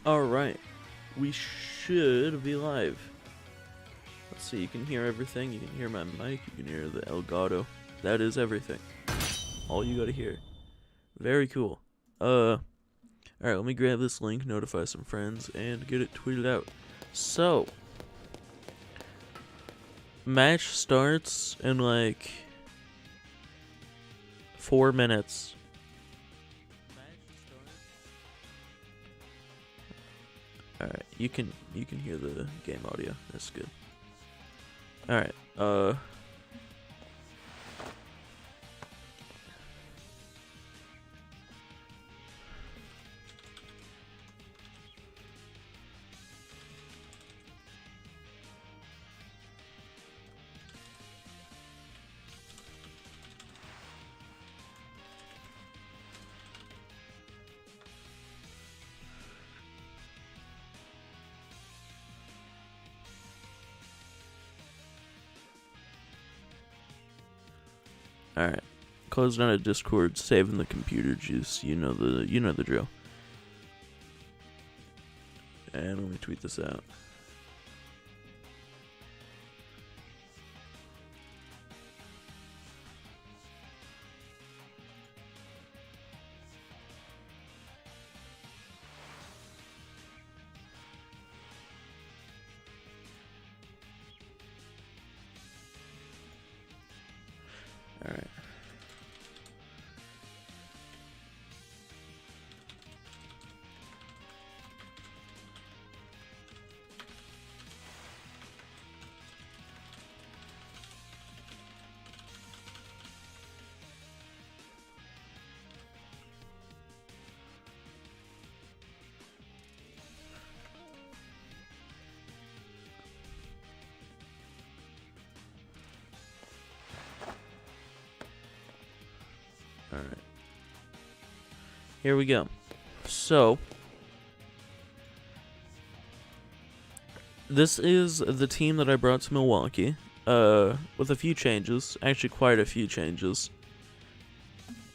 Alright, we should be live. Let's see, you can hear everything. You can hear my mic, you can hear the Elgato. That is everything. All you gotta hear. Very cool. Alright, let me grab this link, notify some friends, and get it tweeted out. So, match starts in like 4 minutes. Alright, you can hear the game audio. That's good. Alright, Alright. Close down a Discord, saving the computer juice. You know the drill. And let me tweet this out. Alright. Alright. Here we go. So, this is the team that I brought to Milwaukee, with a few changes. Actually, quite a few changes.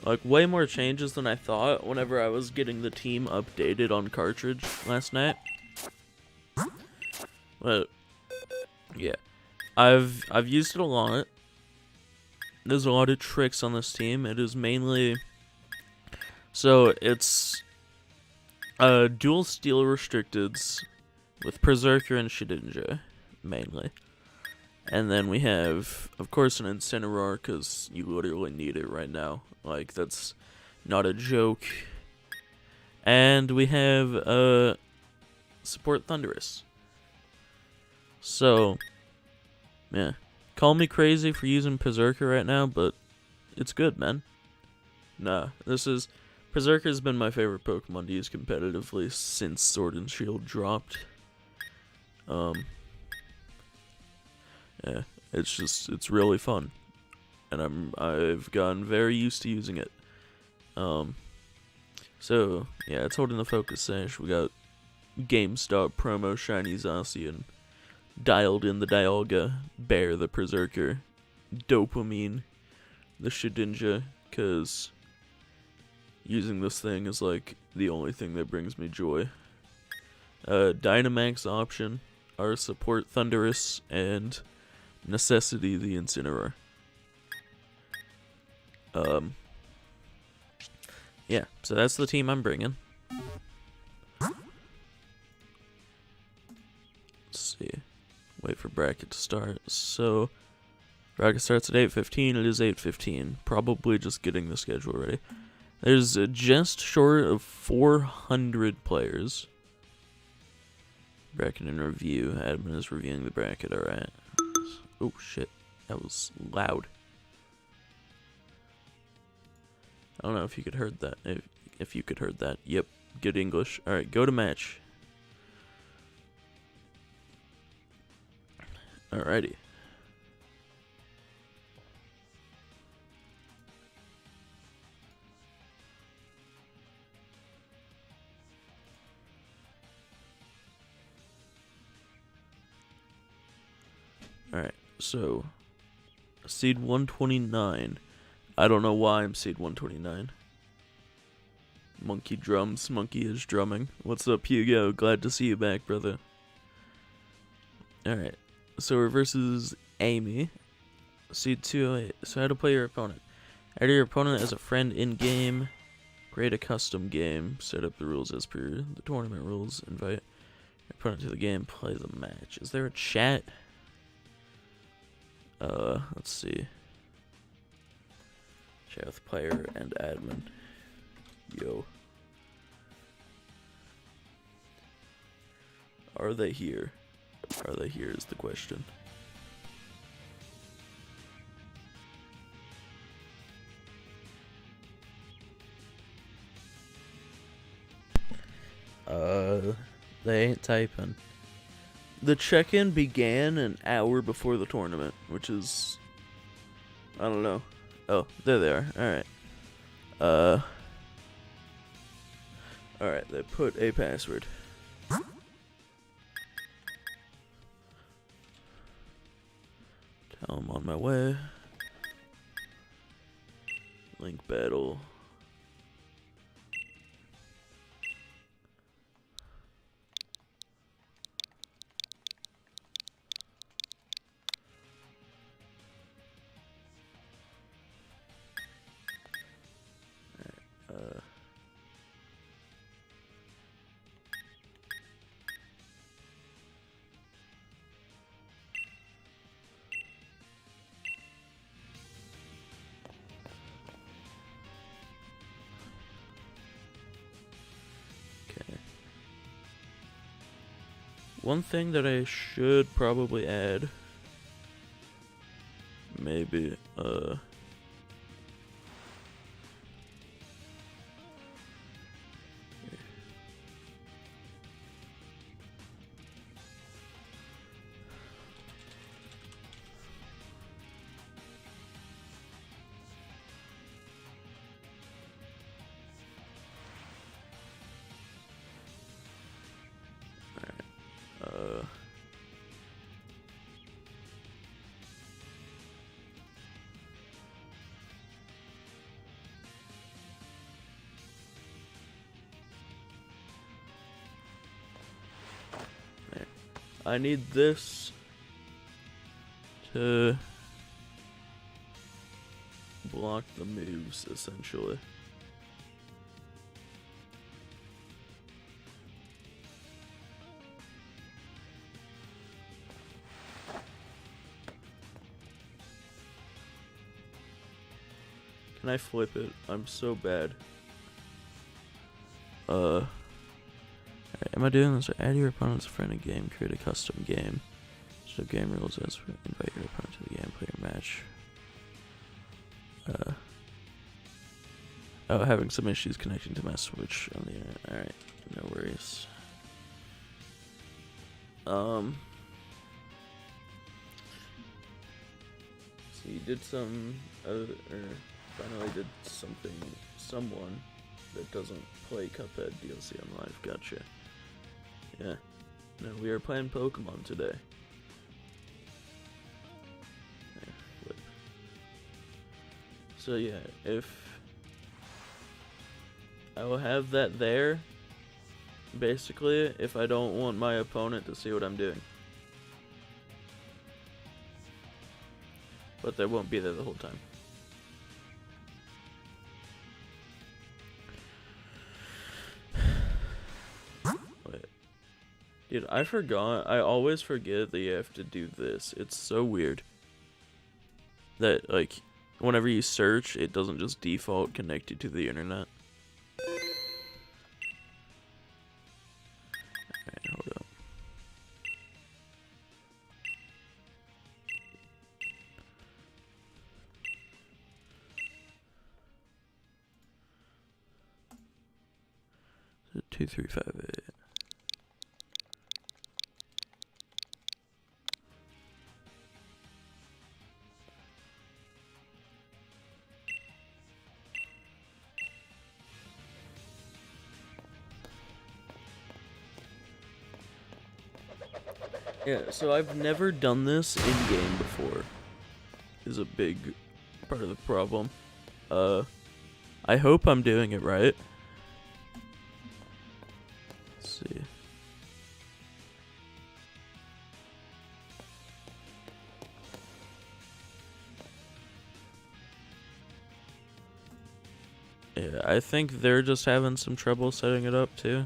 Like, way more changes than I thought whenever I was getting the team updated on cartridge last night. But, yeah. I've used it a lot. There's a lot of tricks on this team. It is mainly... So, it's... dual steel restricteds with Perrserker and Shedinja, mainly. And then we have, of course, an Incineroar, because you literally need it right now. Like, that's not a joke. And we have, support Thunderous. So, yeah. Call me crazy for using Perrserker right now, but it's good, man. Nah, Perrserker's been my favorite Pokemon to use competitively since Sword and Shield dropped. Yeah, it's really fun. And I've gotten very used to using it. So, yeah, it's holding the Focus Sash. We got GameStop promo Shiny Zacian. Dialed in the Dialga, Bear the Perrserker, Dopamine the Shedinja, because using this thing is like the only thing that brings me joy. Dynamax option, our support Thunderous, and Necessity the Incineroar. Yeah, so that's the team I'm bringing. Let's see. Wait for bracket to start. So, bracket starts at 8:15. It is 8:15. Probably just getting the schedule ready. There's just short of 400 players. Bracket and review. Admin is reviewing the bracket. Alright. Oh, shit. That was loud. I don't know if you could heard that. If you could heard that. Yep. Good English. Alright, go to match. Alrighty. Alright, so seed 129. I don't know why I'm seed 129. Monkey drums. Monkey is drumming. What's up, Hugo? Glad to see you back, brother. Alright. So we're versus Amy. Seed 208. So how to play your opponent. Add your opponent as a friend in-game. Create a custom game. Set up the rules as per the tournament rules. Invite your opponent to the game. Play the match. Is there a chat? Let's see. Chat with player and admin. Yo. Are they here? Are they here is the question. They ain't typing. The check-in began an hour before the tournament, which is... I don't know. Oh, there they are. Alright. Alright, they put a password. Tell them on my way. Link battle. One thing that I should probably add, maybe, I need this to block the moves, essentially. Can I flip it? I'm so bad. Alright, am I doing this? Add your opponent's friend in game, create a custom game. So game rules as invite your opponent to the game, play your match. Oh, having some issues connecting to my Switch on the internet. Alright, no worries. So you did some or finally did someone that doesn't play Cuphead DLC on live. Gotcha. Yeah. No, we are playing Pokemon today. There, flip. So yeah, if I will have that there, basically, if I don't want my opponent to see what I'm doing. But they won't be there the whole time. Wait. Dude, I forgot. I always forget that you have to do this. It's so weird. That, like, whenever you search, it doesn't just default connect you to the internet. Alright, hold up. So 2358. Yeah, so I've never done this in-game before, is a big part of the problem. I hope I'm doing it right. Yeah, I think they're just having some trouble setting it up too.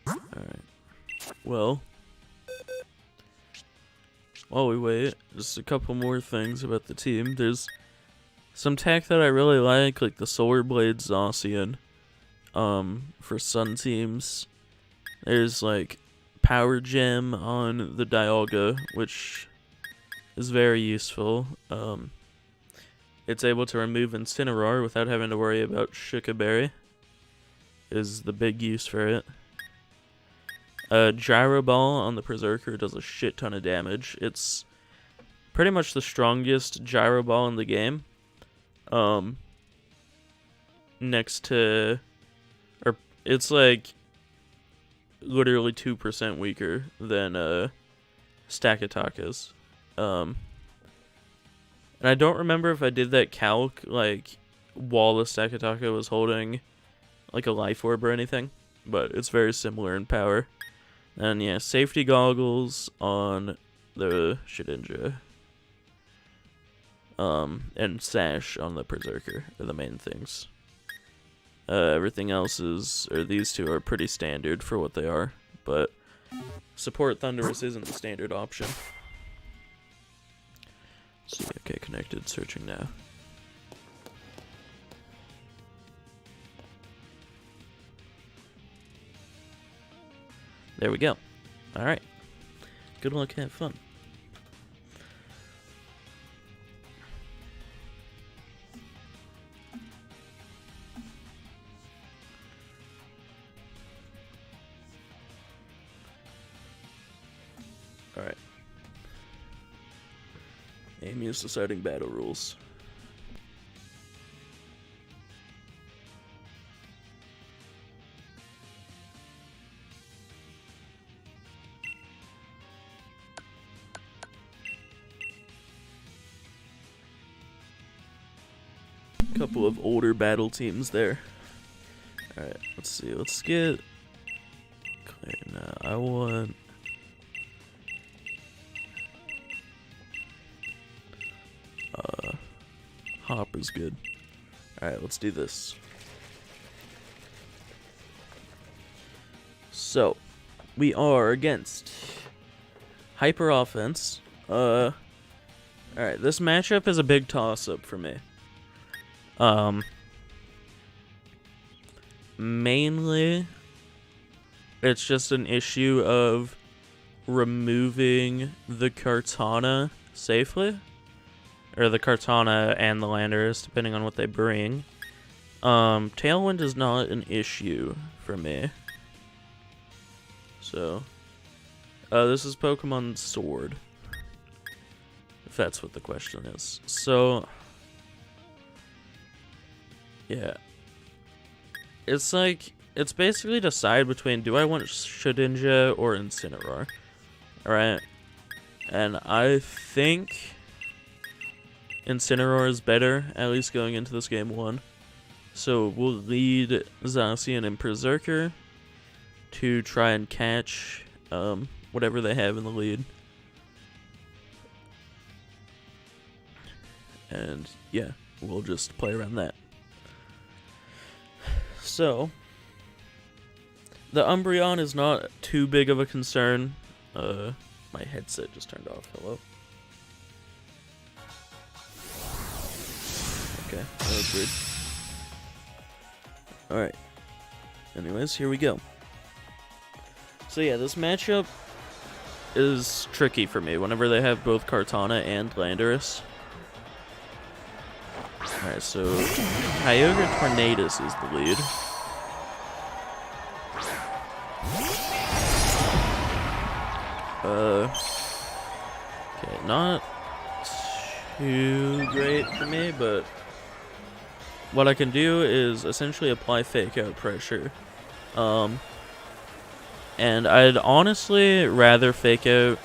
Alright. Well, while we wait, just a couple more things about the team. There's some tech that I really like the Solar Blade Zacian. For Sun teams. There's Power Gem on the Dialga, which is very useful. It's able to remove Incineroar without having to worry about Shuka Berry. Is the big use for it. Gyro Ball on the Perrserker does a shit ton of damage. It's pretty much the strongest Gyro Ball in the game. Next to... Or it's literally 2% weaker than Stakataka's. And I don't remember if I did that calc while the Stakataka was holding a life orb or anything, but it's very similar in power. And yeah, safety goggles on the Shedinja. And Sash on the Perrserker are the main things. Everything else these two are pretty standard for what they are, but support Thundurus isn't the standard option. See, okay, connected, searching now. There we go. Alright. Good luck, have fun. Alright. Amy is deciding battle rules. Couple of older battle teams there. Alright, let's see. Let's get... Okay, now I want... Hop is good. Alright, let's do this. So, we are against Hyper Offense. Alright, this matchup is a big toss-up for me. Mainly, it's just an issue of removing the Kartana safely. Or the Kartana and the Landorus, depending on what they bring. Tailwind is not an issue for me. So, this is Pokemon Sword. If that's what the question is. So, yeah. It's it's basically decide between, do I want Shedinja or Incineroar? Alright. And I think Incineroar is better, at least going into this game 1. So we'll lead Zacian and Perrserker to try and catch whatever they have in the lead. And yeah, we'll just play around that. So, the Umbreon is not too big of a concern. My headset just turned off. Hello? Okay, that was weird. Alright. Anyways, here we go. So yeah, this matchup is tricky for me whenever they have both Kartana and Landorus. Alright, so Kyogre Tornadus is the lead. Okay, not too great for me, but what I can do is essentially apply Fake Out pressure. And I'd honestly rather Fake Out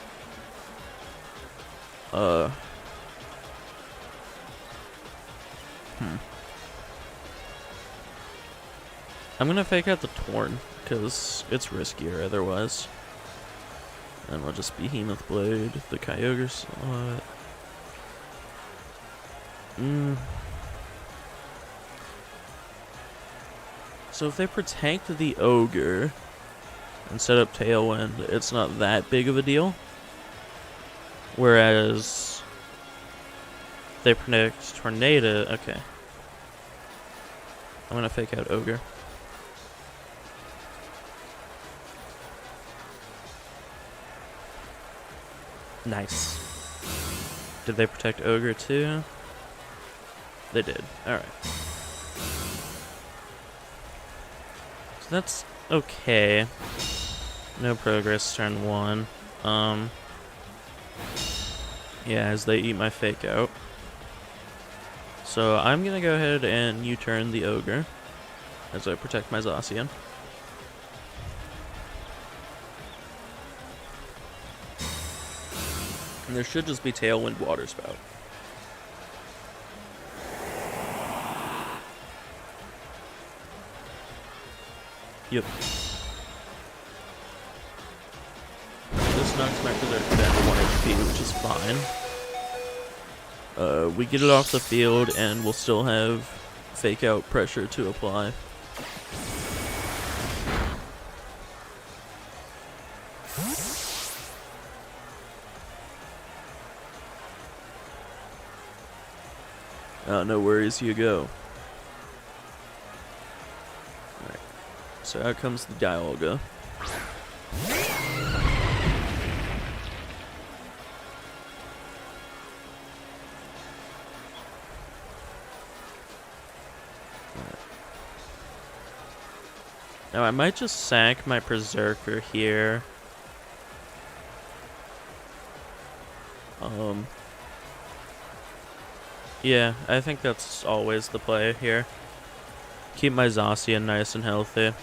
I'm gonna Fake Out the Torn, because it's riskier otherwise. And we'll just Behemoth Blade, the Kyogre slot. So if they protect the Ogre and set up Tailwind, it's not that big of a deal. Whereas they protect Tornado. Okay. I'm gonna fake out Ogre. Nice. Did they protect Ogre too? They did. Alright. So that's okay. No progress turn 1. Yeah, as they eat my fake out. So I'm gonna go ahead and U-turn the Ogre as I protect my Zacian. And there should just be Tailwind Water Spout. Yep. This knocks my Perrserker down to 1 HP, which is fine. We get it off the field, and we'll still have fake out pressure to apply. No worries, you go. Alright. So out comes the Dialga. Now I might just sack my Perrserker here. Yeah, I think that's always the play here. Keep my Zacian nice and healthy.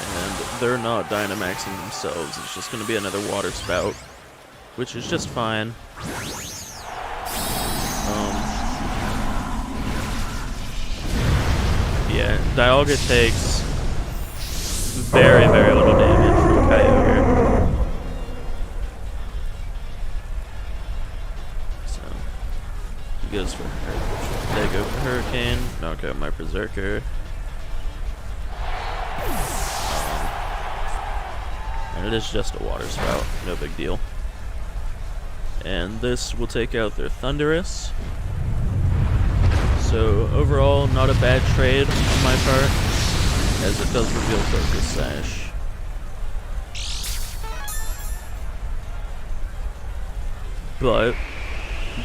And they're not Dynamaxing themselves, it's just gonna be another Water Spout, which is just fine. Yeah, Dialga takes very, very little damage from Kyogre. So, he goes for Hurricane. They go for Hurricane, knock out my Perrserker. And it is just a Water Spout, no big deal. And this will take out their Thundurus. So overall, not a bad trade on my part, as it does reveal Focus Sash. But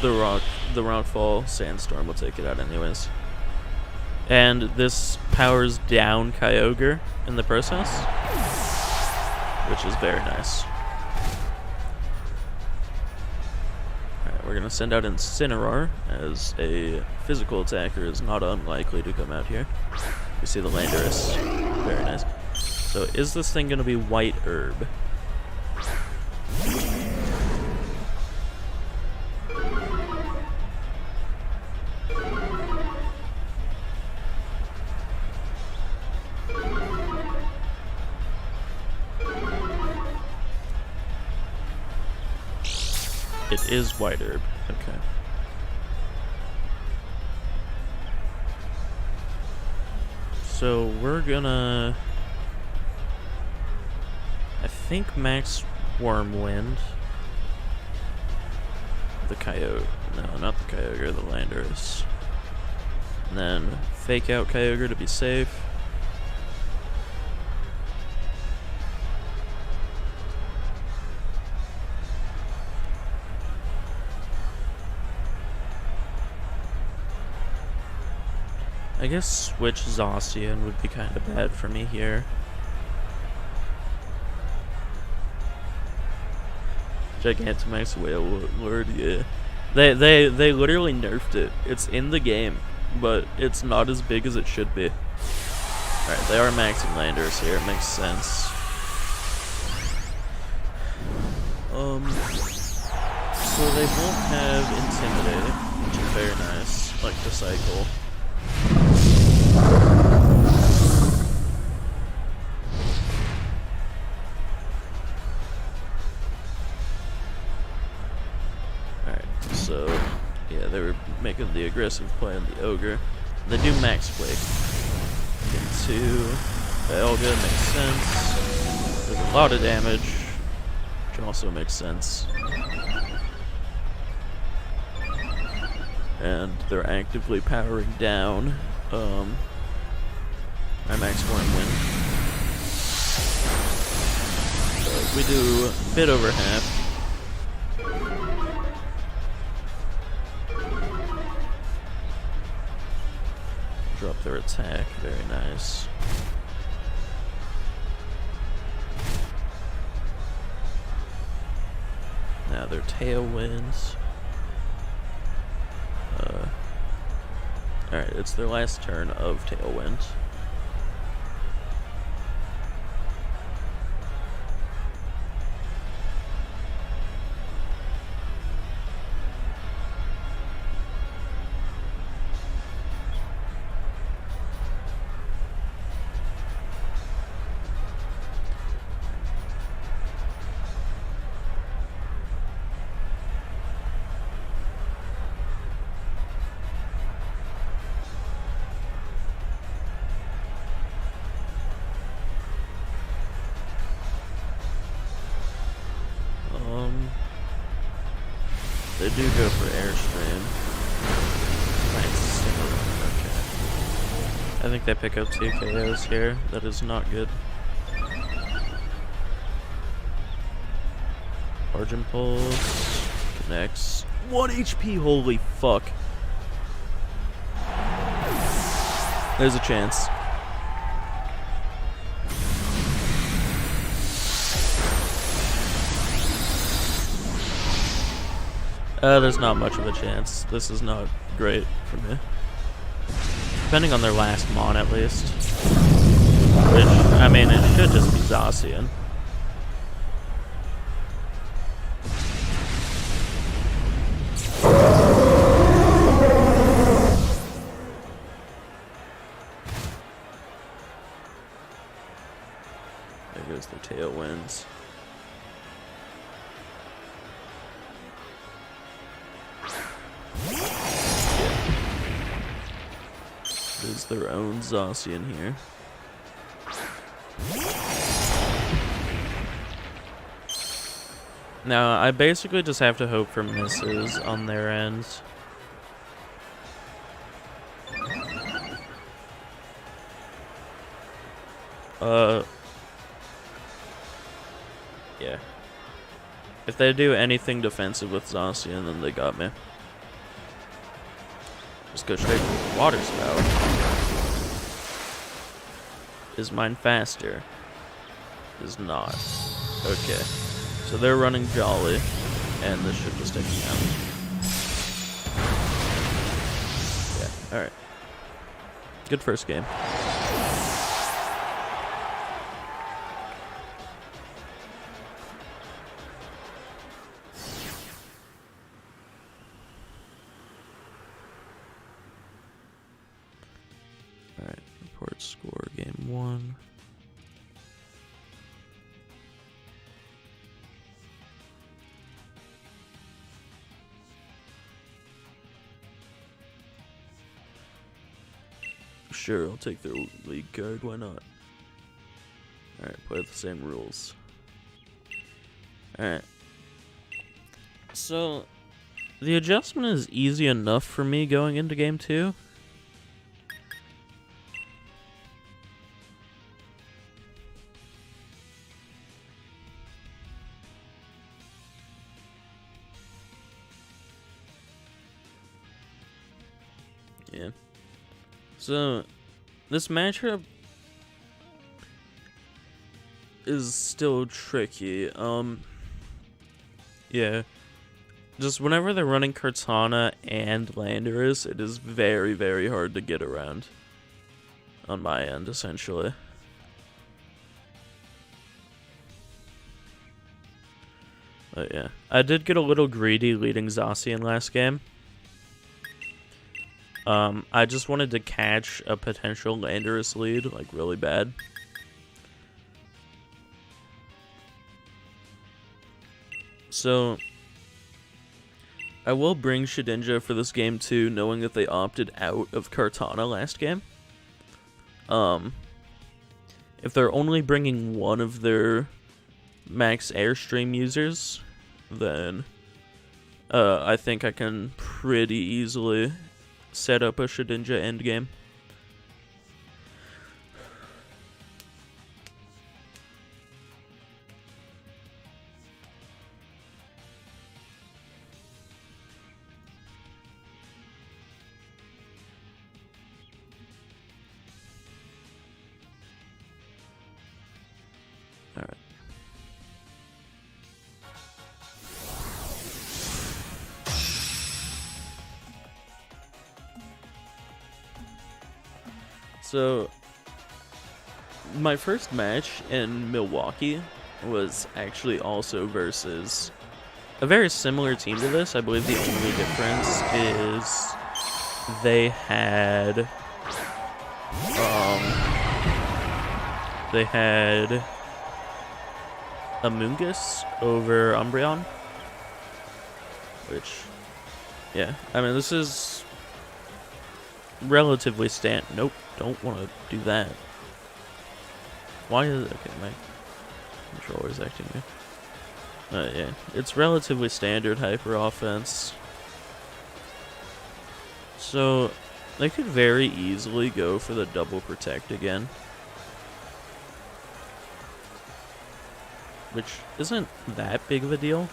the Rockfall Sandstorm will take it out anyways. And this powers down Kyogre in the process, which is very nice. We're going to send out Incineroar, as a physical attacker is not unlikely to come out here. We see the Landorus. Very nice. So is this thing going to be White Herb? It is White Herb. Okay. So we're gonna, I think, max Wormwind. The Kyogre. No, not the Kyogre, the Landorus. And then fake out Kyogre to be safe. I guess switch Zacian would be kind of bad for me here. Gigantamax Whale Lord, yeah. They literally nerfed it. It's in the game, but it's not as big as it should be. Alright, they are maxing Landers here, it makes sense. So they won't have Intimidate, which is very nice. like the cycle. Alright, so yeah, they were making the aggressive play on the ogre. They do max flake. Into Elga makes sense. There's a lot of damage, which also makes sense. And they're actively powering down my max form win. So we do a bit over half. Drop their attack, very nice. Now their tailwinds. Alright, it's their last turn of tailwind. They do go for airstream. Okay. I think they pick up 2 KOs here. That is not good. Charge impulse. Connects. 1 HP, holy fuck. There's a chance. There's not much of a chance. This is not great for me. Depending on their last mon, at least. Which, I mean, it should just be Zacian. There goes their tailwinds. Is their own Zacian here. Now, I basically just have to hope for misses on their ends. Yeah. If they do anything defensive with Zacian, then they got me. Just go straight for water spout. Is mine faster? Is not. Okay. So they're running Jolly, and this should just take me out. Yeah, alright. Good first game. Alright, report score game 1. Sure, I'll take their league card, why not? Alright, play the same rules. Alright. So, the adjustment is easy enough for me going into game 2. Yeah. So, this matchup is still tricky. Yeah. Just whenever they're running Cortana and Landorus, it is very, very hard to get around. On my end, essentially. But yeah. I did get a little greedy leading Zacian last game. I just wanted to catch a potential Landorus lead, like, really bad. So, I will bring Shedinja for this game too, knowing that they opted out of Kartana last game. If they're only bringing one of their max Airstream users, then I think I can pretty easily set up a Shedinja endgame. Alright. So, my first match in Milwaukee was actually also versus a very similar team to this. I believe the only difference is they had Amoonguss over Umbreon, which, yeah, I mean, this is relatively nope, don't want to do that. Why is it? Okay, my controller's acting weird. Yeah, it's relatively standard hyper offense. So, they could very easily go for the double protect again. Which isn't that big of a deal.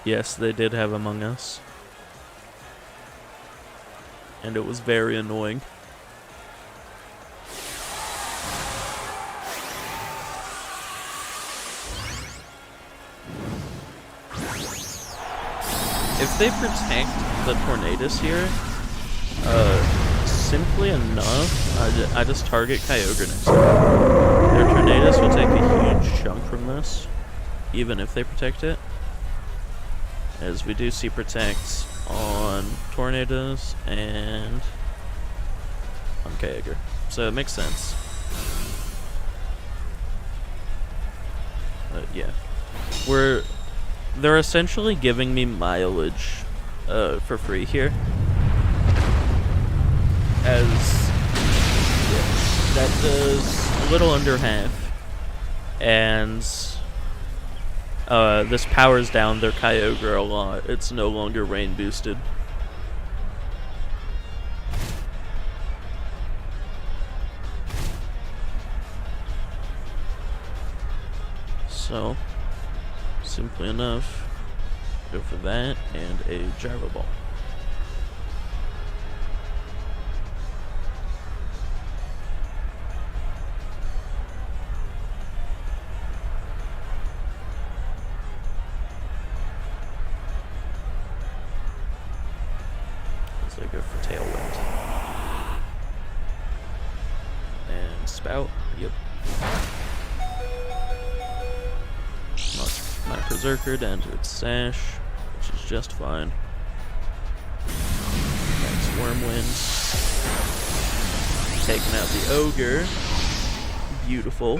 Yes, they did have Among Us. And it was very annoying. If they protect the Tornadus here, simply enough, I just target Kyogre next time. Their Tornadus will take a huge chunk from this, even if they protect it. As we do see protect on Tornadus and on Kyogre. So it makes sense. Yeah. They're essentially giving me mileage for free here. As yeah, that does a little under half. And this powers down their Kyogre a lot. It's no longer rain boosted. So, simply enough, go for that and a Gyro Ball. So I go for Tailwind. And Spout, yep. My Perrserker down to its sash, which is just fine. Next Wormwind. Taking out the Ogre. Beautiful.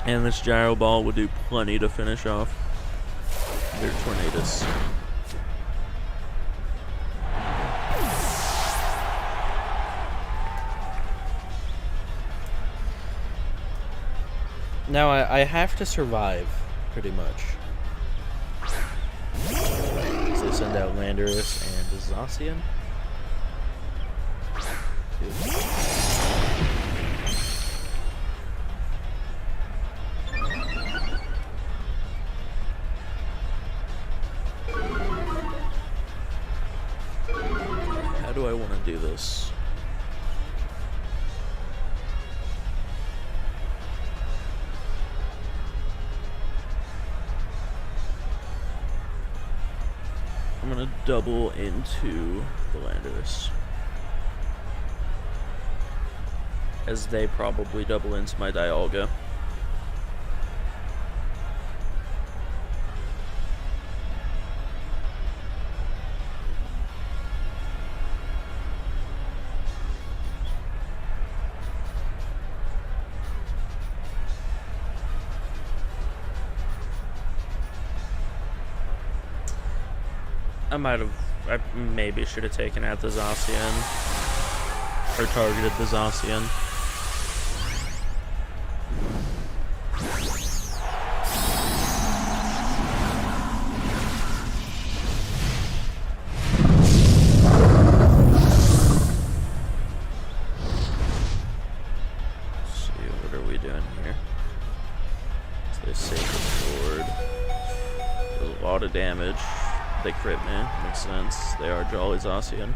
And this Gyro Ball would do plenty to finish off their Tornadus. Now, I have to survive, pretty much. So they send out Landorus and Zacian. How do I want to do this? I'm gonna double into the Landorus, as they probably double into my Dialga. I maybe should have taken out the Zacian. Or targeted the Zacian. Damage. They crit me. Makes sense. They are Jolly Zacian.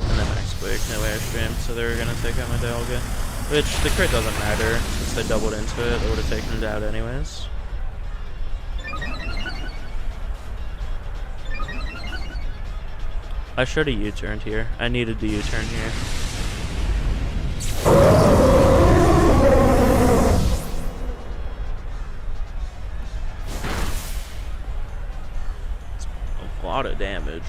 And then Max Quick, no Airstream, so they're gonna take out my Dialga. Which, the crit doesn't matter, since they doubled into it, they would have taken it out anyways. I should have U-turned here. I needed to U-turn here. A lot of damage.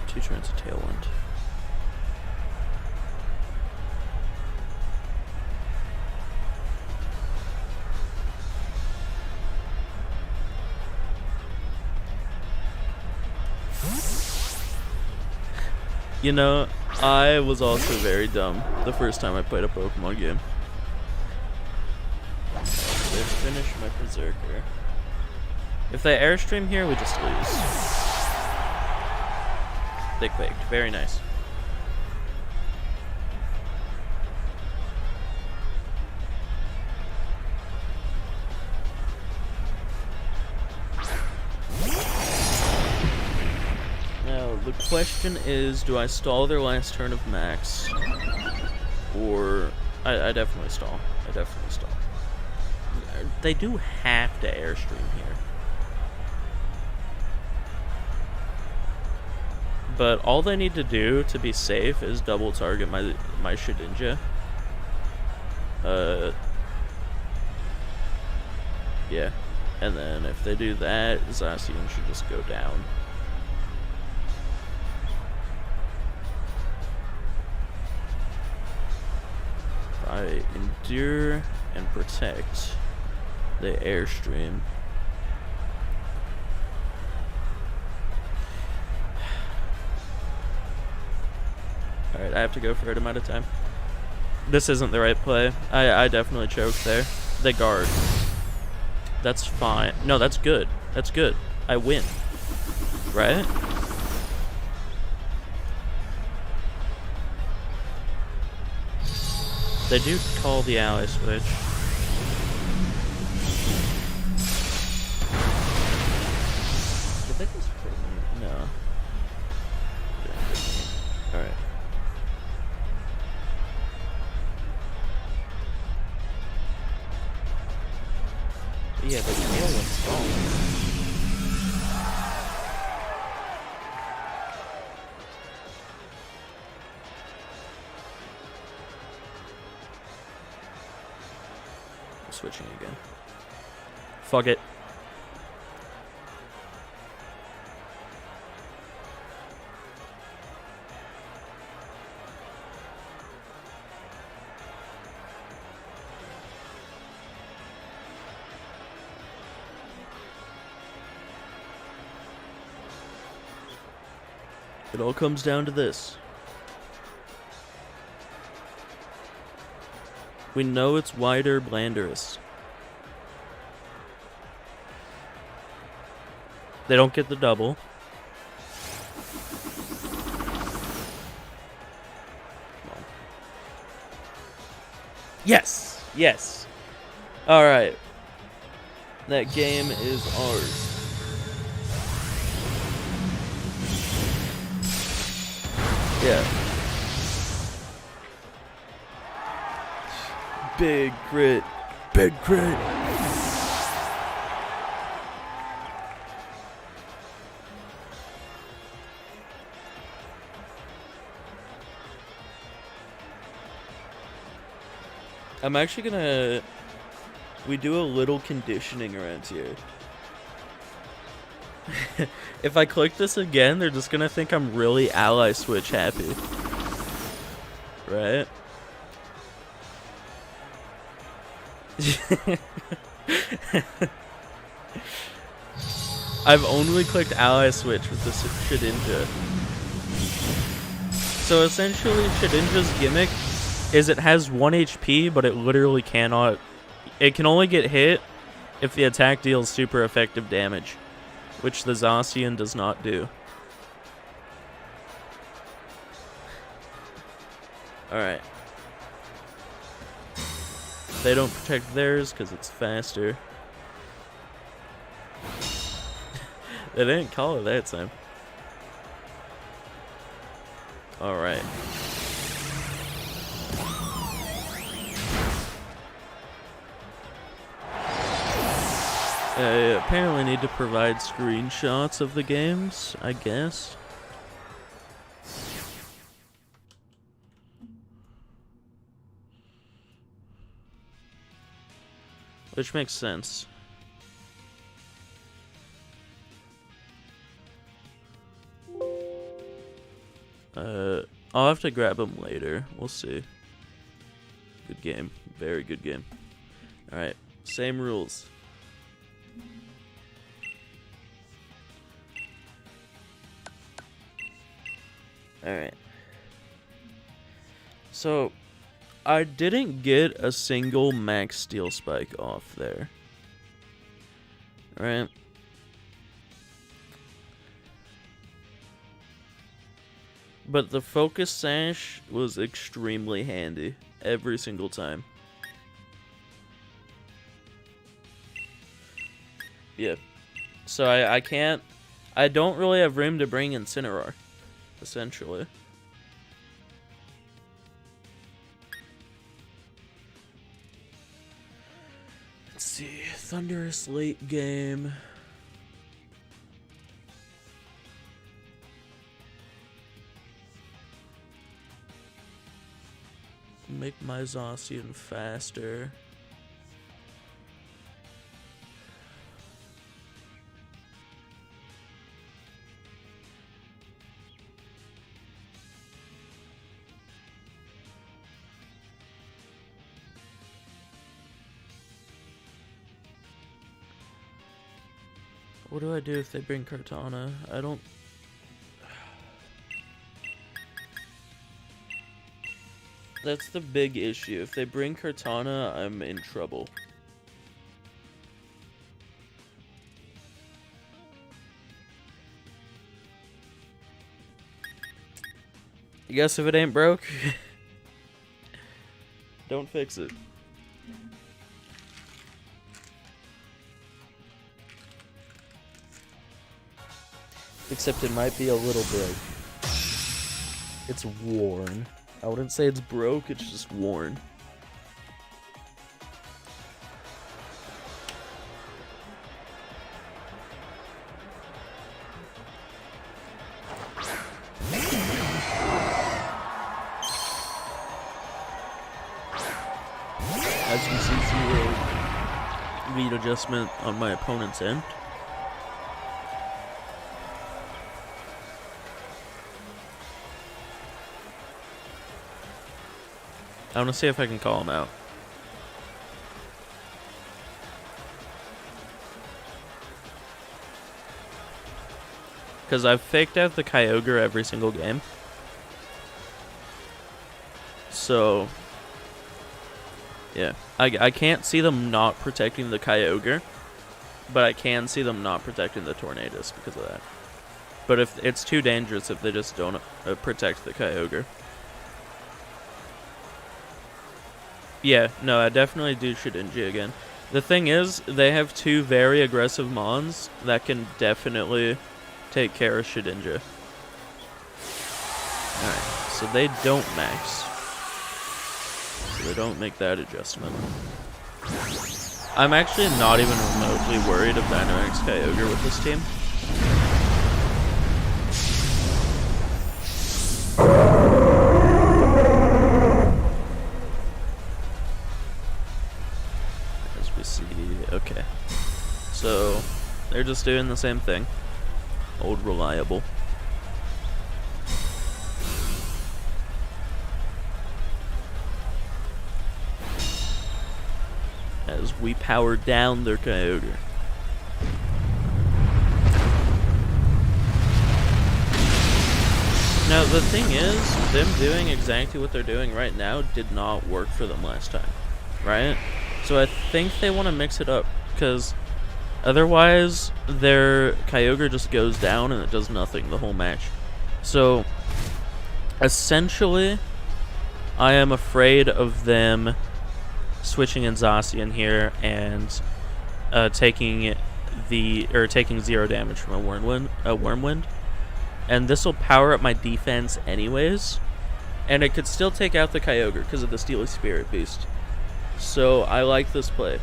Two turns of Tailwind. You know, I was also very dumb the first time I played a Pokemon game. They finish my Perrserker. If they Airstream here, we just lose. They quaked. Very nice. Now, the question is, do I stall their last turn of Max? Or... I definitely stall. I definitely stall. They do have to Airstream here. But all they need to do to be safe is double target my Shedinja. Yeah. And then if they do that, Zacian should just go down. If I endure and protect the Airstream. Alright, I have to go for it. I'm out of time. This isn't the right play. I definitely choked there. They guard. That's fine. No, that's good. That's good. I win. Right? They do call the ally switch. Did they just crit me? No. Alright. Yeah, but Tailwind's strong. I'm switching again. Fuck it. It all comes down to this. We know it's wider, Blandurus. They don't get the double. Yes! Yes! Alright. That game is ours. Yeah. Big crit. Big crit. I'm actually gonna... We do a little conditioning around here. If I click this again, they're just gonna think I'm really ally switch happy. Right? I've only clicked ally switch with this Shedinja. So essentially, Shedinja's gimmick is it has 1 HP, but it literally cannot... It can only get hit if the attack deals super effective damage, which the Zacian does not do. Alright. They don't protect theirs because it's faster. They didn't call it that time. Alright. I apparently need to provide screenshots of the games, I guess. Which makes sense. I'll have to grab them later. We'll see. Good game. Very good game. Alright. Same rules. Alright. So, I didn't get a single max steel spike off there. Alright. But the focus sash was extremely handy every single time. Yeah. So I can't... I don't really have room to bring Incineroar, essentially. Let's see. Thunderous late game. Make my Zacian faster. What do I do if they bring Kartana? I don't... That's the big issue. If they bring Kartana, I'm in trouble. I guess if it ain't broke, don't fix it. Except it might be a little big. It's worn. I wouldn't say it's broke, it's just worn. As you see, zero read adjustment on my opponent's end. I want to see if I can call him out. Because I've faked out the Kyogre every single game. So, yeah. I can't see them not protecting the Kyogre, but I can see them not protecting the Tornadus because of that. But if it's too dangerous if they just don't protect the Kyogre. Yeah, no, I definitely do Shedinja again. The thing is, they have two very aggressive Mons that can definitely take care of Shedinja. Alright, so they don't max. So they don't make that adjustment. I'm actually not even remotely worried of Dynamax Kyogre with this team. just doing the same thing. Old reliable. As we power down their Kyogre. Now, the thing is, them doing exactly what they're doing right now did not work for them last time, right? So I think they want to mix it up, because otherwise their Kyogre just goes down and it does nothing the whole match. So, essentially, I am afraid of them switching in Zacian here and taking 0 damage from a Wormwind. And this will power up my defense anyways. And it could still take out the Kyogre because of the Steely Spirit Beast. So I like this play.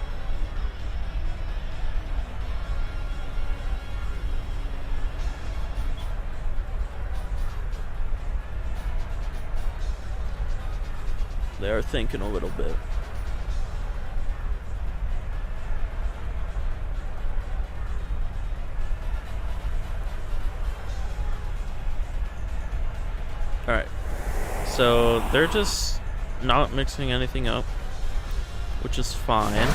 They are thinking a little bit. Alright, so they're just not mixing anything up, which is fine. Next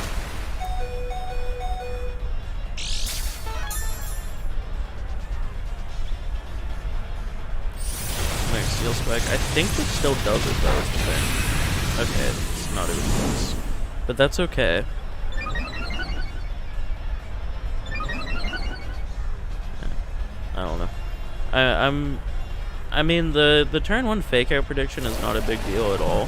Steel Spike. I think it still does it though, is the thing. Okay, it's not even close. But that's okay. I don't know. I mean, the turn 1 fake out prediction is not a big deal at all.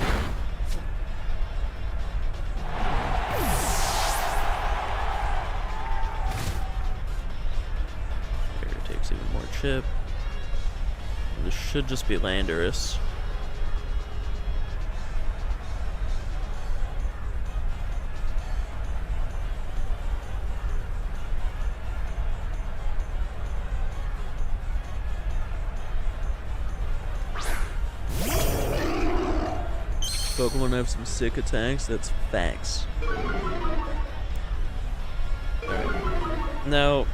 Here takes even more chip. This should just be Landorus. Pokemon have some sick attacks, that's facts. Alright. Now,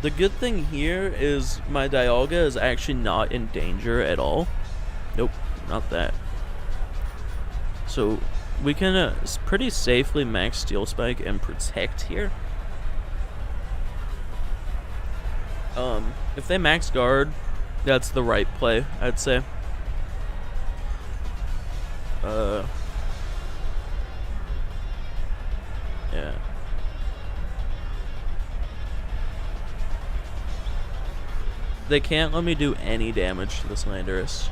the good thing here is my Dialga is actually not in danger at all. Nope, not that. So, we can pretty safely max Steel Spike and protect here. If they max guard, that's the right play, I'd say. Yeah. They can't let me do any damage to this Landorus.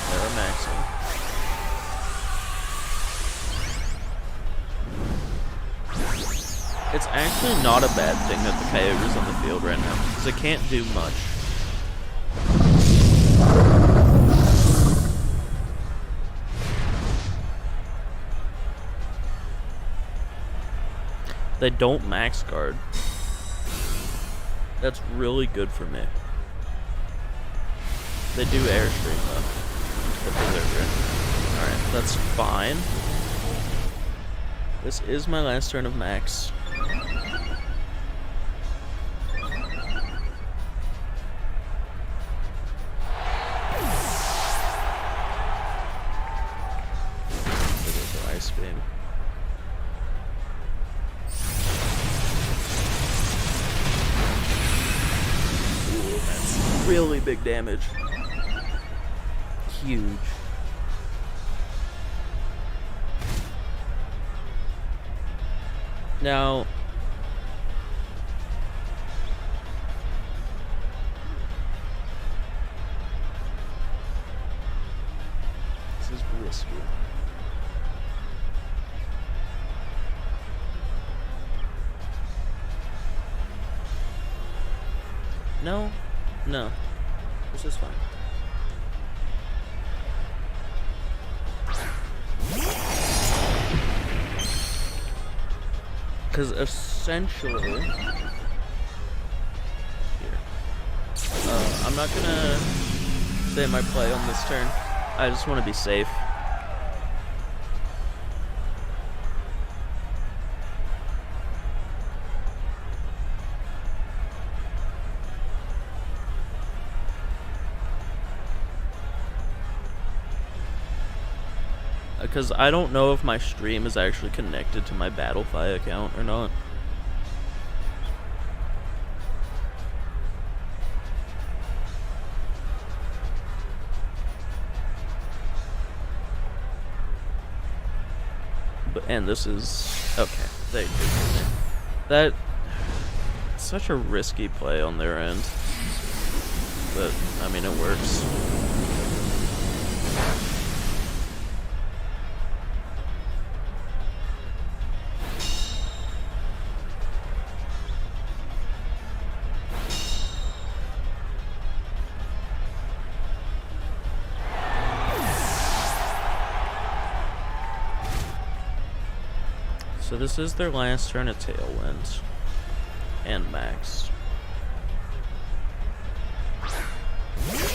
They're maxing. It's actually not a bad thing that the Kyogre's on the field right now, because it can't do much. They don't max guard. That's really good for me. They do Airstream though. The Perrserker. Alright, that's fine. This is my last turn of max. Ice Beam. Ooh, that's really big damage. Huge. Now, this is risky. No, no, this is fine. Because essentially, I'm not gonna say my play on this turn. I just want to be safe. Because I don't know if my stream is actually connected to my Battlefy account or not. And this is okay. They that such a risky play on their end, but I mean it works. So this is their last turn at Tailwind. And Max. Yeah.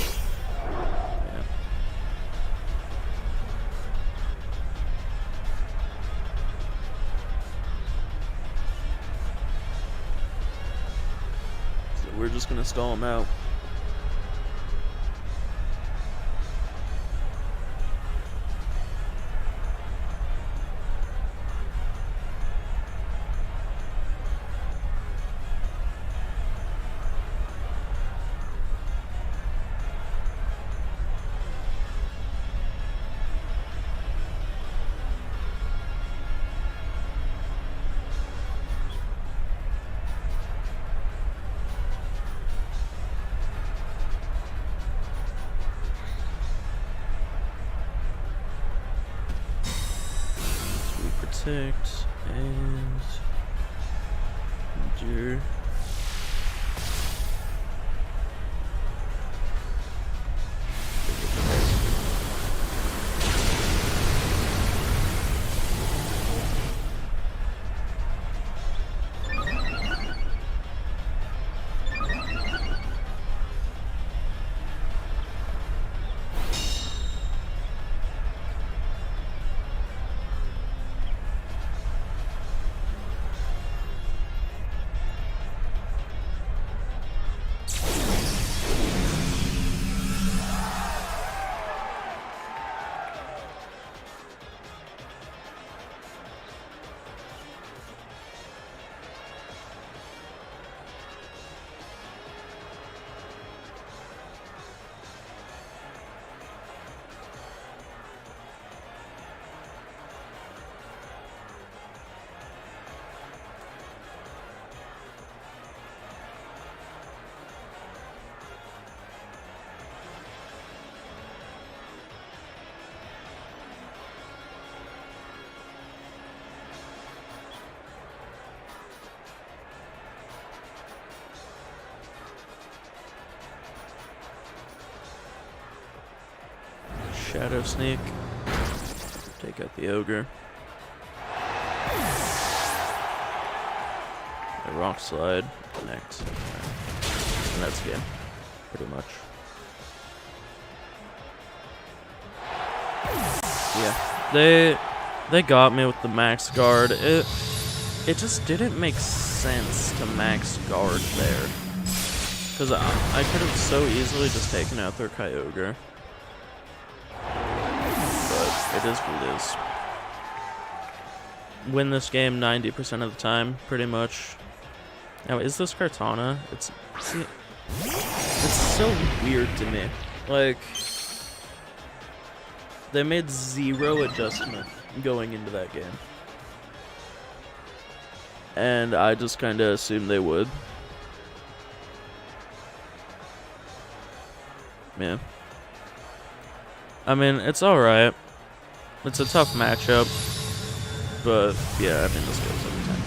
So we're just gonna stall him out. Protect and endure. Shadow Sneak. Take out the Ogre. A Rock Slide. Connect. And that's game. Pretty much. Yeah. They got me with the max guard. It just didn't make sense to max guard there. Because I could have so easily just taken out their Kyogre. It is what it is. Win this game 90% of the time, pretty much. Now, is this Kartana? It's so weird to me. Like, they made zero adjustment going into that game. And I just kind of assumed they would. Yeah. I mean, it's alright. It's a tough matchup, but yeah, I mean, this goes every time.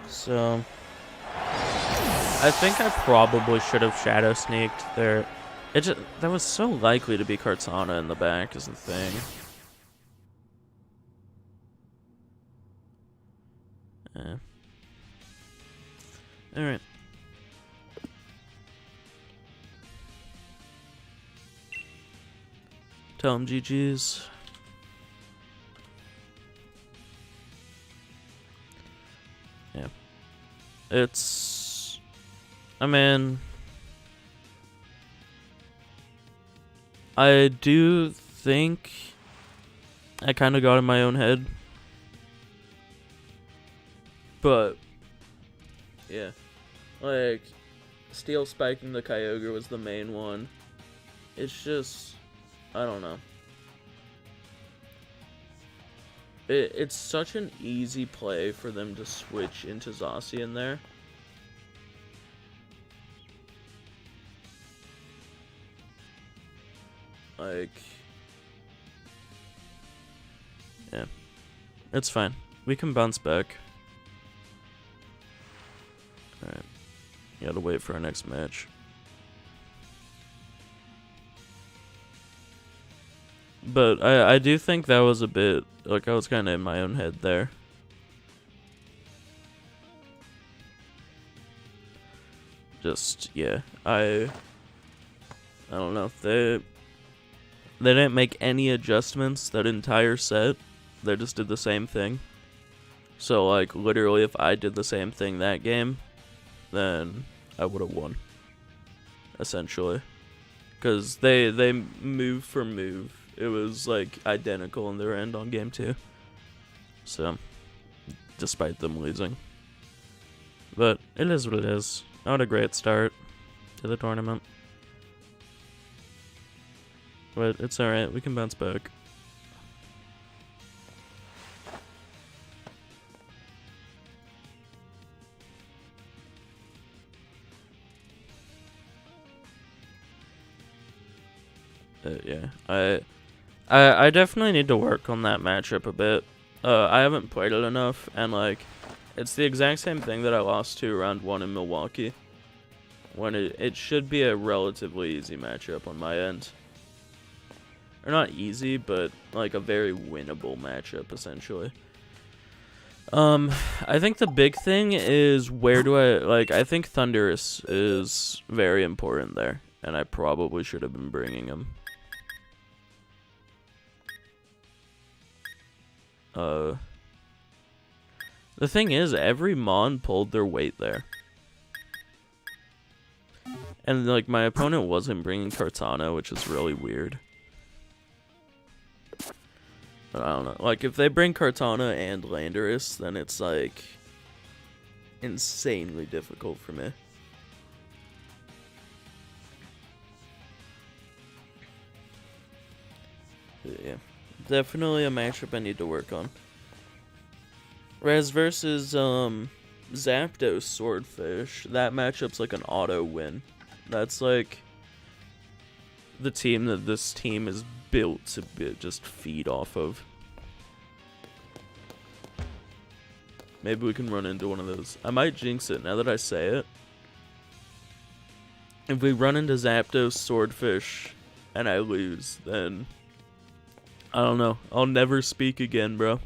So, I think I probably should have Shadow Sneaked there. That was so likely to be Kartana in the back is the thing. Alright. Tell him GG's. Yeah. It's... I mean... I do think I kind of got in my own head. But... yeah. Like, steel spiking the Kyogre was the main one. It's just... I don't know. It's such an easy play for them to switch into Zacian there. Like... yeah. It's fine. We can bounce back. Alright. You gotta wait for our next match. But I do think that was a bit, like, I was kind of in my own head there. Just, yeah, I don't know. They didn't make any adjustments that entire set. They just did the same thing. So, like, literally, if I did the same thing that game, then I would have won. Essentially. Because they move for move. It was, like, identical in their end on game 2. So, despite them losing. But, it is what it is. Not a great start to the tournament. But, it's alright. We can bounce back. Yeah, I definitely need to work on that matchup a bit. I haven't played it enough, and like, it's the exact same thing that I lost to round 1 in Milwaukee. When it should be a relatively easy matchup on my end. Or not easy, but like a very winnable matchup, essentially. I think the big thing is where do I think Thunderous is very important there, and I probably should have been bringing him. The thing is, every Mon pulled their weight there. And, like, my opponent wasn't bringing Kartana, which is really weird. But I don't know. Like, if they bring Kartana and Landorus, then it's, like, insanely difficult for me. Yeah. Definitely a matchup I need to work on. Res versus Zapdos Swordfish. That matchup's like an auto win. That's like the team that this team is built to just feed off of. Maybe we can run into one of those. I might jinx it now that I say it. If we run into Zapdos Swordfish and I lose, then I don't know. I'll never speak again, bro.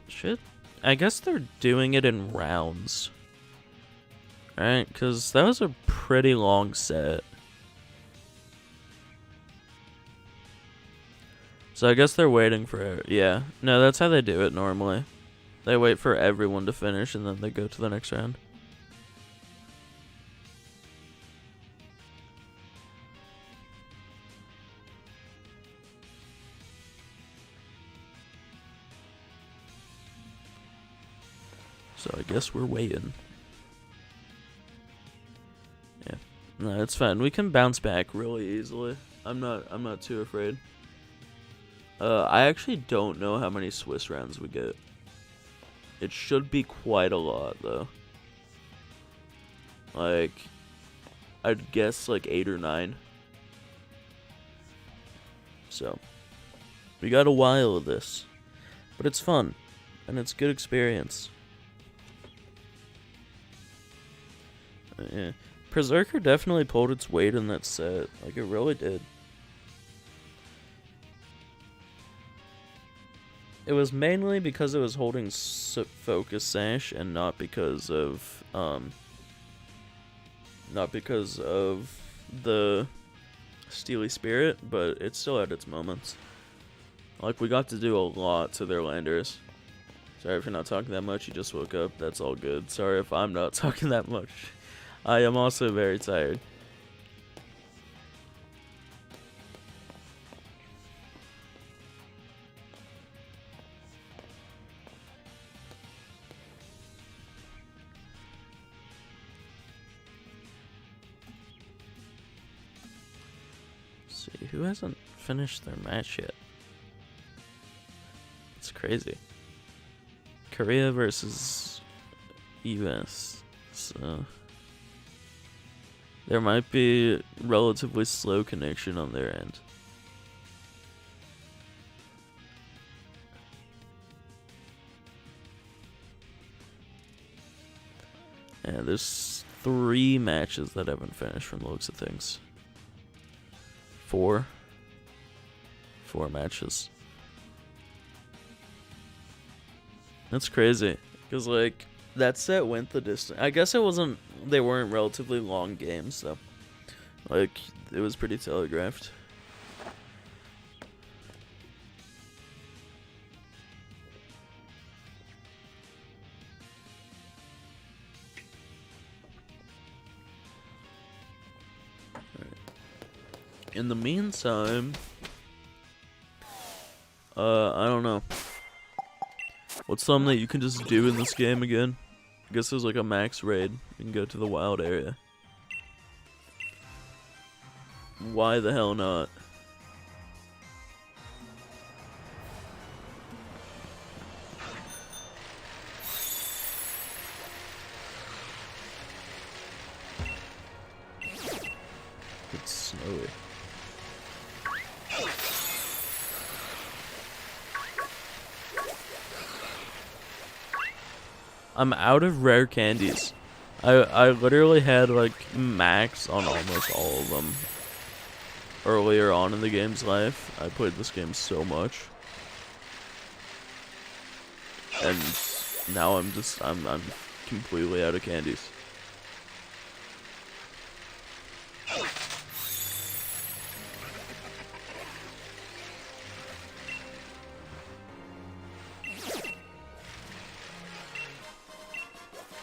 Shit. I guess they're doing it in rounds. Right? Because that was a pretty long set. So I guess they're waiting for it. Yeah. No, that's how they do it normally. They wait for everyone to finish and then they go to the next round. So I guess we're waiting. Yeah. No, it's fine. We can bounce back really easily. I'm not too afraid. I actually don't know how many Swiss rounds we get. It should be quite a lot, though. Like, I'd guess like 8 or 9. So, we got a while of this. But it's fun. And it's good experience. Yeah. Perrserker definitely pulled its weight in that set. Like, it really did. It was mainly because it was holding focus sash, and not because of the Steely Spirit, but it still had its moments. Like, we got to do a lot to their landers. Sorry if you're not talking that much, you just woke up, that's all good. Sorry if I'm not talking that much. I am also very tired. Let's see, who hasn't finished their match yet? It's crazy. Korea versus US. So there might be relatively slow connection on their end. And there's 3 matches that haven't finished from the looks of things. 4 matches. That's crazy, because like that set went the distance. I guess they weren't relatively long games, so like it was pretty telegraphed. In the meantime, I don't know. What's something that you can just do in this game again? I guess there's like a max raid. You can go to the wild area. Why the hell not? It's snowy. I'm out of rare candies. I literally had like max on almost all of them earlier on in the game's life. I played this game so much, and now I'm completely out of candies.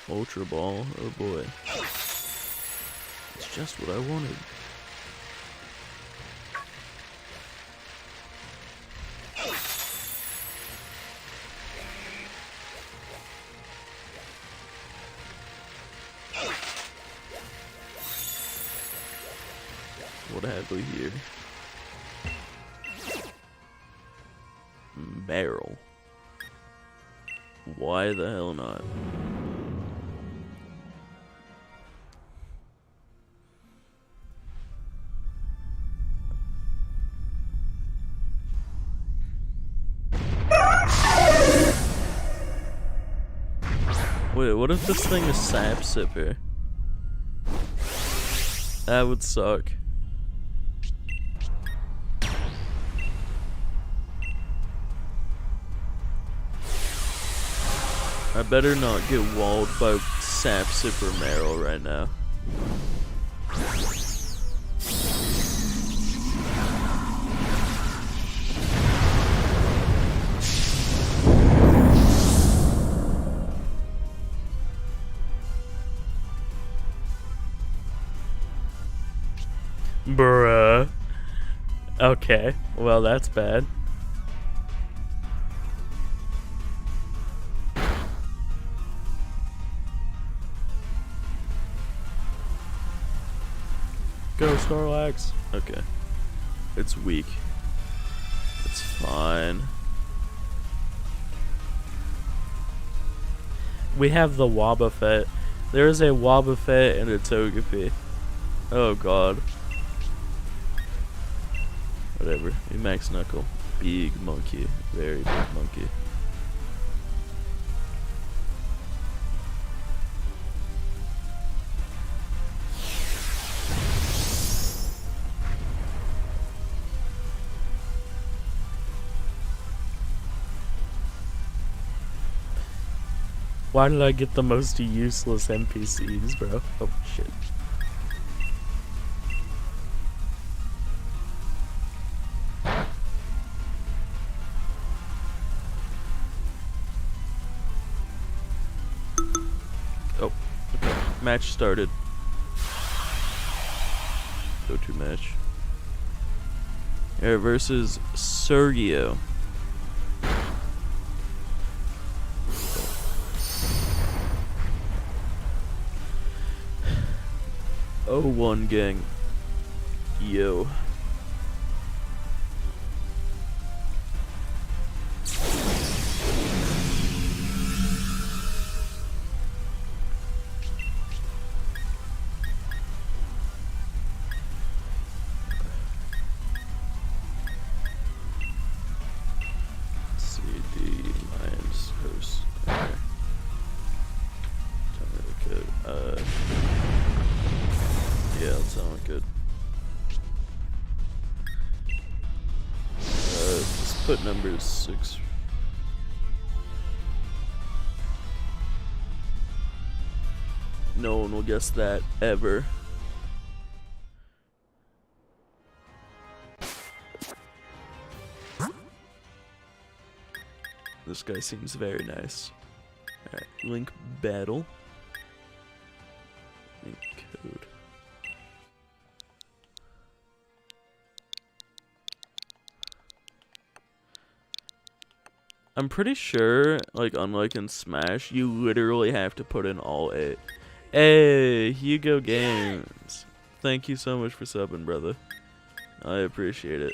Ultra Ball, oh boy. It's just what I wanted. What have we here? Barrel. Why the hell not? Wait, what if this thing is Sap Sipper? That would suck. I better not get walled by Sap Sipper Meryl right now. Bruh. Okay, well that's bad. Go Snorlax. Okay. It's weak. It's fine. We have the Wobbuffet. There is a Wobbuffet and a Togepi. Oh god. Whatever. We max Knuckle. Big monkey. Very big monkey. Why did I get the most useless NPCs, bro? Oh, shit. Oh, okay. Match started. Go to match. Air versus Sergio. 01 gang. Yo. Yeah, that sounds good. Just put numbers 6. No one will guess that ever. This guy seems very nice. Alright, link battle. Link code. I'm pretty sure, like, unlike in Smash, you literally have to put in all 8. Hey, Hugo Games. Thank you so much for subbing, brother. I appreciate it.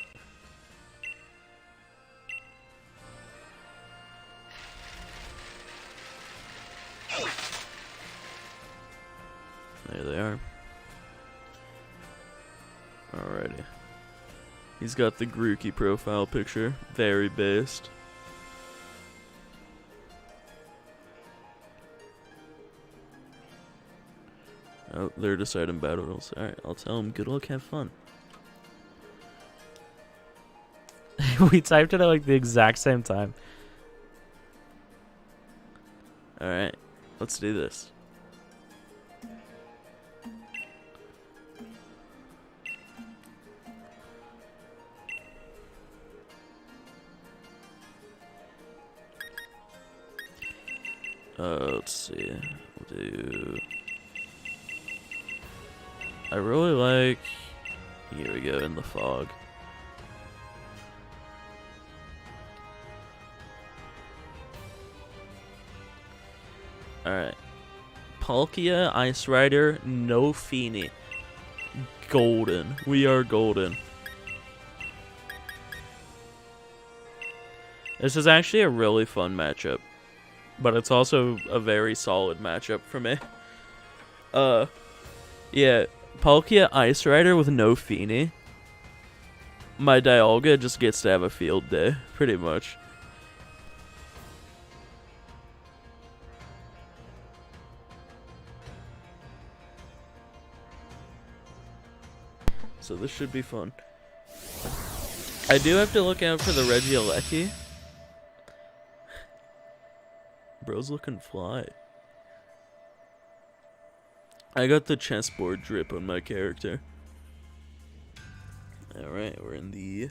There they are. Alrighty. He's got the Grookey profile picture. Very based. Oh, they're deciding battle rules. Alright, I'll tell them good luck, have fun. We typed it at like the exact same time. Alright, let's do this. Let's see. We'll do... I really like... Here we go, in the fog. Alright. Palkia, Ice Rider, no Feeny. Golden. We are golden. This is actually a really fun matchup. But it's also a very solid matchup for me. Yeah. Palkia Ice Rider with no Feeny. My Dialga just gets to have a field day, pretty much. So this should be fun. I do have to look out for the Regieleki. Bro's looking fly. I got the chessboard drip on my character. Alright, we're in the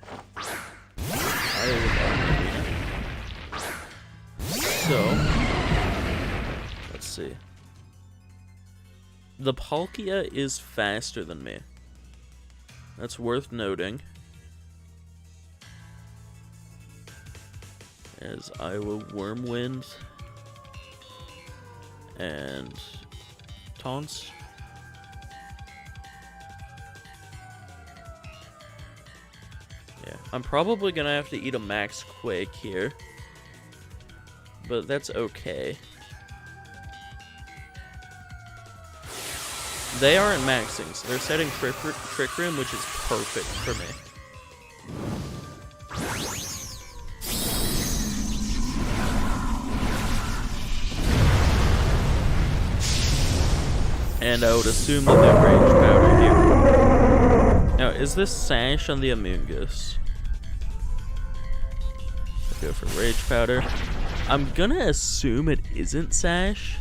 So, let's see. The Palkia is faster than me. That's worth noting. As Iowa Wormwind and Taunts. Yeah, I'm probably gonna have to eat a Max Quake here, but that's okay. They aren't maxing, so they're setting Trick Room, which is perfect for me. And I would assume that they have Rage Powder here. Now, is this Sash on the Amoonguss? Go for Rage Powder. I'm gonna assume it isn't Sash.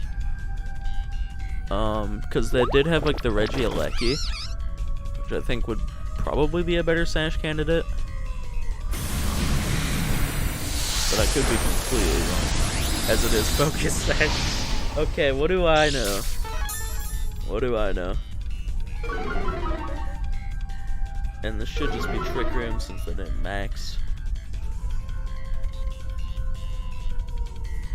Because they did have, like, the Regieleki, which I think would probably be a better Sash candidate. But I could be completely wrong, as it is Focus Sash. Okay, what do I know? What do I know? And this should just be Trick Room since they didn't max.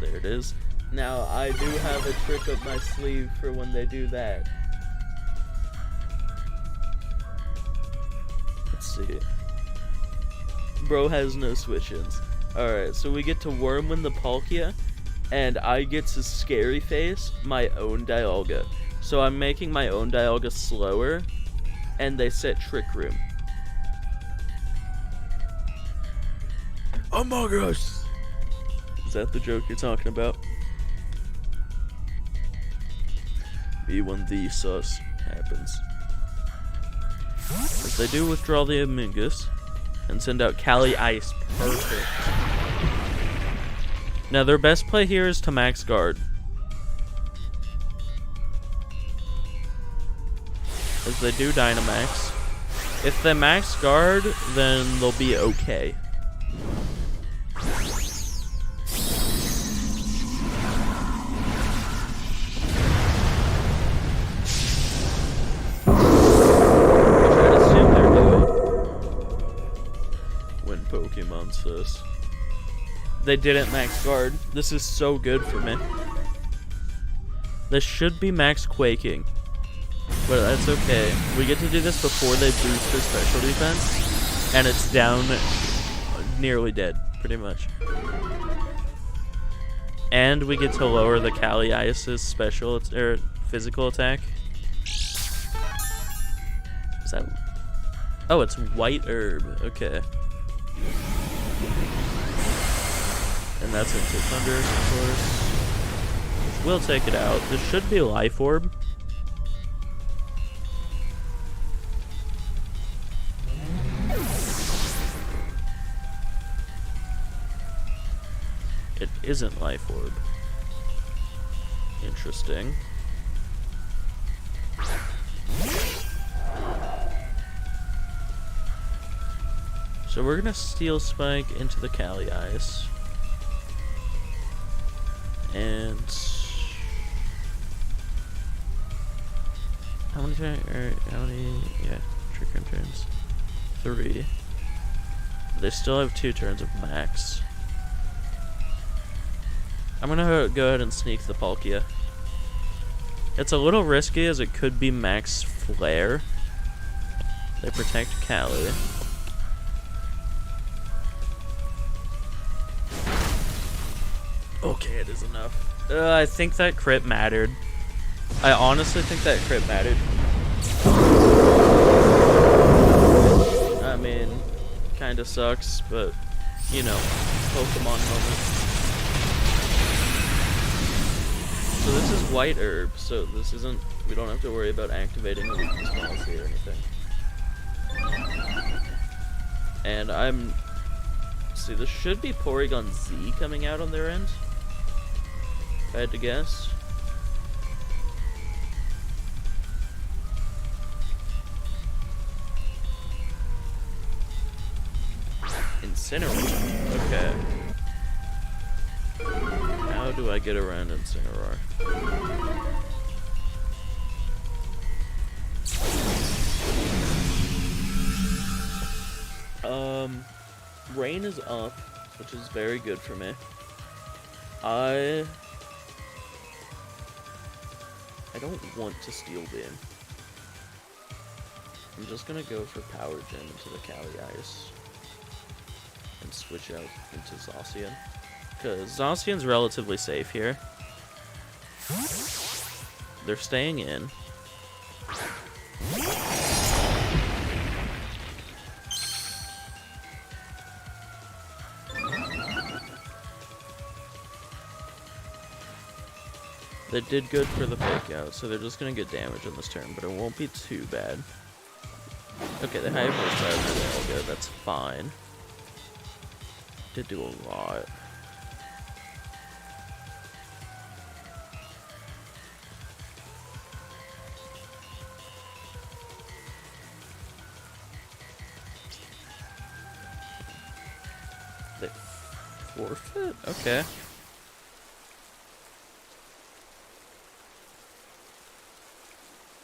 There it is. Now, I do have a trick up my sleeve for when they do that. Let's see. Bro has no switch-ins. Alright, so we get to Wormwind the Palkia, and I get to Scary Face my own Dialga. So I'm making my own Dialga slower, and they set Trick Room. Among Us! Is that the joke you're talking about? When the sus happens. If they do withdraw the Amogus and send out Cali Ice, perfect. Now their best play here is to max guard. As they do Dynamax. If they max guard, then they'll be okay. Pokemon sis. They didn't max guard. This is so good for me. This should be max quaking, but that's okay. We get to do this before they boost their special defense, and it's down nearly dead, pretty much. And we get to lower the Cali Ice's special or physical attack. Is that? Oh, it's White Herb. Okay. And that's into Thunder, of course. Which will take it out. This should be a Life Orb. It isn't Life Orb. Interesting. So we're gonna Steel Spike into the Cali Ice. And how many turns? Yeah, Trick Room turns. 3. They still have 2 turns of max. I'm gonna go ahead and sneak the Palkia. It's a little risky as it could be max Flare. They protect Cali. Okay, it is enough. I think that crit mattered. I honestly think that crit mattered. I mean, kinda sucks, but, you know, Pokemon moment. So this is White Herb, so this isn't, we don't have to worry about activating the weakness policy or anything. And see, this should be Porygon Z coming out on their end. If I had to guess. Incineroar. Okay. How do I get around Incineroar? Rain is up, which is very good for me. I don't want to Steel Beam. I'm just gonna go for Power Gem into the Cali Ice and switch out into Zacian, because Zacian's relatively safe here. They're staying in. They did good for the fake out, so they're just gonna get damage on this turn, but it won't be too bad. Okay, the high force are all good, that's fine. Did do a lot. They forfeit? Okay.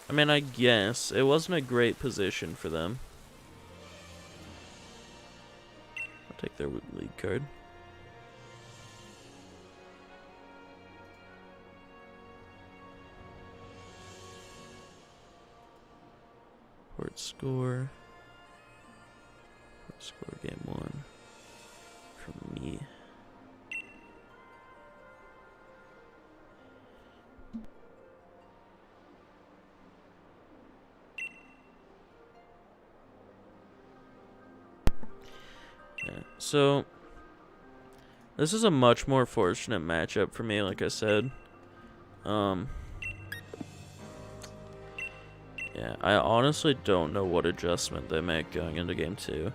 I mean, I guess it wasn't a great position for them. I'll take their lead card. Port score. Port score game 1 from me. Yeah, so this is a much more fortunate matchup for me, like I said. Yeah, I honestly don't know what adjustment they make going into game 2.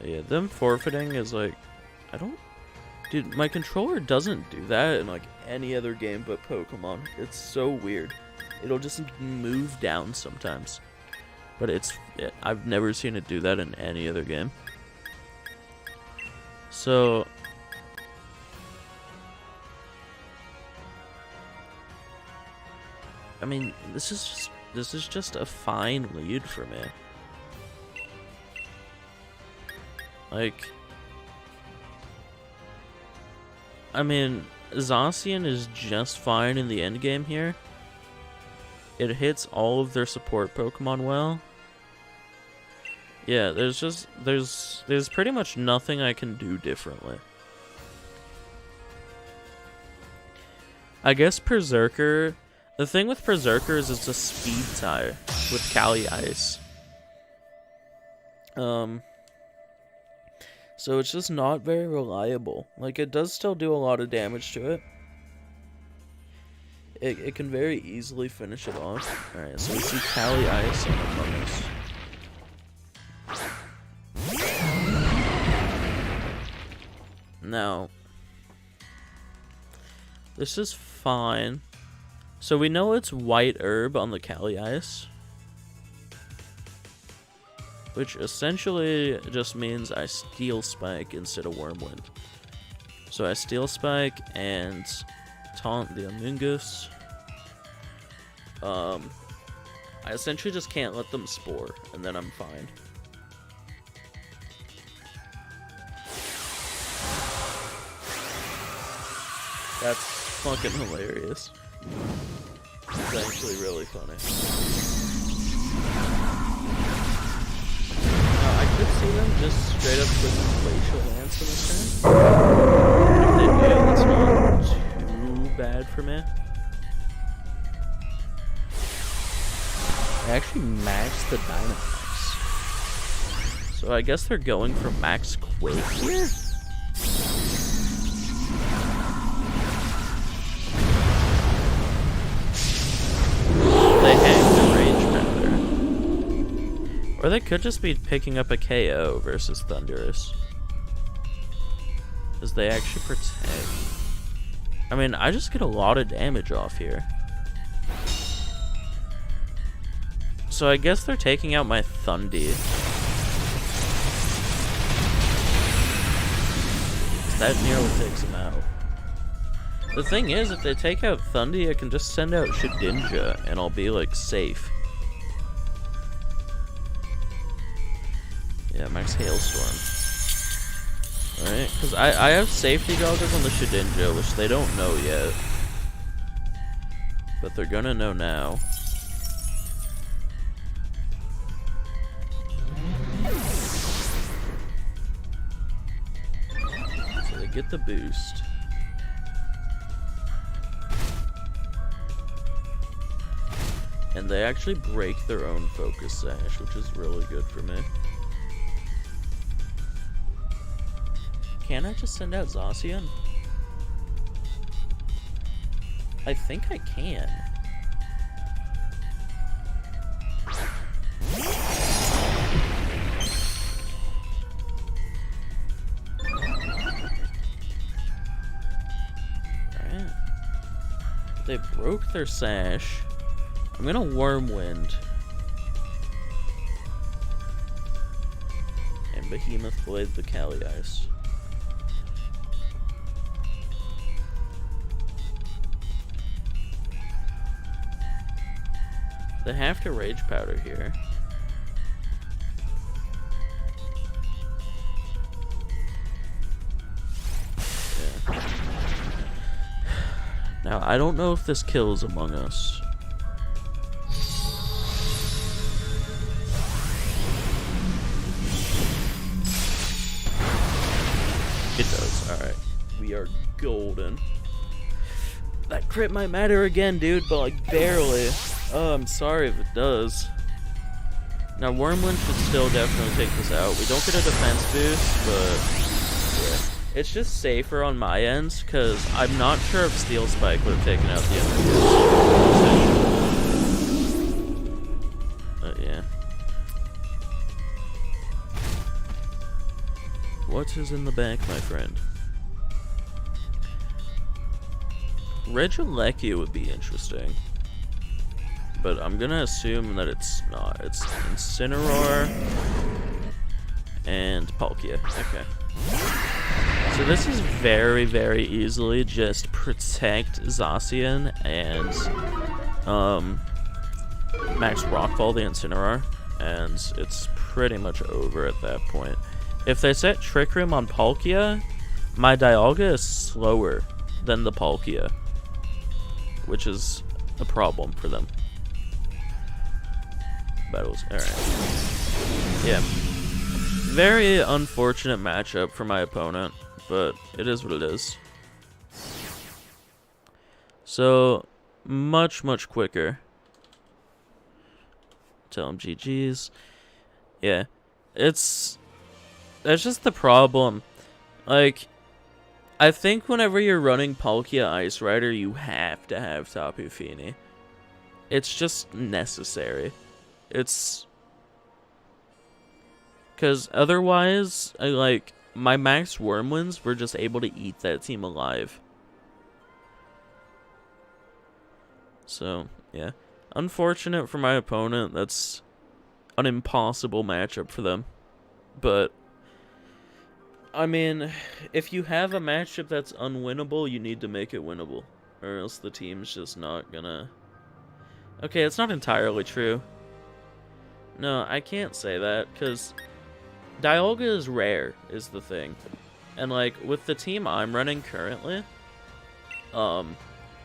Yeah, them forfeiting is like, I don't, dude, my controller doesn't do that in like any other game but Pokemon. It's so weird. It'll just move down sometimes. But I've never seen it do that in any other game. So I mean, this is just a fine lead for me. Like, I mean, Zacian is just fine in the end game here. It hits all of their support Pokemon well. Yeah, there's pretty much nothing I can do differently. I guess Perrserker, the thing with Perrserker is it's a speed tie with Cali Ice. So it's just not very reliable. Like, it does still do a lot of damage to it. It can very easily finish it off. Alright, so we see Cali Ice on the bonus. Now, this is fine. So we know it's White Herb on the Cali Ice, which essentially just means I Steel Spike instead of Wormwind. So I Steel Spike and taunt the Amoonguss. I essentially just can't let them Spore, and then I'm fine. That's fucking hilarious. It's actually really funny. I could see them just straight up putting Glacial Lance in this turn. If they do, that's not too bad for me. I actually maxed the Dynamax. So I guess they're going for Max Quake here? They hang the range powder. Or they could just be picking up a KO versus Thundurus. Because they actually protect. I mean, I just get a lot of damage off here. So I guess they're taking out my Thundy. That nearly takes him out. The thing is, if they take out Thundy, I can just send out Shedinja, and I'll be, like, safe. Yeah, Max Hailstorm. Alright, because I have safety goggles on the Shedinja, which they don't know yet. But they're gonna know now. So they get the boost. And they actually break their own Focus Sash, which is really good for me. Can I just send out Zacian? I think I can. Alright. They broke their sash. I'm gonna Wormwind. And Behemoth Blade the Cali Ice. They have to Rage Powder here. Yeah. Now, I don't know if this kills Among Us. It does. Alright. We are golden. That crit might matter again, dude, but like barely. Oh, I'm sorry if it does. Now, Wormland should still definitely take this out. We don't get a defense boost, but yeah. It's just safer on my end, because I'm not sure if Steel Spike would have taken out the enemy. But yeah. What is in the back, my friend? Regieleki would be interesting. But I'm gonna assume that it's not. It's Incineroar and Palkia. Okay. So this is very, very easily just protect Zacian and Max Rockfall the Incineroar, and it's pretty much over at that point. If they set Trick Room on Palkia, my Dialga is slower than the Palkia, which is a problem for them. Battles. Alright. Yeah. Very unfortunate matchup for my opponent, but it is what it is. So, much, much quicker. Tell him GG's. Yeah. That's just the problem. Like, I think whenever you're running Palkia Ice Rider, you have to have Tapu Fini. It's just necessary. It's because otherwise, my max Wormwinds were just able to eat that team alive. So, yeah. Unfortunate for my opponent. That's an impossible matchup for them. But, I mean, if you have a matchup that's unwinnable, you need to make it winnable. Or else the team's just not gonna... Okay, it's not entirely true. No, I can't say that, because Dialga is rare, is the thing. And, like, with the team I'm running currently,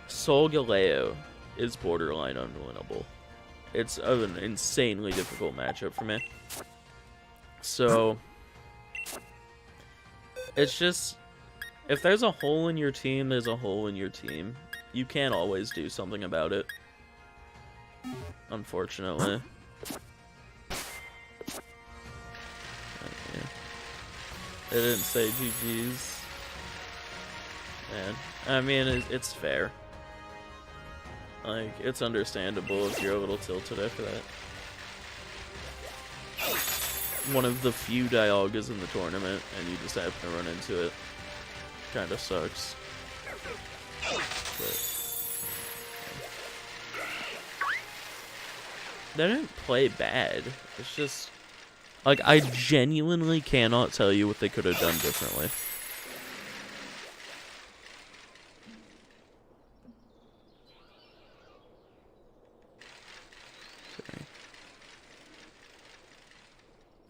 Solgaleo is borderline unwinnable. It's an insanely difficult matchup for me. So, it's just, if there's a hole in your team, there's a hole in your team. You can't always do something about it. Unfortunately. It didn't say GG's. Man, I mean, it's fair. Like, it's understandable if you're a little tilted after that. One of the few Dialgas in the tournament, and you just happen to run into it. Kinda sucks. But, they didn't play bad. It's just... Like, I genuinely cannot tell you what they could have done differently.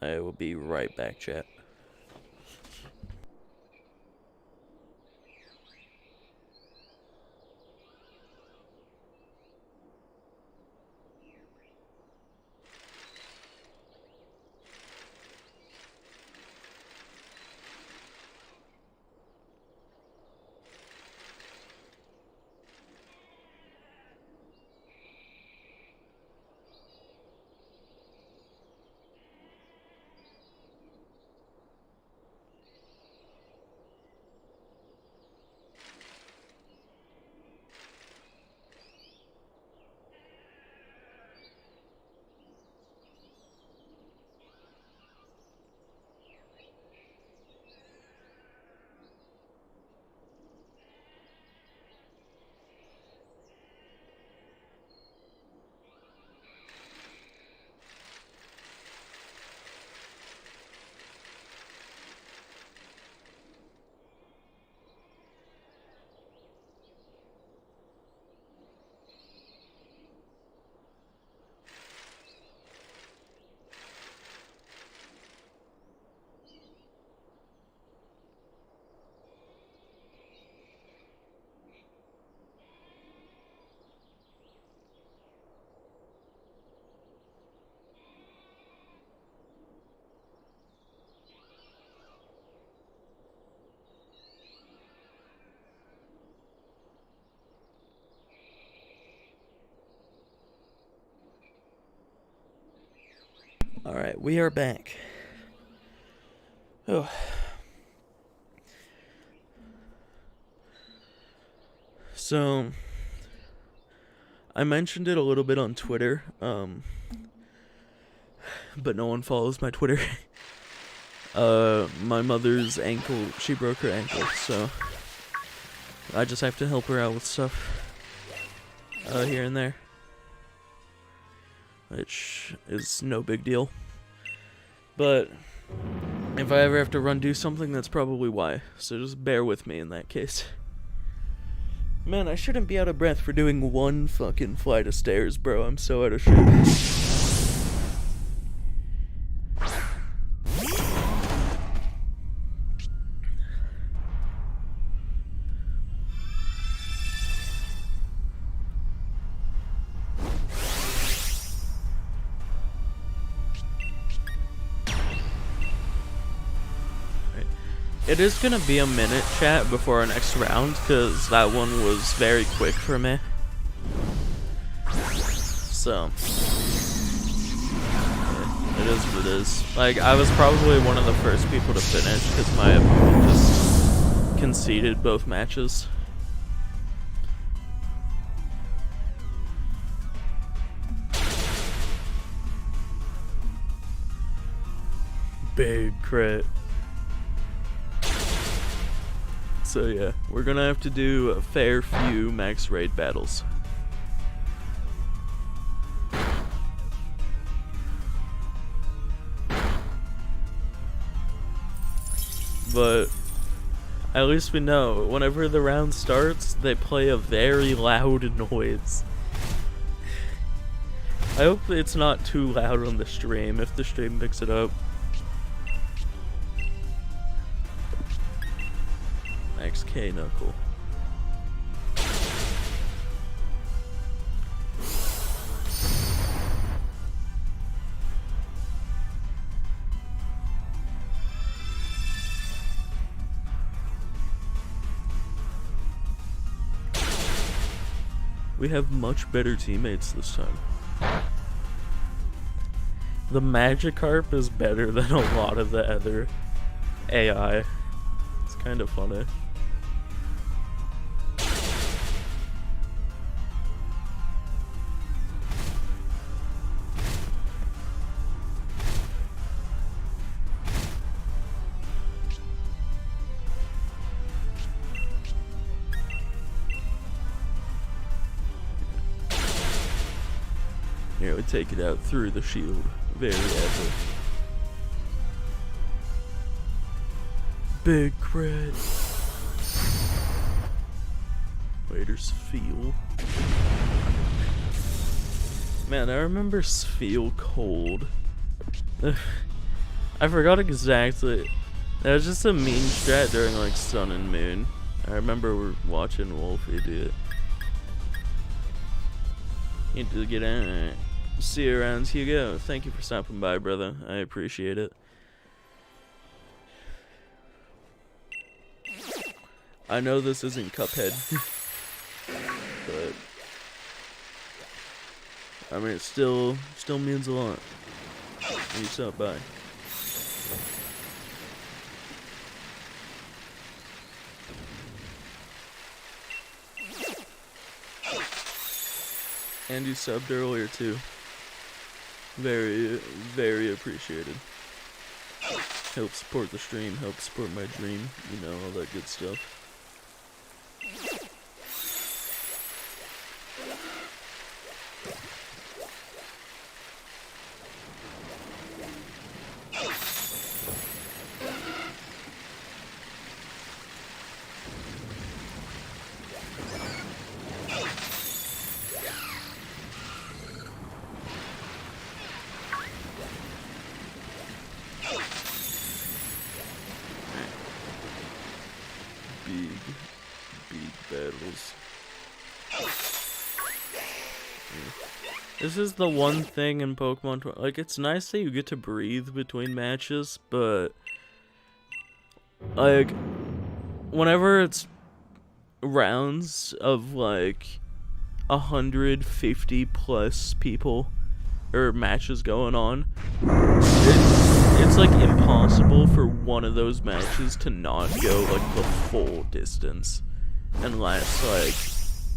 Sorry. I will be right back, chat. Alright, we are back. Oh. So, I mentioned it a little bit on Twitter, but no one follows my Twitter. My mother's ankle, she broke her ankle, so I just have to help her out with stuff, here and there. Which is no big deal. But if I ever have to do something, that's probably why. So just bear with me in that case. Man, I shouldn't be out of breath for doing one fucking flight of stairs, bro. I'm so out of shape. It is gonna be a minute, chat, before our next round, because that one was very quick for me. So, yeah, it is what it is. Like, I was probably one of the first people to finish, because my opponent just conceded both matches. Big crit. So yeah, we're gonna have to do a fair few max raid battles. But at least we know, whenever the round starts, they play a very loud noise. I hope it's not too loud on the stream, if the stream picks it up. Max K Knuckle. We have much better teammates this time. The Magikarp is better than a lot of the other AI. It's kind of funny. Here, we take it out through the shield. Very epic. Big crit. Waiter Sfeel. Man, I remember Sfeel cold. I forgot exactly. That was just a mean strat during like Sun and Moon. I remember we're watching Wolfie do it. Need to get in. See you around Hugo. Thank you for stopping by, brother. I appreciate it. I know this isn't Cuphead, but I mean it still means a lot when you stop by. And you subbed earlier too. Very, very appreciated. Help support the stream, help support my dream, you know, all that good stuff. Big battles. This is the one thing in Pokemon, like, it's nice that you get to breathe between matches, but like whenever it's rounds of like 150 plus people, or matches going on, it's like impossible for one of those matches to not go like the full distance and last like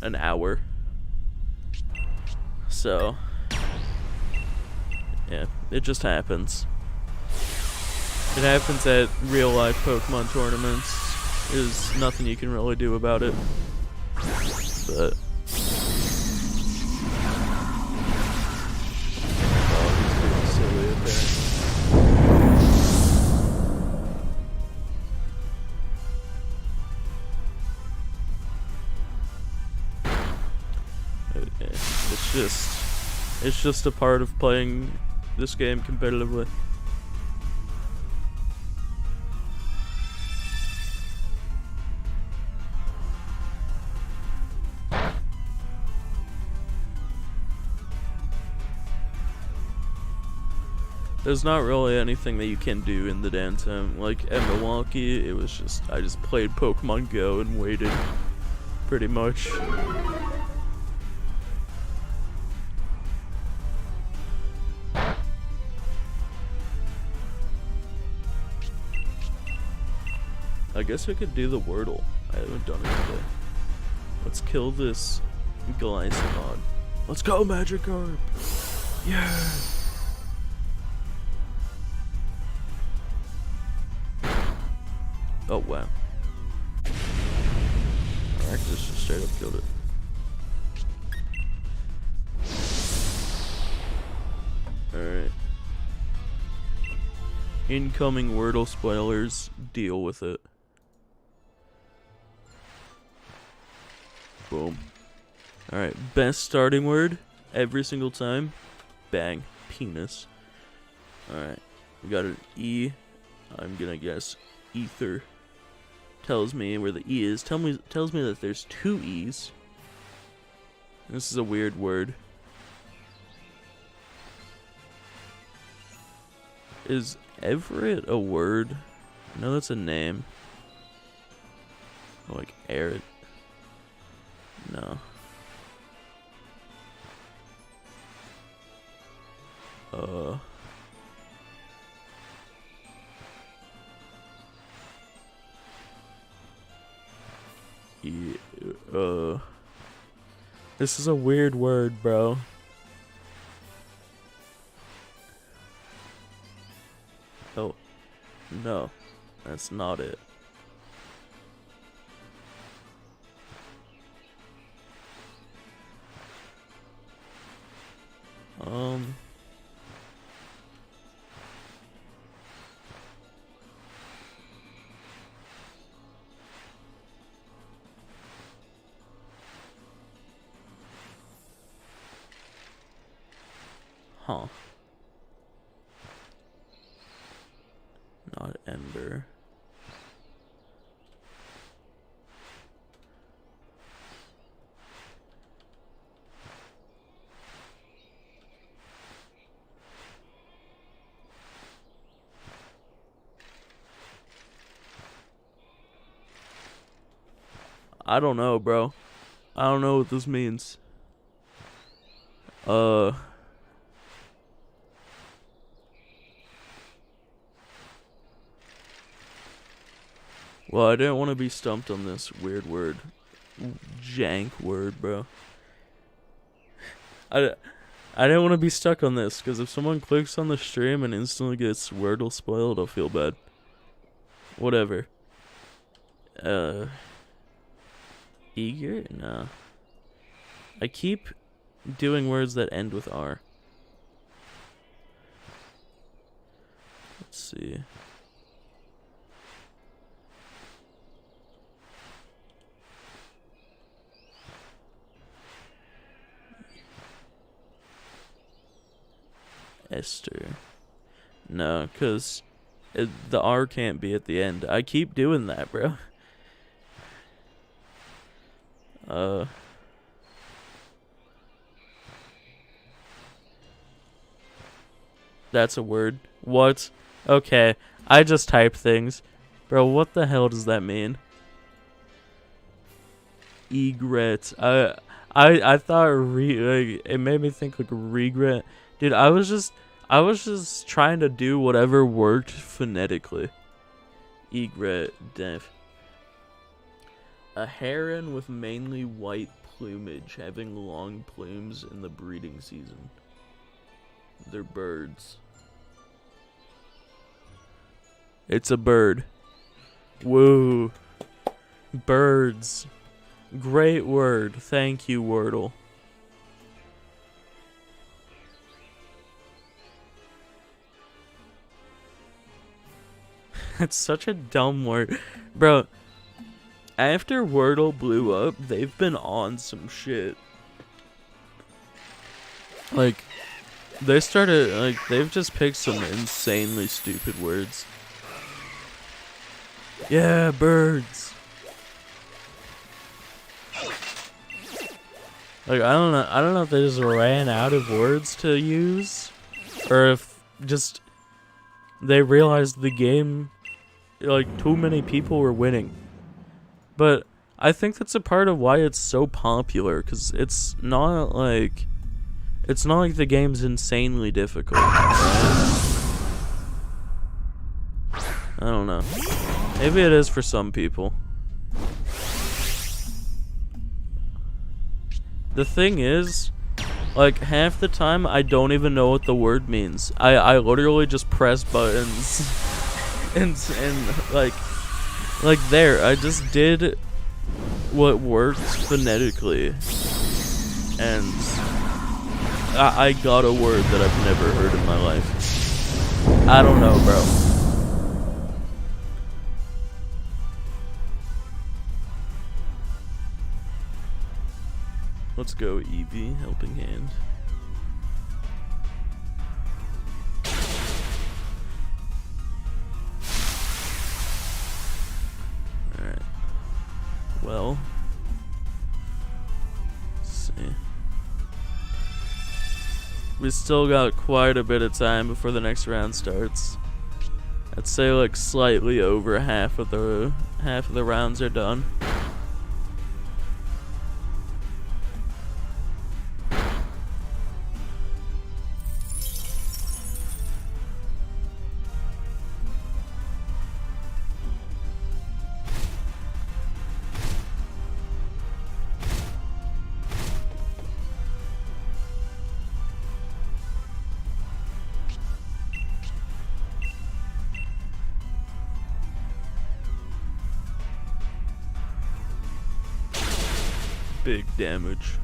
an hour. So yeah, it just happens. It happens at real life Pokemon tournaments. There's nothing you can really do about it. But oh, he's being silly okay. It's just a part of playing this game competitively. There's not really anything that you can do in the downtime. Like at Milwaukee, it was just I just played Pokemon Go and waited, pretty much. I guess I could do the Wordle. I haven't done it today. Let's kill this Glycemon. Let's go, Magikarp! Yeah! Oh wow. Arachnus just straight up killed it. Alright. Incoming Wordle spoilers, deal with it. Boom. Alright, best starting word every single time. Bang. Penis. Alright. We got an E. I'm gonna guess ether. Tells me where the E is. Tells me that there's 2 E's. This is a weird word. Is Everett a word? No, that's a name. Oh, like Eric. No. This is a weird word, bro. Oh, no, that's not it. Huh. Not Ember. I don't know, bro. I don't know what this means. Well, I didn't want to be stumped on this weird word. Jank word, bro. I didn't want to be stuck on this, because if someone clicks on the stream and instantly gets Wordle spoiled, I'll feel bad. Whatever. Eager? Nah. I keep doing words that end with R. Let's see. Esther. No, because the R can't be at the end. I keep doing that, bro. That's a word. What? Okay, I just type things. Bro, what the hell does that mean? Egret. I thought it made me think like regret. Dude, I was just trying to do whatever worked phonetically. Egret def. A heron with mainly white plumage, having long plumes in the breeding season. They're birds. It's a bird. Woo. Birds. Great word. Thank you, Wordle. It's such a dumb word. Bro, after Wordle blew up, they've been on some shit. Like, they've just picked some insanely stupid words. Yeah, birds. Like, I don't know if they just ran out of words to use, or if just they realized the game, like, too many people were winning. But I think that's a part of why it's so popular, because it's not like the game's insanely difficult. Right? I don't know. Maybe it is for some people. The thing is, like, half the time I don't even know what the word means. I literally just press buttons and like there, I just did what worked phonetically, and I got a word that I've never heard in my life. I don't know, bro. Let's go, Eevee, helping hand. Alright. Well. Let's see. We still got quite a bit of time before the next round starts. I'd say like slightly over half of the rounds are done. Big damage.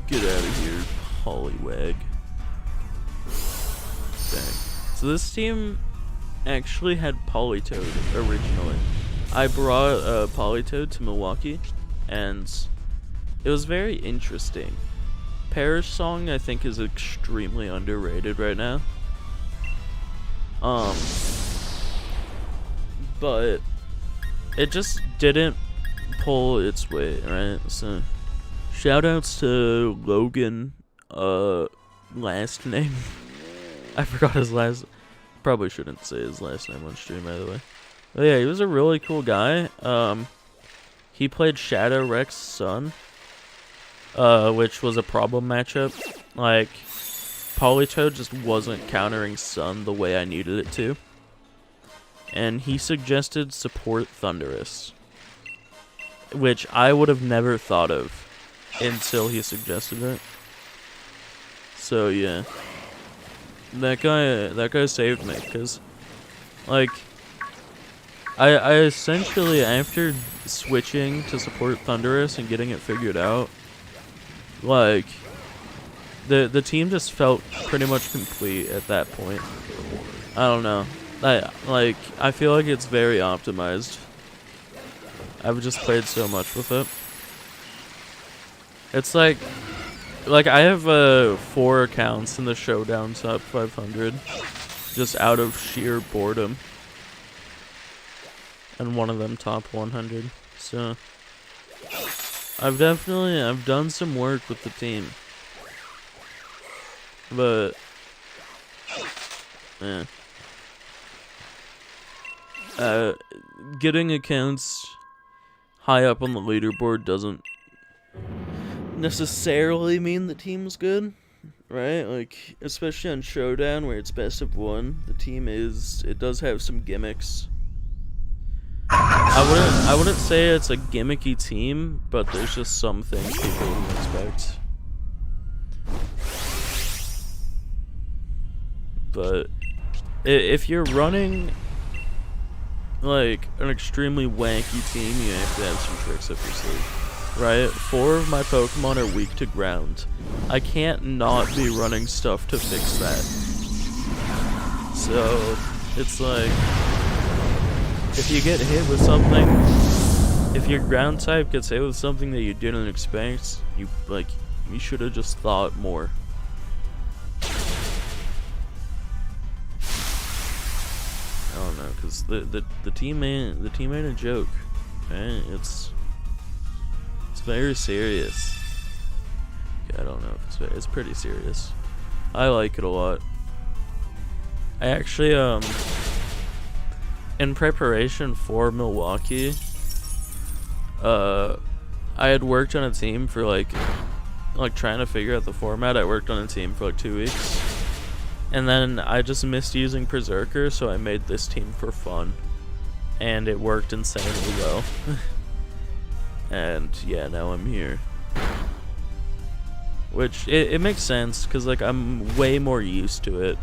Get out of here, Poliwag. Dang. So this team actually had Politoed originally. I brought Politoed to Milwaukee, and it was very interesting. Perrserker, I think, is extremely underrated right now. But it just didn't pull its weight, right? So shoutouts to Logan, last name. I forgot his last. Probably shouldn't say his last name on stream, by the way. But yeah, he was a really cool guy. He played Shadow Rex Sun, which was a problem matchup. Like, Politoed just wasn't countering Sun the way I needed it to. And he suggested support Thundurus, which I would have never thought of until he suggested it. So yeah, that guy saved me, because like I essentially, after switching to support Thundurus and getting it figured out, like the team just felt pretty much complete at that point. I don't know. I feel like it's very optimized. I've just played so much with it. It's like I have 4 accounts in the Showdown Top 500, just out of sheer boredom, and one of them top 100. So I've done some work with the team, but yeah, getting accounts high up on the leaderboard doesn't necessarily mean the team's good, right? Like, especially on Showdown where it's best of 1, it does have some gimmicks. I wouldn't say it's a gimmicky team, but there's just some things people wouldn't expect. But if you're running like an extremely wanky team, you have to have some tricks up your sleeve. Right? 4 of my Pokemon are weak to ground. I can't not be running stuff to fix that. So, it's like, if you get hit with something, if your ground type gets hit with something that you didn't expect, you should have just thought more. I don't know, cause the team ain't a joke. Okay? It's very serious. I don't know if it's pretty serious. I like it a lot. I actually in preparation for Milwaukee, I had worked on a team for like trying to figure out the format. I worked on a team for like 2 weeks, and then I just missed using Perrserker, so I made this team for fun, and it worked insanely well. And yeah, now I'm here. Which, it makes sense, because like I'm way more used to it.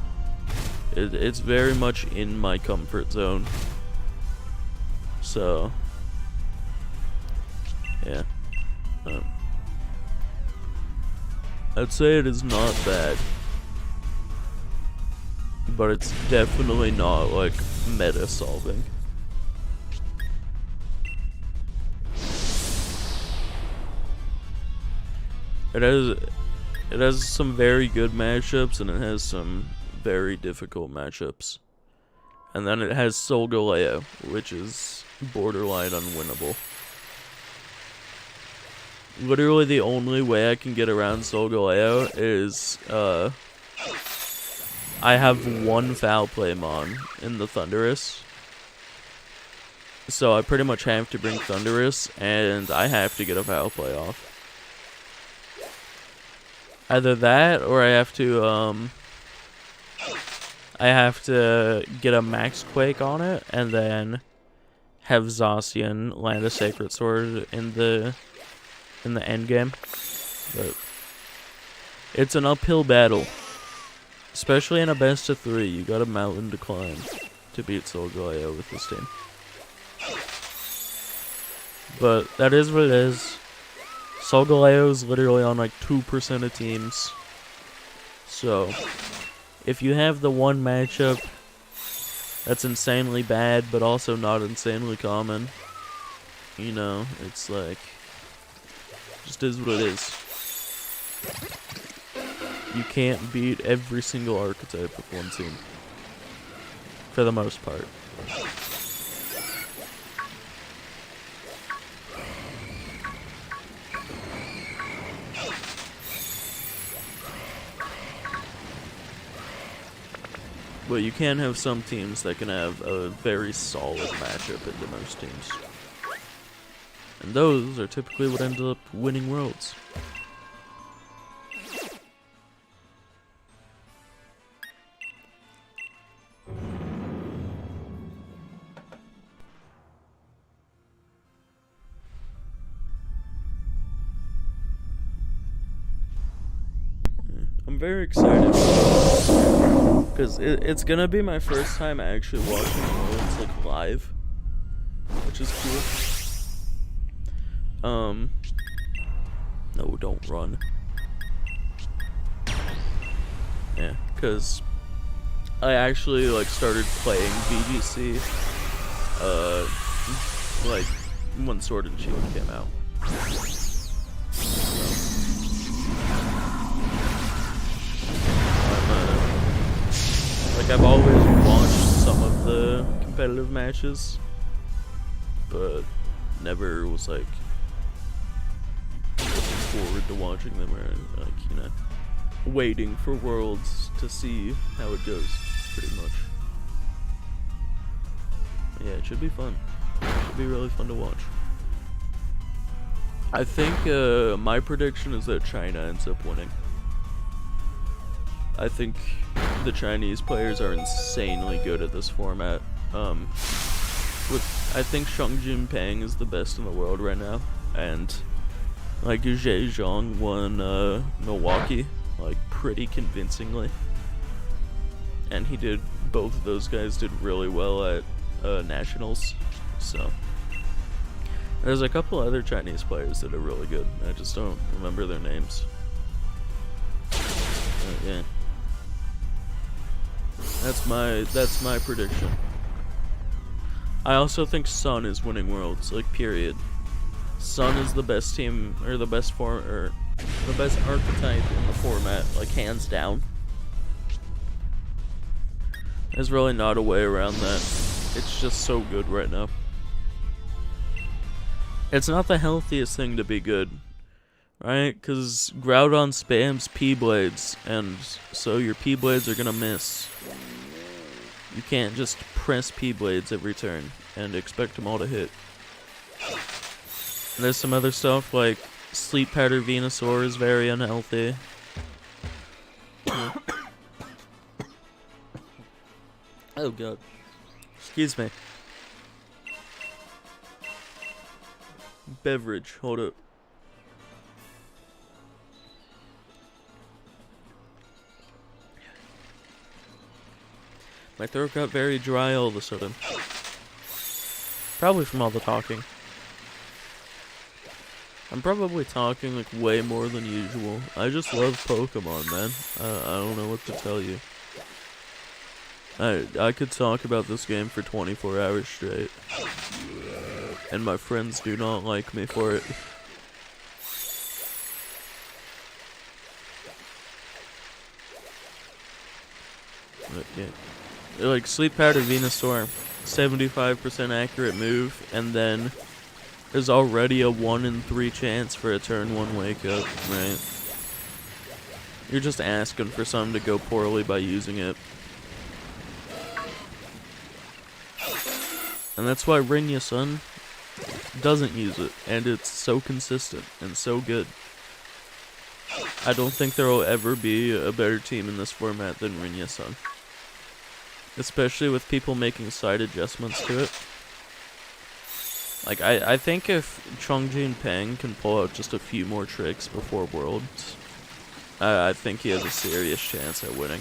It's very much in my comfort zone. So, yeah. I'd say it is not bad. But it's definitely not like meta solving. It has some very good matchups, and it has some very difficult matchups. And then it has Solgaleo, which is borderline unwinnable. Literally the only way I can get around Solgaleo is, I have 1 foul play mon in the Thundurus. So I pretty much have to bring Thundurus, and I have to get a foul play off. Either that, or I have to get a Max Quake on it, and then have Zacian land a Sacred Sword in the end game. But it's an uphill battle, especially in a best of 3. You got a mountain to climb to beat Solgaleo with this team. But that is what it is. Solgaleo is literally on like 2% of teams. So, if you have the one matchup that's insanely bad, but also not insanely common, you know, it's like, just is what it is. You can't beat every single archetype with one team. For the most part. But you can have some teams that can have a very solid matchup into most teams. And those are typically what ends up winning worlds. I'm very excited because it's gonna be my first time actually watching Worlds like live, which is cool. No, don't run. Yeah, because I actually like started playing VGC like when Sword and Shield came out. Like I've always watched some of the competitive matches, but never was like looking forward to watching them or like, you know, waiting for Worlds to see how it goes, pretty much. Yeah, it should be fun. It should be really fun to watch. I think my prediction is that China ends up winning. I think the Chinese players are insanely good at this format. I think Shang Jinping is the best in the world right now, and like Zhe Zhong won Milwaukee like pretty convincingly, and both of those guys did really well at nationals. So there's a couple other Chinese players that are really good. I just don't remember their names. Yeah. That's my prediction. I also think Sun is winning Worlds, like period. Sun is the best team, or the best the best archetype in the format, like hands down. There's really not a way around that. It's just so good right now. It's not the healthiest thing to be good, right? Because Groudon spams P-Blades, and so your P-Blades are gonna miss. You can't just press P-Blades every turn and expect them all to hit. And there's some other stuff like Sleep Powder Venusaur is very unhealthy. Oh god. Excuse me. Beverage, hold up. My throat got very dry all of a sudden. Probably from all the talking. I'm probably talking like way more than usual. I just love Pokemon, man. I don't know what to tell you. I could talk about this game for 24 hours straight. And my friends do not like me for it. But yeah. Like Sleep Powder Venusaur, 75% accurate move, and then there's already a 1 in 3 chance for a turn 1 wake up, right? You're just asking for something to go poorly by using it. And that's why Rinyasun doesn't use it, and it's so consistent and so good. I don't think there will ever be a better team in this format than Rinyasun. Especially with people making side adjustments to it. Like, I think if Chong Jinping can pull out just a few more tricks before Worlds, I think he has a serious chance at winning.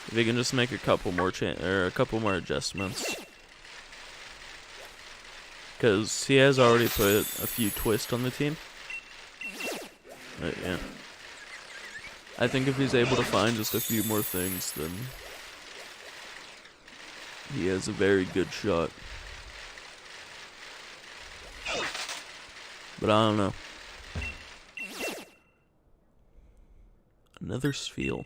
If he can just make a couple more adjustments. Because he has already put a few twists on the team. But yeah. I think if he's able to find just a few more things, then he has a very good shot. But I don't know. Another Spheal.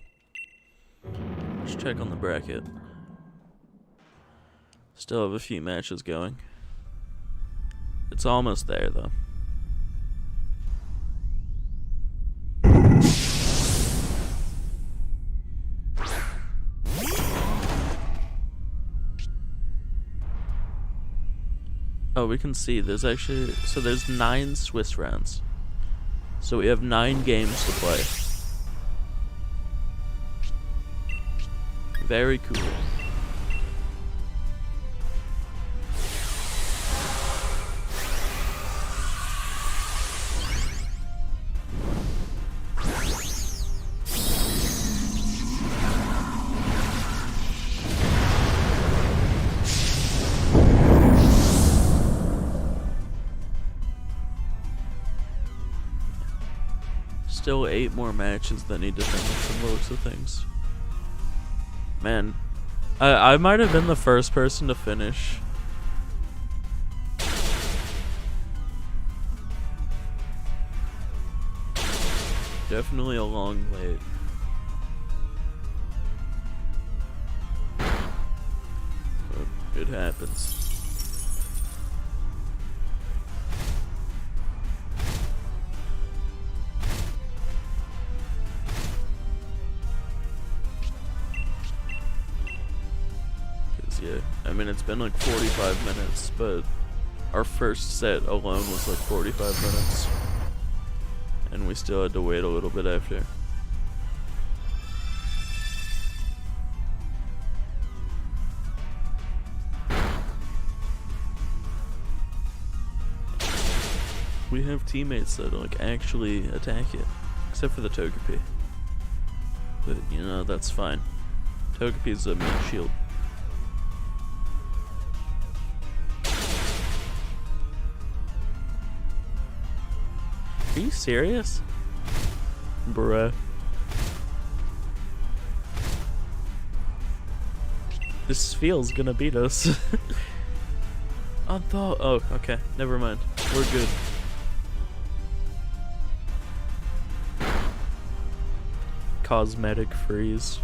Let's check on the bracket. Still have a few matches going. It's almost there, though. Oh, we can see there's actually, so there's 9 Swiss rounds. So we have 9 games to play. Very cool. Still 8 more matches that need to finish from the looks of things. Man, I might have been the first person to finish. Definitely a long wait. But it happens. Yeah, I mean, it's been like 45 minutes, but our first set alone was like 45 minutes. And we still had to wait a little bit after. We have teammates that like actually attack it, except for the Togepi. But you know, that's fine. Togepi's a meat shield. Are you serious? Bruh. This feels gonna beat us. Oh, okay. Never mind. We're good. Cosmetic freeze.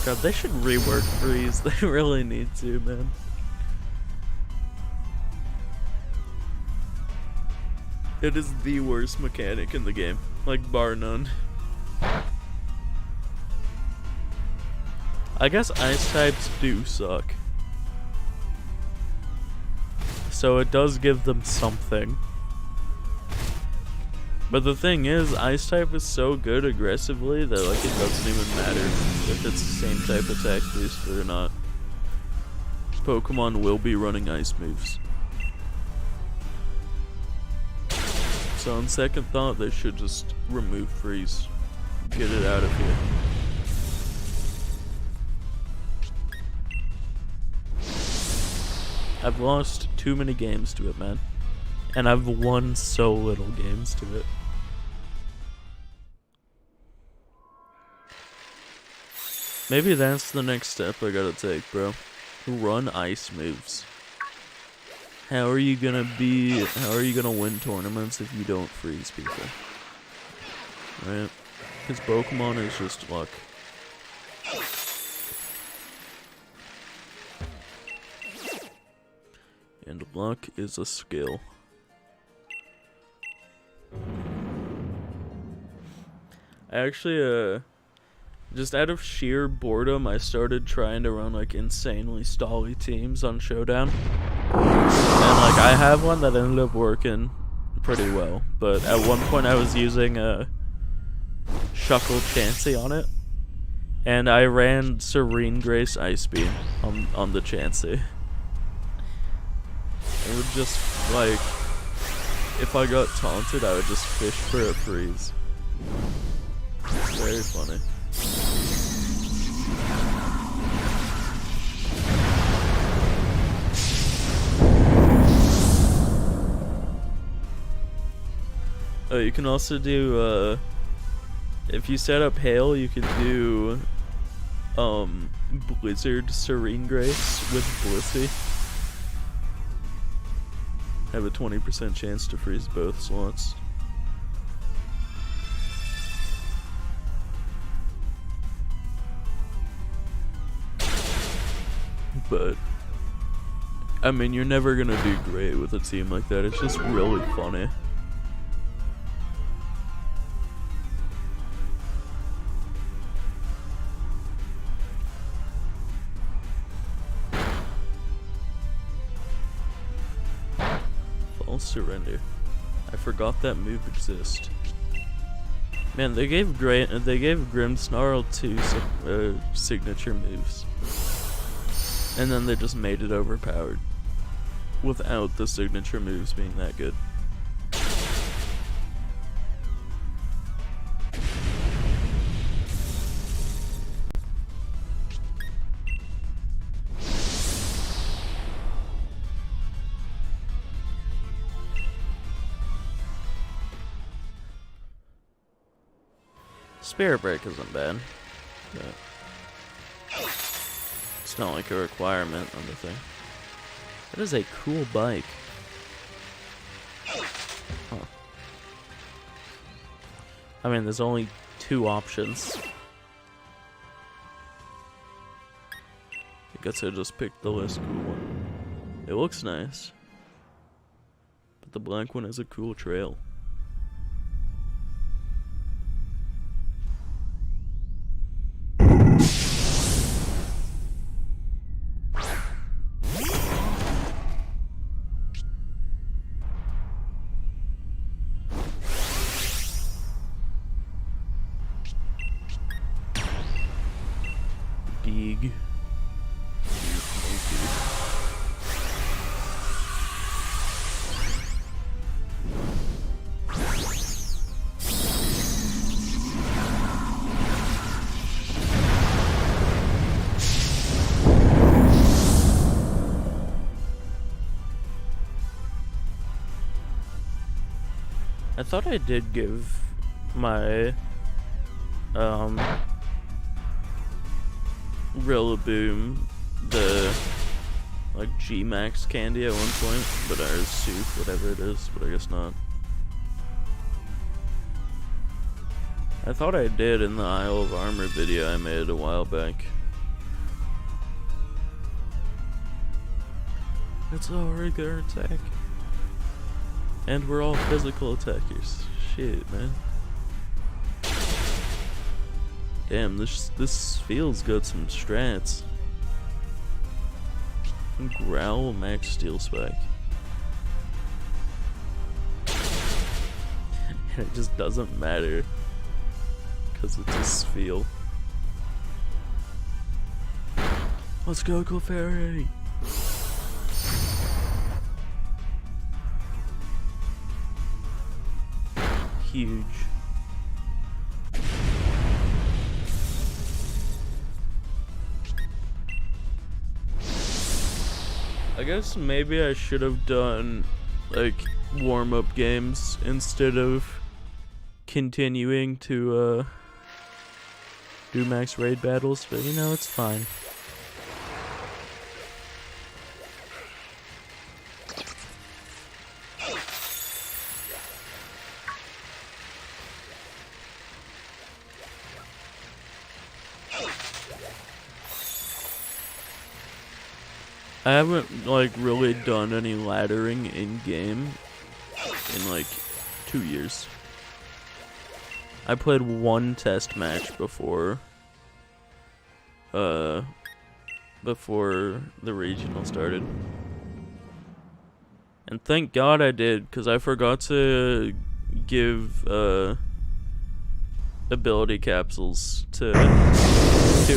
God, they should rework freeze. They really need to, man. It is the worst mechanic in the game, like bar none. I guess ice types do suck. So it does give them something. But the thing is, ice type is so good aggressively that like it doesn't even matter if it's the same type attack boost or not. Pokemon will be running ice moves. So on second thought, they should just remove freeze. Get it out of here. I've lost too many games to it, man. And I've won so little games to it. Maybe that's the next step I gotta take, bro. Run ice moves. How are you gonna win tournaments if you don't freeze people? Right? Because Pokemon is just luck. And luck is a skill. I actually, just out of sheer boredom, I started trying to run like insanely stally teams on Showdown. And like I have one that ended up working pretty well, but at one point I was using a Shuckle Chansey on it, and I ran Serene Grace Ice Beam on the Chansey. It would just like, if I got taunted, I would just fish for a freeze. It's very funny. Oh, you can also do, if you set up Hail, you can do, Blizzard Serene Grace with Blissey. Have a 20% chance to freeze both slots. But, I mean, you're never gonna do great with a team like that. It's just really funny. Surrender. I forgot that move exists. Man, they gave Grimmsnarl 2 signature moves, and then they just made it overpowered without the signature moves being that good. Spirit Break isn't bad. But it's not like a requirement on the thing. That is a cool bike. Huh. I mean, there's only 2 options. I guess I just picked the less cool one. It looks nice. But the black one has a cool trail. Big. I thought I did give my Rillaboom the like G-Max candy at one point, but or soup, whatever it is, but I guess not. I thought I did in the Isle of Armor video I made a while back. It's all regular attack. And we're all physical attackers. Shit, man. Damn, this feels got some strats. Growl, max steel spike. And it just doesn't matter. Because it's a feel. Let's go, Clefairy! Huge. I guess maybe I should have done like warm-up games instead of continuing to do max raid battles, but you know, it's fine. I haven't like really done any laddering in game in like 2 years. I played 1 test match before the regional started. And thank God I did, because I forgot to give ability capsules to 2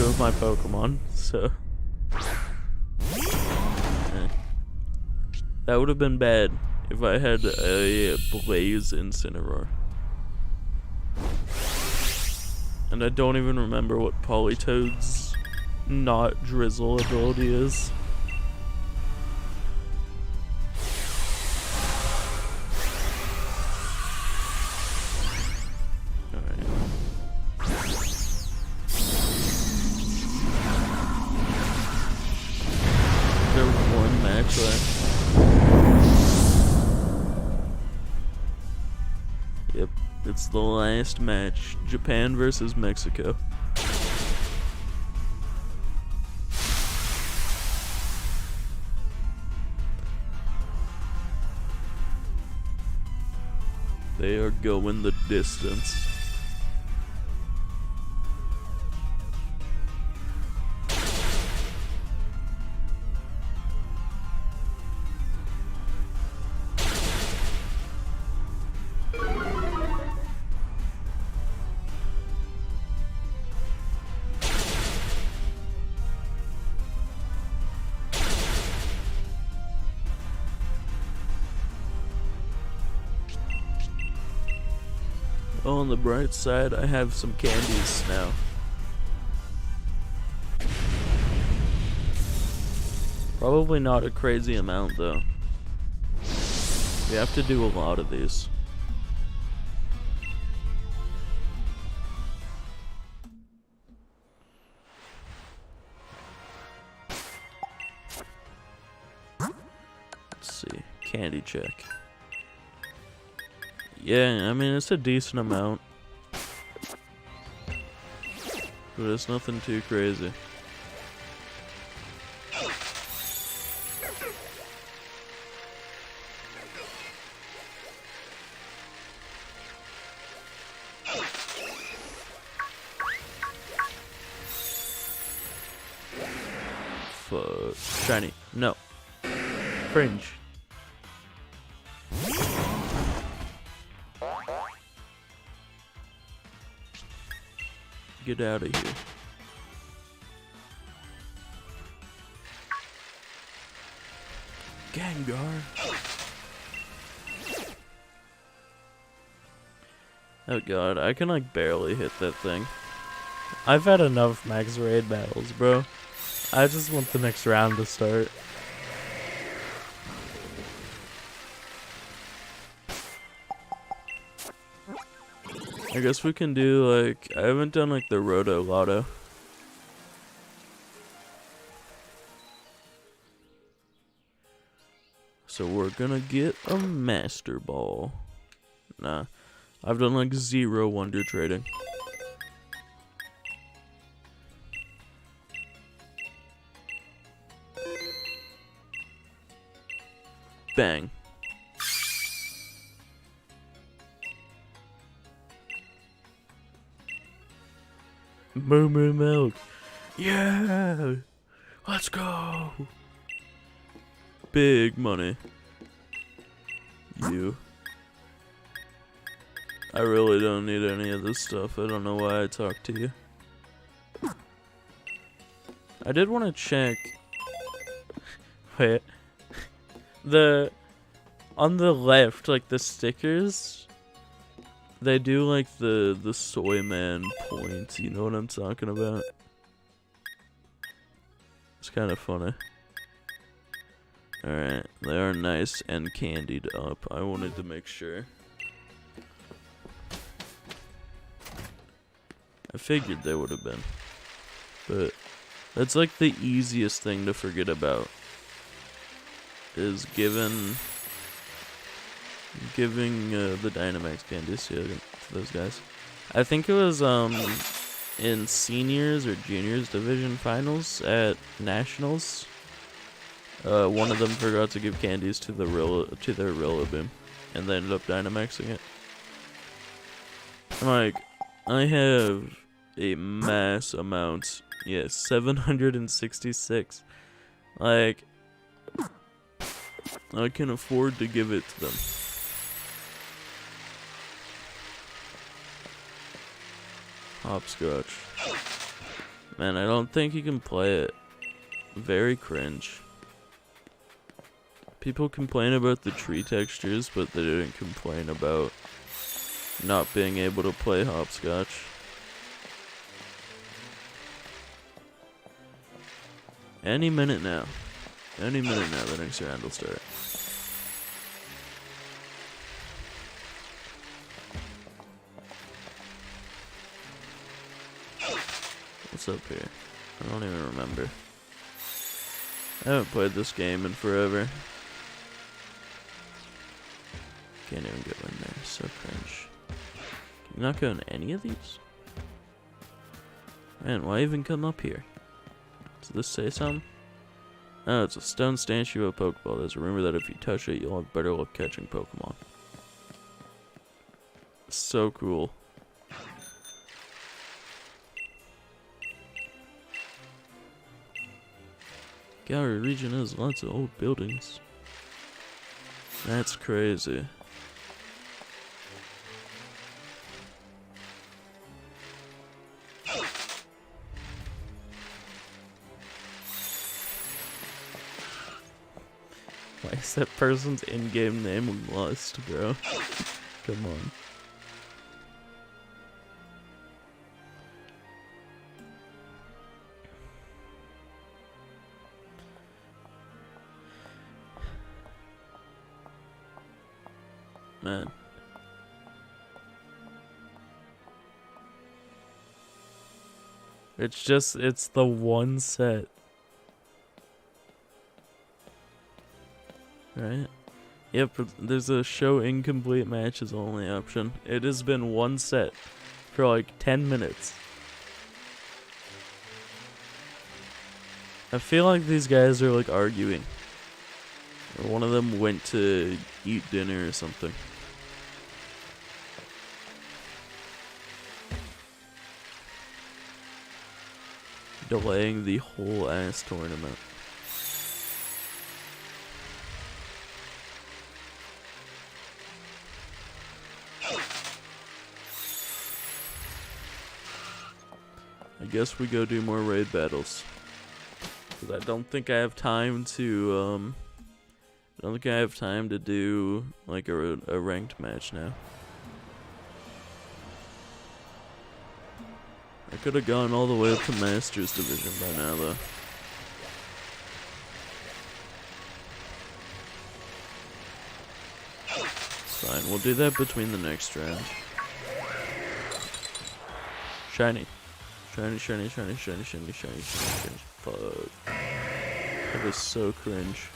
of my Pokemon, so that would have been bad if I had a Blaze Incineroar. And I don't even remember what Politoed's not Drizzle ability is. Alright. There's 1 match left. Yep, it's the last match. Japan versus Mexico. They are going the distance. Oh, on the bright side, I have some candies now. Probably not a crazy amount, though. We have to do a lot of these. check. Yeah, I mean, it's a decent amount. But it's nothing too crazy. Fuck. Shiny. No. Fringe. Get out of here. Gengar. Oh god, I can like barely hit that thing. I've had enough max raid battles, bro. I just want the next round to start. I guess we can do like, I haven't done like the Roto Lotto. So we're gonna get a Master Ball. Nah, I've done like 0 Wonder Trading. Bang. Moo moo milk. Yeah! Let's go! Big money. You. I really don't need any of this stuff. I don't know why I talked to you. I did want to check. Wait. On the left, like the stickers, They do like the soy man points, you know what I'm talking about? It's kind of funny. Alright, they are nice and candied up. I wanted to make sure. I figured they would have been. But that's like the easiest thing to forget about. Is giving the Dynamax candies to those guys. I think it was in seniors or juniors division finals at nationals. One of them forgot to give candies to their Rillaboom, and they ended up Dynamaxing it. Like, I have a mass amount. Yeah, 766. Like, I can afford to give it to them. Hopscotch. Man, I don't think you can play it. Very cringe. People complain about the tree textures, but they didn't complain about not being able to play hopscotch. Any minute now. Any minute now, the next round will start. What's up here? I don't even remember. I haven't played this game in forever. Can't even go in there. So cringe. Can you not go in any of these? Man, why even come up here? Does this say something? Oh, it's a stone statue of a Pokeball. There's a rumor that if you touch it, you'll have better luck catching Pokemon. So cool. Gallery region has lots of old buildings. That's crazy. Why is that person's in-game name Lust, bro? Come on. Man. It's the one set. Right? Yep, there's a show incomplete matches only option. It has been one set for like 10 minutes. I feel like these guys are like arguing. Or one of them went to eat dinner or something. Delaying the whole ass tournament. I guess we go do more raid battles. Cause I don't think I have time to do like a ranked match now. I could have gone all the way up to Masters Division by now though. It's fine, we'll do that between the next round. Shiny. Shiny, shiny, shiny, shiny, shiny, shiny, shiny, shiny. Fuck. That is so cringe.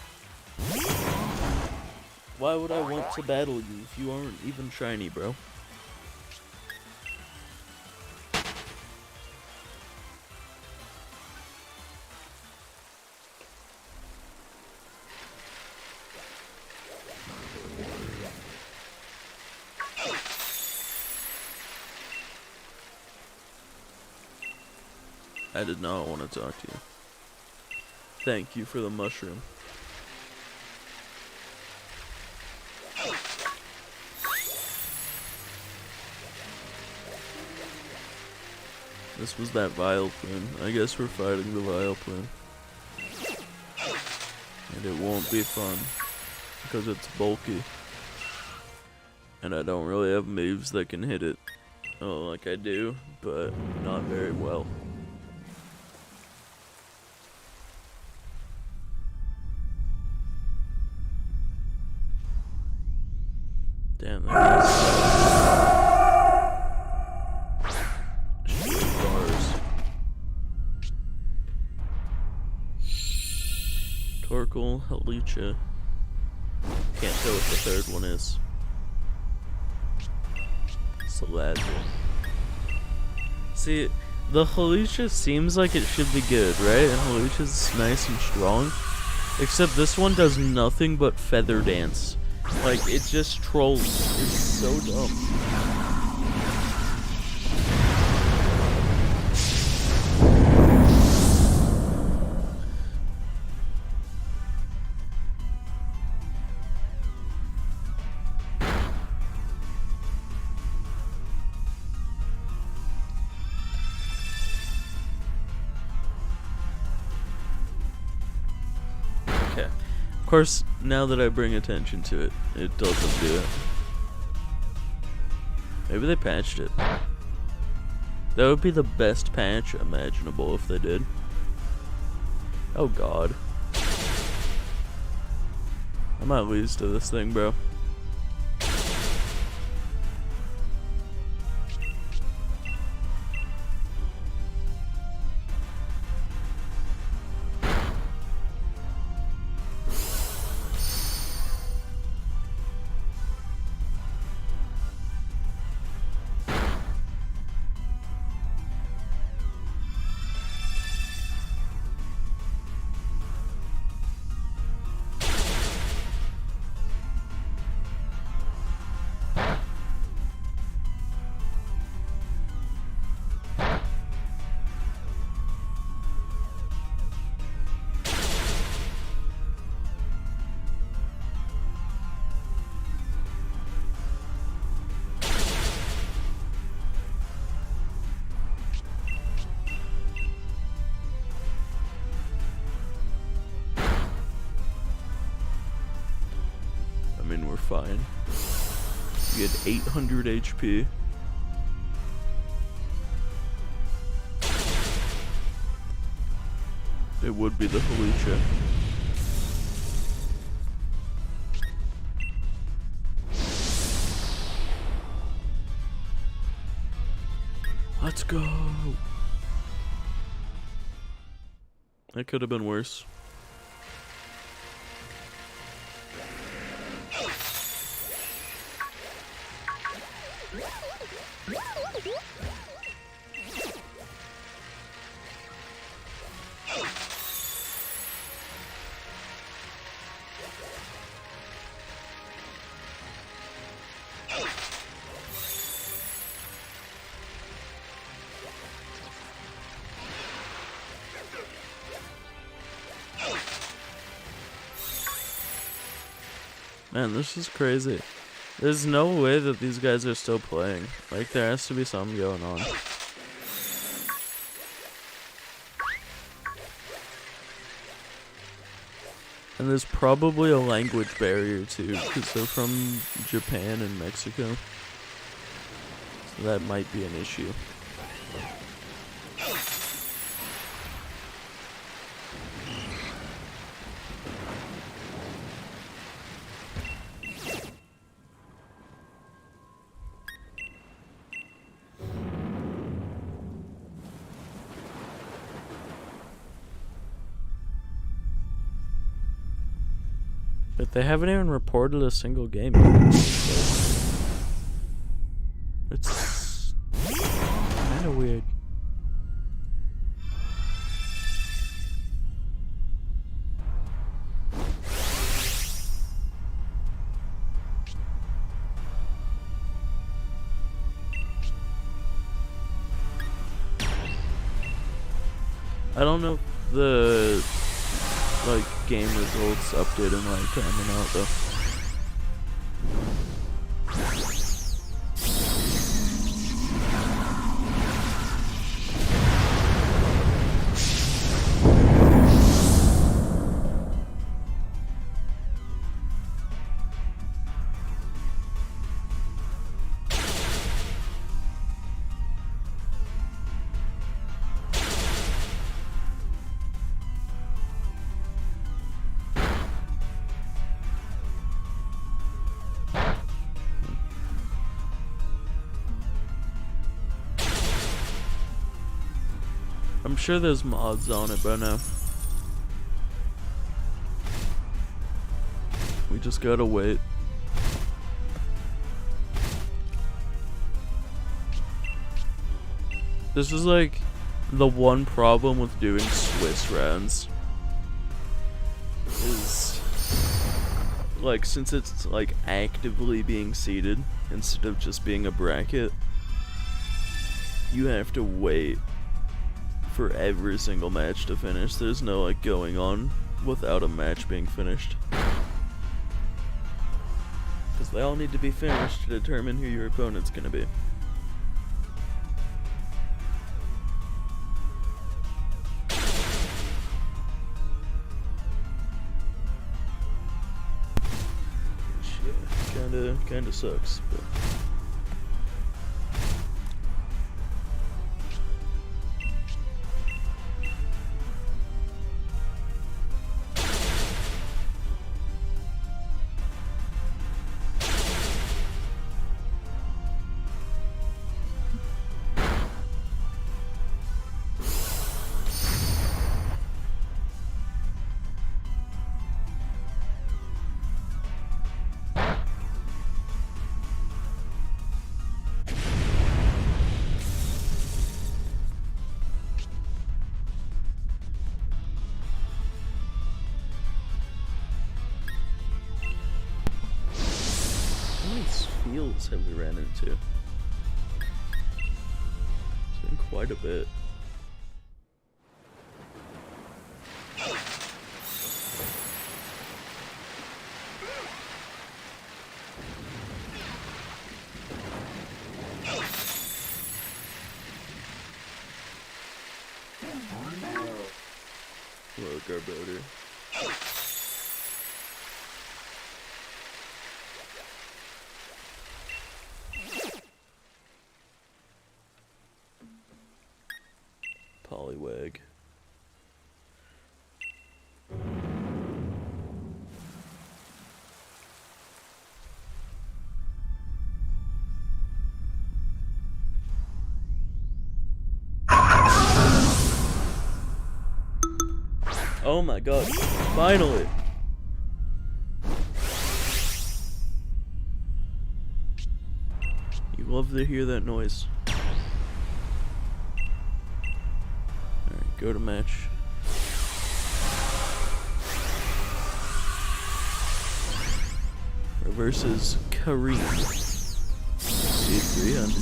Why would I want to battle you if you aren't even shiny, bro? I did not want to talk to you. Thank you for the mushroom. This was that vile plume. I guess we're fighting the vile plume. And it won't be fun. Because it's bulky. And I don't really have moves that can hit it. Oh, like I do, but not very well. Damn, that shit bars. Torkoal, Halicha. Can't tell what the third one is. Saladra. See, the Halicha seems like it should be good, right? And Halicha's nice and strong. Except this one does nothing but feather dance. Like, it just trolls. It's so dumb. Okay. Of course, now that I bring attention to it, it doesn't do it. Maybe they patched it. That would be the best patch imaginable if they did. Oh god. I might lose to this thing, bro. We're fine. We had 800 HP. It would be the Halicha. Let's go. That could have been worse. Man, this is crazy. There's no way that these guys are still playing. Like, there has to be something going on. And there's probably a language barrier too, because they're from Japan and Mexico. So that might be an issue. But they haven't even reported a single game yet. It's kind of weird. I don't know if the game results update in like time or not though. I'm sure there's mods on it by now. We just gotta wait. This is like the one problem with doing Swiss rounds. Is like, since it's like actively being seeded instead of just being a bracket, you have to wait for every single match to finish. There's no like going on without a match being finished, because they all need to be finished to determine who your opponent's gonna be. Which, yeah, kinda sucks, but fields have we ran into? It's been quite a bit. Hello, Garboder. Poliwag. Oh my god, finally! You love to hear that noise. Alright, go to match. Versus Kareem. Dude, 300.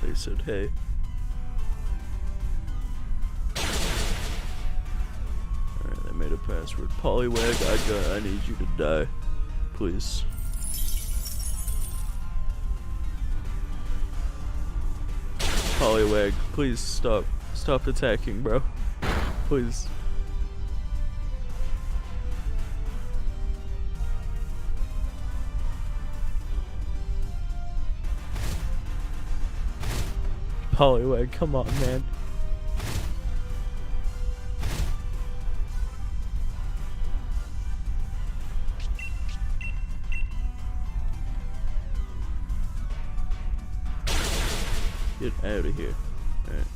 They said, hey. Alright, they made a password. Polywag, I need you to die. Please. Polywag, please stop. Stop attacking, bro. Please. Polywag, come on, man. Get out of here. Alright.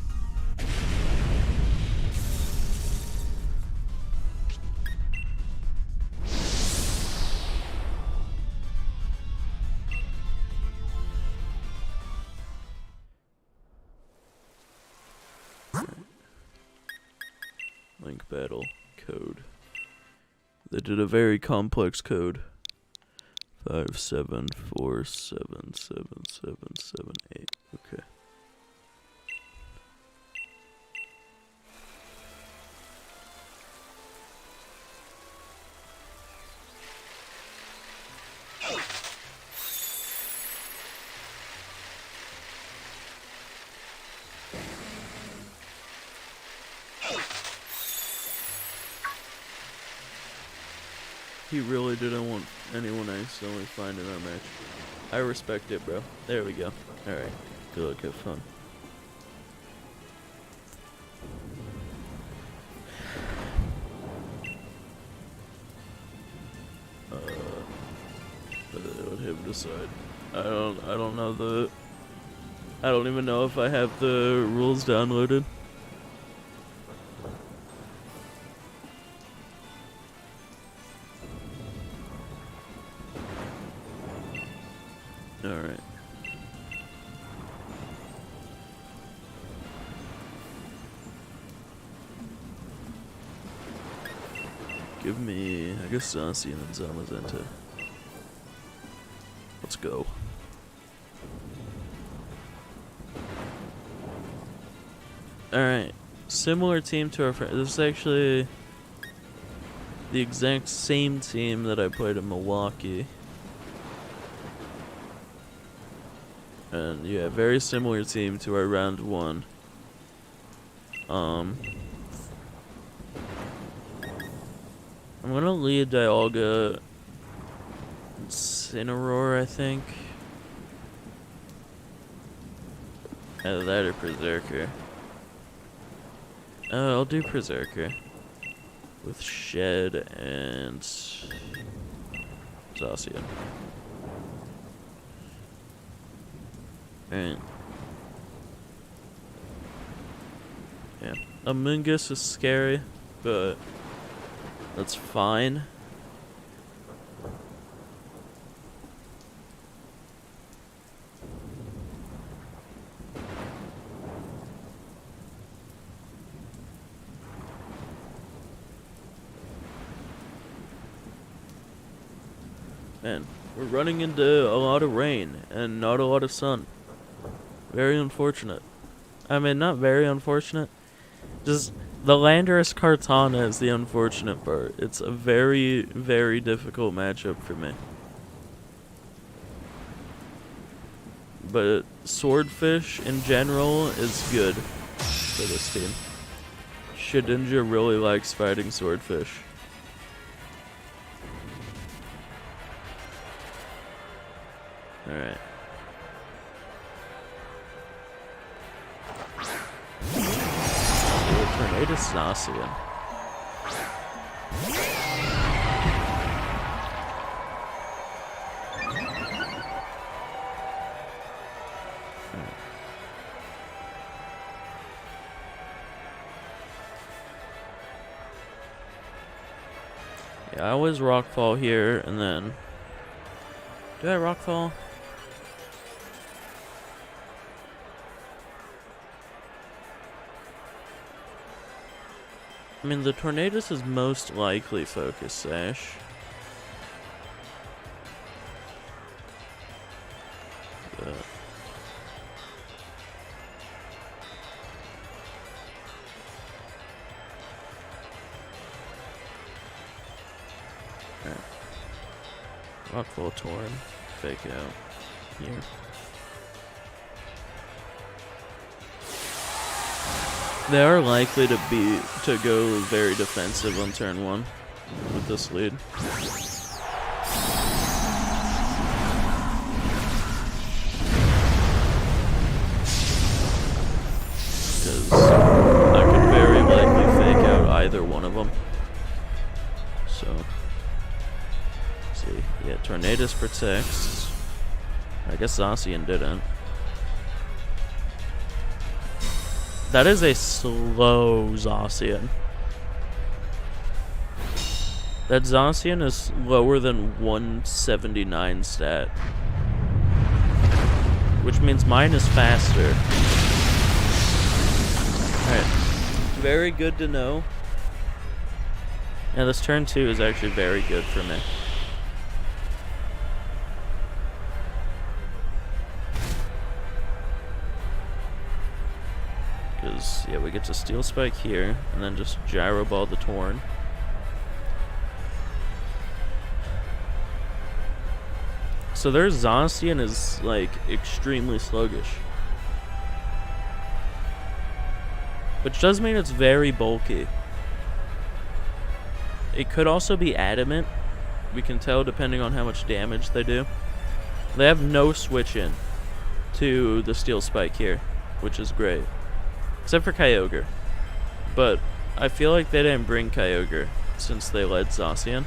Link battle code. They did a very complex code. 574777778. Okay. He really didn't want anyone accidentally finding that match. I respect it, bro. There we go. Alright. Good luck, have fun. Let him decide. I don't know the... I don't even know if I have the rules downloaded. Alright. Give me, I guess, Zancy and then Zamazenta. Let's go. Alright. Similar team to our friend. This is actually the exact same team that I played in Milwaukee. And yeah, very similar team to our round one. I'm gonna lead Dialga Incineroar, I think. Either that or Perrserker. I'll do Perrserker. With Shed and Zacian. Alright. Yeah. Amoonguss is scary, but that's fine. Man, we're running into a lot of rain and not a lot of sun. Very unfortunate. I mean, not very unfortunate. Just the Landorus Kartana is the unfortunate part. It's a very, very difficult matchup for me. But Swordfish in general is good for this team. Shedinja really likes fighting Swordfish. Alright. Tornadus Zacian. Yeah, I always Rockfall here, and then... Do I Rockfall? I mean, the Tornadus is most likely Focus Sash. But... Alright. Rockfall Torn. Fake out. Here. They are likely to go very defensive on turn 1 with this lead. Because I could very likely fake out either one of them. So, let's see. Yeah, Tornadus protects. I guess Zacian didn't. That is a slow Zacian. That Zacian is lower than 179 stat. Which means mine is faster. Alright. Very good to know. Yeah, this turn 2 is actually very good for me. Yeah, we get to Steel Spike here, and then just Gyro Ball the Torn. So their Zacian is, like, extremely sluggish. Which does mean it's very bulky. It could also be adamant. We can tell depending on how much damage they do. They have no switch in to the Steel Spike here, which is great. Except for Kyogre. But I feel like they didn't bring Kyogre since they led Zacian.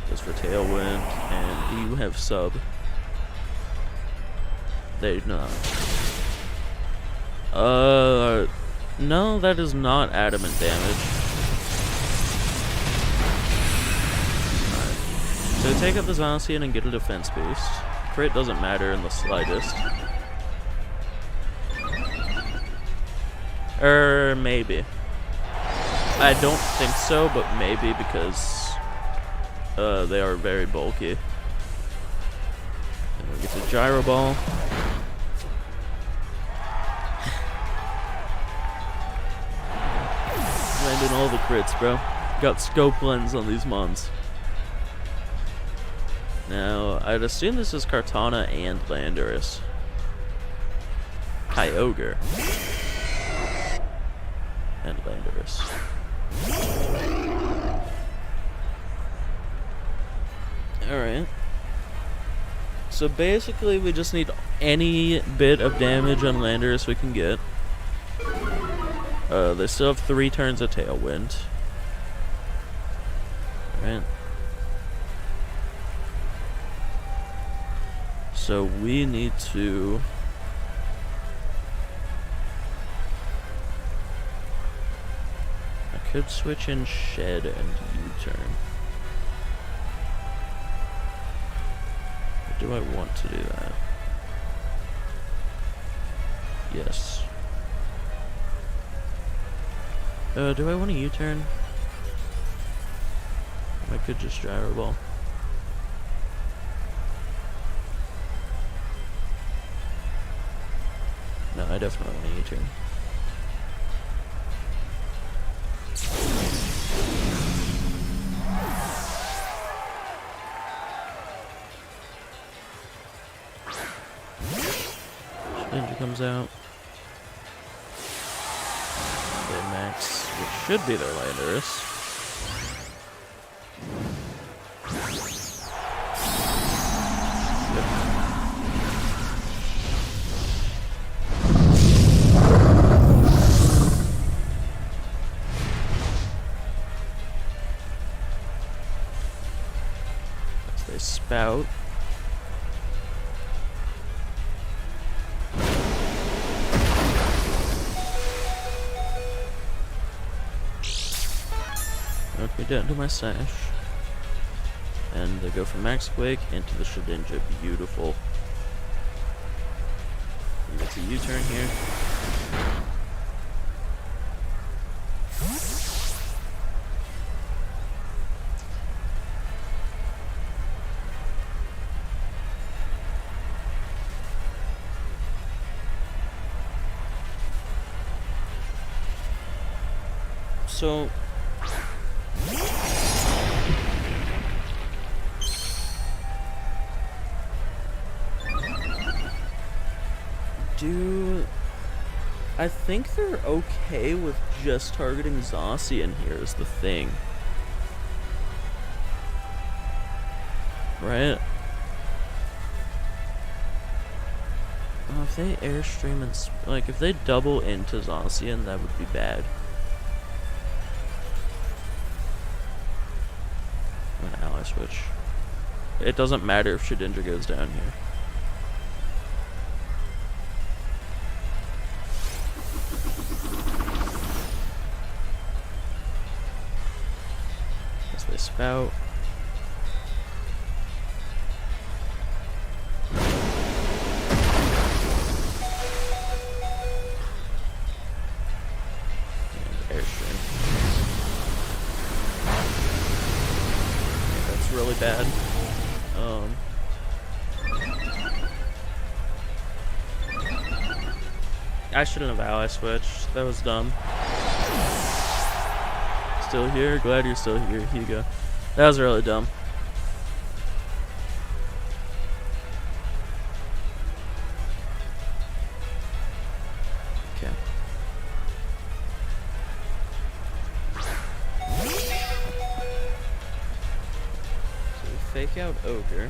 Just for Tailwind, and you have Sub. They do not. No, that is not adamant damage. Alright. So take out the Zacian and get a Defense Beast. Crit doesn't matter in the slightest. Maybe. I don't think so, but maybe because they are very bulky. And we get the Gyro Ball. Landing all the crits, bro. Got Scope Lens on these mons. Now, I'd assume this is Kartana and Landorus. Kyogre. And Landorus. Alright. So basically, we just need any bit of damage on Landorus we can get. They still have 3 turns of Tailwind. Alright. So we need to... I could switch in Shed and U-turn. Or do I want to do that? Yes. Do I want a U-turn? I could just Gyro Ball. No, I definitely want a U-turn. Ninja comes out. Okay, Max, which should be their Landorus. spout. Knock me down to my sash. And they go from Max Quake into the Shedinja. Beautiful. He gets a U-turn here. So I think they're okay with just targeting Zacian here is the thing. Right? Oh, if they airstream and like if they double into Zacian, that would be bad. I'm gonna ally switch. It doesn't matter if Shedinja goes down here. As they spout. Really bad. I shouldn't have ally switched. That was dumb. Still here? Glad you're still here. Here you go. That was really dumb. Okay. Fake out Ogre.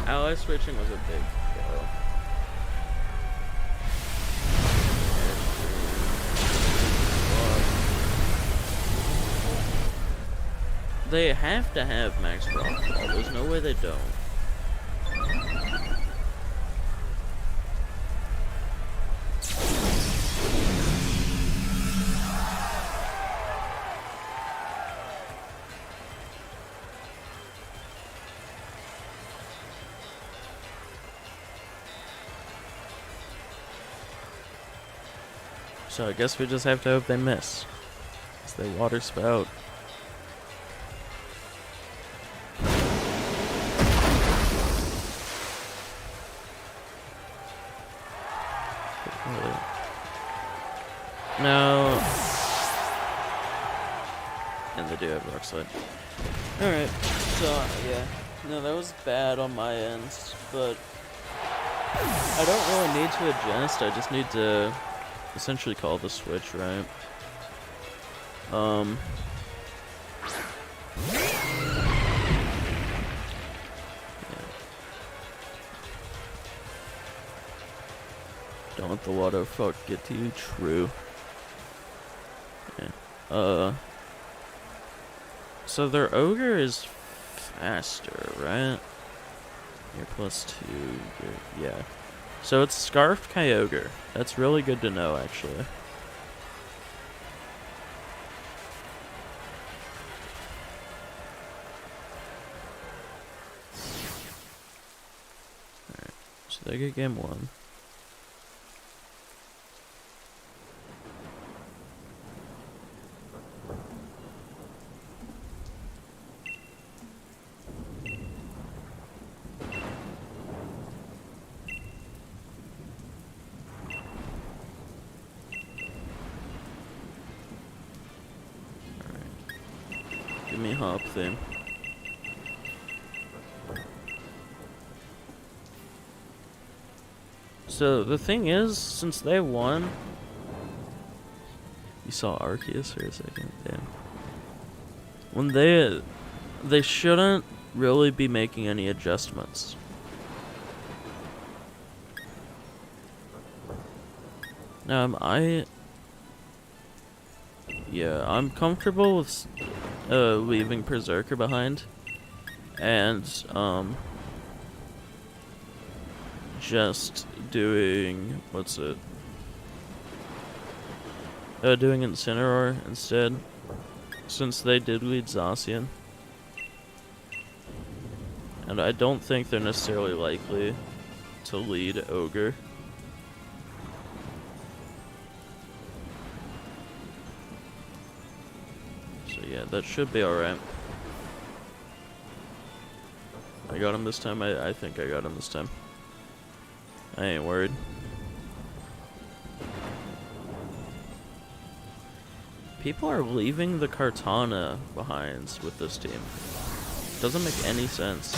Ally switching was a big go. They have to have max rock ball. There's no way they don't. So I guess we just have to hope they miss. As they water spout. No. And they do have Rock Slide. Alright, so yeah. No, that was bad on my end, but I don't really need to adjust, I just need to essentially call the switch, right? Yeah. Don't let the water fuck get to you, true. Yeah. So their ogre is faster, right? You're +2, yeah. So it's Scarfed Kyogre. That's really good to know, actually. Alright, so they get game 1. Gimme hop thing. So the thing is, since they won, you saw Arceus for a second, damn. When they shouldn't really be making any adjustments. I'm comfortable with leaving Perrserker behind, and just doing doing Incineroar instead, since they did lead Zacian, and I don't think they're necessarily likely to lead Ogre. So yeah, that should be alright. I got him this time. I think I got him this time. I ain't worried. People are leaving the Kartana behind with this team. Doesn't make any sense.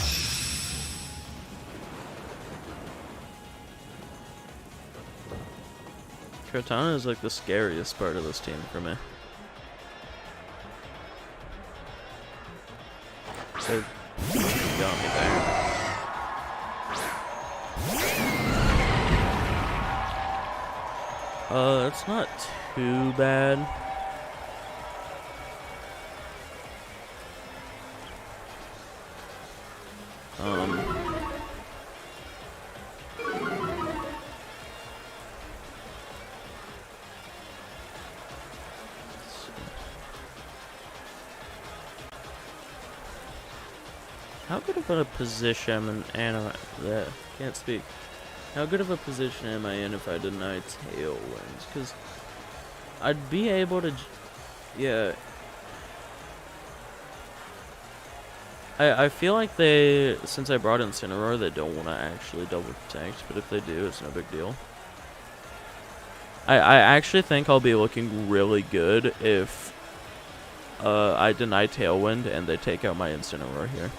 Kartana is like the scariest part of this team for me. So, got me there. It's not too bad. How good of a position can't speak. How good of a position am I in if I deny Tailwinds? Because I'd be able to, yeah. I feel like since I brought in Incineroar, they don't want to actually double protect, but if they do, it's no big deal. I actually think I'll be looking really good if I deny Tailwind and they take out my Incineroar here.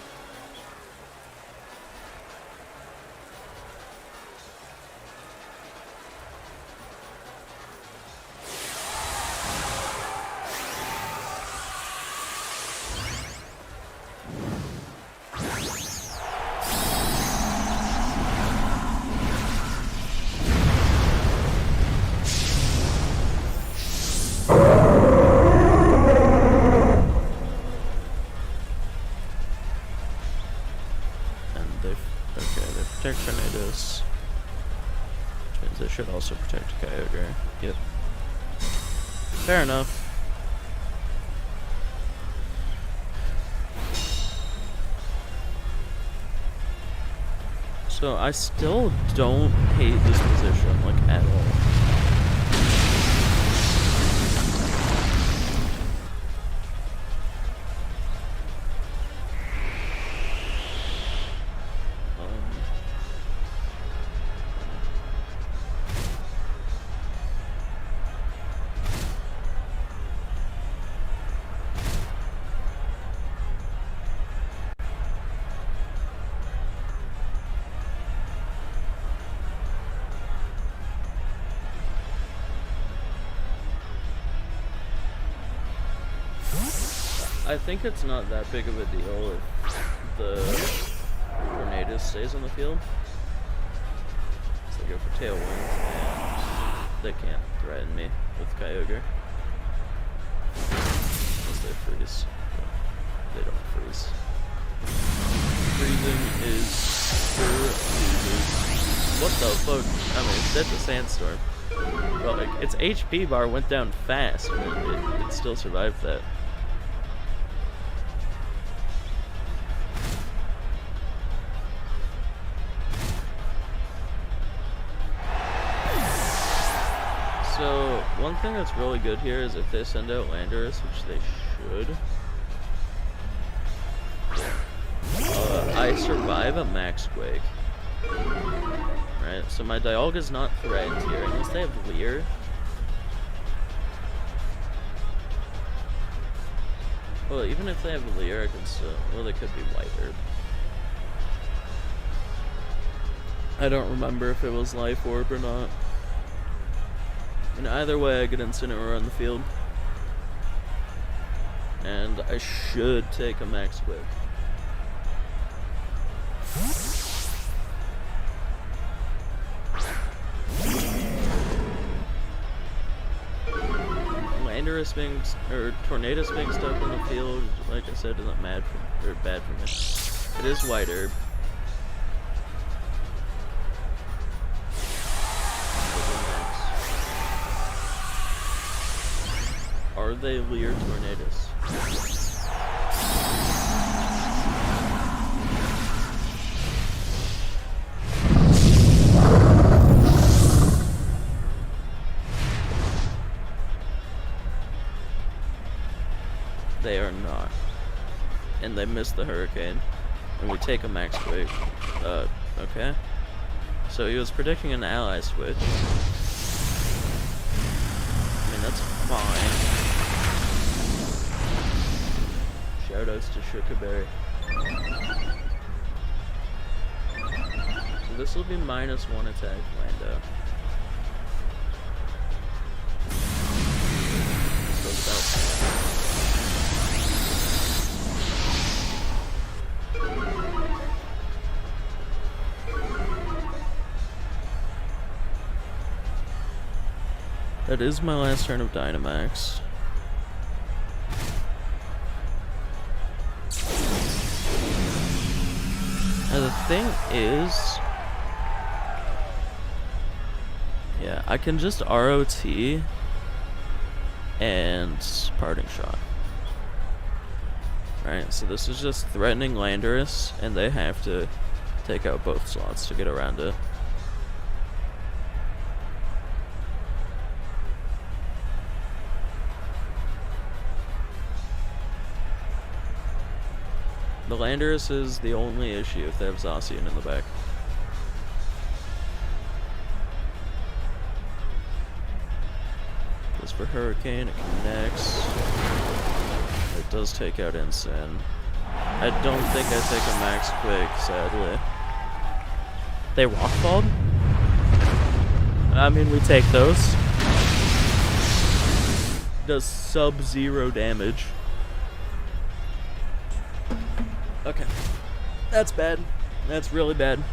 Protect Tornadoes. Which means they should also protect Kyogre. Yep. Fair enough. So I still don't hate this position, like, at all. I think it's not that big of a deal if the Tornado stays on the field. So they go for Tailwind, and they can't threaten me with Kyogre. Unless they freeze. But they don't freeze. Freezing is for losers. What the fuck? I mean, that's a sandstorm. Well, like, its HP bar went down fast, but it still survived that. So, one thing that's really good here is if they send out Landorus, which they should, I survive a Max Quake. Right, so my Dialga's not threatened here, unless they have Leer. Well, even if they have Leer, I can still... Well, they could be White Herb. I don't remember if it was Life Orb or not. And either way, I get Incineroar on the field. And I should take a Max Quick. Landorus being, or Tornadus being stuck on the field, like I said, isn't bad for me. It is White Herb. Are they Leer Tornadus? They are not. And they missed the Hurricane. And we take a Max Quick. Okay. So he was predicting an ally switch. I mean, that's fine. Shoutouts to Shukaberry. So this will be -1 attack, Lando. So that is my last turn of Dynamax. Now the thing is, yeah, I can just ROT and Parting Shot. Right, so this is just threatening Landorus, and they have to take out both slots to get around it. The Landorus is the only issue if they have Zacian in the back. Goes for Hurricane, it connects. It does take out Incin. I don't think I take a Max Quick, sadly. They Rock Balled? I mean, we take those. Does sub-zero damage. Okay. That's bad. That's really bad.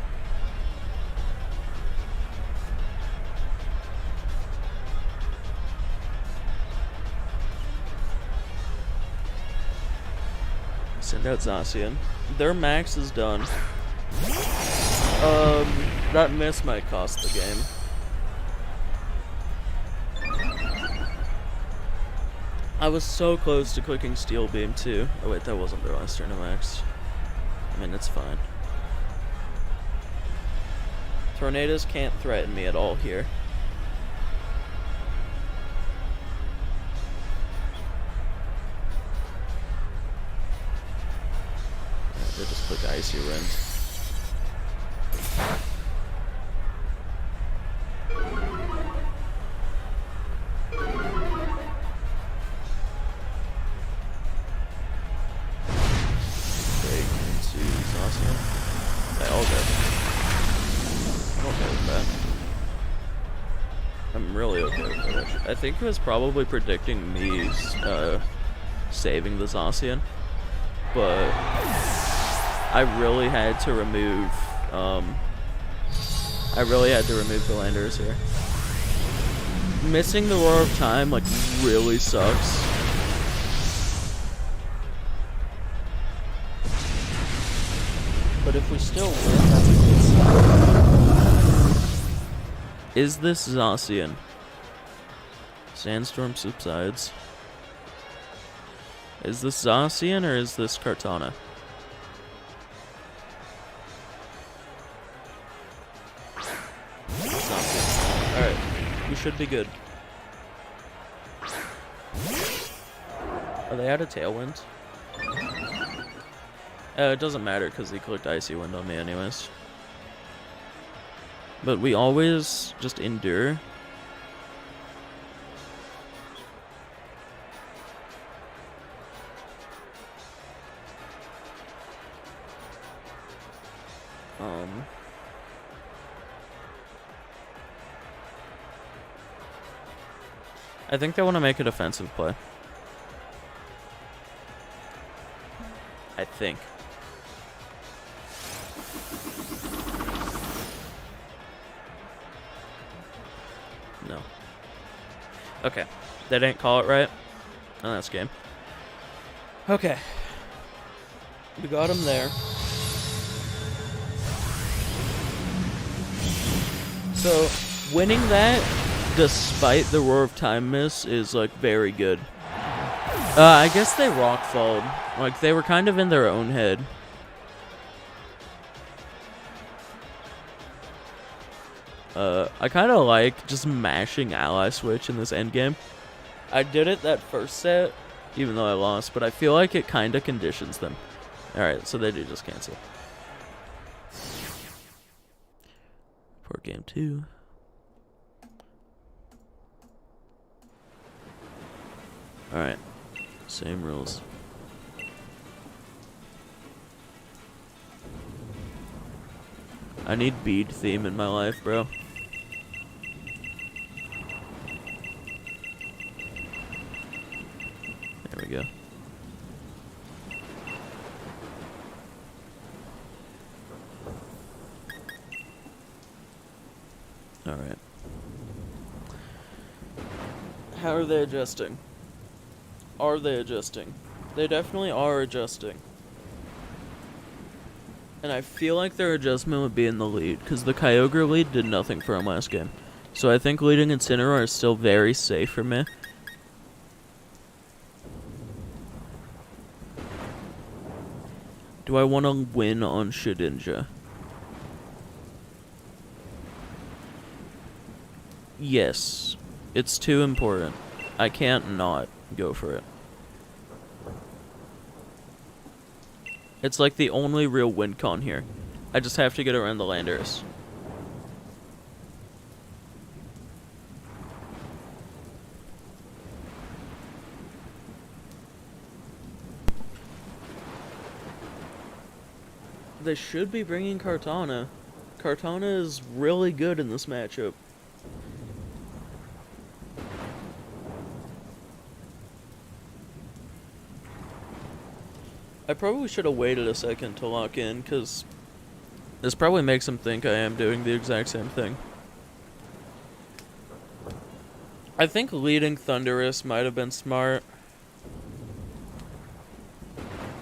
Send out Zacian. Their max is done. That miss might cost the game. I was so close to clicking Steel Beam too. Oh wait, that wasn't their last turn of max. I mean, it's fine. Tornadus can't threaten me at all here. They just click Icy Wind. I think he was probably predicting me saving the Zacian, but I really had to remove the Landers here. Missing the Roar of Time like really sucks. But if we still win, that's a good sign. Is this Zacian? Sandstorm subsides. Is this Zacian or is this Kartana? Zacian. Alright, we should be good. Are they out of Tailwind? It doesn't matter because he clicked Icy Wind on me anyways. But we always just endure. I think they want to make a defensive play. I think. No. Okay. They didn't call it right. And that's game. Okay. We got him there. So, winning that, despite the Roar of Time miss, is, like, very good. I guess they rock-falled. Like, they were kind of in their own head. I kind of like just mashing ally switch in this endgame. I did it that first set, even though I lost, but I feel like it kind of conditions them. Alright, so they do just cancel. For game 2. Alright, same rules. I need bead theme in my life, bro. There we go. Alright. How are they adjusting? Are they adjusting? They definitely are adjusting. And I feel like their adjustment would be in the lead, because the Kyogre lead did nothing for him last game. So I think leading Incineroar is still very safe for me. Do I want to win on Shedinja? Yes. It's too important. I can't not go for it. It's like the only real win con here. I just have to get around the Landorus. They should be bringing Kartana. Kartana is really good in this matchup. I probably should have waited a second to lock in, because this probably makes them think I am doing the exact same thing. I think leading Thundurus might have been smart.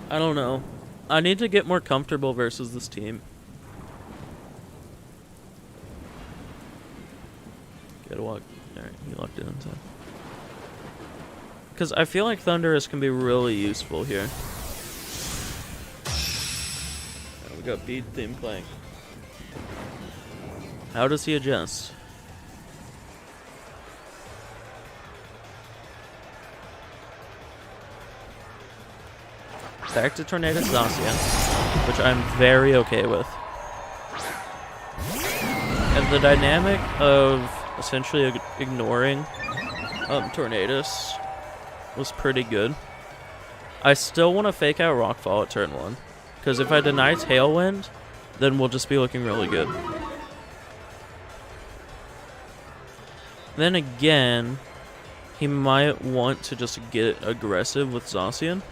I don't know. I need to get more comfortable versus this team. Gotta walk. Alright, he locked it in time. Because I feel like Thundurus can be really useful here. We got bead theme playing. How does he adjust? Back to Tornado Zacian, which I'm very okay with. And the dynamic of essentially ignoring Tornadus was pretty good. I still want to fake out Rockfall at turn 1. Because if I deny Tailwind, then we'll just be looking really good. Then again, he might want to just get aggressive with Zacian.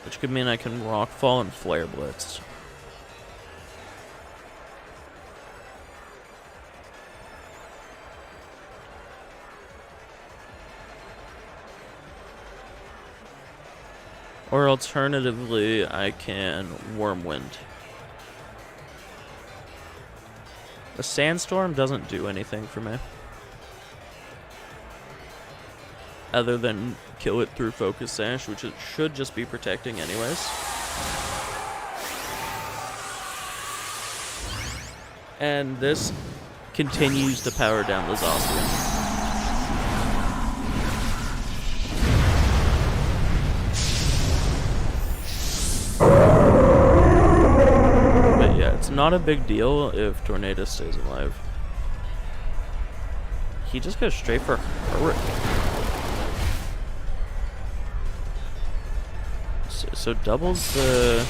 Which could mean I can Rockfall and Flare Blitz. Or alternatively, I can Wormwind. The Sandstorm doesn't do anything for me. Other than kill it through Focus Sash, which it should just be protecting anyways. And this continues to power down the Zacian. It's not a big deal if Tornado stays alive. He just goes straight for Hurricane. so doubles the...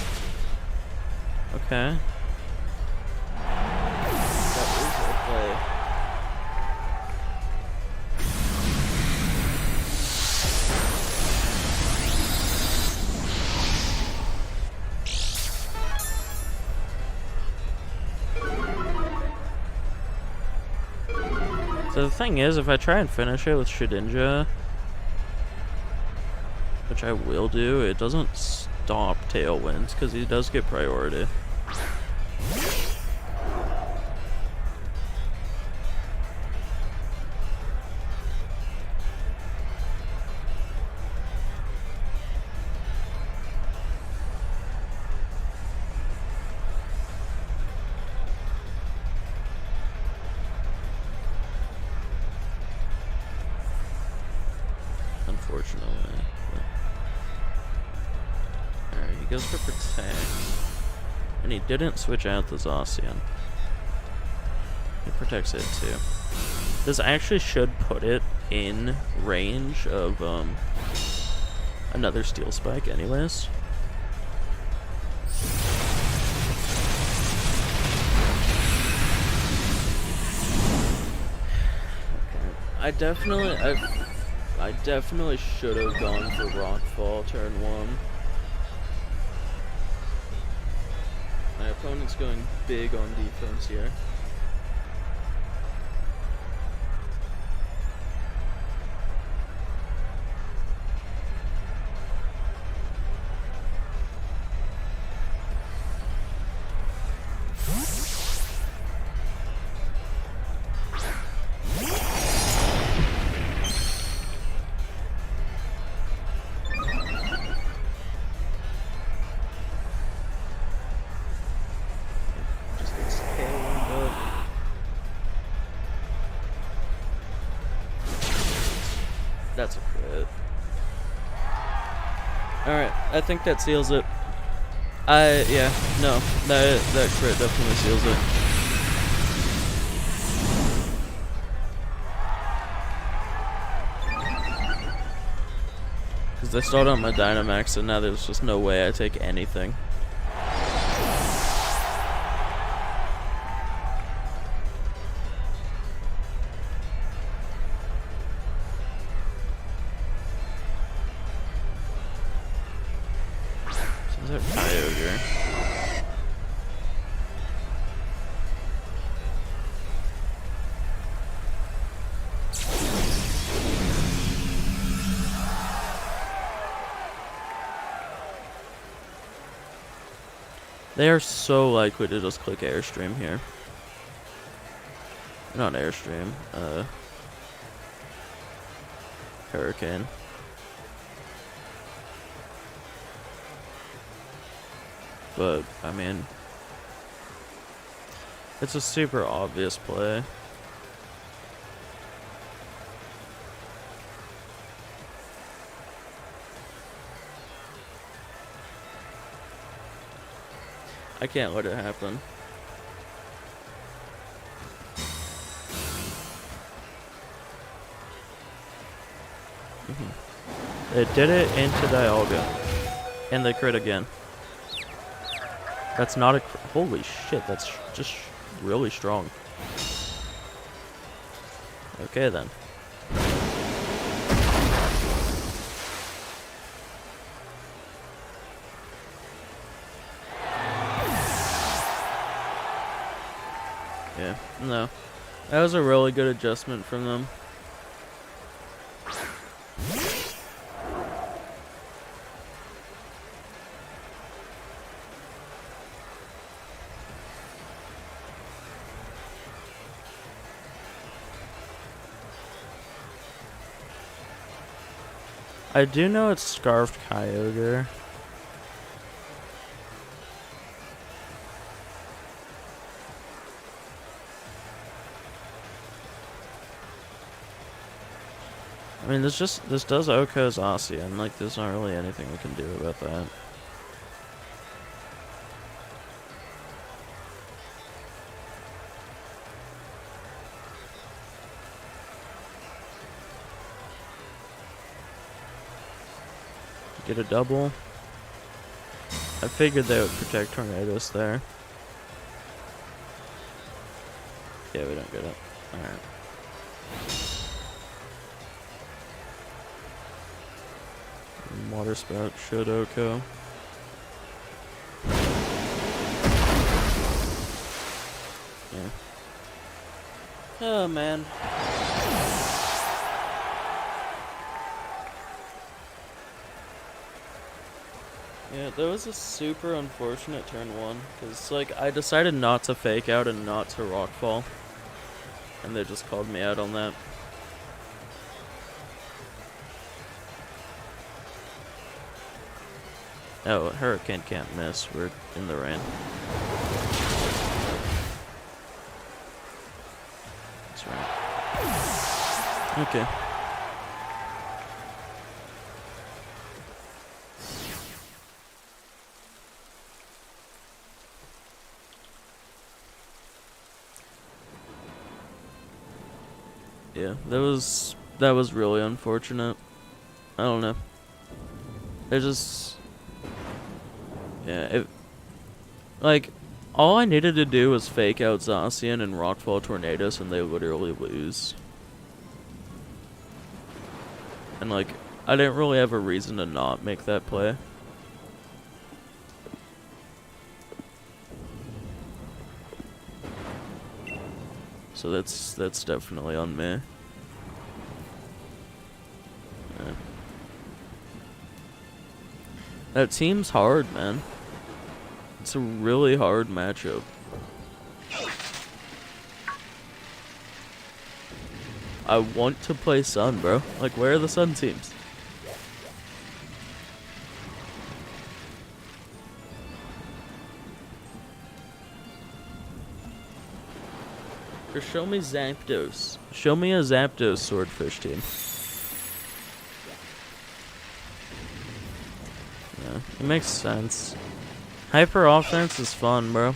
Okay. That is a play. So the thing is, if I try and finish it with Shedinja, which I will do, it doesn't stop Tailwinds, because he does get priority. Unfortunately. Alright, he goes for Protect. And he didn't switch out the Zacian. He protects it too. This actually should put it in range of another Steel Spike anyways. I definitely should have gone for Rockfall turn 1. My opponent's going big on defense here. That's a crit. Alright, I think that seals it. Yeah, no, that crit definitely seals it. Because I started on my Dynamax and now there's just no way I take anything. Kyogre. They are so likely to just click Airstream here. Not Airstream, Hurricane. But, I mean, it's a super obvious play. I can't let it happen. It did it into Dialga. And they crit again. That's not a holy shit, that's just really strong. Okay then. Yeah, no. That was a really good adjustment from them. I do know it's Scarfed Kyogre. I mean, this does OHKO's Zacian. Like, there's not really anything we can do about that. Get a double. I figured they would protect tornadoes there. Yeah, we don't get it. Alright. Water spout should OHKO. Yeah. Oh man. Yeah, that was a super unfortunate turn 1, because, like, I decided not to fake out and not to rockfall, and they just called me out on that. Oh, Hurricane can't miss, we're in the rain. That's right. Okay. Yeah, that was really unfortunate. I don't know. It just, yeah, like, all I needed to do was fake out Zacian and rockfall Tornadoes, and they literally lose. And like, I didn't really have a reason to not make that play. So that's definitely on me. Yeah. That team's hard, man. It's a really hard matchup. I want to play Sun, bro. Like, where are the Sun teams? Or show me Zapdos. Show me a Zapdos Swordfish team. Yeah, it makes sense. Hyper offense is fun, bro.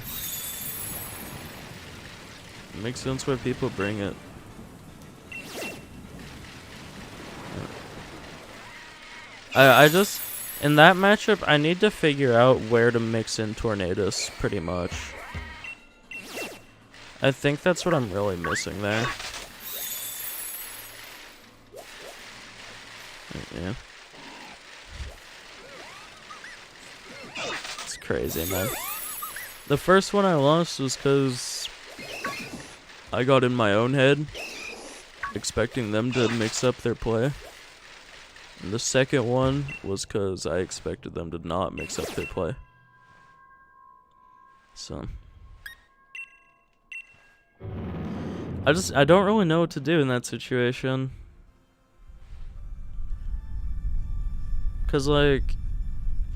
It makes sense why people bring it. I just, in that matchup, I need to figure out where to mix in Tornadoes, pretty much. I think that's what I'm really missing there. Yeah. It's crazy, man. The first one I lost was because I got in my own head, expecting them to mix up their play. And the second one was because I expected them to not mix up their play. So I don't really know what to do in that situation. Cause like,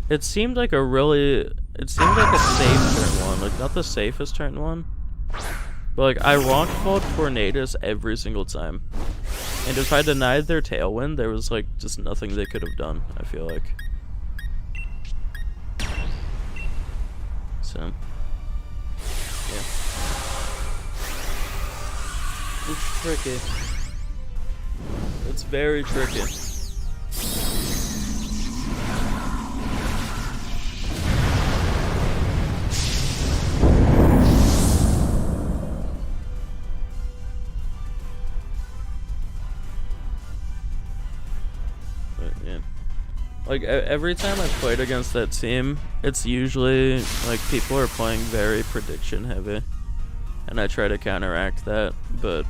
it seemed like a safe turn 1, like not the safest turn 1. But like, I rockfalled Tornadoes every single time. And if I denied their tailwind, there was like just nothing they could have done, I feel like. So, yeah. It's tricky. It's very tricky. But, yeah. Like, every time I played against that team, it's usually, like, people are playing very prediction heavy. And I try to counteract that, but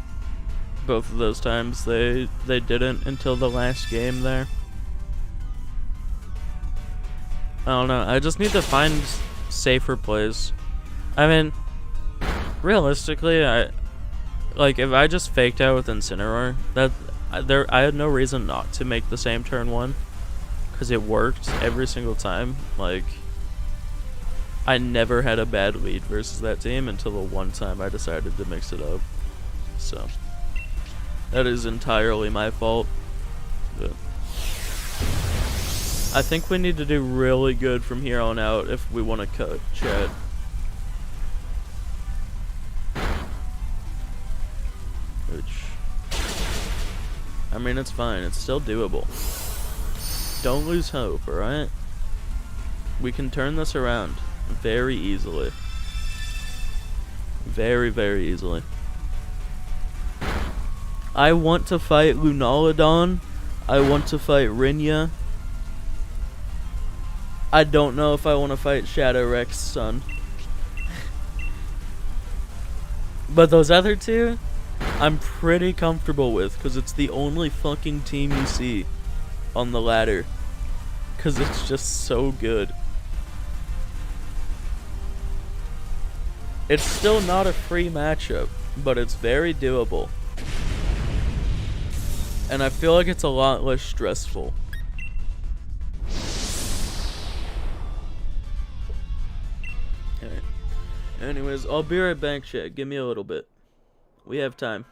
both of those times they didn't until the last game there. I don't know, I just need to find safer plays. I mean, realistically, if I just faked out with Incineroar, I had no reason not to make the same turn 1, because it worked every single time. Like, I never had a bad lead versus that team until the one time I decided to mix it up. So, that is entirely my fault. But I think we need to do really good from here on out if we want to cut chat. Which, I mean, it's fine. It's still doable. Don't lose hope, alright? We can turn this around very easily. Very, very easily. I want to fight Lunaludon. I want to fight Rinya. I don't know if I want to fight Shadow Rex's son. But those other two, I'm pretty comfortable with, because it's the only fucking team you see on the ladder. Because it's just so good. It's still not a free matchup, but it's very doable. And I feel like it's a lot less stressful. Alright. Anyways, I'll be right back, chat. Give me a little bit. We have time.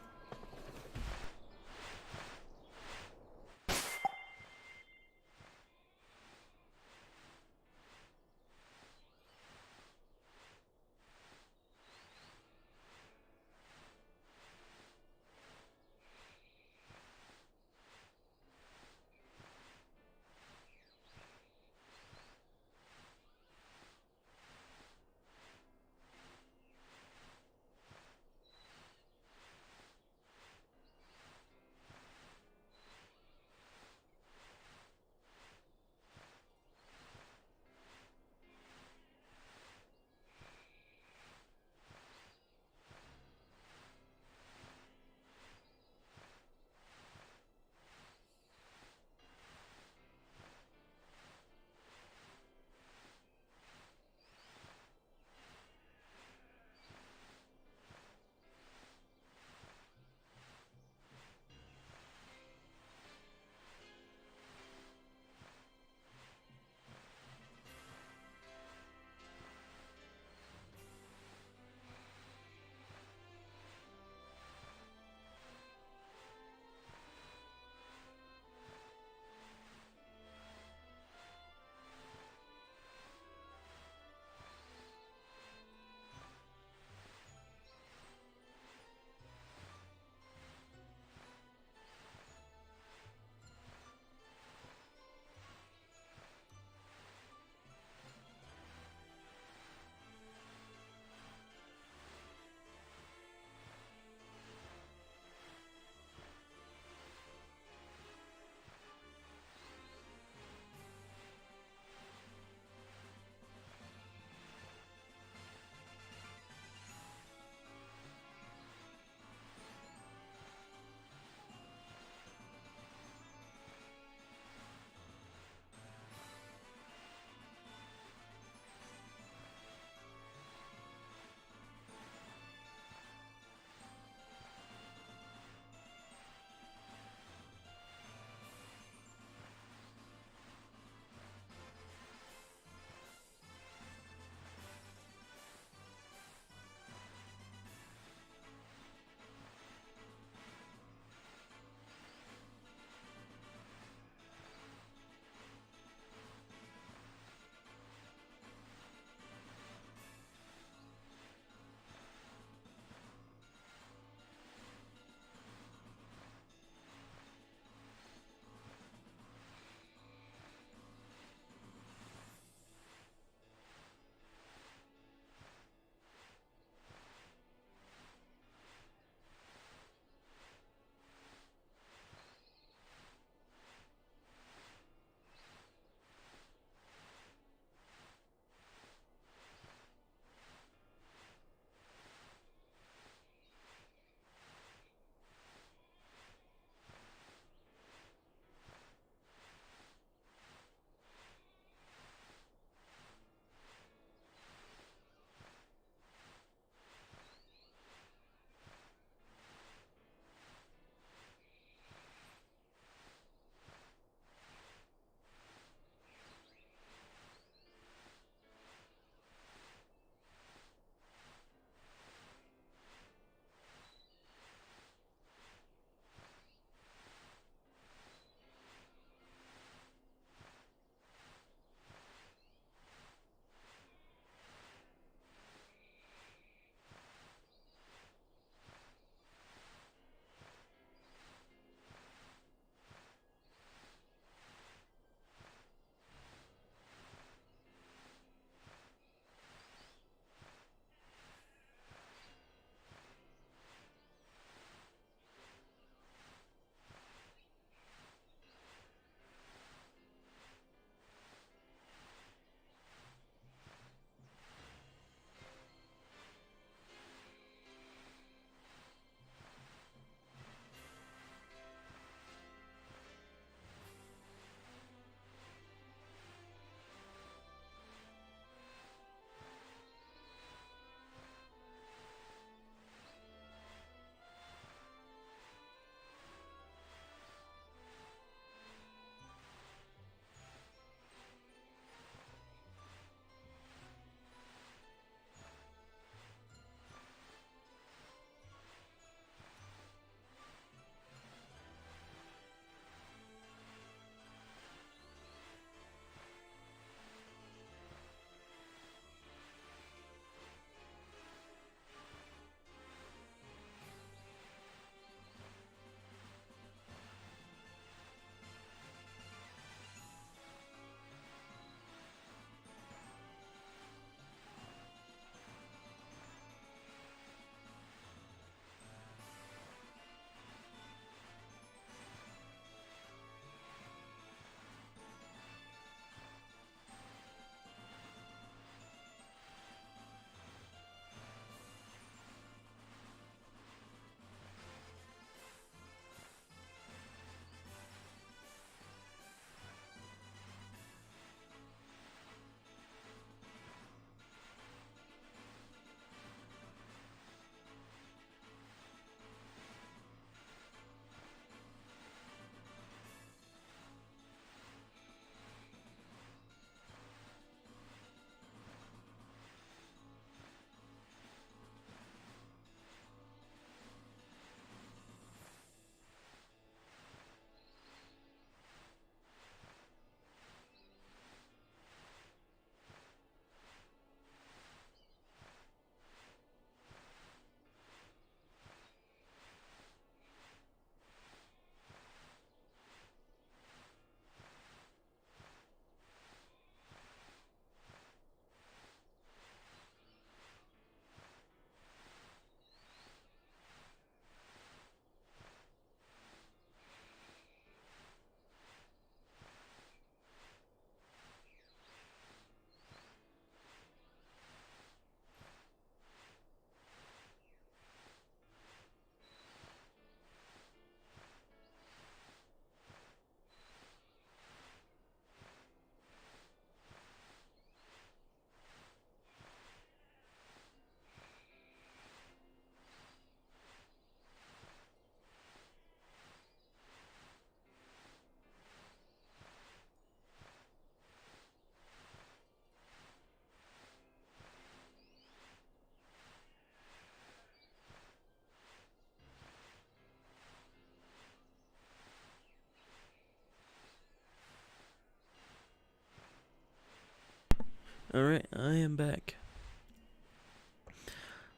Alright, I am back.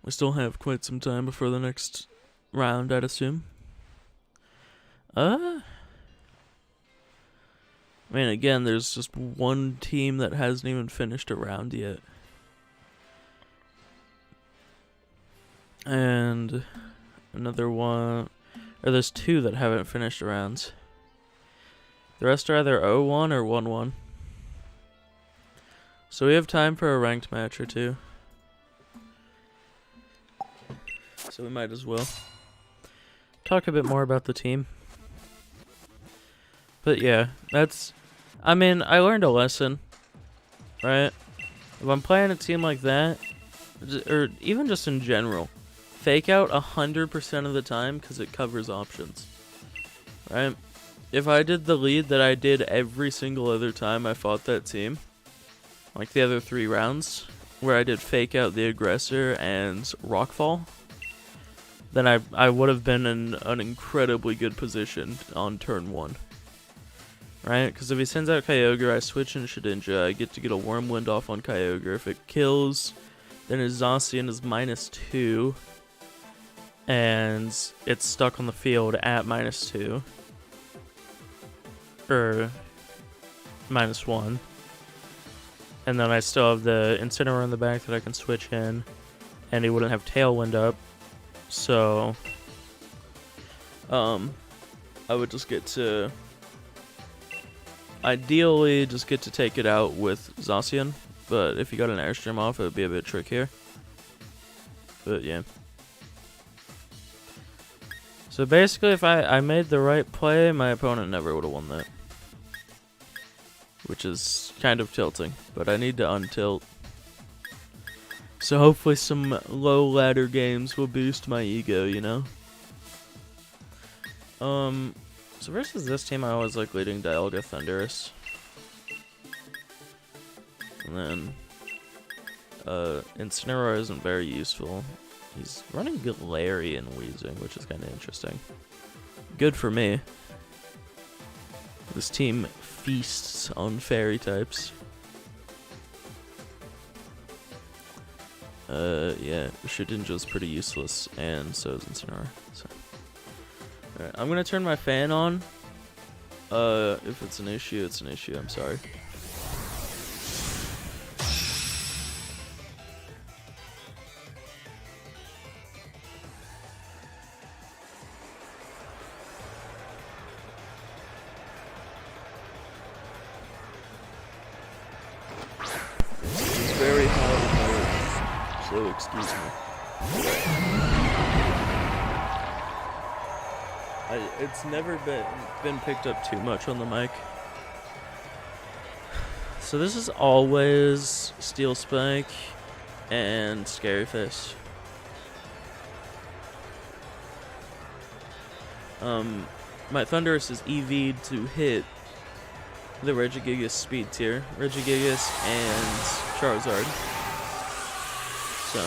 We still have quite some time before the next round, I'd assume. I mean, again, there's just one team that hasn't even finished a round yet. And another one, or there's two that haven't finished rounds. The rest are either 0-1 or 1-1. So we have time for a ranked match or two. So we might as well talk a bit more about the team. But yeah, I mean, I learned a lesson, right? If I'm playing a team like that, or even just in general, fake out 100% of the time because it covers options, right? If I did the lead that I did every single other time I fought that team, like the other 3 rounds, where I did fake out the aggressor and rockfall, then I would have been in an incredibly good position on turn 1. Right? Because if he sends out Kyogre, I switch in Shedinja, I get to get a Wormwind off on Kyogre. If it kills, then his Zacian is -2, and it's stuck on the field at -2. Or -1. And then I still have the Incineroar in the back that I can switch in, and he wouldn't have Tailwind up. So, I would just get to, ideally, just get to take it out with Zacian. But if you got an Airstream off, it would be a bit trickier. But yeah. So basically, if I made the right play, my opponent never would have won that. Which is kind of tilting, but I need to untilt. So hopefully some low ladder games will boost my ego, you know? So versus this team, I always like leading Dialga Thundurus. And then, Incineroar isn't very useful. He's running Galarian and Weezing, which is kind of interesting. Good for me. This team feasts on fairy types. Yeah, Shedinja's pretty useless, and so is Incineroar. So. Alright, I'm gonna turn my fan on. If it's an issue, it's an issue, I'm sorry. It's very hot in here, so excuse me. It's never been picked up too much on the mic. So this is always Steel Spike and Scary Face. My Thundurus is EV'd to hit the Regigigas speed tier, Regigigas and Charizard. So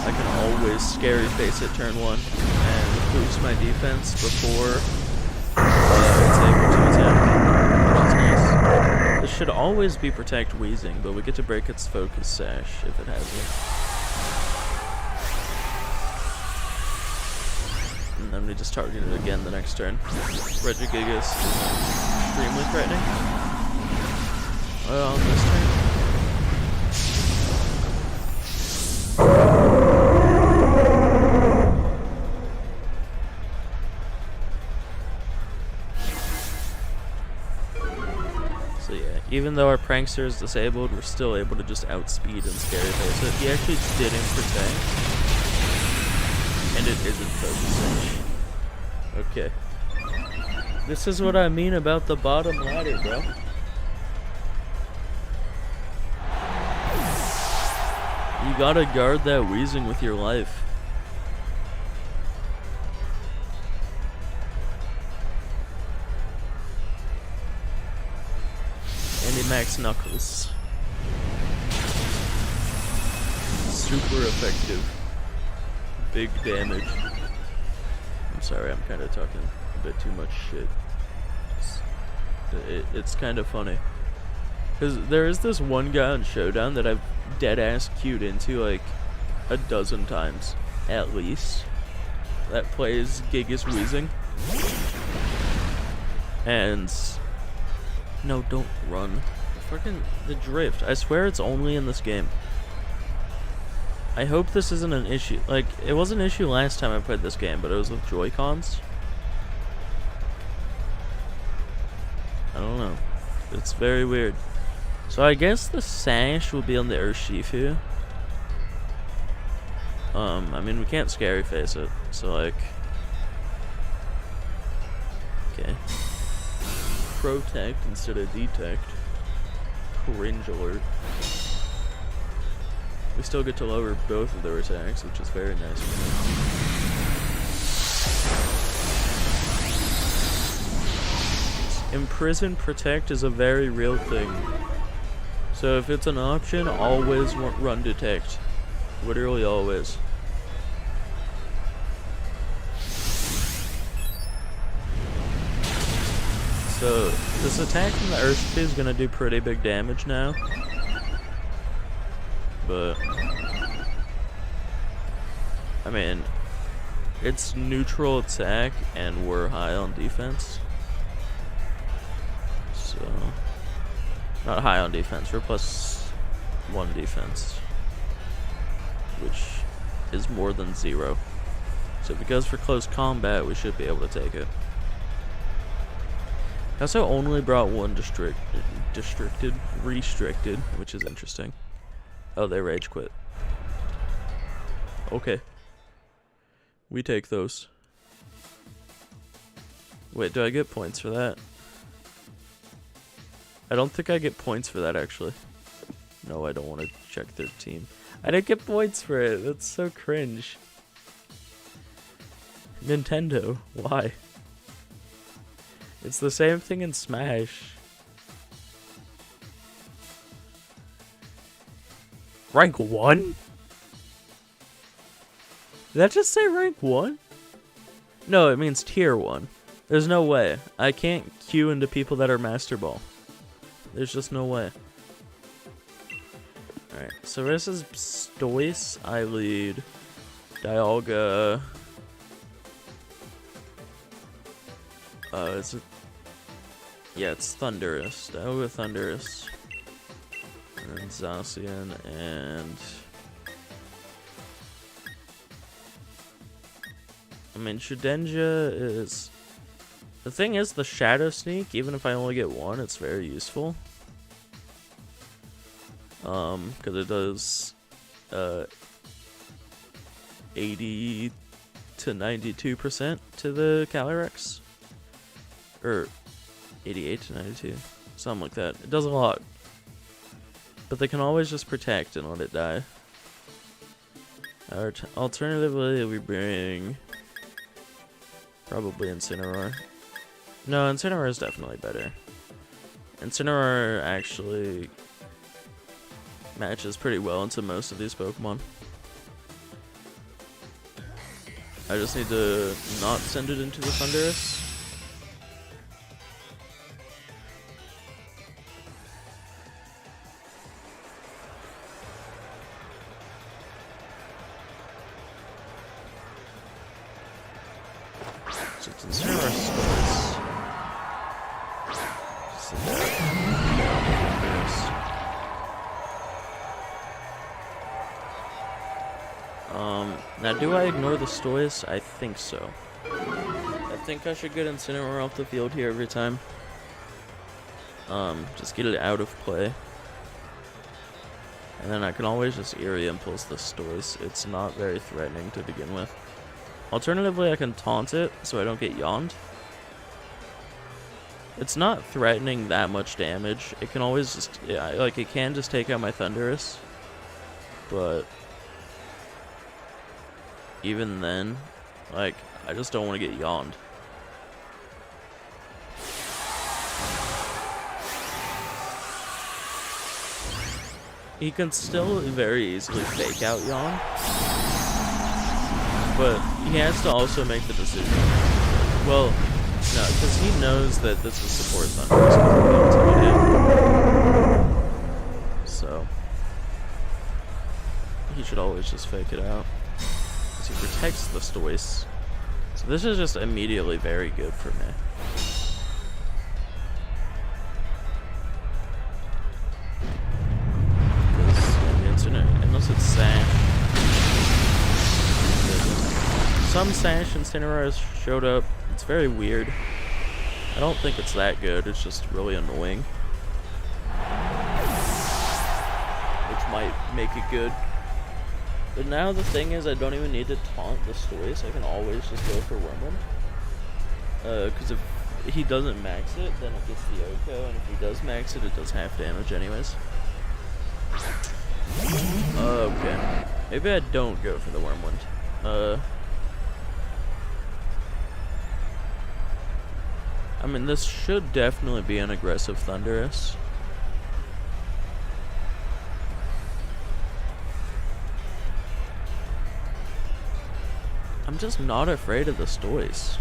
I can always Scary Face at turn 1 and boost my defense before it's able to attack, which is nice. This should always be Protect Weezing, but we get to break its Focus Sash if it has it. And then we just target it again the next turn. Regigigas is extremely threatening. Well, this turn. So yeah, even though our Prankster is disabled, we're still able to just outspeed and Scary Face it. He actually didn't protect. And it isn't focusing. Okay. This is what I mean about the bottom ladder, bro. You gotta guard that Weezing with your life. And he max Knuckles. Super effective. Big damage. I'm sorry, I'm kind of talking a bit too much shit. Just It's kind of funny. Because there is this one guy on Showdown that I've dead-ass queued into like a dozen times, at least, that plays Gigas Wheezing. And... no, don't run. Fucking the drift. I swear it's only in this game. I hope this isn't an issue. Like, it was an issue last time I played this game, but it was with Joy-Cons. I don't know. It's very weird. So I guess the sash will be on the Urshifu. I mean, we can't scary face it, so like... okay. Protect instead of detect. Cringe alert. We still get to lower both of their attacks, which is very nice. Imprison Protect is a very real thing. So if it's an option, always run Detect. Literally always. So this attack from the Urshifu is going to do pretty big damage now. But I mean, it's neutral attack and we're high on defense. So not high on defense, we're +1 defense, which is more than 0. So if it goes for close combat, we should be able to take it. I also only brought one restricted, which is interesting. Oh, they rage quit. Okay. We take those. Wait, do I get points for that? I don't think I get points for that, actually. No, I don't want to check their team. I didn't get points for it. That's so cringe. Nintendo, why? It's the same thing in Smash. Rank 1? Did that just say rank 1? No, it means tier 1. There's no way. I can't queue into people that are Master Ball. There's just no way. Alright, so this is Stoice. I lead. Dialga. Yeah, it's Thundurus. Dialga, Thundurus. And Zacian and... I mean, Shedinja is... the thing is, the Shadow Sneak, even if I only get 1, it's very useful. Because it does 80 to 92% to the Calyrex. Or 88 to 92. Something like that. It does a lot. But they can always just protect and let it die. Alternatively, we bring... probably Incineroar. No, Incineroar is definitely better. Incineroar actually matches pretty well into most of these Pokemon. I just need to not send it into the Thundurus. So it's Incineroar Stoice. Now do I ignore the Stoice? I think so. I think I should get Incineroar off the field here every time. Just get it out of play. And then I can always just Eerie Impulse the Stoice. It's not very threatening to begin with. Alternatively, I can taunt it so I don't get yawned. It's not threatening that much damage. It can always just, yeah, like, it can just take out my Thundurus. But even then, like, I just don't want to get yawned. He can still very easily fake out yawn, but he has to also make the decision. Well, No, because he knows that this is support Thunderous because he intimidated. So he should always just fake it out. Because he protects the Stoice. So this is just immediately very good for me. Because unless it's Sash. Some Sash Incinerators showed up. It's very weird. I don't think it's that good. It's just really annoying. Which might make it good. But now the thing is, I don't even need to taunt the Stoice. I can always just go for Wormwood. Because if he doesn't max it, then it gets the Oko. And if he does max it, it does half damage anyways. Okay. Maybe I don't go for the Wormwood. I mean, this should definitely be an aggressive Thunderous. I'm just not afraid of the Stoice.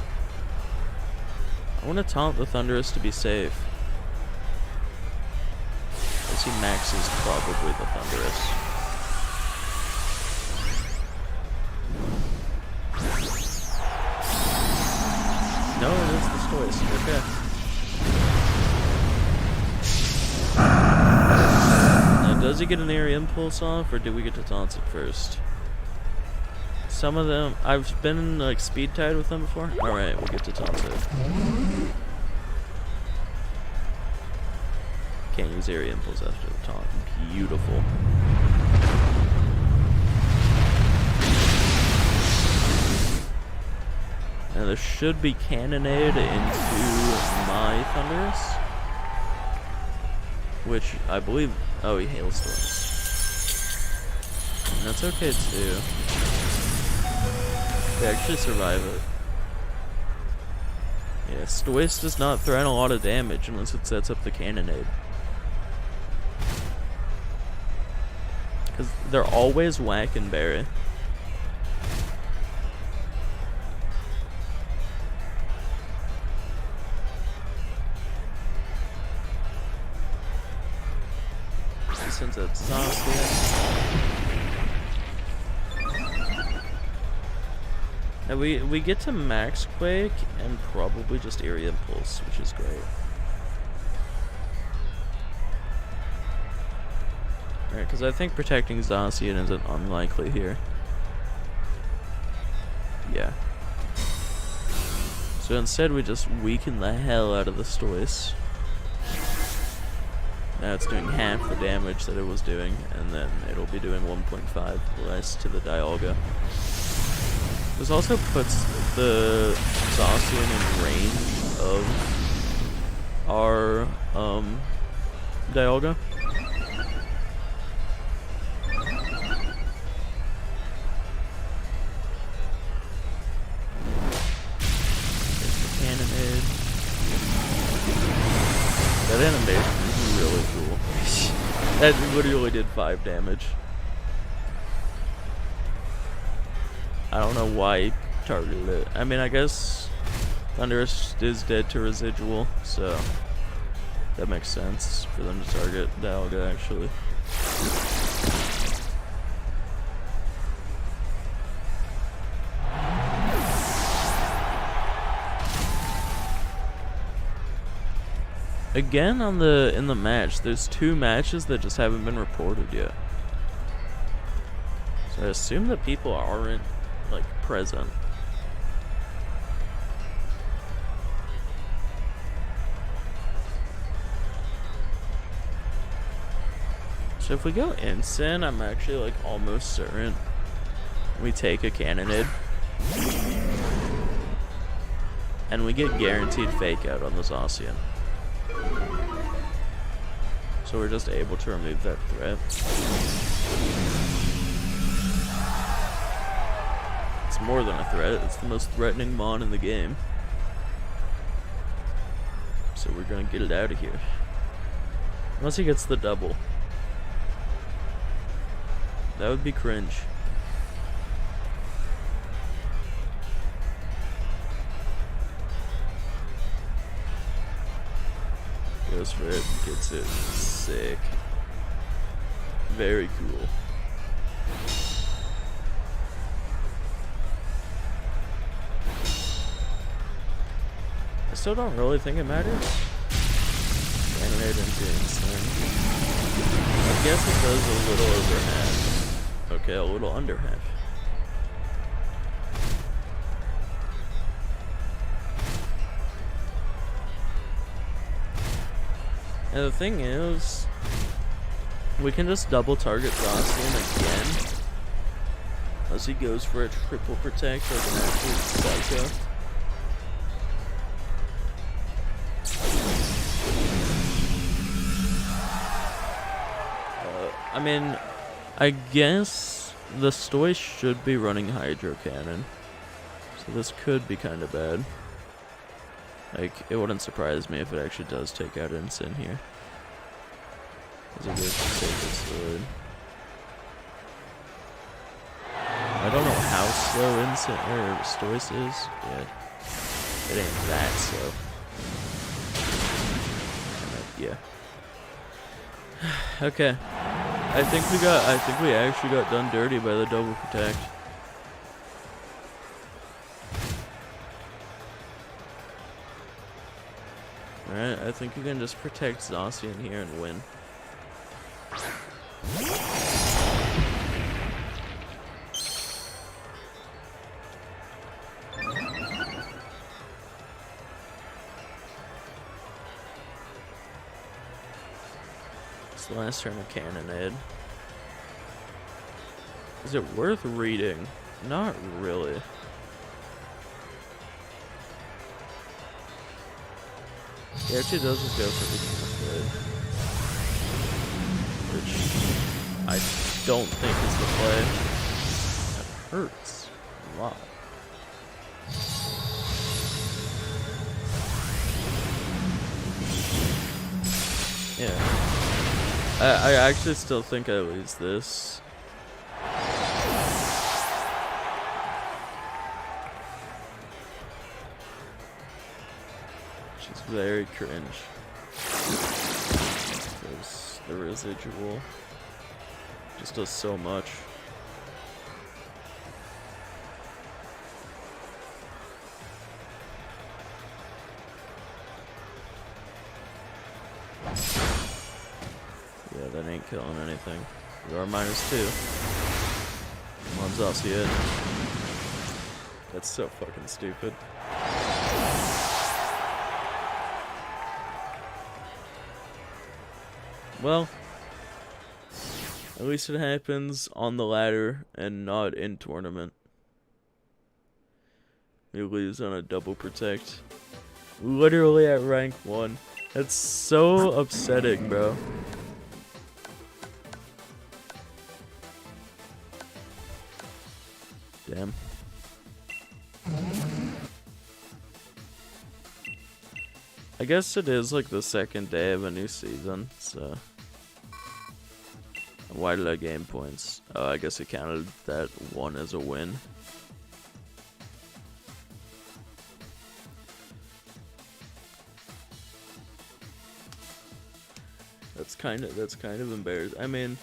I want to taunt the Thunderous to be safe. As he maxes probably the Thunderous. No, it is the Stoice. Okay. Now, does he get an Air Impulse off, or do we get to taunt it first? Some of them, I've been in like speed tied with them before. Alright, we'll get to taunt it. Can't use Air Impulse after the taunt. Beautiful. Now there should be Cannonade into my Thunderous. Which I believe, oh, he Hailstorms. And that's okay too. They actually survive it. Yeah, Stoice does not threaten a lot of damage unless it sets up the Cannonade. Because they're always whack and berry. Since it's Zacian. Now we get to Max Quake and probably just Eerie Impulse, which is great. Alright, because I think protecting Zacian isn't unlikely here. Yeah. So instead we just weaken the hell out of the Stoice. Now it's doing half the damage that it was doing, and then it'll be doing 1.5 less to the Dialga. This also puts the Zacian in range of our Dialga. There's the Cannonade. That animation is really cool. That literally did 5 damage. I don't know why he targeted it. I mean, I guess Thunderous is dead to residual, so that makes sense for them to target Dialga, actually. Again, in the match, there's 2 matches that just haven't been reported yet. So I assume that people aren't like present. So if we go Ensign, I'm actually like almost certain we take a Cannonade. And we get guaranteed fake out on the Zacian. So we're just able to remove that threat. It's more than a threat, it's the most threatening mon in the game. So we're gonna get it out of here. Unless he gets the double. That would be cringe. goes for it, gets it. Sick. Very cool. I still don't really think it matters. Animated into insane. I guess it does a little over half. Okay, a little under half. And the thing is, we can just double target Zacian again. Unless he goes for a triple protect like an absolute psycho. I mean, I guess the Stoy should be running Hydro Cannon. So this could be kind of bad. Like, it wouldn't surprise me if it actually does take out Ensign here. Because it goes to take this sword. I don't know how slow Ensign or Stoice is. Yeah. It ain't that slow. Yeah. Okay. I think we actually got done dirty by the double protect. Alright, I think you can just protect Zacian here and win. It's the last turn of Cannonade. Is it worth reading? Not really. He actually does just go for the good, which I don't think is the play. That hurts a lot. Yeah. I actually still think I lose this. Very cringe. Because the residual just does so much. Yeah, that ain't killing anything. You are -2. Come on, Zacian. That's so fucking stupid. Well, at least it happens on the ladder and not in tournament. We lose on a double protect. Literally at rank 1. That's so upsetting, bro. Damn. I guess it is like the second day of a new season, so. Why did I gain points? Oh, I guess it counted that one as a win. That's kind of embarrassing. I mean,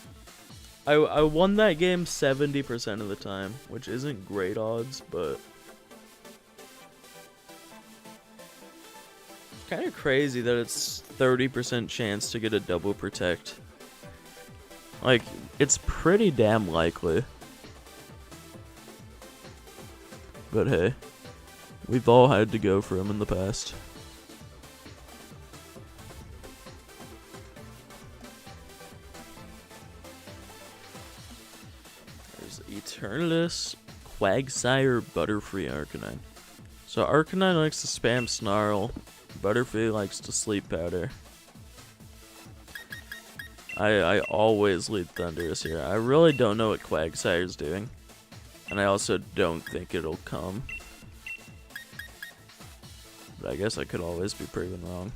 I won that game 70% of the time, which isn't great odds, but it's kind of crazy that it's 30% chance to get a double protect. Like, it's pretty damn likely. But hey, we've all had to go for him in the past. There's Eternalist, Quagsire, Butterfree, Arcanine. So Arcanine likes to spam Snarl, Butterfree likes to Sleep Powder. I always lead Thundurus here. I really don't know what Quagsire's doing. And I also don't think it'll come. But I guess I could always be proven wrong.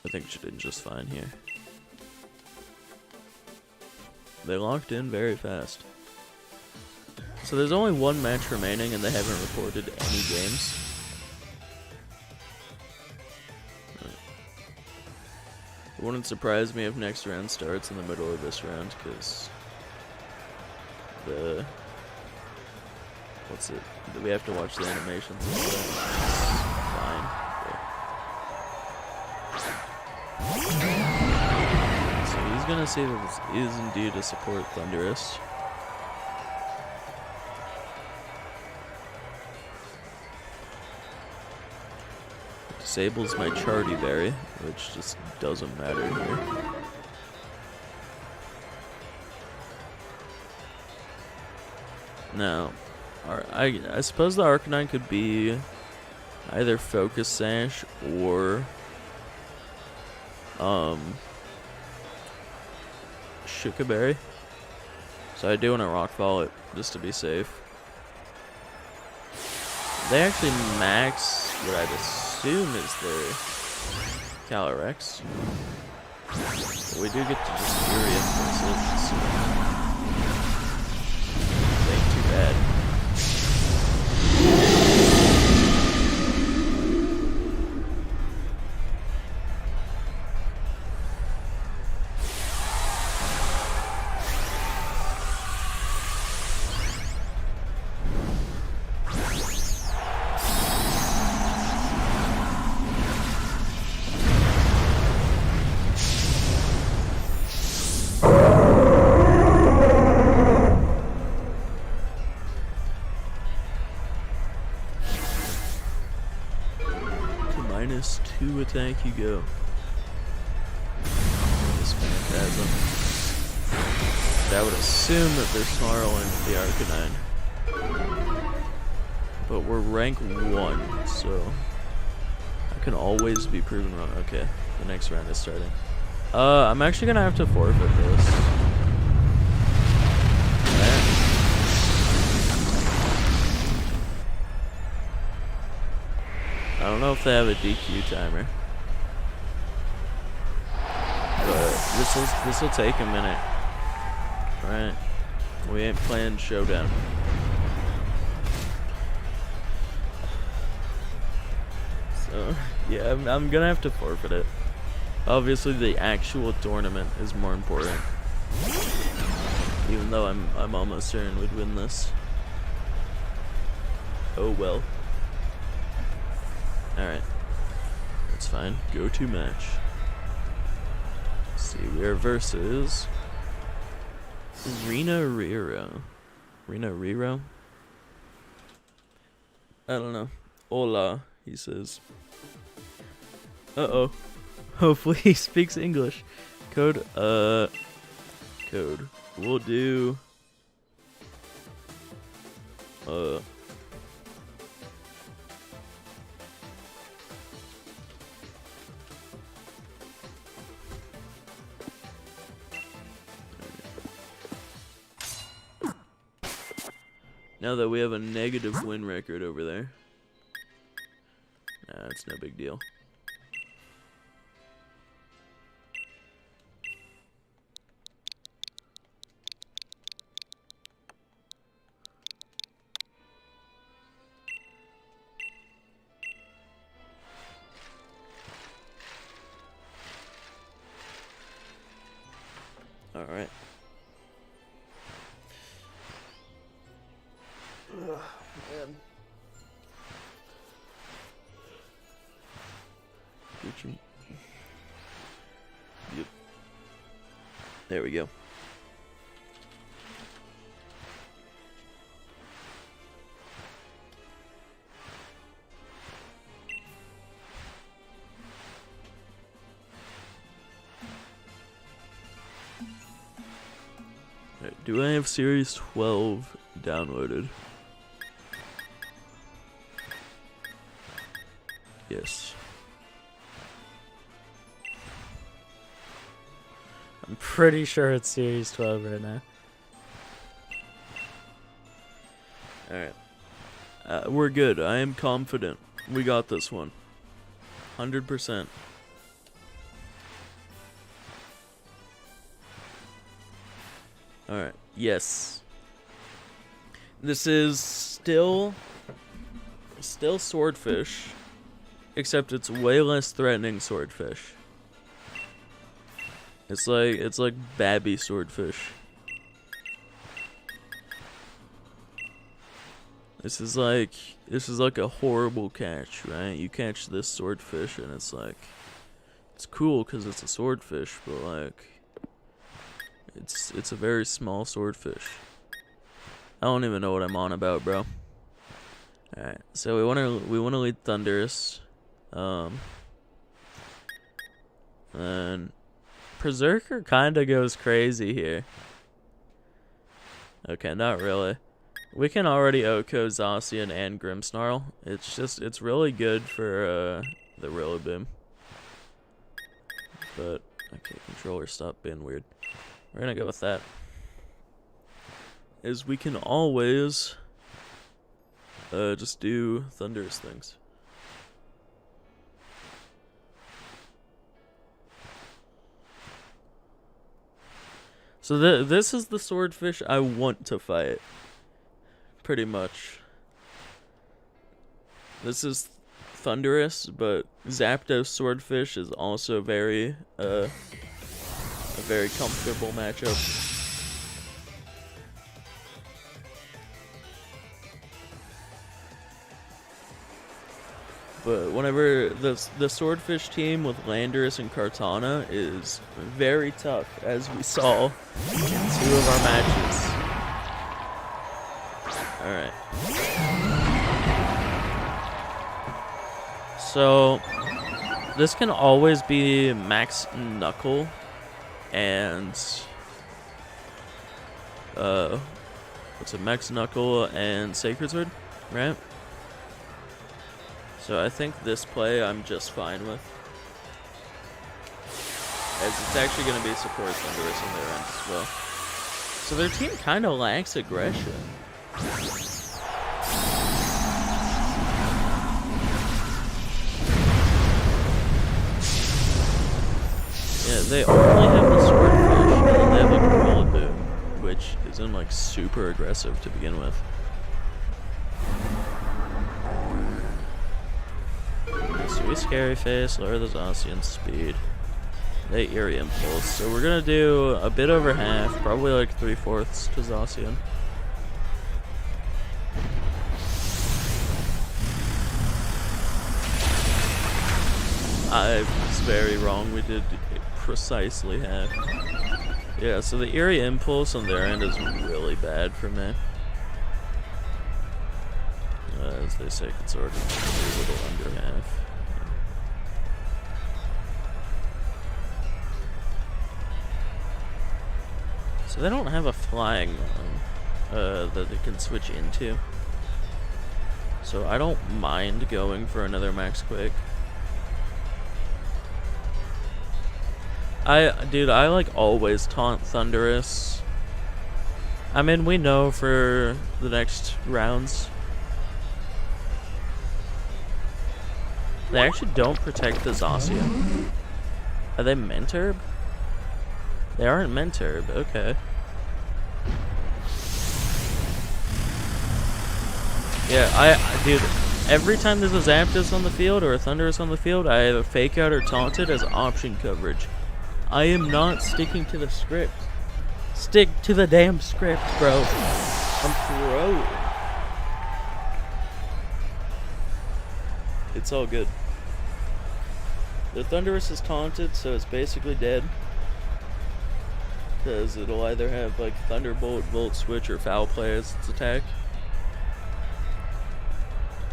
I think she did just fine here. They locked in very fast. So there's only one match remaining and they haven't reported any games. Wouldn't surprise me if next round starts in the middle of this round, because the... What's it? We have to watch the animations and stuff. Fine. Okay. So he's gonna say that this is indeed a support Thunderous. Disables my Charty Berry, which just doesn't matter here. Now, I suppose the Arcanine could be either Focus Sash or Shuka Berry. So I do want to Rock Fall it just to be safe. They actually max what I'd assume is their Calyrex. But we do get to just Fury Influence it, so it ain't too bad. -2 attack you go. This Phantasm. That would assume that they're snarling the Arcanine. But we're rank 1, so I can always be proven wrong. Okay, the next round is starting. I'm actually gonna have to forfeit this. I don't know if they have a DQ timer, but this will take a minute. Right? We ain't playing Showdown. So yeah, I'm gonna have to forfeit it. Obviously, the actual tournament is more important. Even though I'm almost certain we'd win this. Oh well. Alright. That's fine. Go to match. Let's see, we are versus Reno Rero. Reno Rero? I don't know. Hola, he says. Uh-oh. Hopefully he speaks English. Code. We'll do... Now that we have a negative win record over there. Nah, it's no big deal. All right. Man. Yep. There we go. Right, do I have Series 12 downloaded? Yes. I'm pretty sure it's Series 12 right now. Alright. We're good. I am confident. We got this one. 100%. Alright. Yes. This is still Swordfish. Except it's way less threatening Swordfish. It's like Babby Swordfish. This is like a horrible catch, right? You catch this swordfish and it's like, it's cool because it's a swordfish, but like, it's a very small swordfish. I don't even know what I'm on about, bro. All right, so we wanna lead Thunderous, and Perrserker kind of goes crazy here. Okay, not really. We can already Oko Zacian and Grimmsnarl. It's really good for the Rillaboom. But okay, controller, stop being weird. We're gonna go with that. Is we can always just do Thunderous things. So this is the swordfish I want to fight. Pretty much. This is Thunderous, but Zapdos Swordfish is also a very comfortable matchup. But whenever the Swordfish team with Landorus and Kartana is very tough, as we saw in 2 of our matches. Alright. So, this can always be Max Knuckle and Max Knuckle and Sacred Sword, right? So I think this play I'm just fine with, as it's actually going to be support Thunderous on their end as well. So their team kind of lacks aggression. Yeah, they only have the Swordfish, and then they have like a Rillaboom, which isn't like super aggressive to begin with. So we Scary Face, lower the Zacian speed. They Eerie Impulse. So we're gonna do a bit over half, probably like 3/4 to Zacian. I was very wrong. We did precisely half. Yeah, so the Eerie Impulse on their end is really bad for me. As they say, it's sort of a little under half. So they don't have a flying one that they can switch into. So I don't mind going for another Max Quake. Dude, I like always taunt Thunderous. I mean, we know for the next rounds. They actually don't protect the Zacian. Are they Mentorb? They aren't Mentorb, okay. Yeah, dude, every time there's a Zapdos on the field or a Thunderous on the field, I either Fake Out or Taunt it as option coverage. I am not sticking to the script. Stick to the damn script, bro. I'm pro. It's all good. The Thunderous is taunted, so it's basically dead. Because it'll either have like Thunderbolt, Volt Switch, or Foul Play as its attack.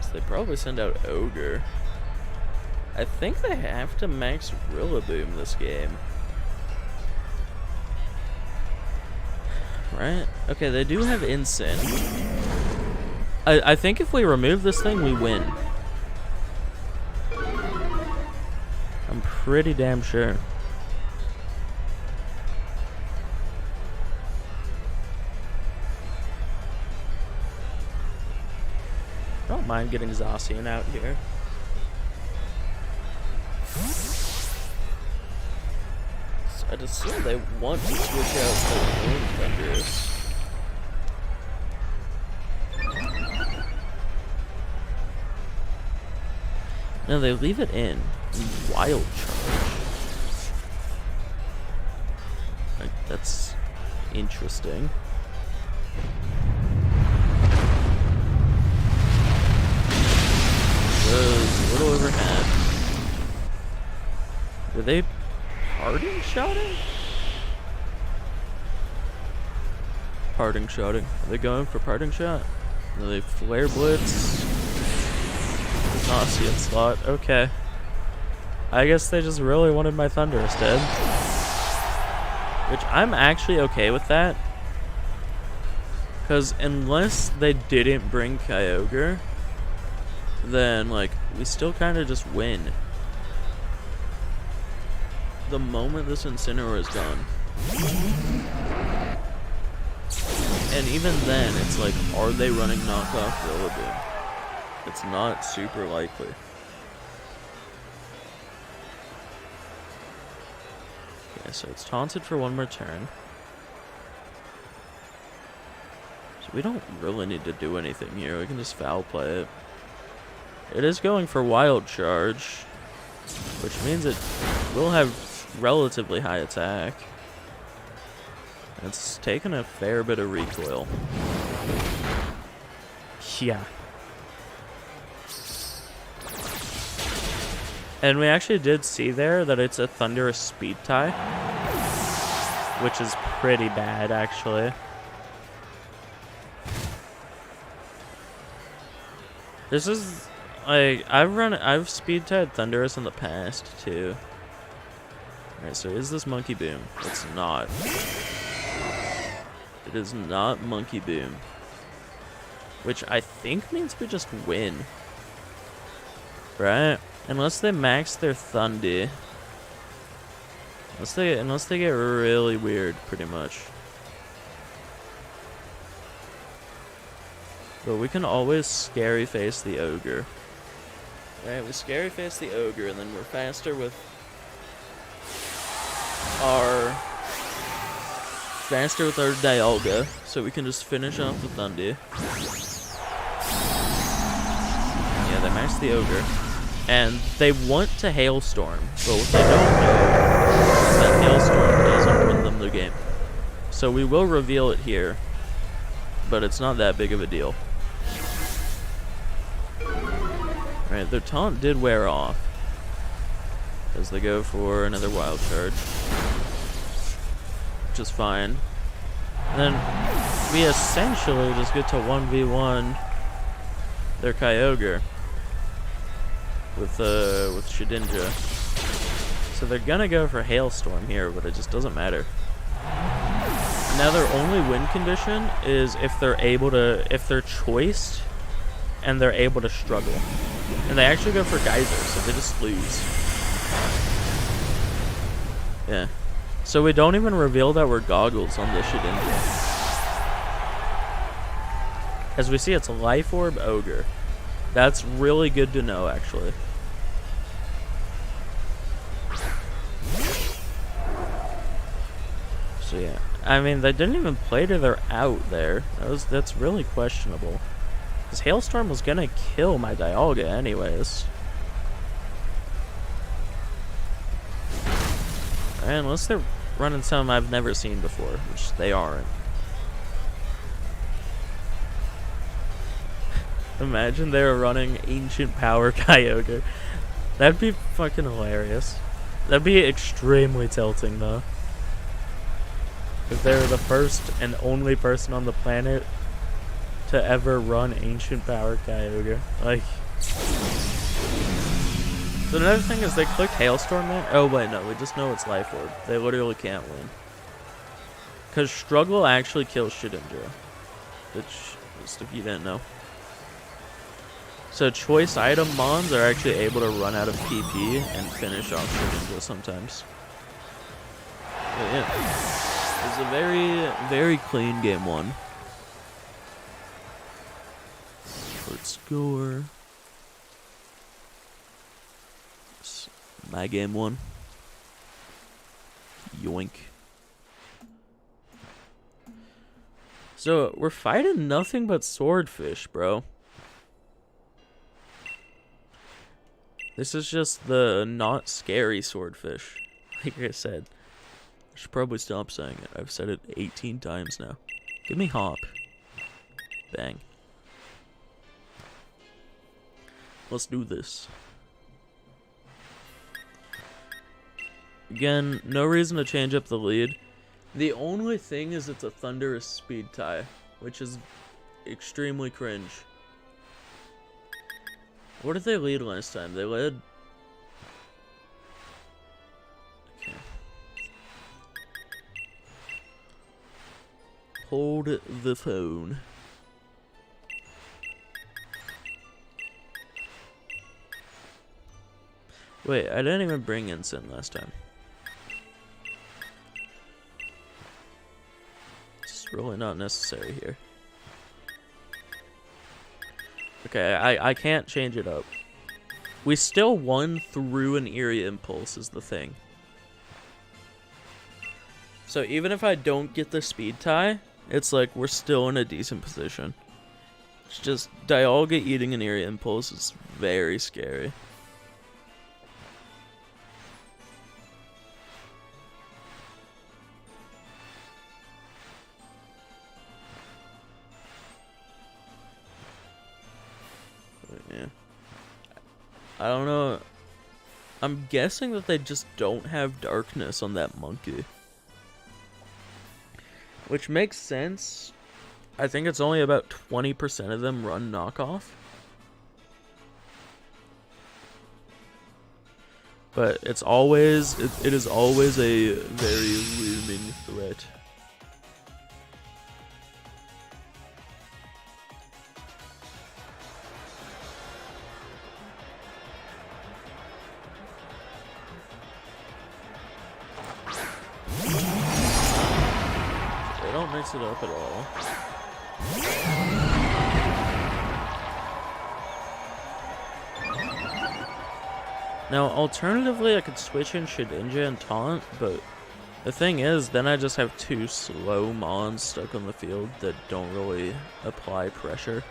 So they probably send out Ogre. I think they have to max Rillaboom this game. Right? Okay, they do have Insane. I think if we remove this thing, we win. I'm pretty damn sure. I don't mind getting Zacian out here. So I'd assume they want to switch out their own Thunderous. No, they leave it in. Wild Charge. That's interesting. Goes a little overhead. Are they parting shotting? Parting shotting. Are they going for parting shot? Are they flare blitz? Does not see it slot. Okay. I guess they just really wanted my Thunderous dead. Which I'm actually okay with that. Because unless they didn't bring Kyogre, then, like, we still kind of just win. The moment this Incineroar is gone. And even then, it's like, are they running knockoff Rillaboom? It's not super likely. Okay, so it's taunted for one more turn. So we don't really need to do anything here. We can just foul play it. It is going for Wild Charge, which means it will have relatively high attack. It's taken a fair bit of recoil. Yeah. And we actually did see there that it's a Thunderous speed tie, which is pretty bad, actually. This is, like, I've speed tied Thunderous in the past, too. Alright, so is this Monkey Boom? It's not. It is not Monkey Boom. Which I think means we just win. Right? Unless they max their Thundy. Unless they get really weird, pretty much. But we can always scary face the Ogre. Alright, we scary face the Ogre, and then we're faster with our Dialga, so we can just finish off the Thundy. Yeah, they maxed the Ogre. And they want to Hailstorm, but what they don't know is that Hailstorm doesn't win them the game. So we will reveal it here, but it's not that big of a deal. Alright, their taunt did wear off, as they go for another Wild Charge, which is fine. And then we essentially just get to 1v1 their Kyogre with Shedinja. So they're gonna go for Hailstorm here, but it just doesn't matter. Now their only win condition is if they're choiced and they're able to struggle. And they actually go for Geyser, so they just lose. Yeah. So we don't even reveal that we're Goggles on the Shedinja. As we see, it's Life Orb Ogre. That's really good to know, actually. So yeah, I mean, they didn't even play to their out there. That's really questionable. Because Hailstorm was gonna kill my Dialga anyways. And unless they're running something I've never seen before, which they aren't. Imagine they were running Ancient Power Kyogre. That'd be fucking hilarious. That'd be extremely tilting, though. If they were the first and only person on the planet to ever run Ancient Power Kyogre. Like... So another thing is they clicked Hailstorm there. Oh wait, no, we just know it's Life Orb. They literally can't win. Because Struggle actually kills Shedinja. Which, just if you didn't know. So choice item mons are actually able to run out of PP and finish off Shedinja sometimes. But yeah, it was a very, very clean game one. Let's score. It's my game one. Yoink. So we're fighting nothing but swordfish, bro. This is just the not scary swordfish, like I said. I should probably stop saying it. I've said it 18 times now. Give me hop. Bang. Let's do this. Again, no reason to change up the lead. The only thing is it's a thunderous speed tie, which is extremely cringe. What did they lead last time? They led... Okay. Hold the phone. Wait, I didn't even bring Ensign last time. It's really not necessary here. Okay, I can't change it up. We still won through an Eerie Impulse is the thing. So even if I don't get the speed tie, it's like we're still in a decent position. It's just Dialga eating an Eerie Impulse is very scary. Yeah. I don't know. I'm guessing that they just don't have darkness on that monkey. Which makes sense. I think it's only about 20% of them run knockoff. But it's always, it is always a very looming threat. They don't mix it up at all. Now, alternatively, I could switch in Shedinja and Taunt, but the thing is, then I just have two slow Mons stuck on the field that don't really apply pressure.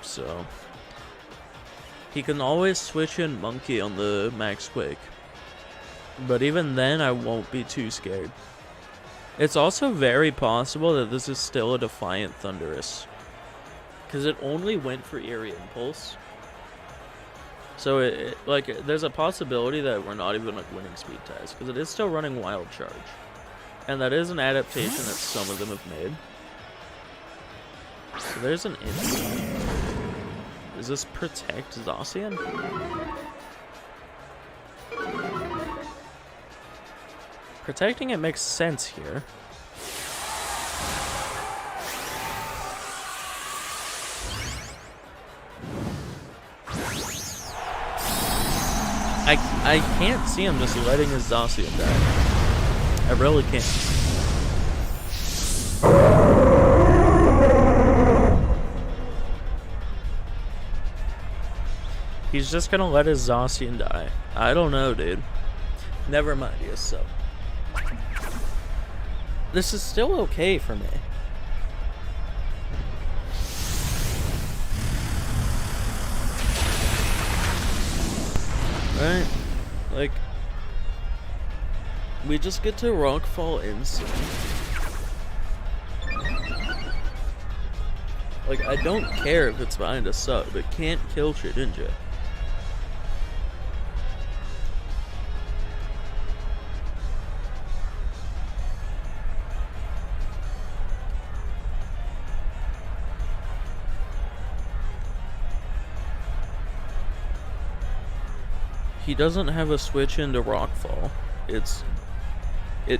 So, he can always switch in Monkey on the Max Quake, but even then I won't be too scared. It's also very possible that this is still a Defiant Thunderous, because it only went for Eerie Impulse. So like there's a possibility that we're not even like winning speed ties, because it is still running Wild Charge, and that is an adaptation that some of them have made. So there's an instant. Does this protect Zacian? Protecting it makes sense here. I can't see him just letting his Zacian die. I really can't. He's just gonna let his Zacian die. I don't know, dude. Never mind, he is sub. This is still okay for me. Right? Like, we just get to Rockfall instant. Like, I don't care if it's behind a sub, it can't kill Shedinja. He doesn't have a switch into Rockfall. It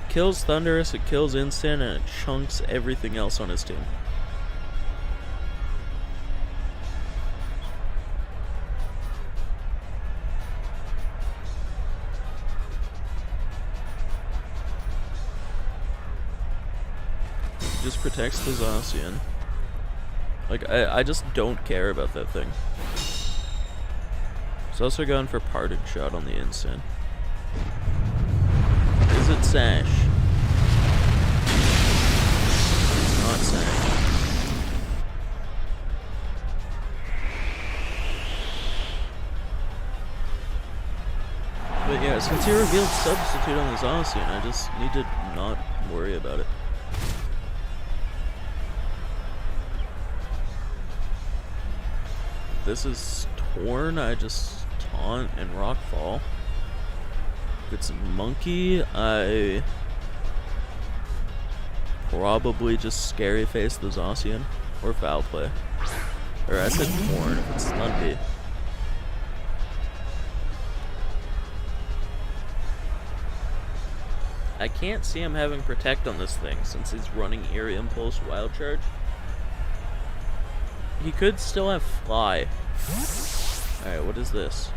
kills Thunderous, it kills Instant, and it chunks everything else on his team. It just protects the Zacian. Like, I just don't care about that thing. He's also going for Parted Shot on the Instant. Is it Sash? It's not Sash. Yeah, since he revealed Substitute on the Zacian, I just need to not worry about it. If this is Torn, I just Taunt and Rockfall. If it's Monkey, I probably just Scary Face the Zacian or Foul Play. Or I said Torn if it's Thundy. I can't see him having Protect on this thing since he's running Eerie Impulse Wild Charge. He could still have Fly. Alright, what is this?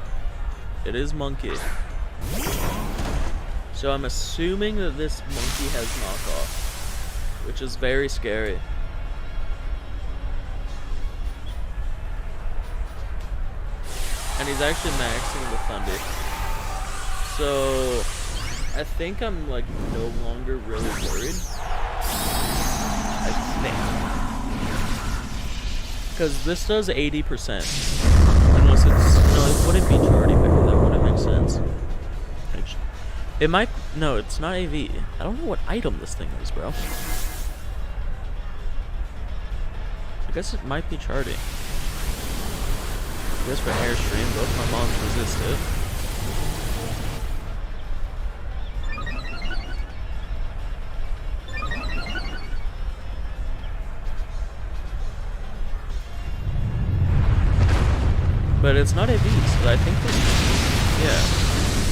It is Monkey. So I'm assuming that this Monkey has Knockoff, which is very scary. And he's actually maxing the Thundy. So I think I'm like no longer really worried. I think. Because this does 80%. Unless it's, no, it wouldn't be Charity Picker, that wouldn't make sense. It might, no, it's not AV. I don't know what item this thing is, bro. I guess it might be Charity. I guess for Airstream, both my mons resist it. But it's not AV, so I think this, yeah,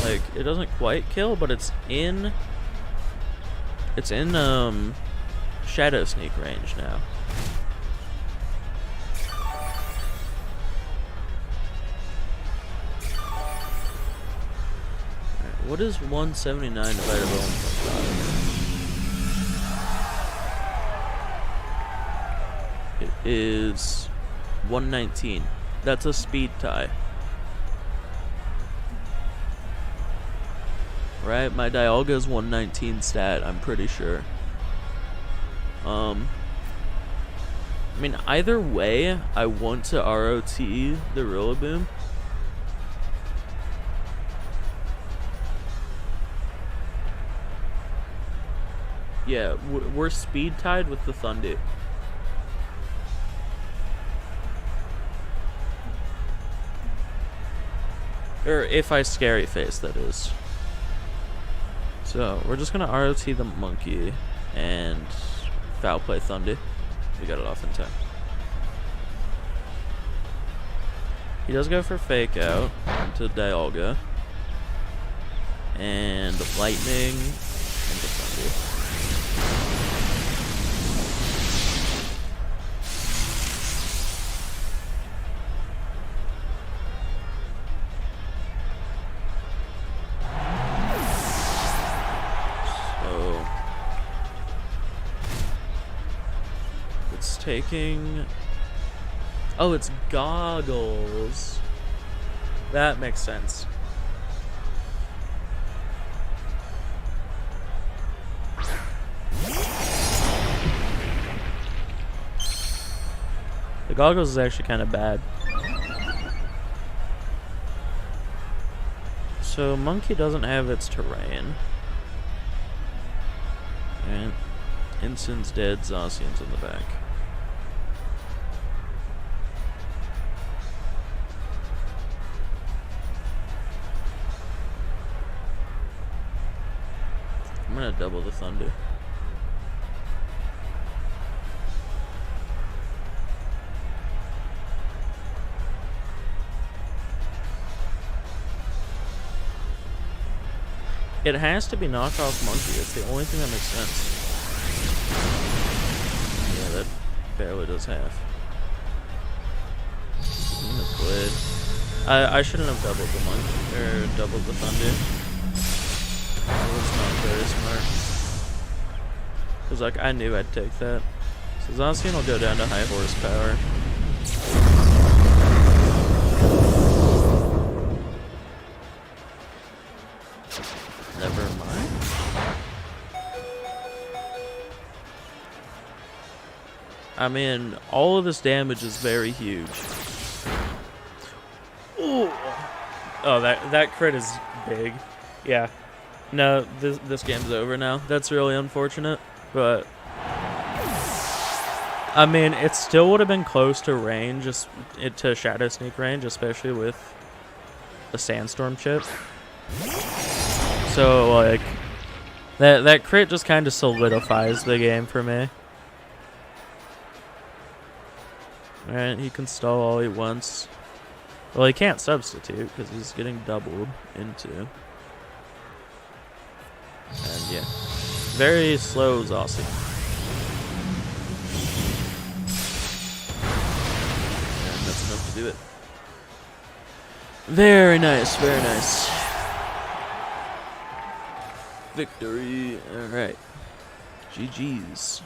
like, it doesn't quite kill, but it's in Shadow Sneak range now. Alright, what is 179 divided by 1.5? It is 119. That's a speed tie. Right? My Dialga is 119 stat, I'm pretty sure. I mean, either way, I want to ROT the Rillaboom. Yeah, we're speed tied with the Thundy. Or if I Scary Face, that is. So, we're just gonna ROT the Monkey and Foul Play Thundy. We got it off in time. He does go for Fake Out into Dialga. And Lightning into Thundy. Taking, oh, it's Goggles. That makes sense. The Goggles is actually kind of bad. So Monkey doesn't have its terrain. And Instin's dead, Zacian's in the back. I'm gonna double the Thunder. It has to be knockoff Monkey. It's the only thing that makes sense. Yeah, that barely does half. I shouldn't have doubled the Monkey, or doubled the Thunder. That was not very smart. Cause like I knew I'd take that. So Zacian will go down to high horsepower. Never mind. I mean, all of this damage is very huge. Ooh. Oh, that crit is big. Yeah. No, this game's over now. That's really unfortunate, but I mean, it still would have been close to range, to Shadow Sneak range, especially with the Sandstorm chip. So, like, that crit just kind of solidifies the game for me. Alright, he can stall all he wants. Well, he can't substitute because he's getting doubled into. And yeah, very slow Zossie. And that's enough to do it. Very nice, very nice. Victory. Alright. GG's.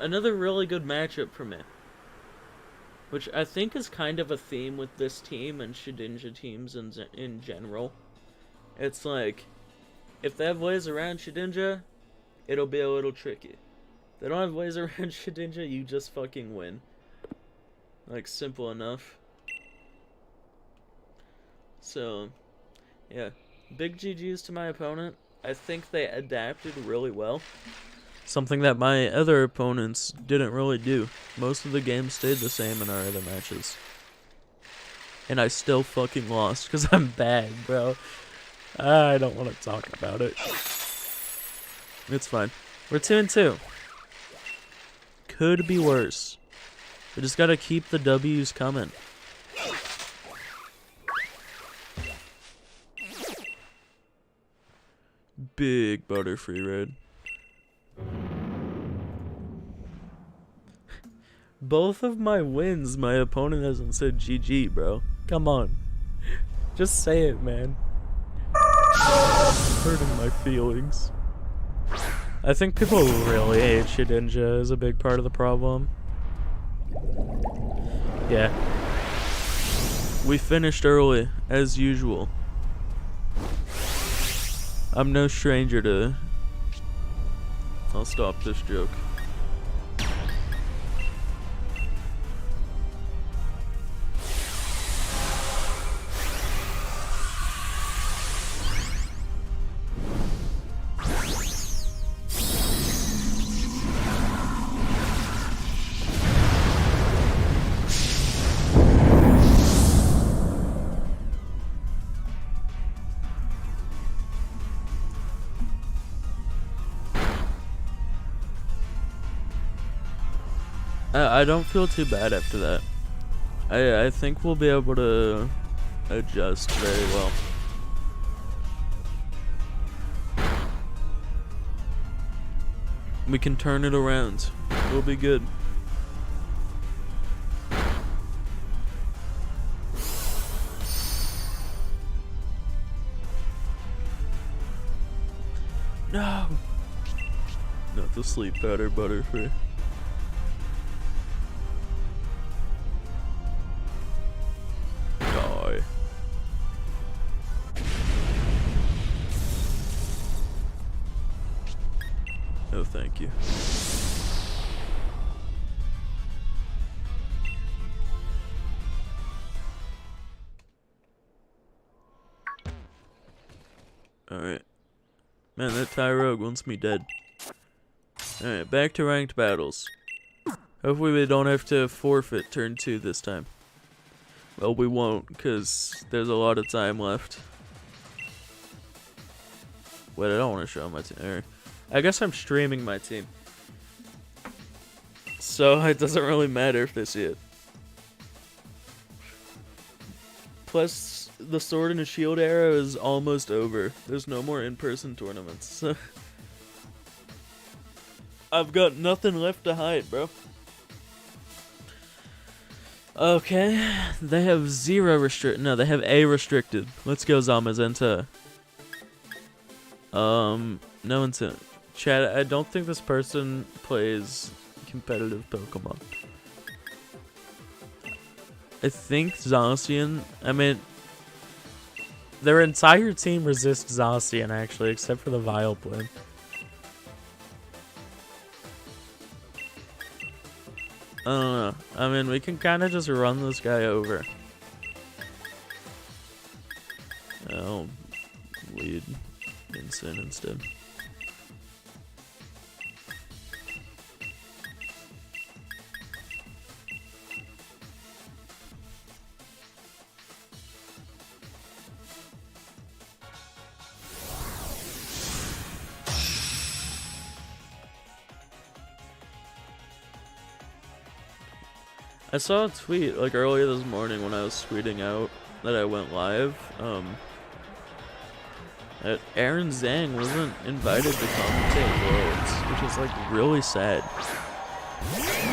Another really good matchup for me. Which I think is kind of a theme with this team and Shedinja teams in general. It's like, if they have ways around Shedinja, it'll be a little tricky. If they don't have ways around Shedinja, you just fucking win. Like, simple enough. So, yeah. Big GG's to my opponent. I think they adapted really well. Something that my other opponents didn't really do. Most of the games stayed the same in our other matches. And I still fucking lost because I'm bad, bro. I don't want to talk about it. It's fine. We're 2-2. Could be worse. We just gotta keep the W's coming. Big Butterfree raid. Both of my wins, my opponent hasn't said GG, bro. Come on. Just say it, man. Hurting my feelings. I think people really hate Shedinja is a big part of the problem. Yeah. We finished early, as usual. I'm no stranger to... I'll stop this joke. I don't feel too bad after that. I think we'll be able to adjust very well. We can turn it around. We'll be good. No! Not the sleep powder Butterfree. Die. No, thank you. Alright. Man, that Tyrogue wants me dead. Alright, back to ranked battles. Hopefully we don't have to forfeit turn 2 this time. Well, we won't, because there's a lot of time left. Wait, I don't want to show my team. I guess I'm streaming my team. So it doesn't really matter if they see it. Plus, the Sword and Shield era is almost over. There's no more in-person tournaments. So I've got nothing left to hide, bro. Okay, they have 0 restricted. No, they have A restricted. Let's go, Zamazenta. No intent. Chat, I don't think this person plays competitive Pokemon. I think Zacian, I mean, their entire team resists Zacian, actually, except for the Vileplume. I don't know. I mean, we can kind of just run this guy over. Oh, lead Vincent instead. I saw a tweet like earlier this morning when I was tweeting out that I went live, that Aaron Zhang wasn't invited to commentate Worlds, which is like really sad.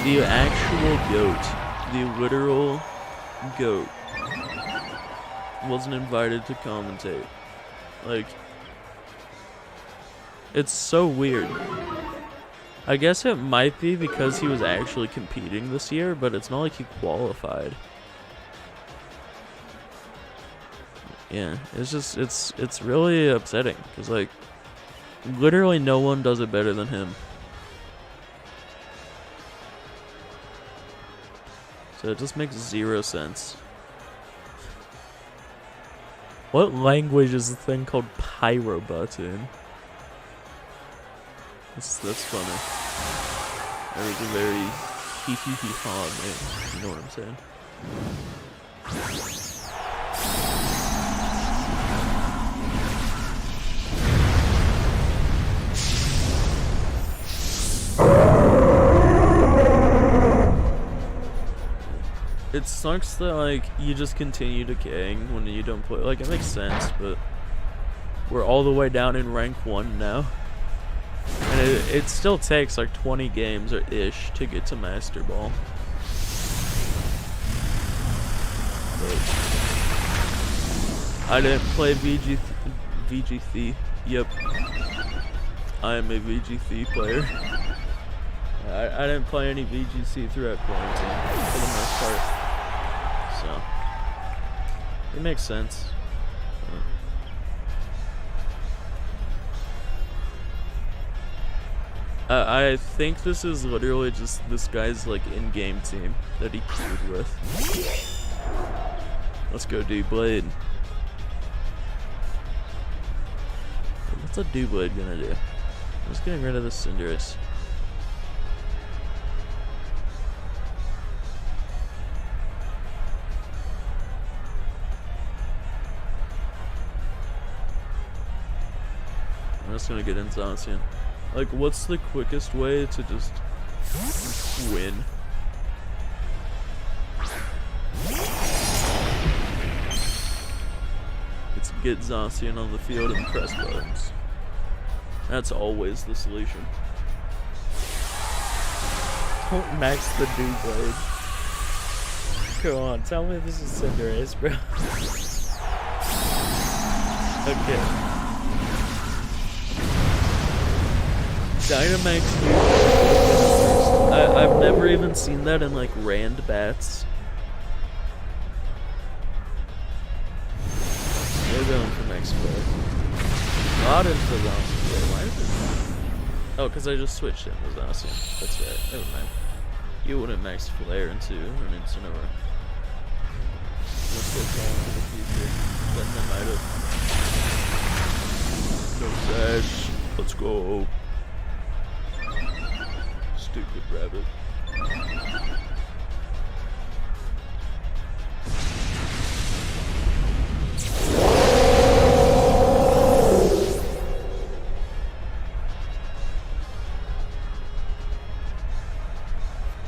The actual GOAT, the literal GOAT, wasn't invited to commentate. Like, it's so weird. I guess it might be because he was actually competing this year, but it's not like he qualified. Yeah, it's just, it's really upsetting, because, like, literally no one does it better than him. So it just makes zero sense. What language is the thing called Pyro Button? That's funny. That was a very hee-hee-hee-ha name. You know what I'm saying? It sucks that, like, you just continue to gang when you don't play. Like, it makes sense, but we're all the way down in rank 1 now. And it still takes like 20 games or ish to get to Master Ball. But I didn't play VGC. Yep. I am a VGC player. I didn't play any VGC throughout quarantine for the most part. So it makes sense. I think this is literally just this guy's like in-game team that he queued with. Let's go D-Blade. What's a D-Blade gonna do? I'm just getting rid of this Cinderace. I'm just gonna get in Zacian. Like, what's the quickest way to just win? It's get Zacian on the field and press buttons. That's always the solution. Don't max the D-Blade. Come on, tell me this is Cinderace, bro. Okay. Dynamax I've never even seen that in like Rand bats. They're going for next play. Not into Zacian. Why is it? Oh, because I just switched him to Zacian. That's right. Never mind. You wouldn't max Flare into an Incineroar. Let's go into the future. Then they might have. No dash. Let's go. Stupid rabbit.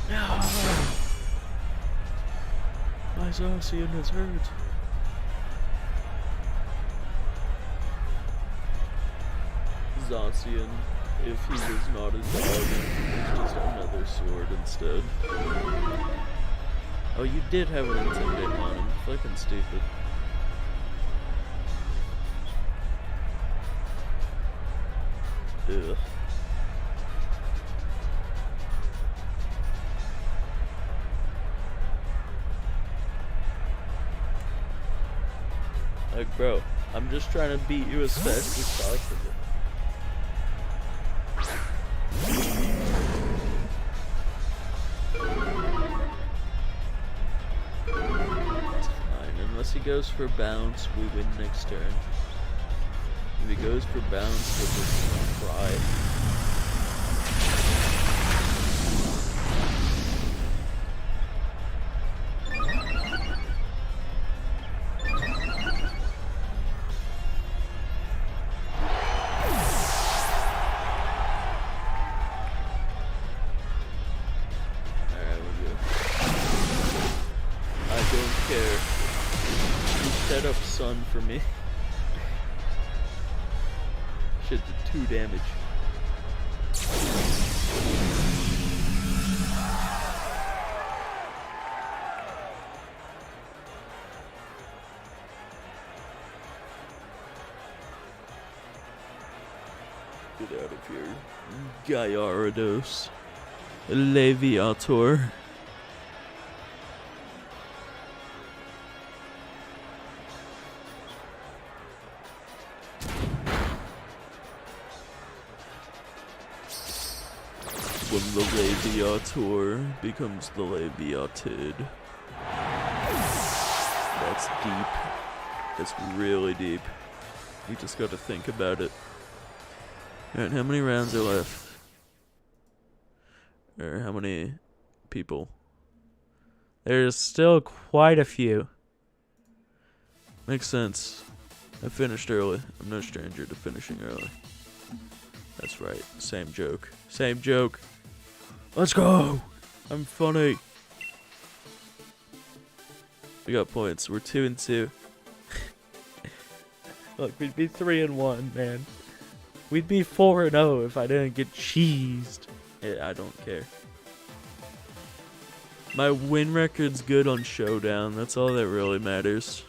No. My Zacian is hurt. Zacian, if he was not a dog, it's just another sword instead. Oh, you did have an Intimidate on him. Fucking stupid. Ugh. Like, bro, I'm just trying to beat you as fast as possible. It's fine. Unless he goes for bounce, we win next turn. If he goes for bounce, he'll just cry. Alright, we're good. I don't care. You set up sun for me. Shit did 2 damage. Get out of here. Gyarados. Leviator. When the Leviator becomes the Leviatid. That's deep. That's really deep. You just gotta think about it. Alright, how many rounds are left? Or how many people? There's still quite a few. Makes sense. I finished early. I'm no stranger to finishing early. That's right. Same joke. Same joke. Let's go! I'm funny. We got points. We're 2-2. Look, we'd be 3-1, man. We'd be 4-0 if I didn't get cheesed. I don't care. My win record's good on Showdown. That's all that really matters.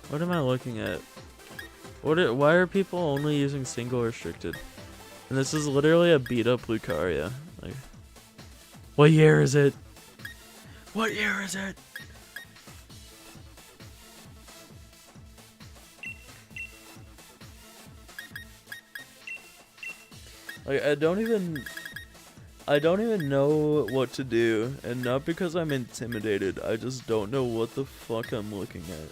What am I looking at? Why are people only using single restricted? And this is literally a beat up Lucaria. Like, what year is it? what year is it? Like, I don't even know what to do, and not because I'm intimidated. I just don't know what the fuck I'm looking at.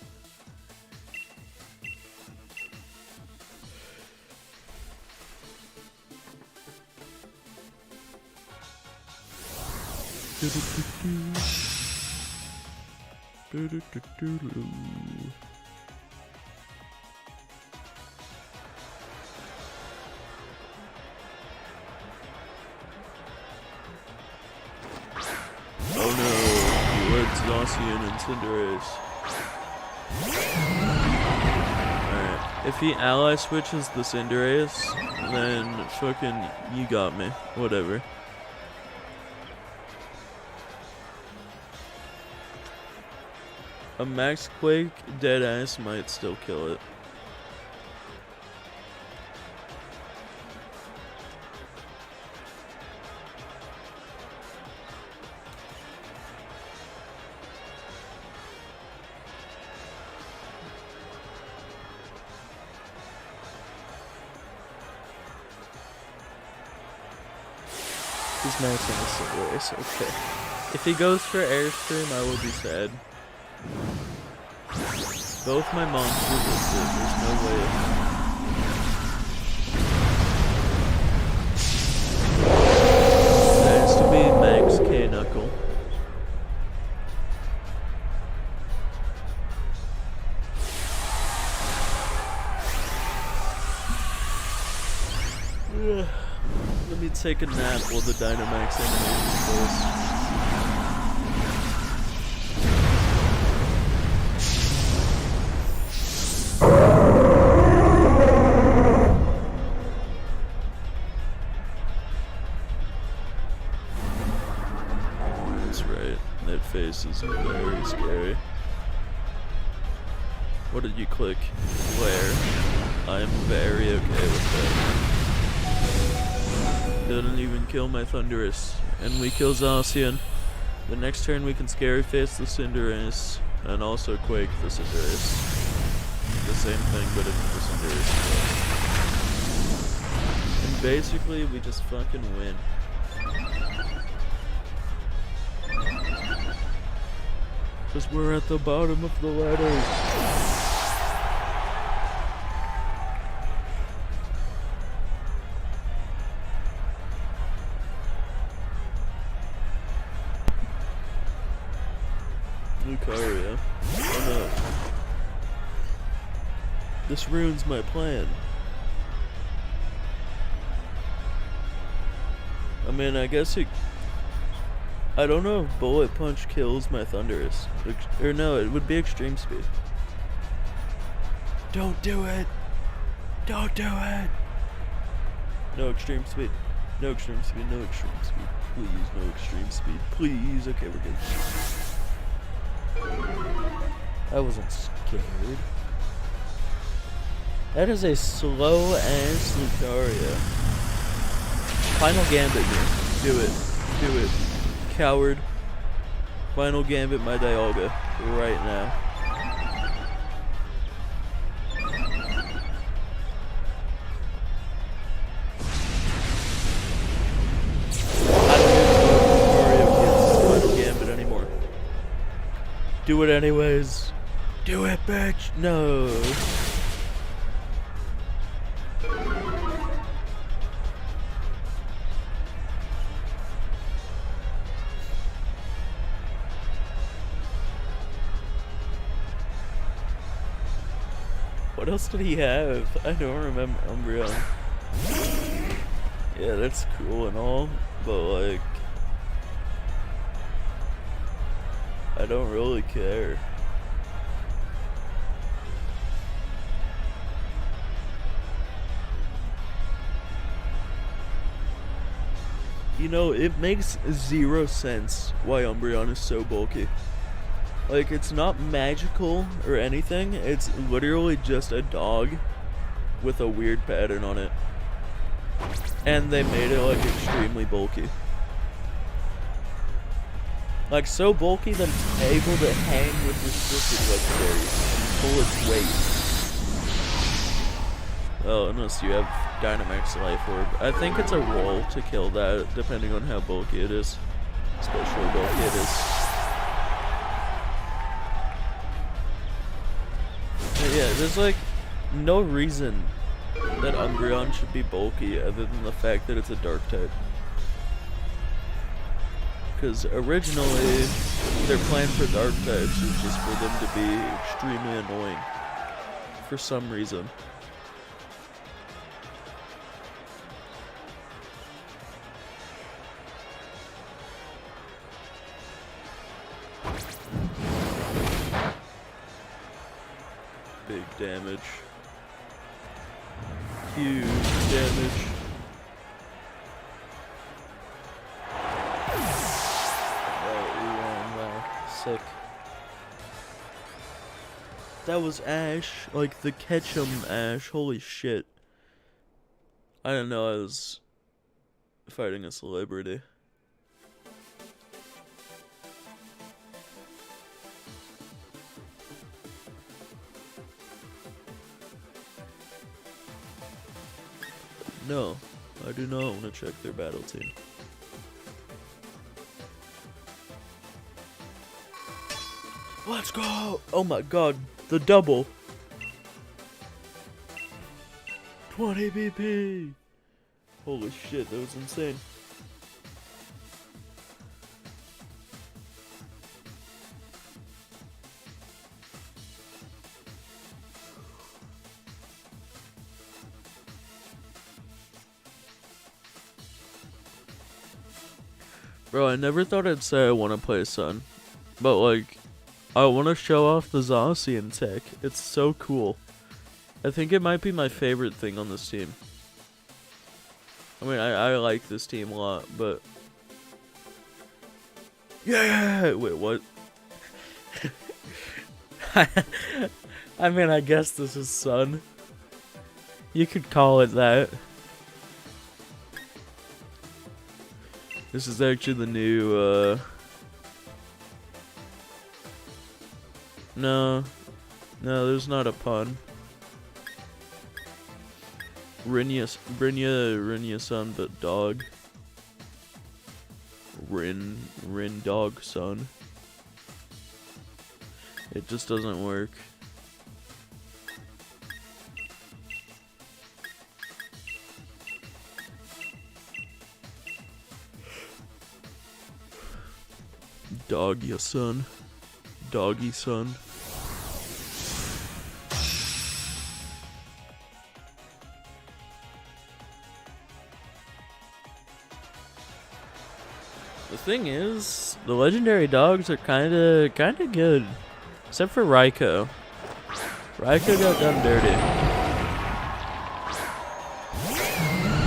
Oh no, you led Zacian and Cinderace. Alright, if he ally switches the Cinderace, then fucking you got me. Whatever. A Max Quake Deadass might still kill it. He's maxing a Cinderace, okay. If he goes for Airstream, I will be sad. Both my monsters are good, there's no way. That has to be Max K Knuckle. Let me take a nap while the Dynamax animation goes. That's right. That face is very scary. What did you click? Where? I'm very okay with that. Didn't even kill my Thundurus. And we kill Zacian. The next turn we can Scary Face the Cinderace. And also Quake the Cinderace. The same thing, but if the Cinderace. And basically, we just fucking win. Because we're at the bottom of the ladder. Lucaria. Oh no. This ruins my plan. I mean, I guess it... I don't know if Bullet Punch kills my Thundurus. Or no, it would be Extreme Speed. Don't do it! Don't do it! No Extreme Speed. No Extreme Speed. No Extreme Speed. Please, no Extreme Speed. Please. Okay, we're good. I wasn't scared. That is a slow-ass Lucaria. Final Gambit here. Do it. Do it. Coward. Final Gambit my Dialga. Right now. I don't even know if Lucario gets Final Gambit anymore. Do it anyways. Do it, bitch. No. What else did he have? I don't remember. Umbreon. Yeah, that's cool and all, but like, I don't really care. You know, it makes 0 sense why Umbreon is so bulky. Like, it's not magical or anything, it's literally just a dog with a weird pattern on it. And they made it, like, extremely bulky. Like, so bulky that it's able to hang with restricted legendaries and pull its weight. Well, unless you have Dynamax Life Orb. I think it's a roll to kill that, depending on how bulky it is. Especially bulky it is. Yeah, there's like no reason that Umbreon should be bulky other than the fact that it's a dark type. Because originally, their plan for dark types was just for them to be extremely annoying. For some reason. Big damage. Huge damage. Wow, sick. That was Ash, like the Ketchum Ash, holy shit. I didn't know I was fighting a celebrity. No, I do not want to check their battle team. Let's go! Oh my god, the double! 20 BP! Holy shit, that was insane. Bro, I never thought I'd say I want to play Sun. But, like, I want to show off the Zacian tech. It's so cool. I think it might be my favorite thing on this team. I mean, I like this team a lot, but... Yeah! Wait, what? I mean, I guess this is Sun. You could call it that. This is actually the new, No, there's not a pun. Rinnia son, but dog. Rin dog son. It just doesn't work. Doggy son. Doggy son. The thing is, the legendary dogs are kinda good. Except for Raikou. Raikou got done dirty.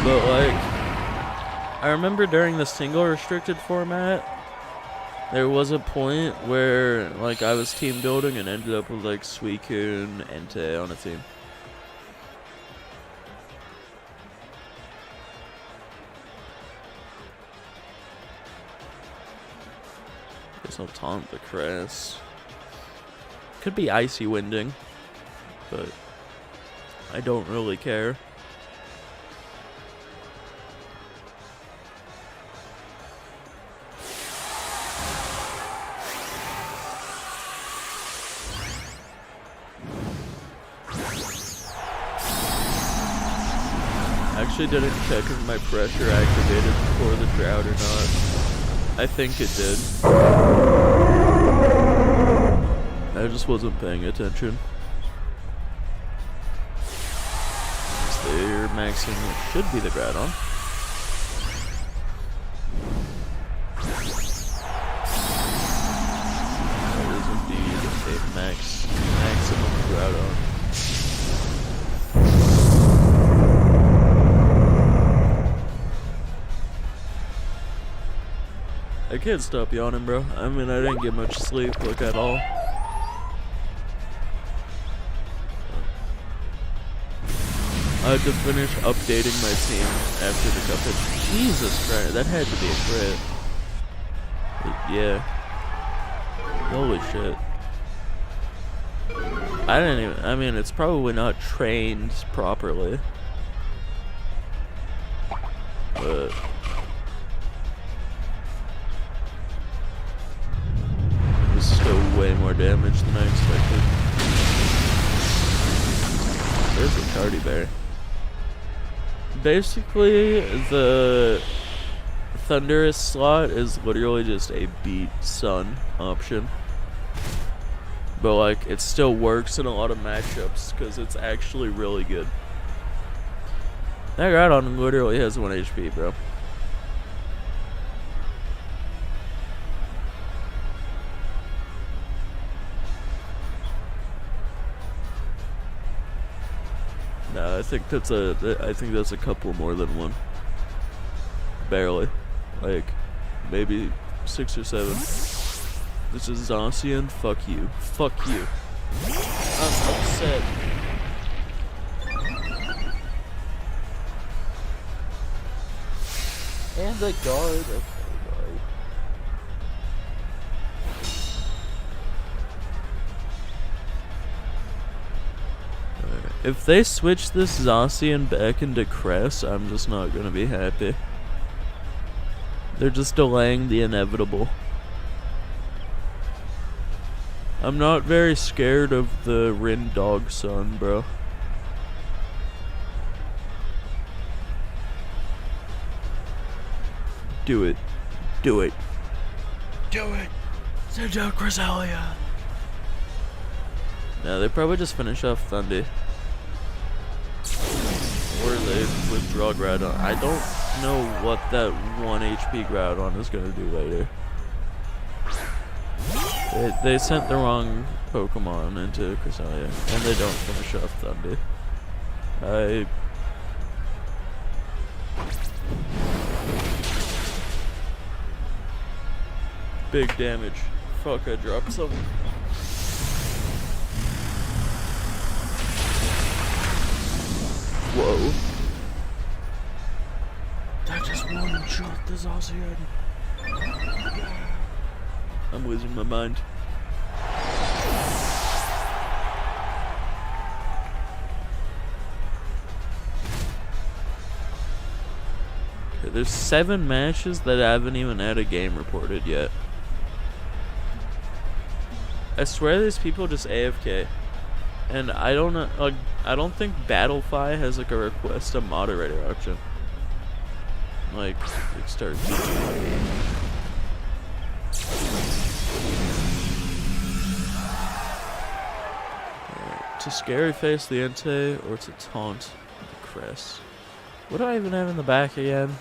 But like, I remember during the single restricted format, there was a point where like I was team building and ended up with like Suicune and Entei on a team. Guess I'll taunt the Cress. Could be Icy Winding, but I don't really care. Actually didn't check if my pressure activated before the drought or not. I think it did. I just wasn't paying attention. They're maxing what should be the Groudon. That is indeed a maximum Groudon. I can't stop yawning, bro. I mean, I didn't get much sleep, like at all. I had to finish updating my team after the cup hit. Jesus Christ, that had to be a crit. Yeah. Holy shit. I didn't even, I mean, it's probably not trained properly. But it's still way more damage than I expected. There's a Cardi Bear. Basically, the Thunderous slot is literally just a beat Sun option. But like, it still works in a lot of matchups because it's actually really good. That Groudon literally has 1 HP, bro. No, I think that's a couple more than 1. Barely. Like, maybe 6 or 7. This is Zacian. Fuck you. Fuck you. I'm upset. And the guard. Okay, guard. If they switch this Zacian back into Cress, I'm just not gonna be happy. They're just delaying the inevitable. I'm not very scared of the Rin Dog Son, bro. Do it. Do it. Do it! Send out Cresselia! No, they probably just finish off Thundy. Or they withdraw Groudon. I don't know what that 1 HP Groudon is gonna do later. They sent the wrong Pokemon into Cresselia, and they don't finish off Thundy. Big damage. Fuck, I dropped some. Whoa. That just one shot the Zacian. I'm losing my mind. Okay, there's 7 matches that haven't even had a game reported yet. I swear these people just AFK. And I don't know, like, I don't think Battlefy has like a request a moderator option. Like start. To scary face the Entei or to taunt the Crest. What do I even have in the back again?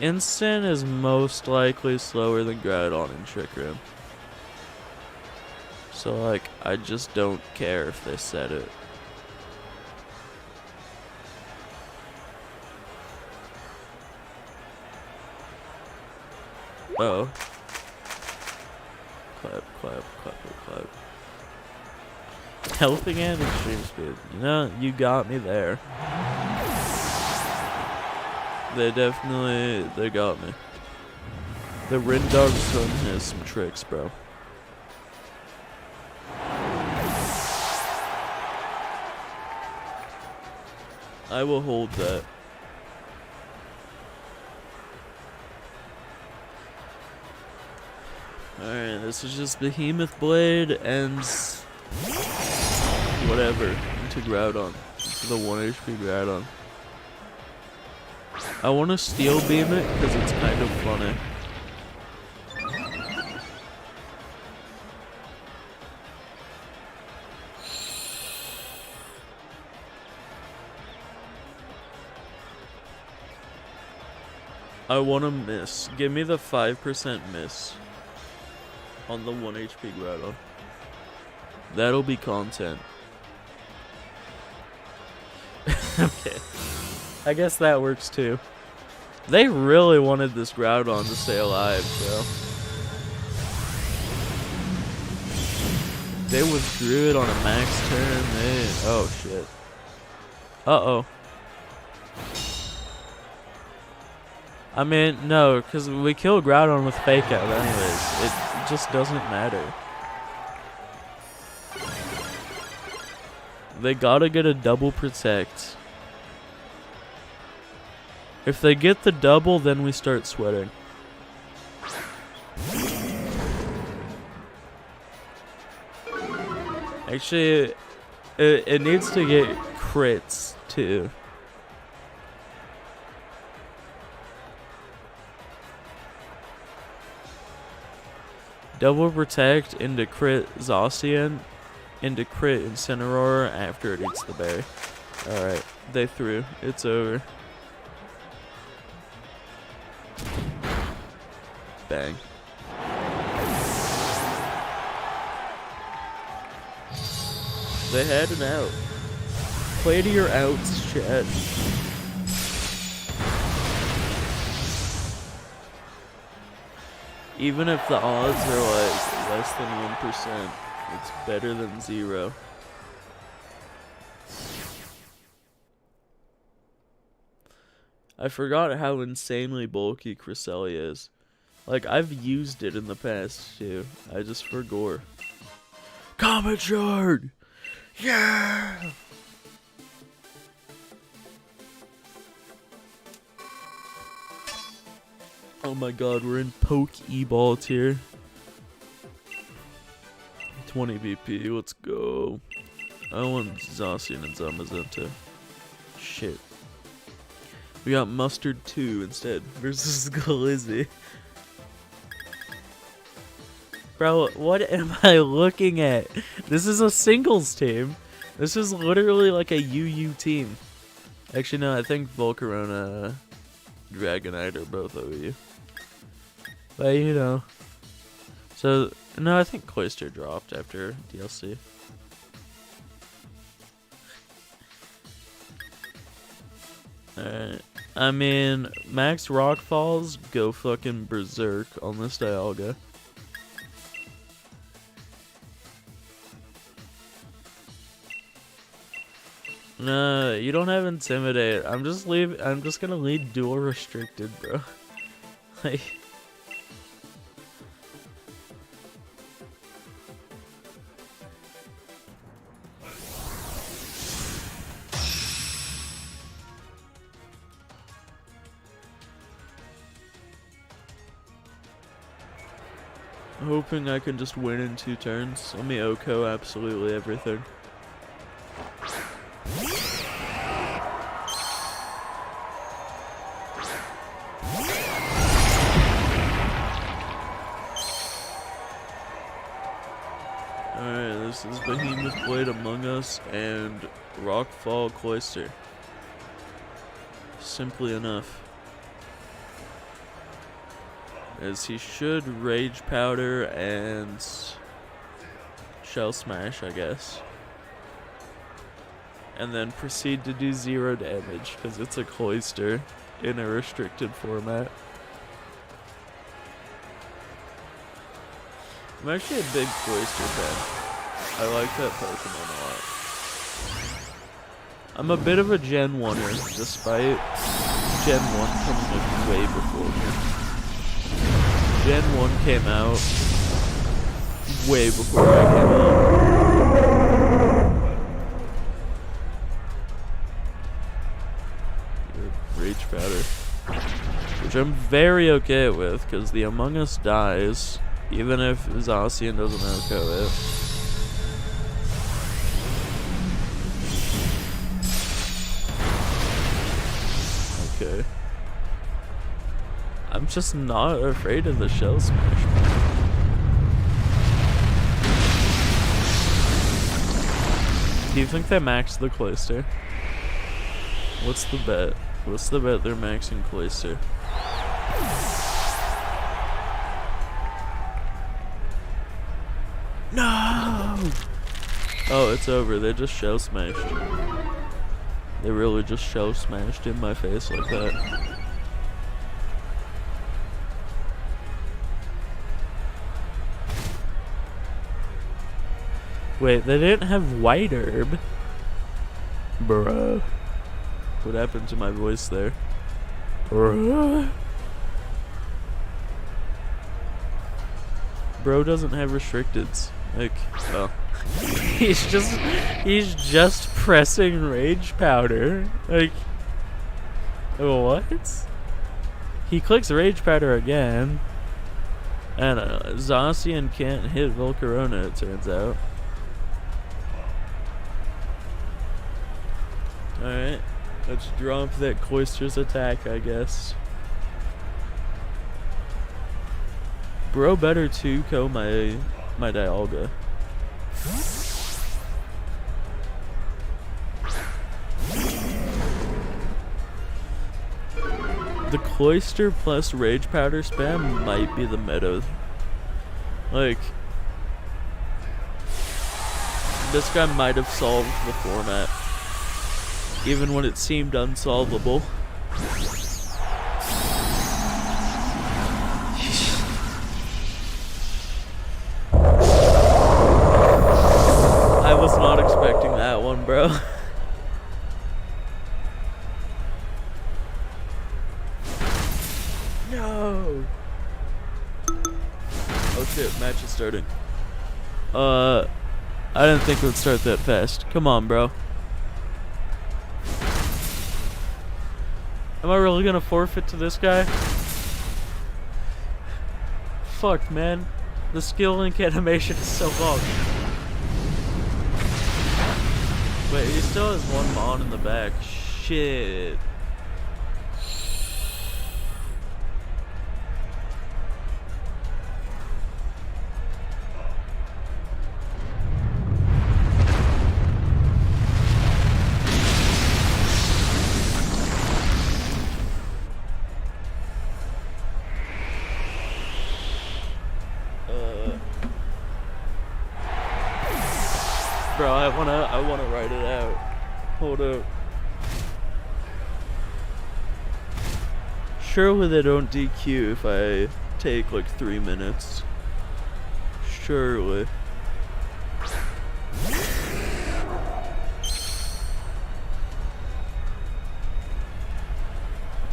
Instant is most likely slower than Groudon in Trick Room. So like, I just don't care if they said it. Oh. Clap, clap, clap, clap. Helping and extreme speed. You know, you got me there. They got me. The Rindog Sun has some tricks, bro. I will hold that. Alright, this is just Behemoth Blade and whatever into Groudon. Into the 1 HP Groudon. I want to Steel Beam it because it's kind of funny. I want to miss. Give me the 5% miss on the 1 HP Groudon. That'll be content. Okay. I guess that works too. They really wanted this Groudon to stay alive, so. They withdrew it on a max turn. Oh shit. Uh-oh. I mean, no, because we kill Groudon with Fake Out anyways. It just doesn't matter. They gotta get a double protect. If they get the double, then we start sweating. Actually, it needs to get crits too. Double protect into crit Zacian, into crit Incineroar after it eats the berry. Alright, they threw. It's over. Bang. They had an out. Play to your outs, chat. Even if the odds are like less than 1%, it's better than 0. I forgot how insanely bulky Cresselia is. Like, I've used it in the past too. I just forgot. Comet Shard! Yeah! Oh my god, we're in Poke E-Ball tier. 20 BP, let's go. I want Zacian and Zamazenta. Shit. We got Mustard 2 instead versus Glizzy. Bro, what am I looking at? This is a singles team. This is literally like a UU team. Actually, no, I think Volcarona, Dragonite are both OU. But, you know. So, no, I think Cloyster dropped after DLC. Alright. I mean, Max Rock Falls, go fucking berserk on this Dialga. No, you don't have Intimidate. I'm just gonna lead dual restricted, bro. Like, Hoping I can just win in 2 turns. Let me Oko absolutely everything. Alright, this is Behemoth Blade Among Us and Rockfall Cloister. Simply enough. As he should Rage Powder and Shell Smash, I guess. And then proceed to do 0 damage, because it's a Cloister in a restricted format. I'm actually a big Cloister fan. I like that Pokemon a lot. I'm a bit of a Gen 1er, despite Gen 1 coming like way before me. Gen 1 came out way before I came out. Rage Powder. Which I'm very okay with, because the Among Us dies, even if Zacian doesn't Oko it. Okay. I'm just not afraid of the Shell Smash. Do you think they maxed the Cloister? What's the bet? What's the bet they're maxing Cloister? No! Oh, it's over. They just Shell Smashed. They really just Shell Smashed in my face like that. Wait, they didn't have White Herb. Bruh. What happened to my voice there? Bruh. Bro doesn't have restricteds. Like, oh. he's just pressing Rage Powder. Like, what? He clicks Rage Powder again. I don't know. Zacian can't hit Volcarona, it turns out. Alright, let's drop that Cloister's attack, I guess. Bro better 2-ko my Dialga. The Cloister plus Rage Powder spam might be the meta. Like, this guy might have solved the format, even when it seemed unsolvable. I was not expecting that one, bro. No. Oh shit, match is starting. I didn't think it would start that fast. Come on, bro. Am I really gonna forfeit to this guy? Fuck, man. The skill link animation is so long. Wait, he still has one Mon in the back. Shit. Bro, I wanna write it out. Hold up. Surely they don't DQ if I take like 3 minutes. Surely.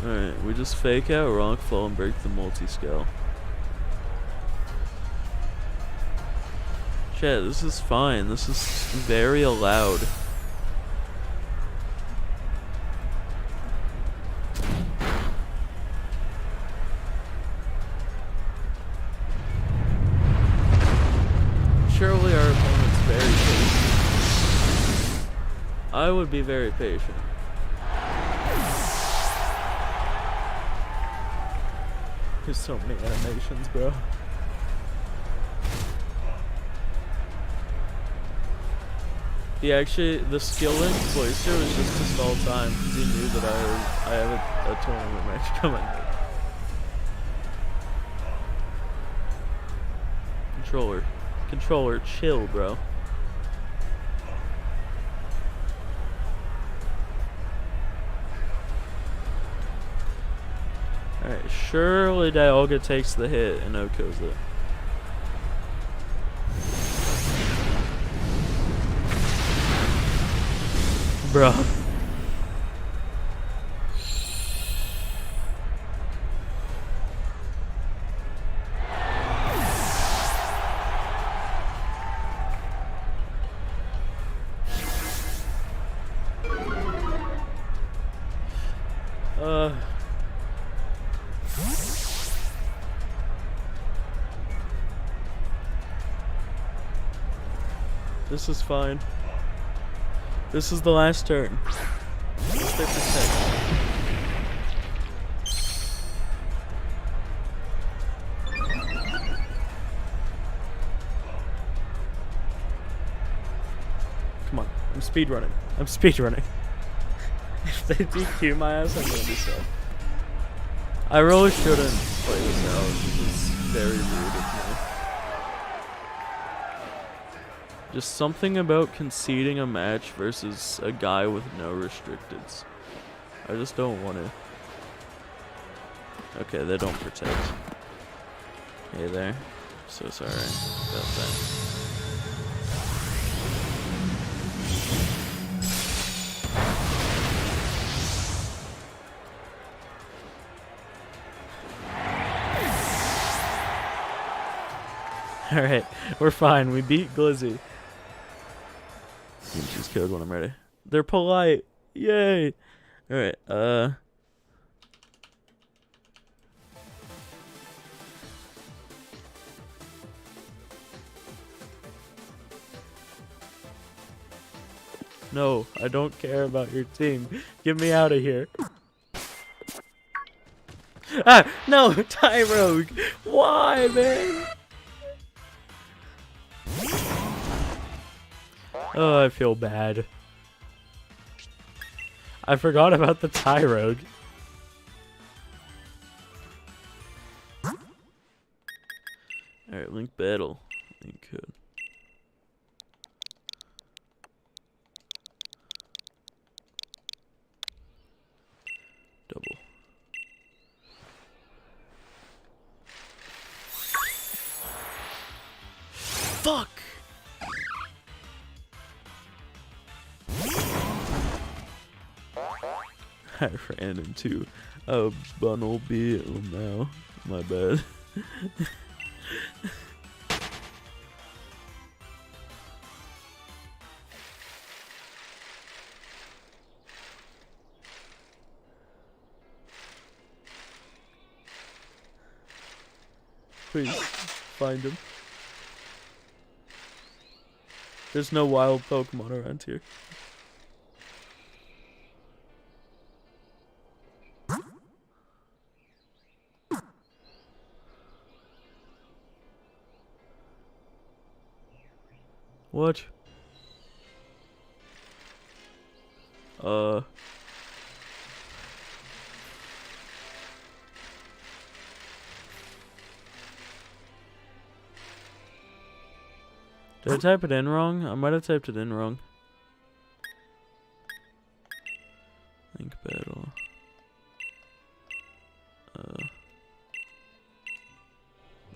Alright, we just fake out Rockfall and break the multi-scale. Chat, this is fine. This is very allowed. I would be very patient. There's so many animations, bro. The skill link Cloister was just to stall time because he knew that I have a tournament match coming up. Controller, chill, bro. Alright, surely Dialga takes the hit and Oko's it. Bro. This is fine. This is the last turn. Let's stay protect. Come on, I'm speedrunning. If they DQ my ass, I'm gonna be sad. I really shouldn't play this out. This is very rude of me. Just something about conceding a match versus a guy with no restricteds. I just don't want to. Okay, they don't protect. Hey there. So sorry about that. Alright, we're fine. We beat Glizzy. Choose code when I'm ready. They're polite. Yay! Alright, No, I don't care about your team. Get me out of here. Ah! No! Tyrogue! Why, man? Oh, I feel bad. I forgot about the Tyrogue. Alright, link battle. Link code. Double. Fuck! I ran into a Bunnelby. Oh no, my bad. Please, find him. There's no wild Pokemon around here. What? Did I type it in wrong? I might have typed it in wrong. Link battle.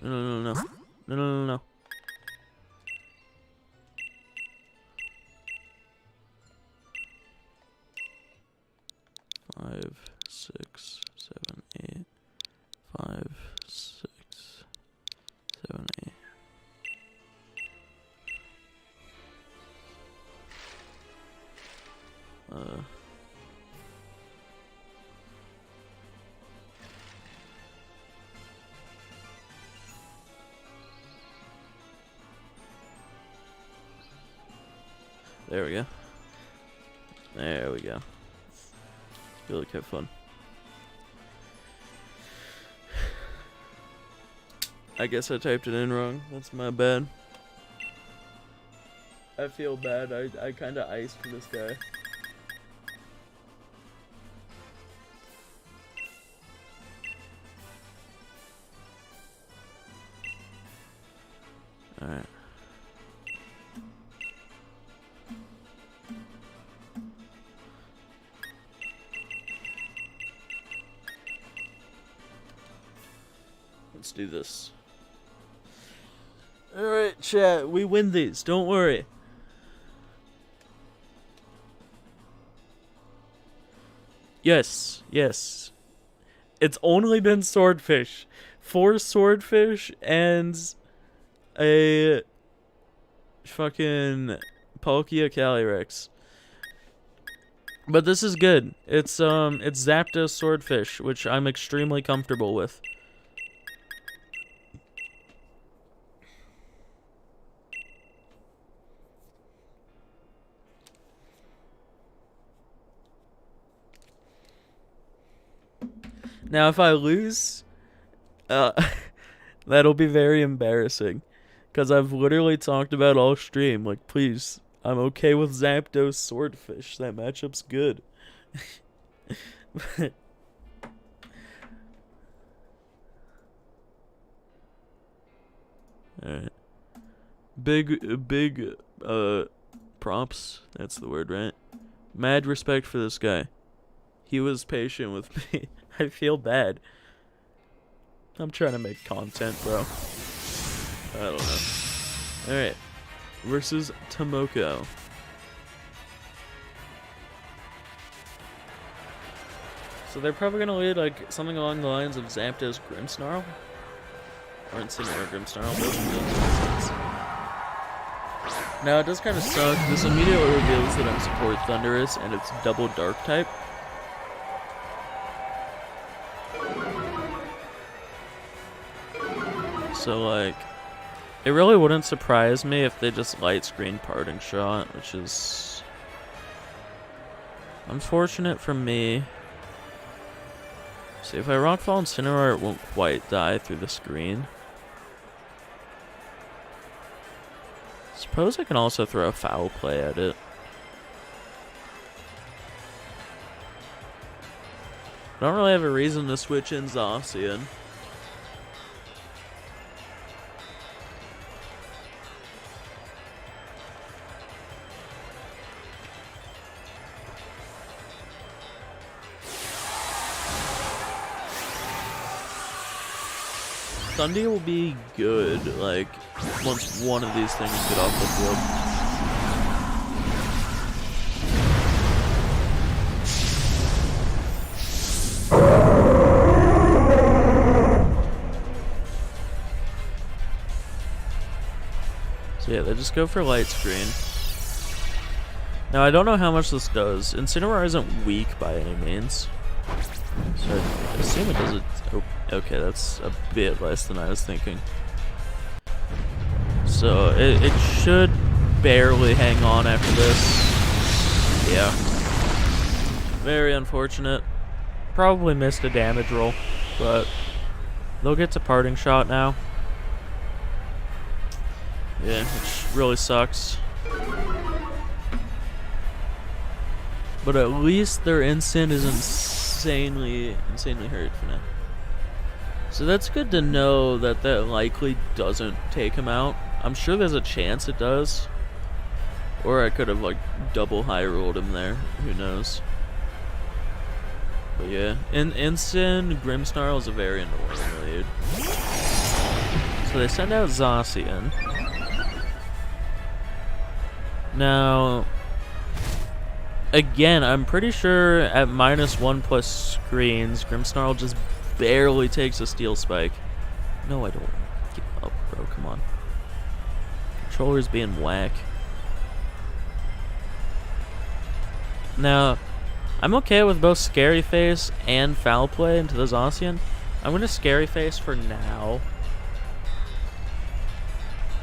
No. 5, 6, 7, 8. 5, 6, 7, 8. There we go. There we go. Feel like have fun. I guess I typed it in wrong. That's my bad. I feel bad. I kind of iced this guy. Alright. Let's do this. Alright, chat. We win these. Don't worry. Yes. Yes. It's only been swordfish. 4 swordfish and a fucking Palkia Calyrex. But this is good. It's Zapdos swordfish, which I'm extremely comfortable with. Now, if I lose, that'll be very embarrassing. Because I've literally talked about all stream. Like, please, I'm okay with Zapdos Swordfish. That matchup's good. Alright. Big props. That's the word, right? Mad respect for this guy. He was patient with me. I feel bad. I'm trying to make content, bro. I don't know. Alright. Versus Tomoko. So they're probably gonna lead like something along the lines of Zapdos Grimmsnarl. Or Incineroar Grimmsnarl. Now it does kind of suck. This immediately reveals that I'm support Thundurus and it's double dark type. So, like, it really wouldn't surprise me if they just light screen Parting Shot, which is unfortunate for me. See, if I Rockfall Incineroar, it won't quite die through the screen. Suppose I can also throw a Foul Play at it. I don't really have a reason to switch in Zacian. Sunday will be good, like, once one of these things get off the field. So yeah, they just go for light screen. Now, I don't know how much this does. Incineroar isn't weak by any means. So I assume it does it. Oh, okay, that's a bit less than I was thinking. So it should barely hang on after this. Yeah. Very unfortunate. Probably missed a damage roll, but they'll get to Parting Shot now. Yeah, which really sucks. But at least their Incin is insanely hurt for now. So that's good to know that that likely doesn't take him out. I'm sure there's a chance it does. Or I could have like double high rolled him there. Who knows? But yeah, Incin Grimmsnarl is a very annoying lead. So they send out Zacian. Now, again, I'm pretty sure at -1 plus screens, Grimmsnarl just barely takes a Steel Spike. No, I don't. Give up, bro. Come on. Controller's being whack. Now, I'm okay with both Scary Face and Foul Play into the Zacian. I'm going to Scary Face for now.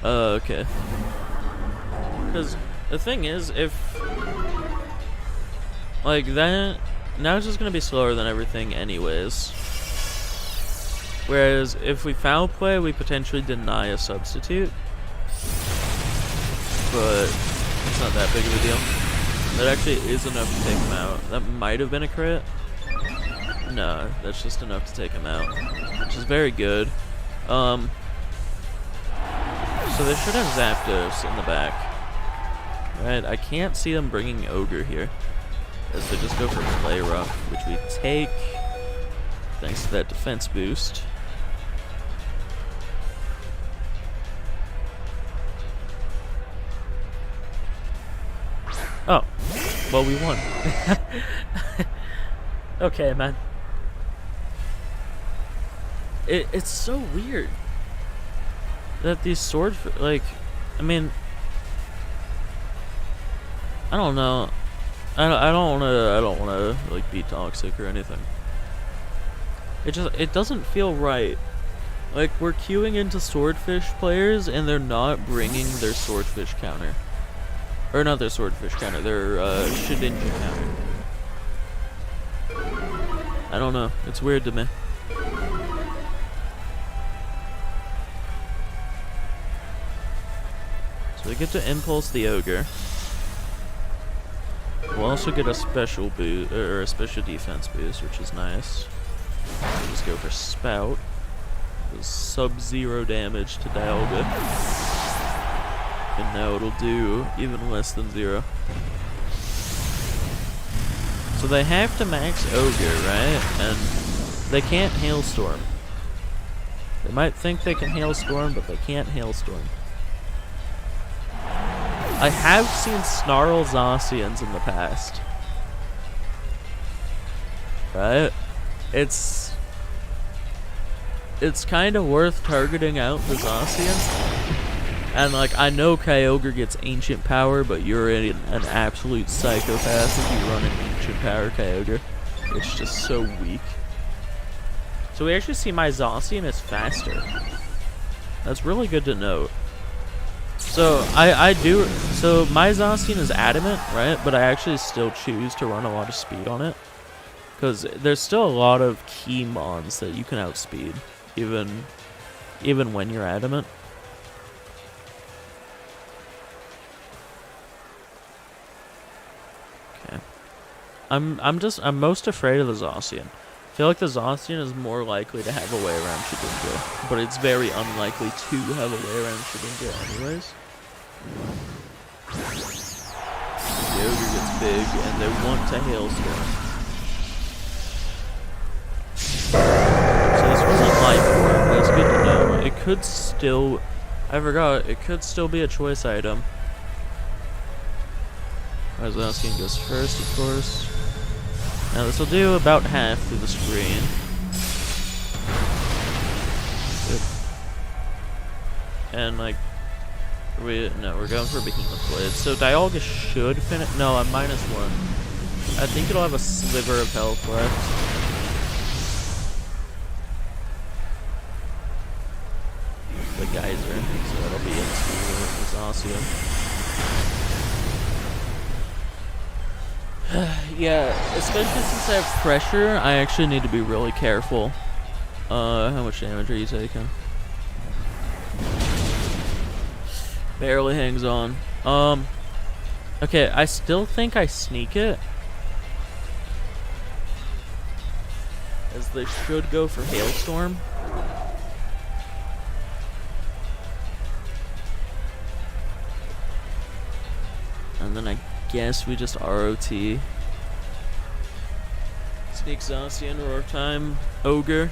Okay. Because the thing is, if Like, that... Now it's just gonna be slower than everything anyways. Whereas, if we foul play, we potentially deny a substitute. But it's not that big of a deal. That actually is enough to take him out. That might have been a crit. No, that's just enough to take him out. Which is very good. So they should have Zapdos in the back. Right, I can't see them bringing Ogre here. As they just go for Play Rough, which we take thanks to that defense boost. Oh, well, we won. Okay, man. It's so weird that these sword, like, I mean, I don't know. I don't wanna like be toxic or anything. It doesn't feel right. Like, we're queuing into Swordfish players and they're not bringing their Swordfish counter. Or not their Swordfish counter, their Shedinja counter. I don't know. It's weird to me. So we get to Impulse the Ogre. We'll also get a special boost, or a special defense boost, which is nice. We'll just go for Spout. Does sub-zero damage to Dialga. And now it'll do even less than 0. So they have to max Ogre, right? And they can't Hailstorm. They might think they can Hailstorm, but they can't Hailstorm. I have seen Snarl Zacians in the past. Right? It's kind of worth targeting out the Zacians. And, like, I know Kyogre gets Ancient Power, but you're an absolute psychopath if you run an Ancient Power Kyogre. It's just so weak. So we actually see my Zacian is faster. That's really good to note. So, so my Zacian is adamant, right? But I actually still choose to run a lot of speed on it. Because there's still a lot of key mons that you can outspeed, even when you're adamant. Okay. I'm most afraid of the Zacian. I feel like the Zacian is more likely to have a way around Shedinja, but it's very unlikely to have a way around Shedinja anyways. The Ogre gets big, and they want to Hailstorm. So this wasn't life form, that's good to know. It could still... I forgot, it could still be a choice item. My Zacian goes first, of course. Now this will do about half through the screen. Good. And like, we're going for Behemoth Blade. So Dialga should finish. No, I'm -1. I think it'll have a sliver of health left. The Geyser, so that'll be into Zacian. Yeah, especially since I have pressure, I actually need to be really careful. How much damage are you taking? Barely hangs on. Okay, I still think I sneak it. As they should go for Hailstorm. And then I guess we just ROT. Sneak Zacian, Roar Time, Ogre.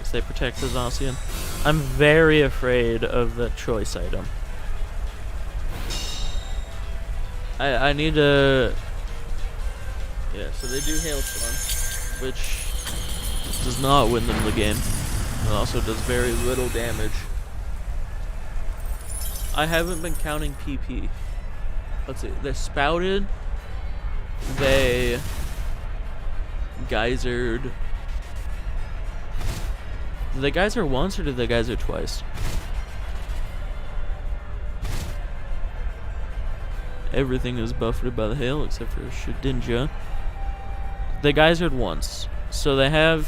As they protect the Zacian. I'm very afraid of the choice item. I need to... Yeah, so they do Hailstorm, which does not win them the game. It also does very little damage. I haven't been counting PP. Let's see. They spouted. They geysered. Did they geyser once or did they geyser twice? everything is buffeted by the hail except for Shedinja. They geysered once, so they have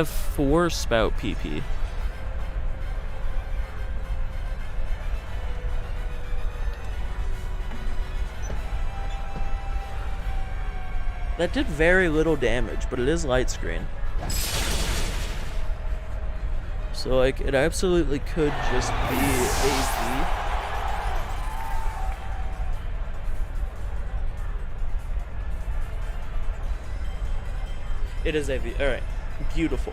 4 spout PP. That did very little damage, but it is light screen. So, like, it absolutely could just be AV. It is AV. Alright. Beautiful.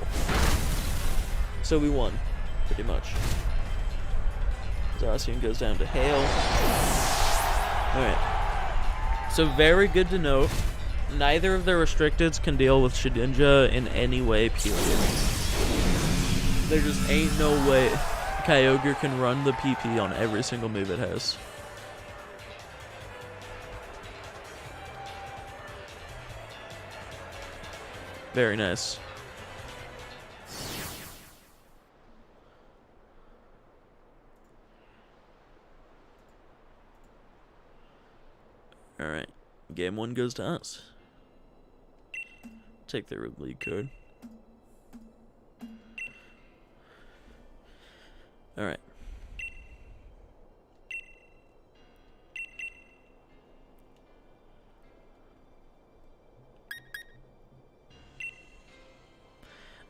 So we won. Pretty much. Zacian goes down to hail. Alright. So very good to note. Neither of their restricteds can deal with Shedinja in any way, period. There just ain't no way Kyogre can run the PP on every single move it has. Very nice. Alright. Game 1 goes to us. Take their lead code. Alright.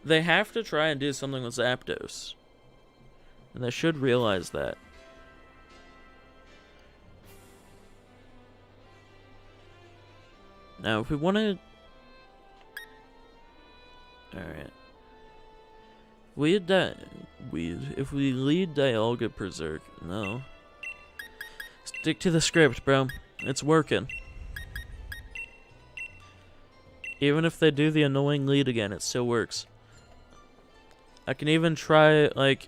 They have to try and do something with Zapdos. And they should realize that. Now, if we want to... Alright. If we lead Dialga Perrserker... No. Stick to the script, bro. It's working. Even if they do the annoying lead again, it still works. I can even try, like...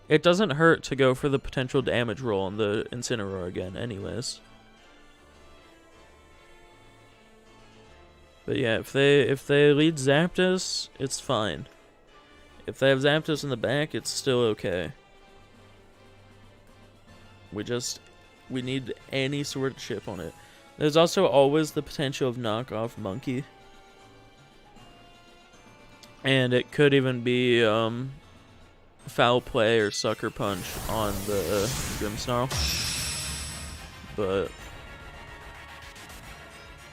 It doesn't hurt to go for the potential damage roll on the Incineroar again, anyways. But yeah, if they lead Zapdos, it's fine. If they have Zapdos in the back, it's still okay. We need any sort of chip on it. There's also always the potential of knockoff Monkey. And it could even be Foul Play or Sucker Punch on the Grimmsnarl. But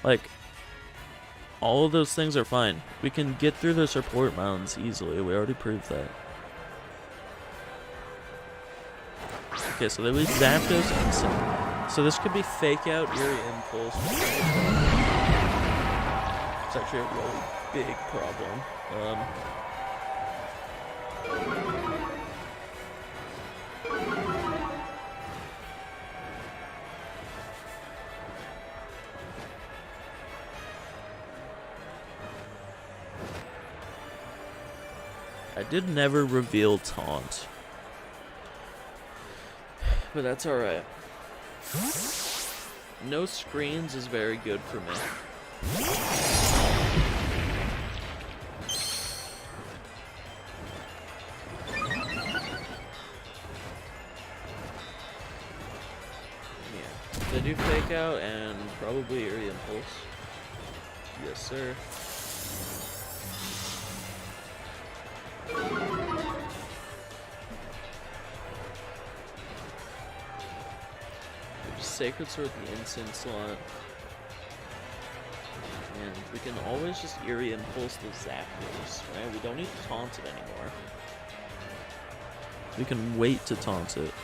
like, all of those things are fine. We can get through the support mountains easily. We already proved that. Okay, so they lead Zapdos and so this could be Fake Out, Eerie Impulse. It's actually a really big problem. I did never reveal Taunt. But that's alright. No screens is very good for me. Yeah. They do Fake Out and probably Eerie Impulse. Yes, sir. Sacred Sword the Instant slot. And we can always just Eerie Impulse the Zapdos, right? We don't need to taunt it anymore. We can wait to taunt it.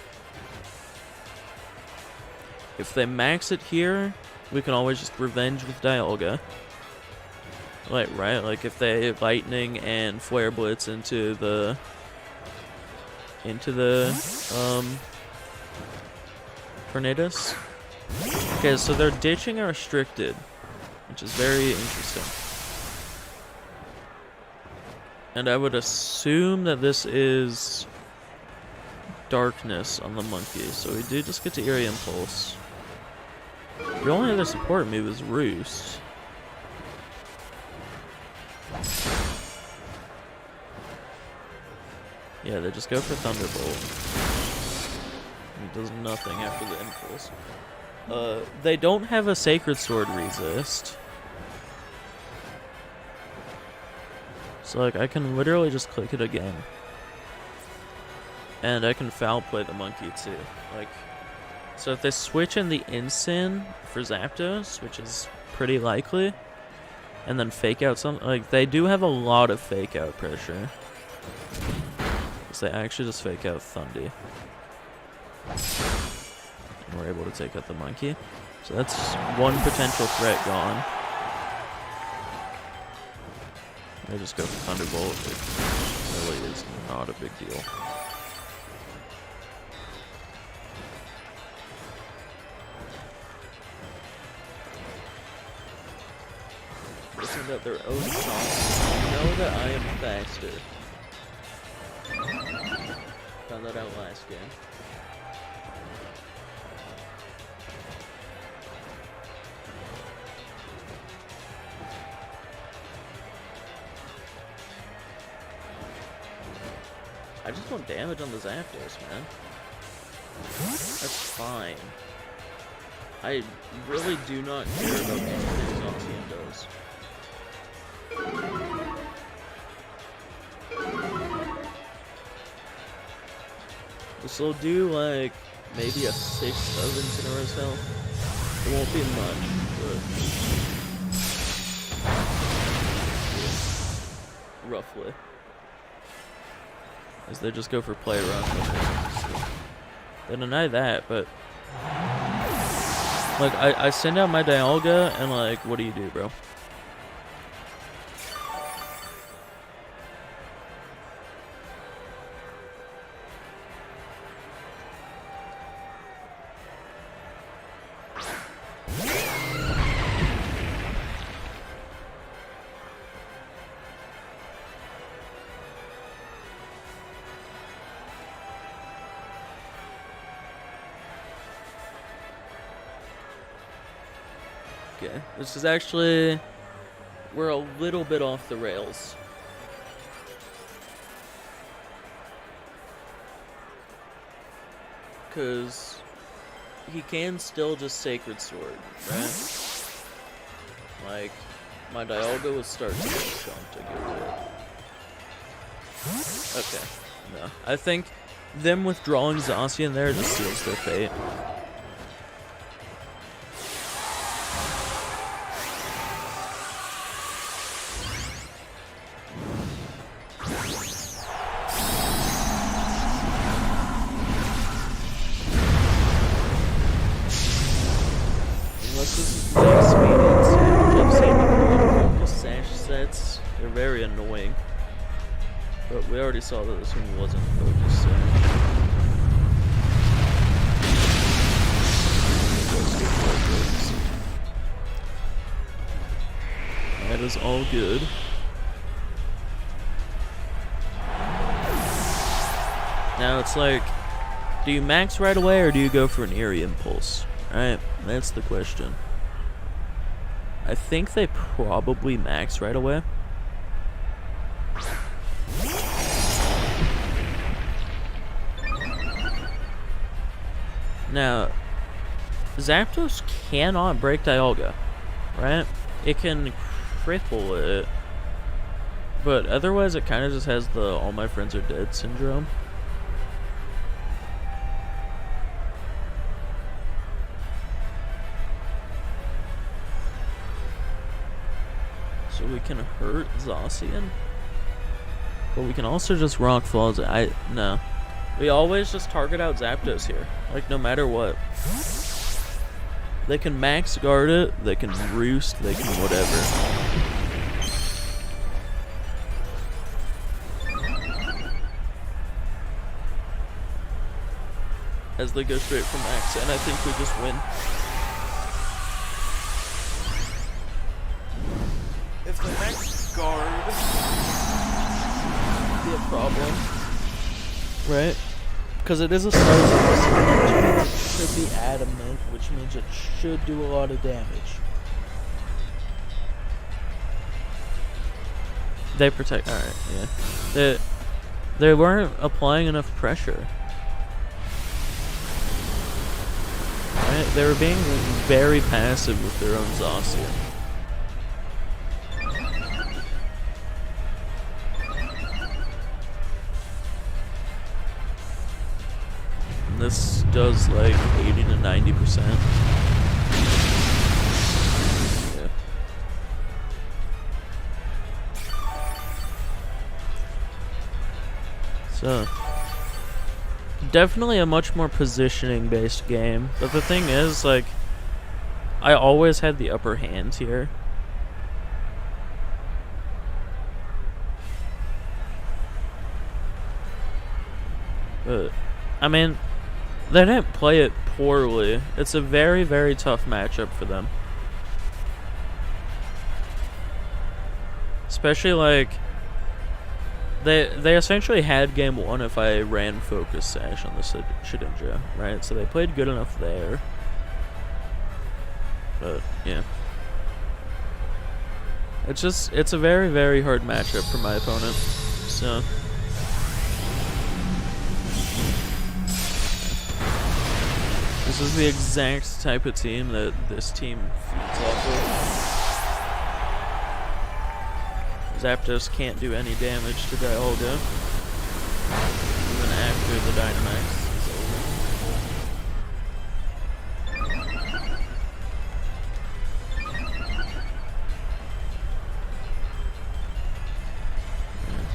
If they max it here, we can always just Revenge with Dialga. Right? Like if they Lightning and Flare Blitz into the Tornadus. Okay, so they're ditching a restricted, which is very interesting. And I would assume that this is Darkness on the Monkey, so we do just get to Eerie Impulse. The only other support move is Roost. Yeah, they just go for Thunderbolt. It does nothing after the Impulse. They don't have a Sacred Sword resist. So, like, I can literally just click it again. And I can foul play the monkey, too. Like, so if they switch in the Ensign for Zapdos, which is pretty likely, and then fake out something, like, they do have a lot of fake out pressure. So they actually just fake out Thundy. And we're able to take out the monkey. So that's one potential threat gone. I just go for Thunderbolt. It really is not a big deal. Listen to their own songs. Know that I am faster. Found that out last game. I just want damage on the Zapdos, man. That's fine. I really do not care about anything Zacian does. This will do like maybe a 6th of Incineroar's health. It won't be much, but roughly. As they just go for play run. They deny that, but like I send out my Dialga and like, what do you do, bro? Okay, this is actually, we're a little bit off the rails. Because he can still just Sacred Sword, right? Like, my Dialga would start to get chunked to get rid of it. Okay, no. I think them withdrawing Zacian there just seals their fate. They're very annoying. But we already saw that this one wasn't focused, so. That is all good. Now it's like, do you max right away or do you go for an Eerie Impulse? Alright, that's the question. I think they probably max right away. Now, Zapdos cannot break Dialga, right? It can cripple it, but otherwise it kind of just has the all my friends are dead syndrome. So we can hurt Zacian, but we can also just Rock Falls. No. We always just target out Zapdos here, like no matter what. They can max guard it, they can roost, they can whatever. As they go straight for max, and I think we just win. If the max guard be a problem. Right? Because it is a start, which means it should be adamant, which means it should do a lot of damage. They protect. Alright, yeah. They weren't applying enough pressure. Right? right? They were being very passive with their own Zacian. And this does like 80 to 90%. Yeah. So, definitely a much more positioning based game. But the thing is, like, I always had the upper hand here. But, I mean, they didn't play it poorly. It's a very, very tough matchup for them. Especially, like, they essentially had game one if I ran Focus Sash on the Shedinja, right? So they played good enough there. But, yeah. It's a very, very hard matchup for my opponent. So... this is the exact type of team that this team feeds off of. Zapdos can't do any damage to Dialga, even after the Dynamax is over.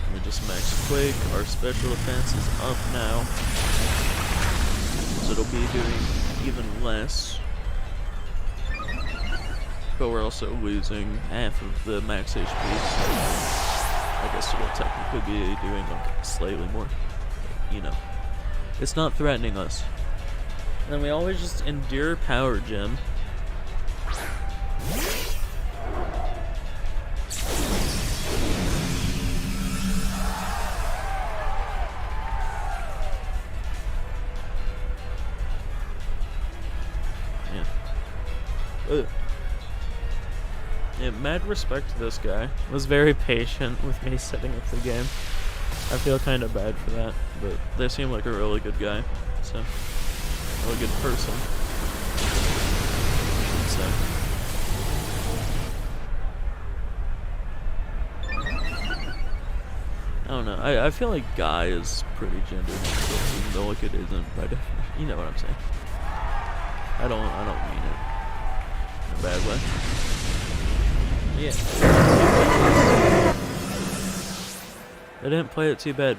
Let me just max Quake. Our special defense is up now, so it'll be doing even less, but we're also losing half of the max HP, so I guess it'll technically be doing like slightly more, you know. It's not threatening us. And then we always just endure Power Gem. Yeah, mad respect to this guy. Was very patient with me setting up the game. I feel kind of bad for that, but they seem like a really good guy. So, really good person. So. I don't know. I feel like guy is pretty gender neutral, even though like it isn't by definition. You know what I'm saying? I don't mean it in a bad way. Yeah. They didn't play it too bad.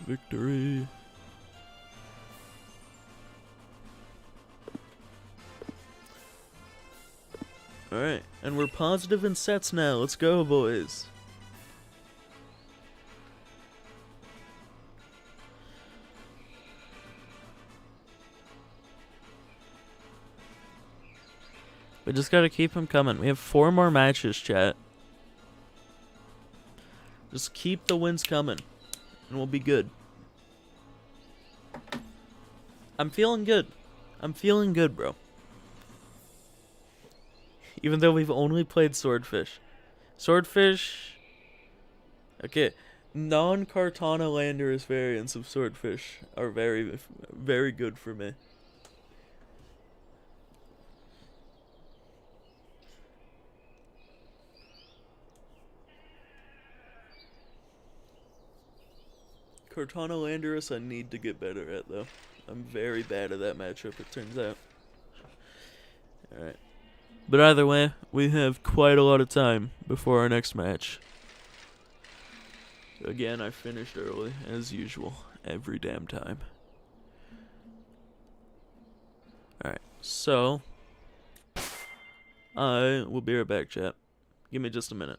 Victory. Alright, and we're positive in sets now. Let's go, boys. We just gotta keep them coming. We have 4 more matches, chat. Just keep the wins coming, and we'll be good. I'm feeling good. I'm feeling good, bro. Even though we've only played Swordfish. Swordfish... okay. Non-Kartana Landorus variants of Swordfish are very, very good for me. Kartana Landorus I need to get better at, though. I'm very bad at that matchup, it turns out. Alright. But either way, we have quite a lot of time before our next match. Again, I finished early, as usual, every damn time. Alright, so... I will be right back, chat. Give me just a minute.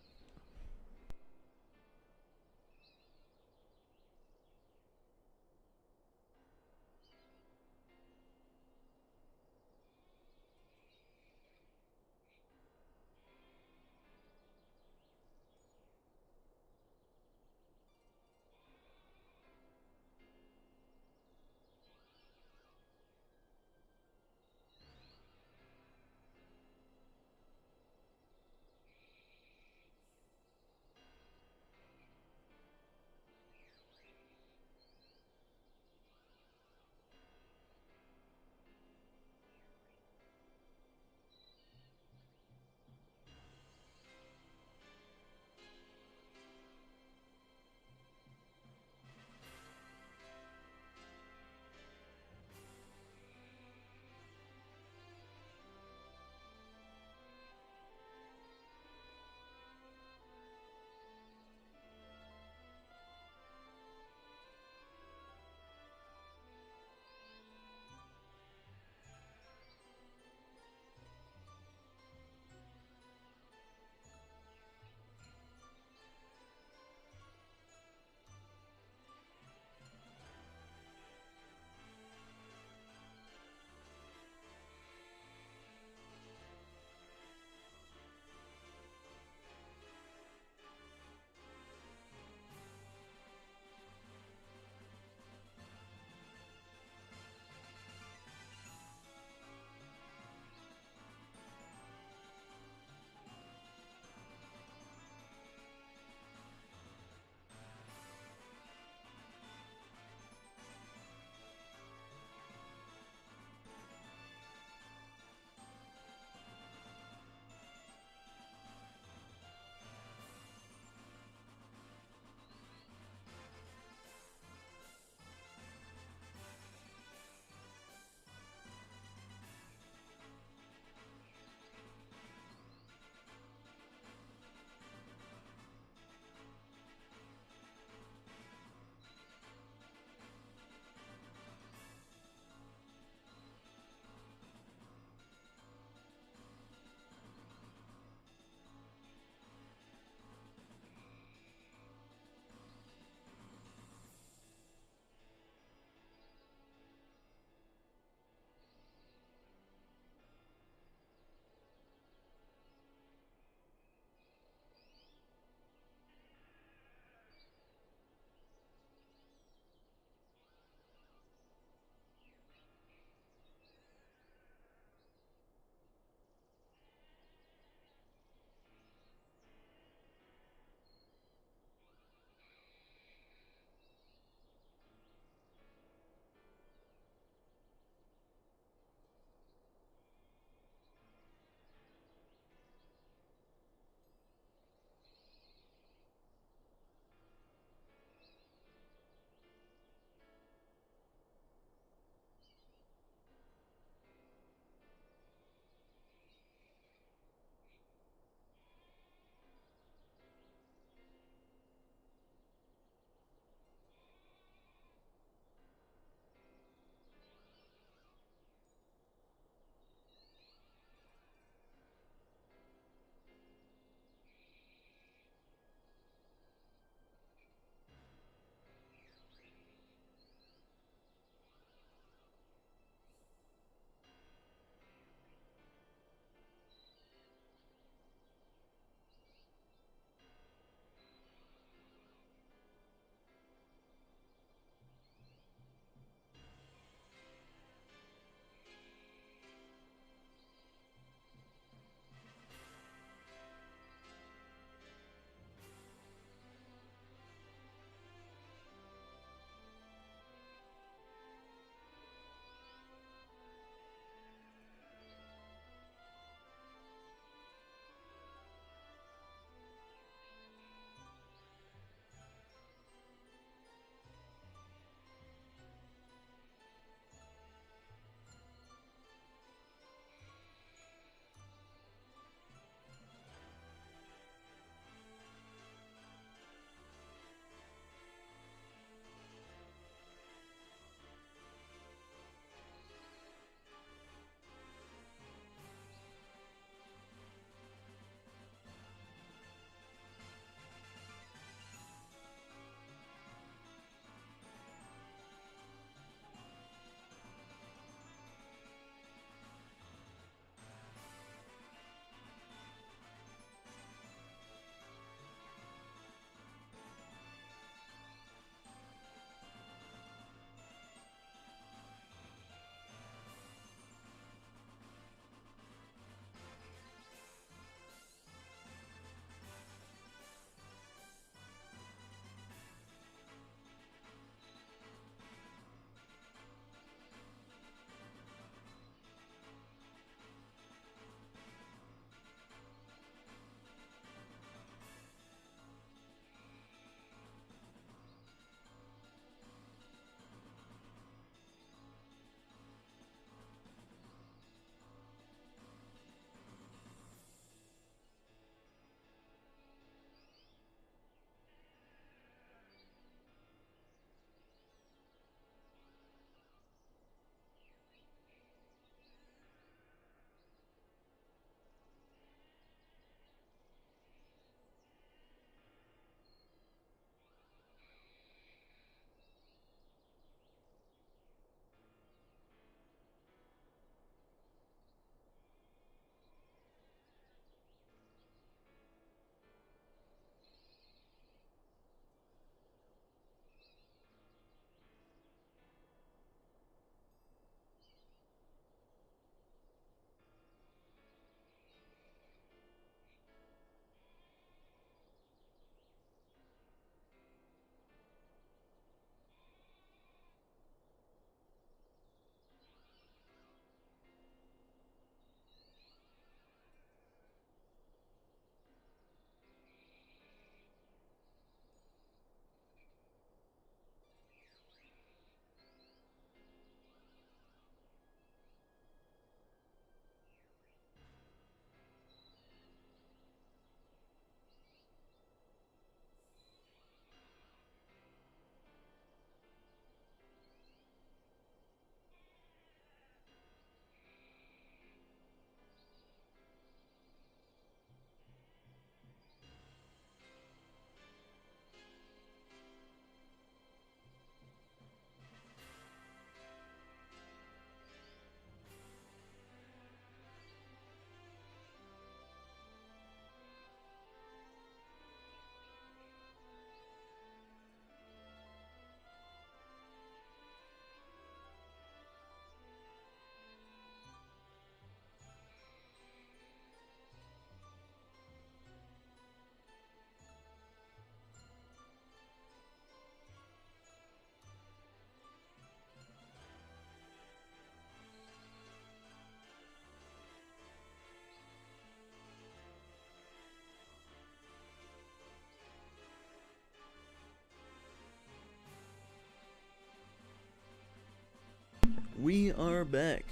We are back.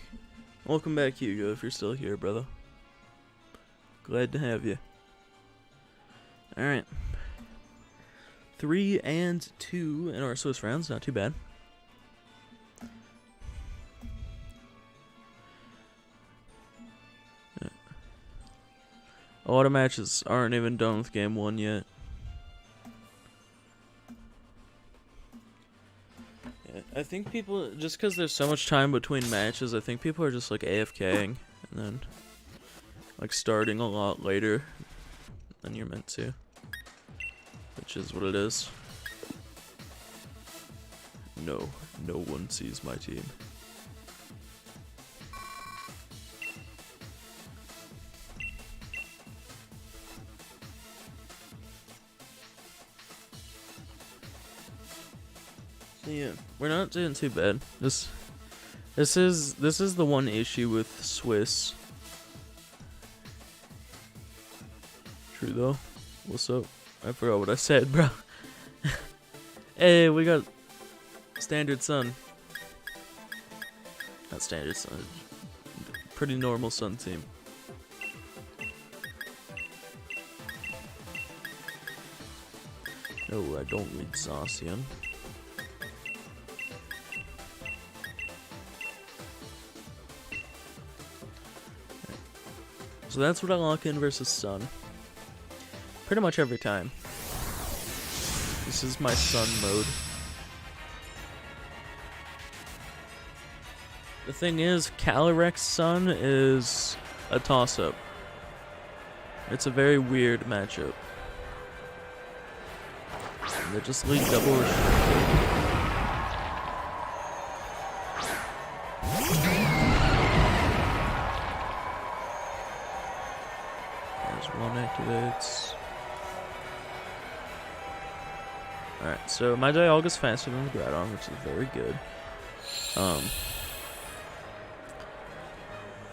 Welcome back, Hugo, if you're still here, brother. Glad to have you. Alright. 3-2 in our Swiss rounds, not too bad. A lot of matches aren't even done with game 1 yet. Yeah, I think people, just because there's so much time between matches, I think people are just like AFKing and then like starting a lot later than you're meant to. Which is what it is. No one sees my team. So yeah, we're not doing too bad. This is the one issue with Swiss. True though. What's up? I forgot what I said, bro. Hey, we got Standard Sun. Not Standard Sun. Pretty normal Sun team. No, I don't need Zacian. So that's what I lock in versus Sun. Pretty much every time. This is my Sun mode. The thing is, Calyrex Sun is a toss-up. It's a very weird matchup. They just lead double restricted. There's one activates. Alright, so my Dialga's faster than the Groudon, which is very good.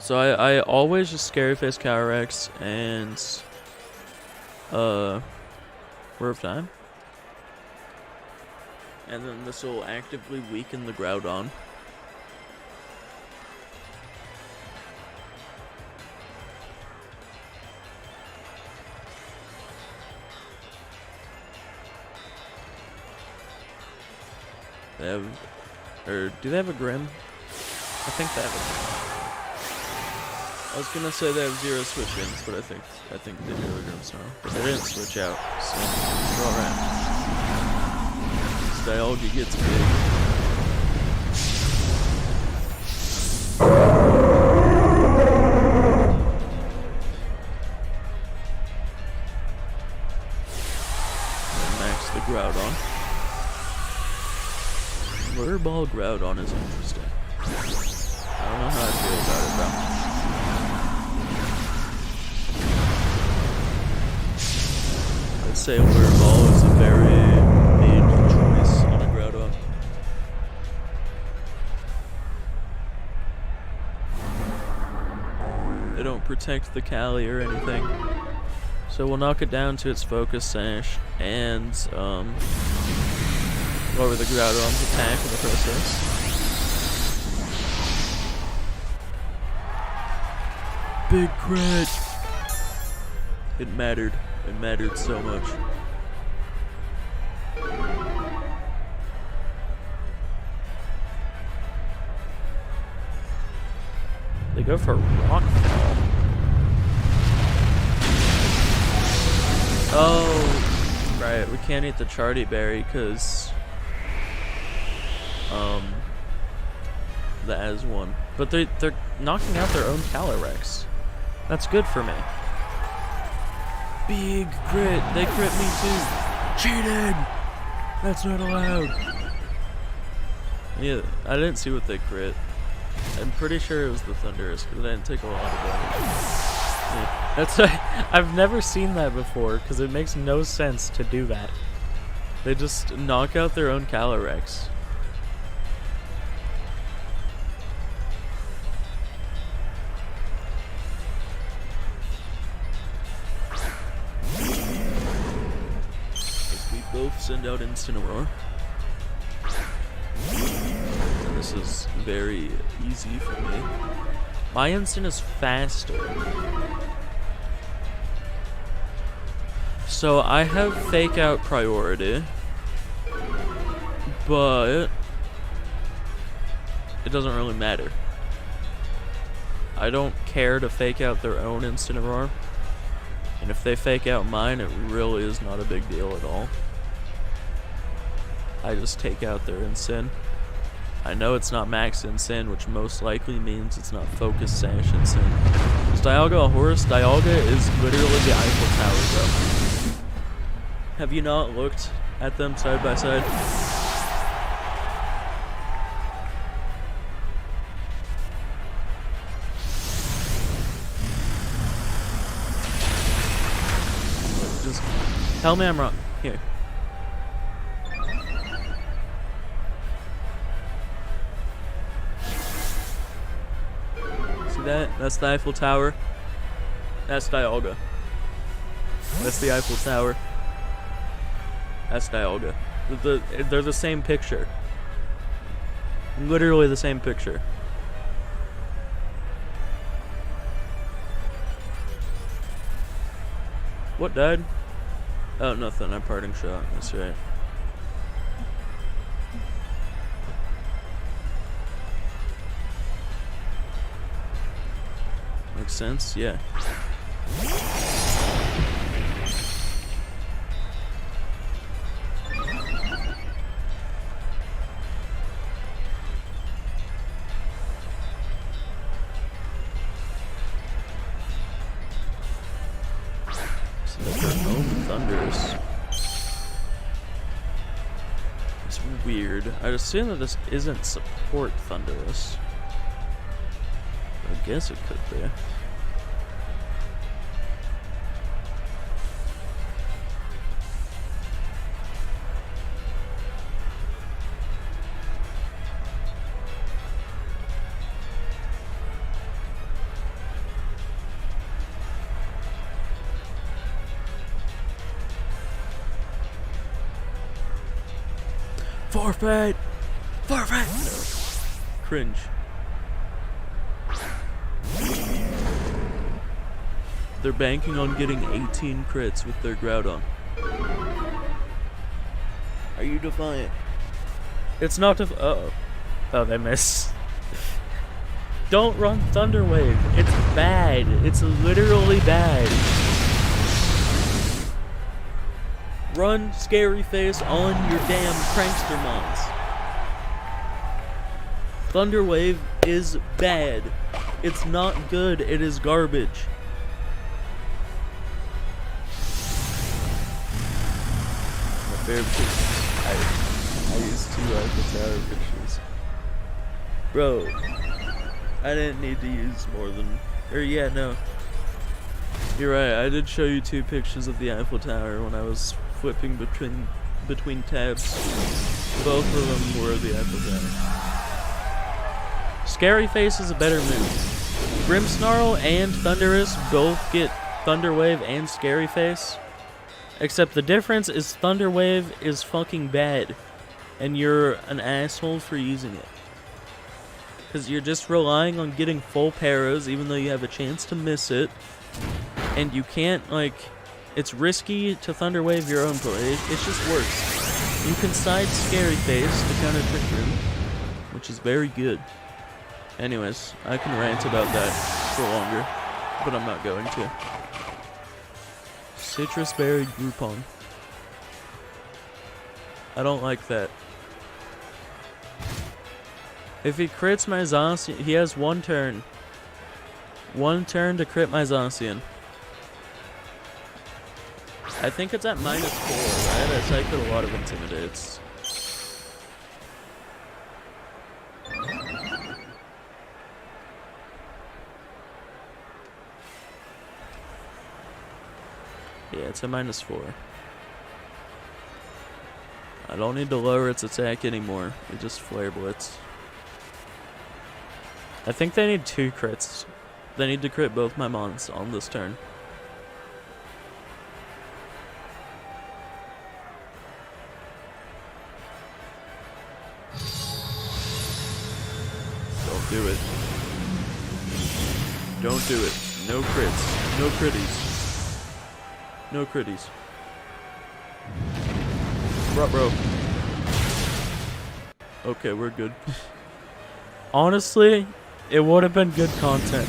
So I always just Scary Face Calyrex and Whir of Time. And then this will actively weaken the Groudon. They have, or do they have a Grim? I think they have a Grim. I was gonna say they have 0 switch-ins, but I think they do a Grims now. But they didn't switch out, so it's alright. This Dialga gets big. Max the Groudon. Whirlball Groudon is interesting. I don't know how I feel about it though. I'd say Whirlball is a very made choice on a Groudon. They don't protect the Cali or anything. So we'll knock it down to its Focus Sash and lower the Groudon's attack in the process. Big crit! It mattered. It mattered so much. They go for Rockfall. Oh, right. We can't eat the Charty Berry because the Az one. But they're knocking out their own Calyrex. That's good for me. Big crit. They crit me too. Cheated! That's not allowed. Yeah, I didn't see what they crit. I'm pretty sure it was the Thundurus because I didn't take a lot of damage. Yeah, that's I've never seen that before because it makes no sense to do that. They just knock out their own Calyrex. Both send out Incineroar. And this this is very easy for me. My instant is faster. So I have fake out priority, but it doesn't really matter. I don't care to fake out their own instant aurora, and if they fake out mine, it really is not a big deal at all. I just take out their instant. I know it's not max instant, which most likely means it's not focus sash instant. Is Dialga a horse? Dialga is literally the Eiffel Tower, though. Have you not looked at them side by side? Just tell me I'm wrong. Here. See that? That's the Eiffel Tower. That's Dialga. That's the Eiffel Tower. That's Dialga. They're the same picture. Literally the same picture. What died? Oh, nothing. A parting shot. That's right. Makes sense? Yeah. Thunders. It's weird. I'd assume that this isn't support Thunderous. I guess it could be. Forfeit! Forfeit! No. Cringe. They're banking on getting 18 crits with their Groudon. Are you defiant? It's not uh-oh. Oh, they miss. Don't run Thunder Wave. It's bad. It's literally bad. Run Scary Face on your damn Prankster Mons. Thunder Wave is bad. It's not good. It is garbage. My favorite pictures. I used 2 Eiffel Tower pictures. Bro, I didn't need to use more than... yeah, no. You're right, I did show you 2 pictures of the Eiffel Tower when I was flipping between tabs. Both of them were the Eiffel Tower. Scary Face is a better move. Grimmsnarl and Thundurus both get Thunder Wave and Scary Face. Except the difference is Thunder Wave is fucking bad. And you're an asshole for using it. Because you're just relying on getting full paras even though you have a chance to miss it. And you can't, like... It's risky to Thunder Wave your own play. It just works. You can side Scary Face to counter Trick Room, which is very good. Anyways, I can rant about that for longer, but I'm not going to. Citrus Berry Groupon. I don't like that. If he crits my Zacian, he has 1 turn. 1 turn to crit my Zacian. I think it's at -4, right? I cycled a lot of Intimidates. Yeah, it's at -4. I don't need to lower its attack anymore. It just Flare Blitz. I think they need 2 crits. They need to crit both my Mons on this turn. do it. Don't do it. No crits. No critties. No critties. Bro. Okay, we're good. Honestly, it would have been good content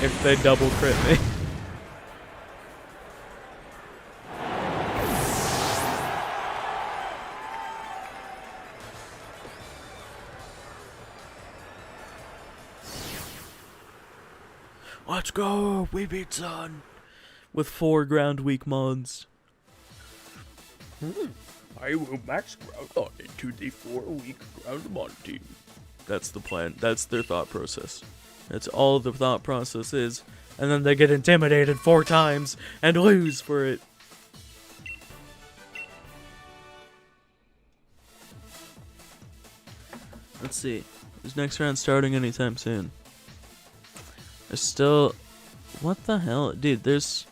if they double crit me. Let's go! We beat Sun! With 4 ground weak mods. I will max ground on into the 4 weak ground mod team. That's the plan. That's their thought process. That's all the thought process is. And then they get intimidated 4 times and lose for it. Let's see. Is next round starting anytime soon? There's still... What the hell? Dude, there's...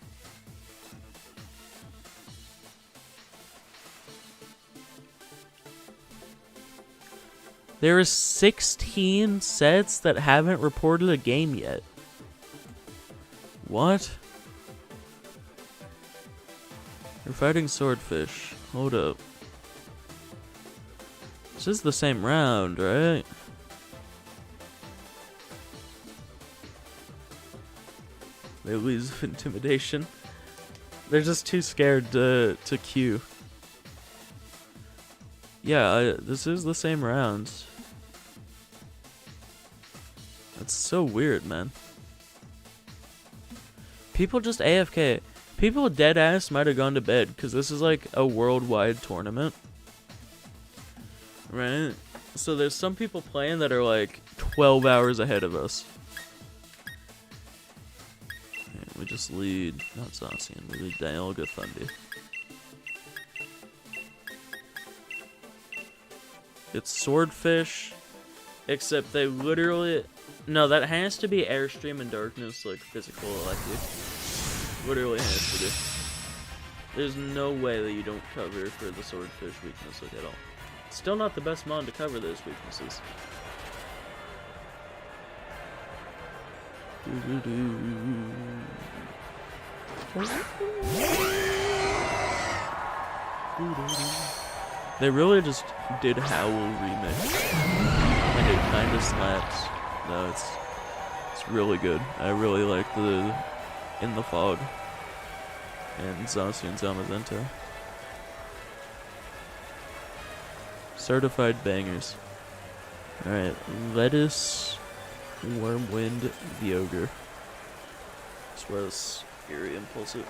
There are 16 sets that haven't reported a game yet. What? You're fighting Swordfish. Hold up. This is the same round, right? They lose of intimidation. They're just too scared to queue. Yeah, this is the same rounds. That's so weird, man. People just AFK. People dead ass might have gone to bed because this is like a worldwide tournament. Right? So there's some people playing that are like 12 hours ahead of us. We just lead, not Zacian, we lead Dialga Thunder. It's Swordfish, except they literally, no, that has to be Airstream and Darkness, like physical electric. Literally has to be. There's no way that you don't cover for the Swordfish weakness like at all. Still not the best mon to cover those weaknesses. They really just did Howl remix, and it kind of slaps. No, it's really good. I really like the In the Fog and Zacian Zamazenta. Certified bangers. Alright, Lettuce, Wormwind, the Ogre. As well as Fury Impulse it.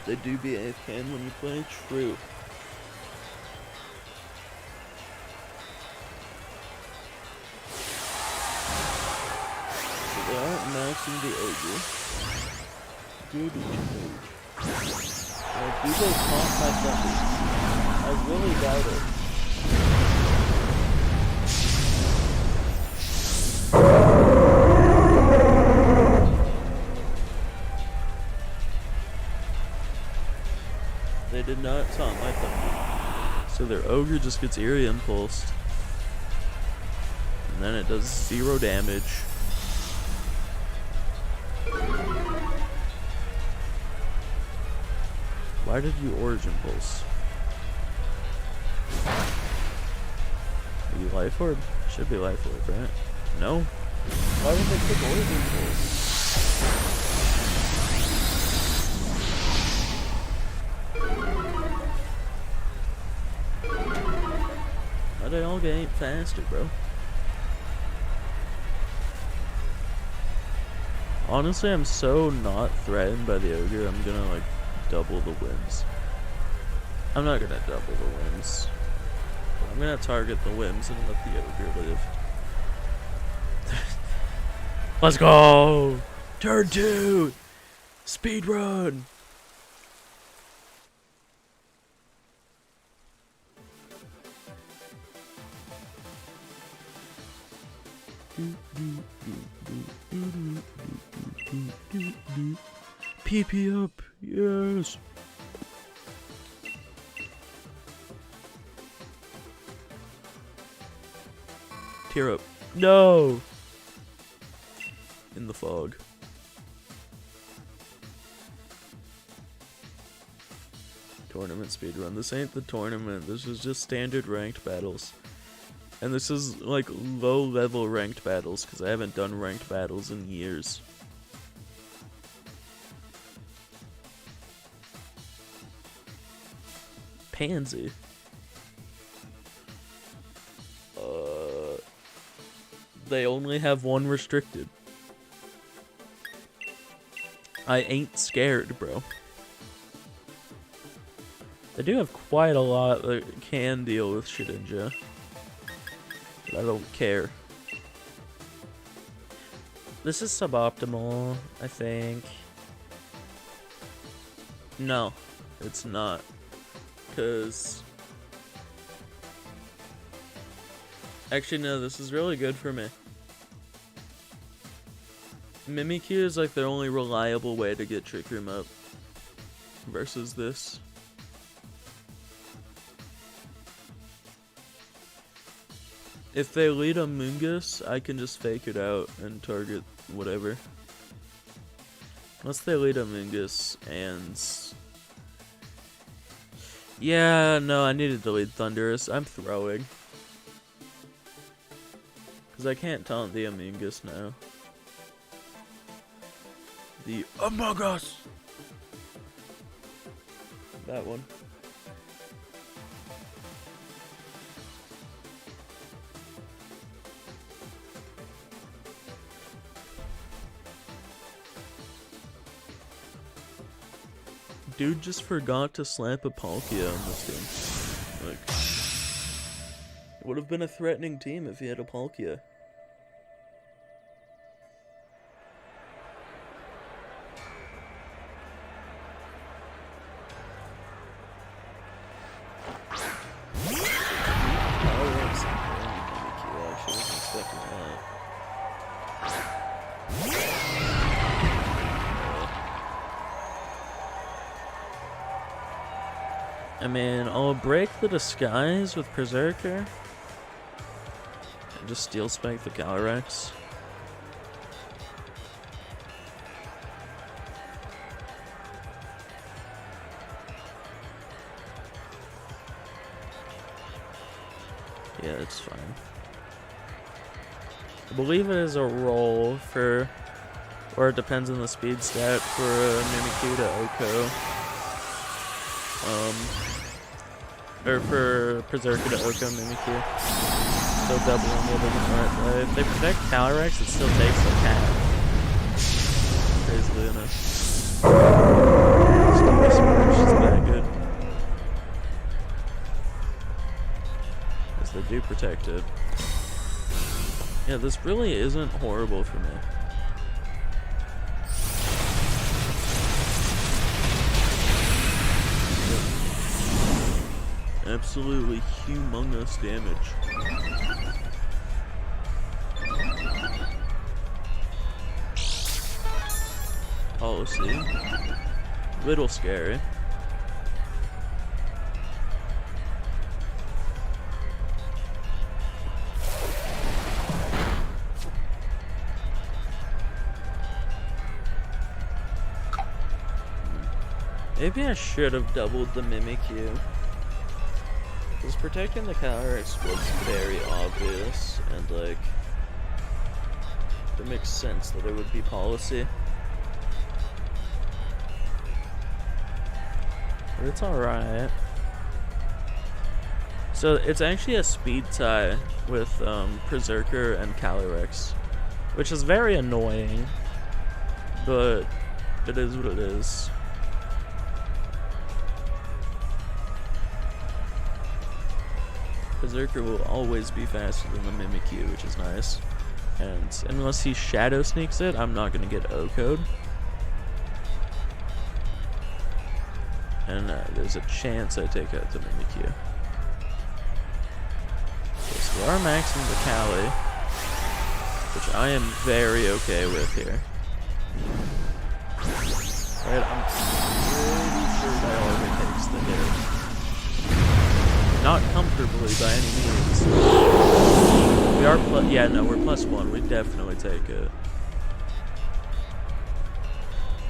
They do be AFK when you play, true. So they aren't maxing the Ogre. Do they taunt my Thunder? I really doubt it. They did not taunt my Thunder. So their Ogre just gets Eerie Impulsed. And then it does 0 damage. Why did you Origin Pulse? Are you Life Orb? Should be Life Orb, right? No? Why would they pick Origin Pulse? Why they all get faster, bro? Honestly, I'm so not threatened by the Ogre, I'm gonna like double the wins. I'm not gonna double the wins. I'm gonna target the wins and let the Ogre live. Let's go! Turn 2! Speed run! PP up, yes! tear up. No! In the fog. Tournament speedrun. This ain't the tournament. This is just standard ranked battles. And this is like low level ranked battles because I haven't done ranked battles in years. Pansy. They only have one restricted. I ain't scared, bro. They do have quite a lot that can deal with Shedinja. But I don't care. This is suboptimal, I think. No, it's not. Because... Actually, no, this is really good for me. Mimikyu is like the only reliable way to get Trick Room up. Versus this. If they lead a Mungus, I can just fake it out and target whatever. Unless they lead a Mungus and... Yeah, no, I needed to lead Thunderous. I'm throwing. Because I can't taunt the Amoongus now. The Among Us! That one. Dude just forgot to slap a Palkia on this team. Like, it would have been a threatening team if he had a Palkia. I mean, I'll break the disguise with Perrserker. And just Steel Spike the Calyrex. Yeah, it's fine. I believe it is a roll for, or it depends on the speed stat for Mimikyu to Oko. Or for Perrserker to Oko Mimikyu. Still doubling with him. If they protect Calyrex, it still takes like half. Crazily enough. Steel Smash is that good. Because they do protect it. Yeah, this really isn't horrible for me. Absolutely humongous damage. Policy. Little scary. Maybe I should have doubled the Mimikyu. Because protecting the Calyrex was very obvious, and like, it makes sense that it would be policy. But it's alright. So it's actually a speed tie with Perrserker and Calyrex, which is very annoying, but it is what it is. Perrserker will always be faster than the Mimikyu, which is nice. And unless he Shadow Sneaks it, I'm not going to get O-Code. And there's a chance I take out the Mimikyu. Okay, so we are maxing the Cali, which I am very okay with here. Right, I'm pretty sure that already takes the hit. Not comfortably by any means. We are plus. Yeah, no, we're +1. We definitely take it.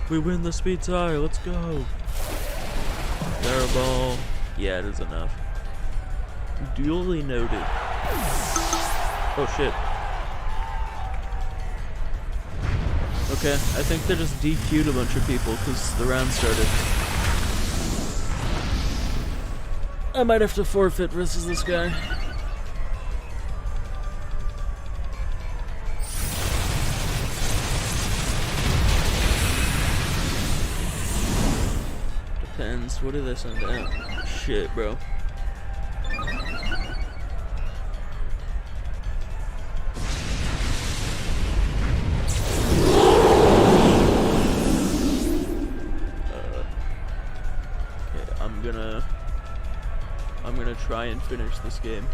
We win the speed tie. Let's go. Fireball. Yeah, it is enough. Duly noted. Oh shit. Okay, I think they just DQ'd a bunch of people because the round started. I might have to forfeit versus this guy. Depends. What do they send out? Shit, bro. I'm gonna try and finish this game.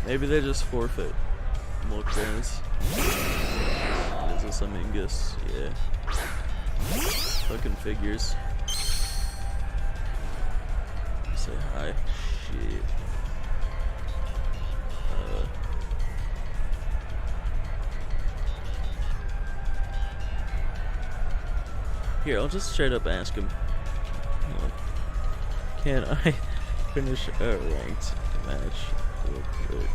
Maybe they just forfeit. Mulcairns. Is this a Mingus? Yeah. Fucking figures. Say hi. Shit. Here, I'll just straight up ask him. Can I finish a ranked match real quick?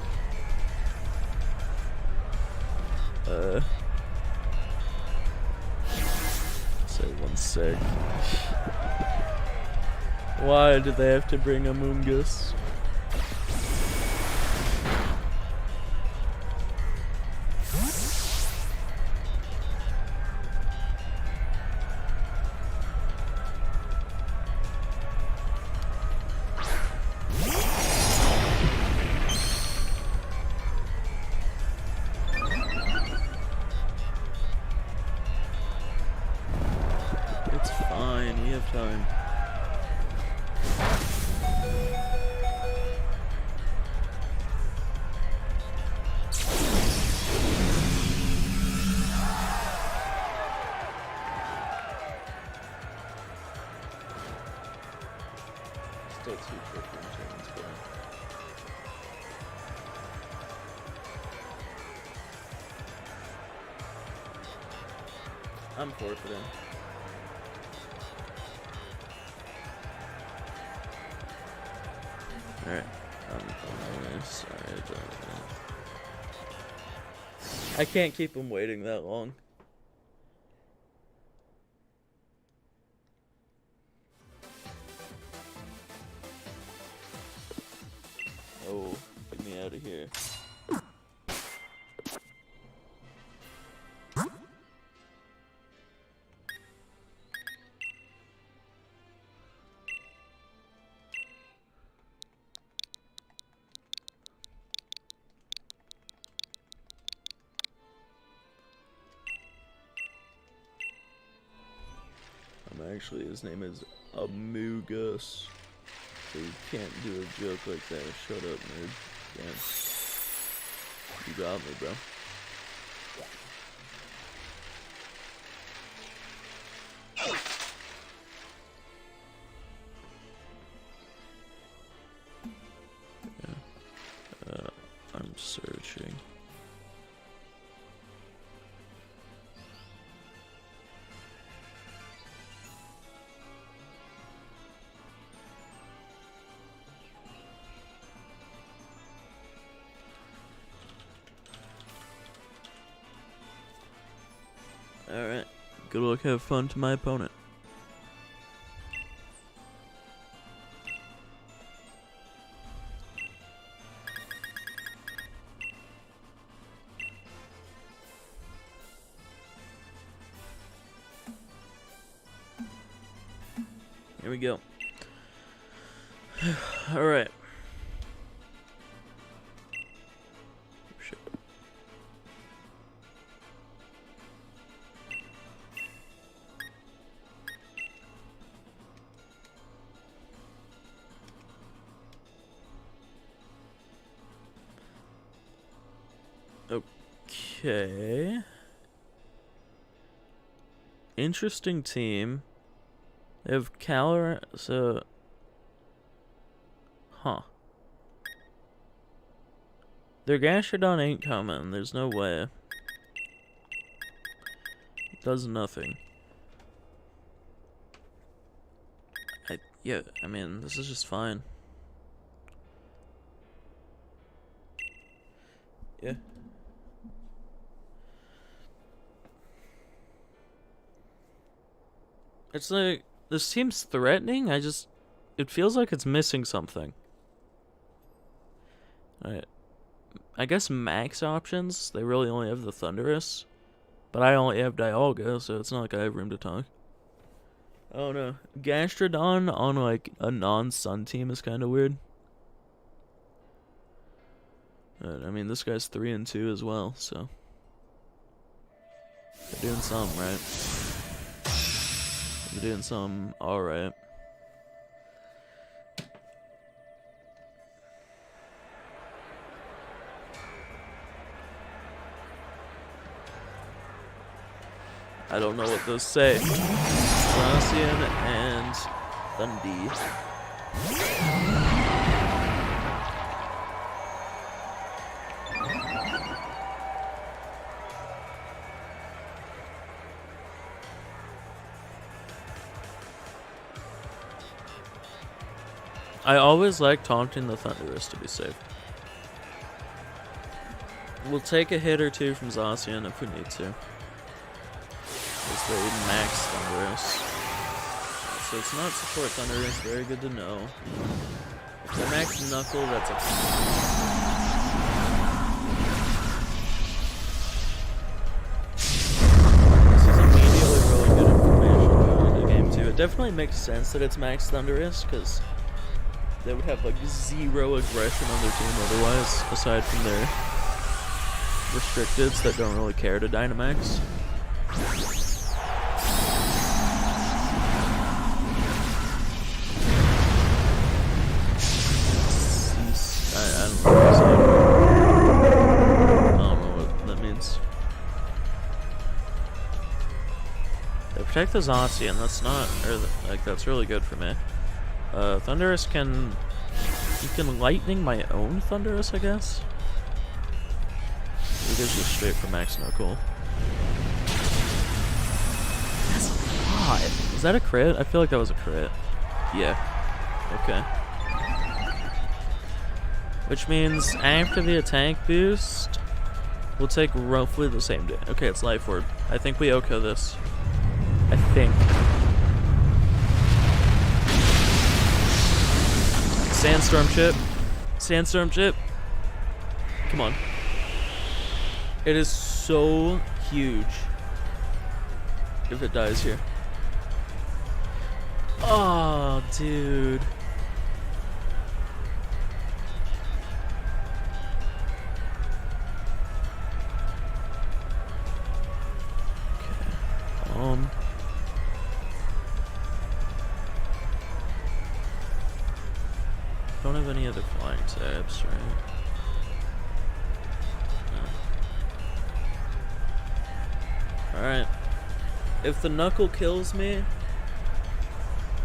Say 1 sec. Why did they have to bring a Moongus? Time. Still 2 freaking turns, bro. I'm forfeiting. Alright, sorry, I can't keep him waiting that long. Oh, get me out of here. Actually, his name is Amogus. So you can't do a joke like that. Shut up, nerd. Damn. You got me, bro. Yeah. I'm searching. Alright, good luck, have fun to my opponent. Here we go. Alright. Okay. Interesting team. They have Caller, so... Huh. Their Gastrodon ain't coming. There's no way. It does nothing. Yeah, I mean, this is just fine. Yeah. It's like, this team's threatening, it feels like it's missing something. Alright. I guess max options, they really only have the Thunderous. But I only have Dialga, so it's not like I have room to talk. I don't know. Gastrodon on like a non-Sun team is kind of weird. But, I mean, this guy's 3-2 as well, so they're doing something right. They're doing something alright. I don't know what those say. Zacian and Dundee. I always like taunting the Thunderous to be safe. We'll take a hit or two from Zacian if we need to. It's very max Thunderous. So it's not support Thunderous, very good to know. If they're max Knuckle, that's a... This is immediately really good information going into game 2. It definitely makes sense that it's max Thunderous, because they would have like 0 aggression on their team otherwise, aside from their restricteds that don't really care to Dynamax. I don't know what that means. They protect the Zacian, that's not, that's really good for me. Thunderous can, you can lightning my own Thunderous, I guess? It gives you straight for max Knuckle. That's a lot. Is that a crit? I feel like that was a crit. Yeah. Okay. Which means after the attack boost, we'll take roughly the same day. Okay, it's Life Orb. I think we OHKO this. I think. Sandstorm chip. Sandstorm chip. Come on. It is so huge if it dies here. Oh, dude. Don't have any other flying types, right? No. Alright. If the Knuckle kills me,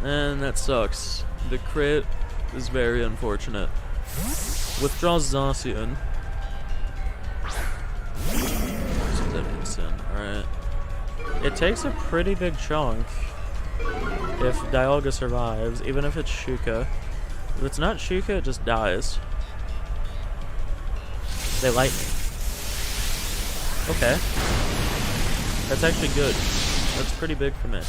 then that sucks. The crit is very unfortunate. Withdraws Zacian. Alright. It takes a pretty big chunk if Dialga survives, even if it's Shuka. If it's not Shuka, it just dies. They light me. Okay. That's actually good. That's pretty big for me.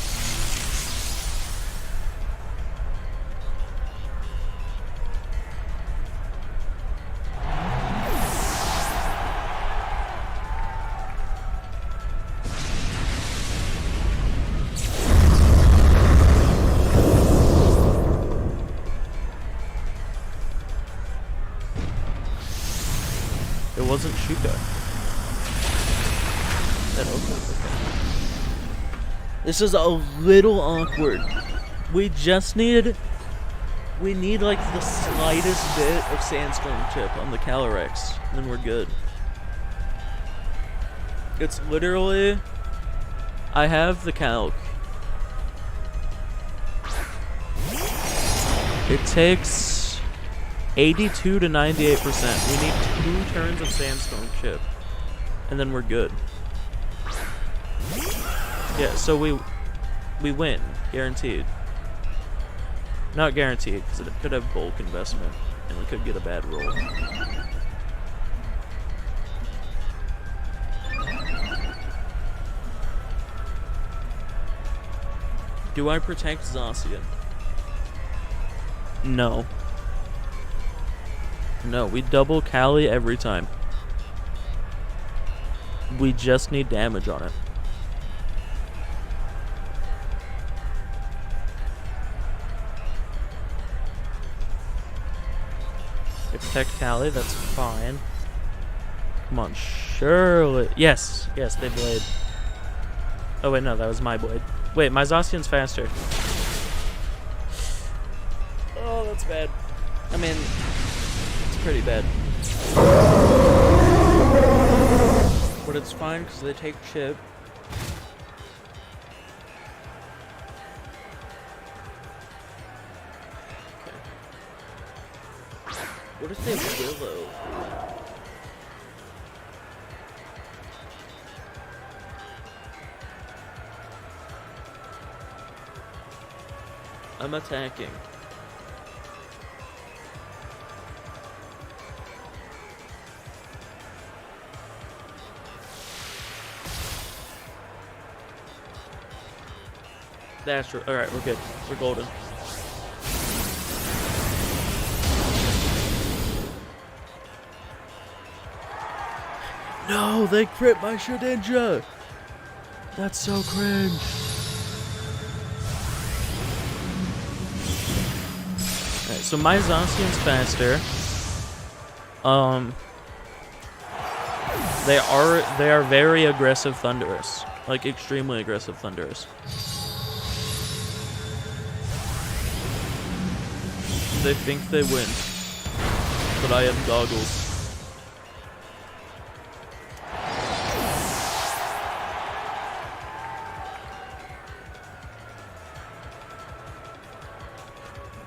It wasn't Shuka. That okay. This is a little awkward. We need like the slightest bit of Sandstorm chip on the Calyrex, and then we're good. It's literally, I have the calc. It takes 82 to 98%. We need 2 turns of Sandstorm Chip. And then we're good. Yeah, so we win. Guaranteed. Not guaranteed, because it could have bulk investment. And we could get a bad roll. Do I protect Zacian? No. No, we double Cali every time. We just need damage on it. They protect Cali, that's fine. Come on, surely. Yes, yes, they blade. Oh wait, no, that was my blade. Wait, my Zacian's faster. Oh, that's bad. I mean, it's pretty bad. But it's fine because they take chip. Okay. What if they willow? I'm attacking. That's true. Alright, we're good. We're golden. No, they crit my Shedinja! That's so cringe. Alright, so my Zacian's faster. They are very aggressive Thunderous. Like extremely aggressive Thunderous. They think they win. But I have goggles.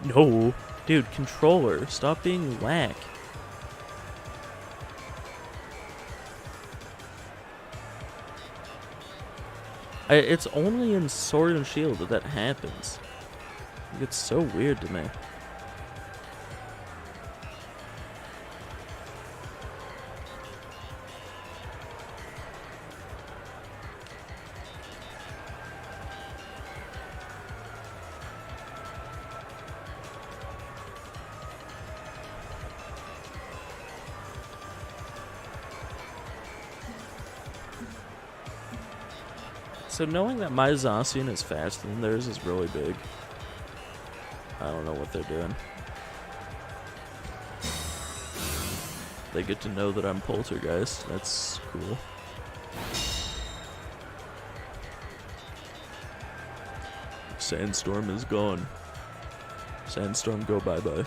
No. Dude, controller, stop being whack. It's only in Sword and Shield that happens. It's so weird to me. So knowing that my Zacian is faster than theirs is really big. I don't know what they're doing. They get to know that I'm Poltergeist. That's cool. Sandstorm is gone. Sandstorm, go bye-bye.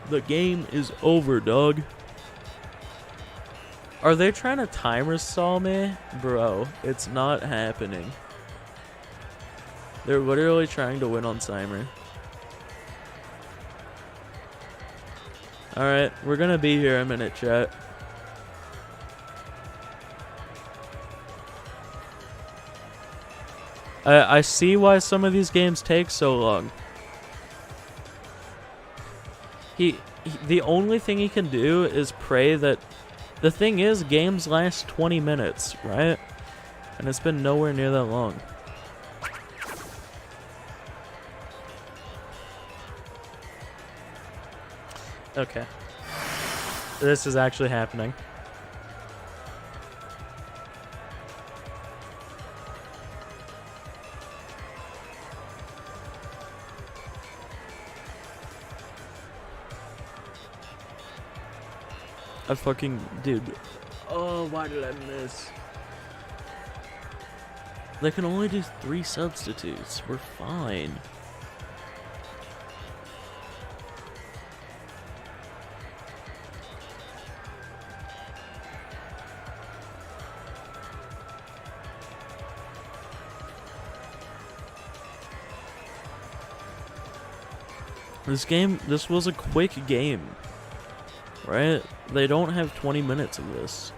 The game is over, dog. Are they trying to timer stall me? Bro, it's not happening. They're literally trying to win on timer. Alright, we're gonna be here a minute, chat. I see why some of these games take so long. The only thing he can do is pray that... The thing is, games last 20 minutes, right? And it's been nowhere near that long. Okay. This is actually happening. I fucking... Dude. Oh, why did I miss? They can only do 3 substitutes. We're fine. This was a quick game, right? They don't have 20 minutes of this.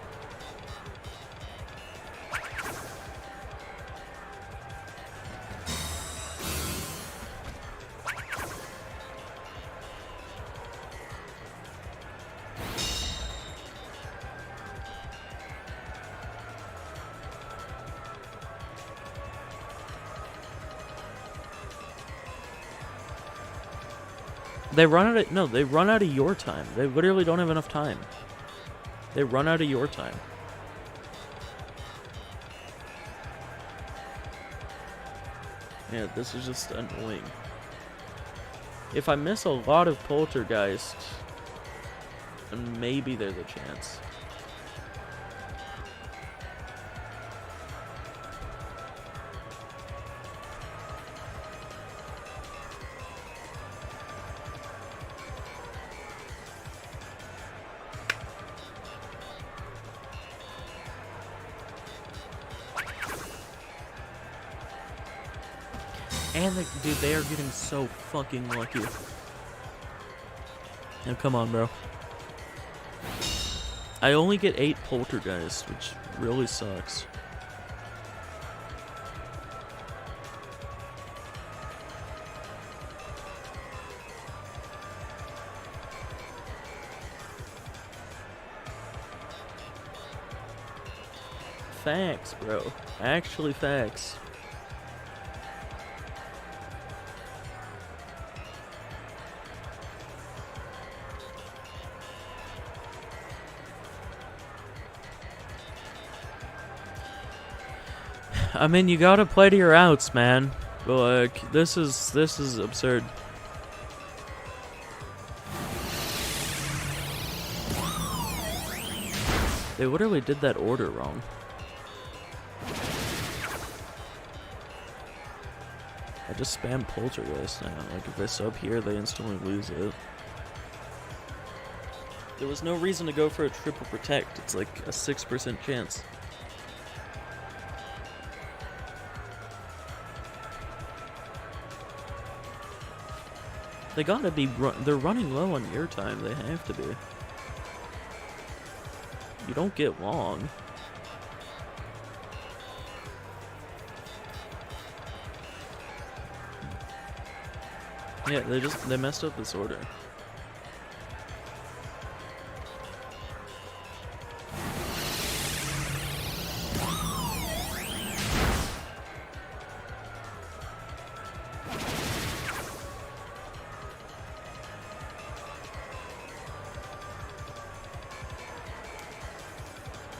They run out of your time. They literally don't have enough time. They run out of your time. Yeah, this is just annoying. If I miss a lot of Poltergeist, then maybe there's a chance. And dude, they are getting so fucking lucky. Now come on, bro. I only get 8 Poltergeist, which really sucks. Facts, bro. Actually facts. I mean, you gotta play to your outs, man. But like, this is absurd. They literally did that order wrong. I just spam Poltergeist now. Like, if they sub here, they instantly lose it. There was no reason to go for a triple protect. It's like a 6% chance. They gotta be they're running low on your time. They have to be. You don't get long. Yeah, they messed up this order.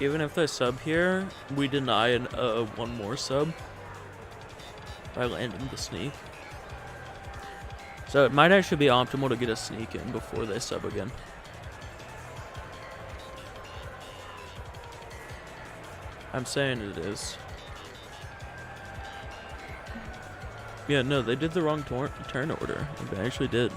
Even if they sub here, we deny one more sub by landing the sneak. So it might actually be optimal to get a sneak in before they sub again. I'm saying it is. Yeah, no, they did the wrong turn order. They actually did.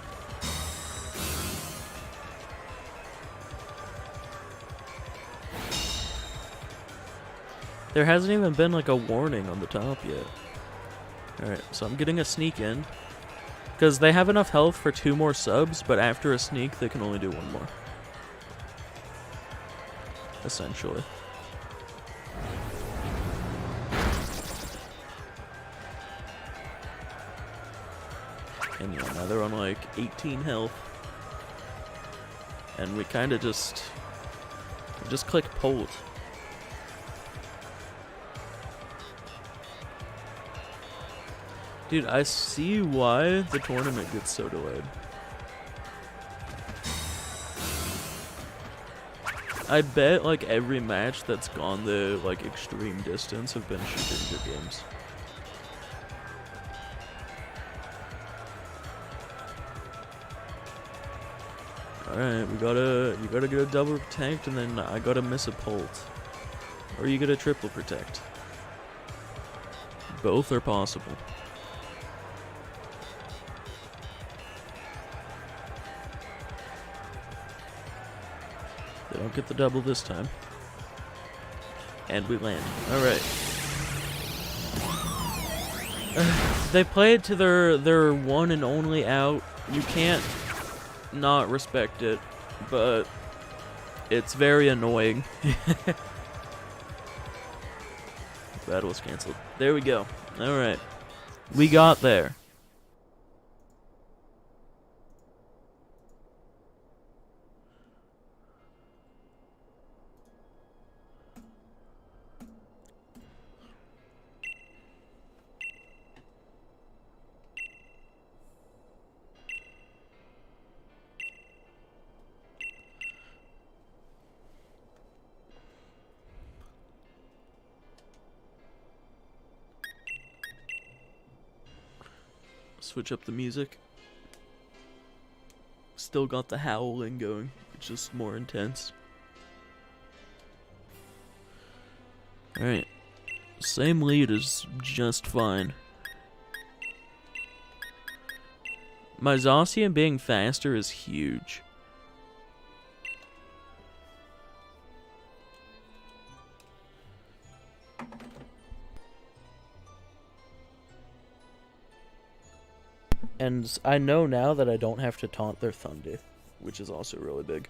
There hasn't even been like a warning on the top yet. Alright, so I'm getting a sneak in. Because they have enough health for 2 more subs, but after a sneak, they can only do 1 more. Essentially. And yeah, now they're on like 18 health. And we kind of just click Polt. Dude, I see why the tournament gets so delayed. I bet like every match that's gone the like extreme distance have been Shooter games. Alright, you gotta get a double protect and then I gotta miss a Polt. Or you get a triple protect. Both are possible. They don't get the double this time. And we land. Alright. They played to their one and only out. You can't not respect it, but it's very annoying. Battle was canceled. There we go. Alright. We got there. Switch up the music. Still got the howling going, it's just more intense. Alright. Same lead is just fine. My Zacian being faster is huge. And I know now that I don't have to taunt their Thunder, which is also really big.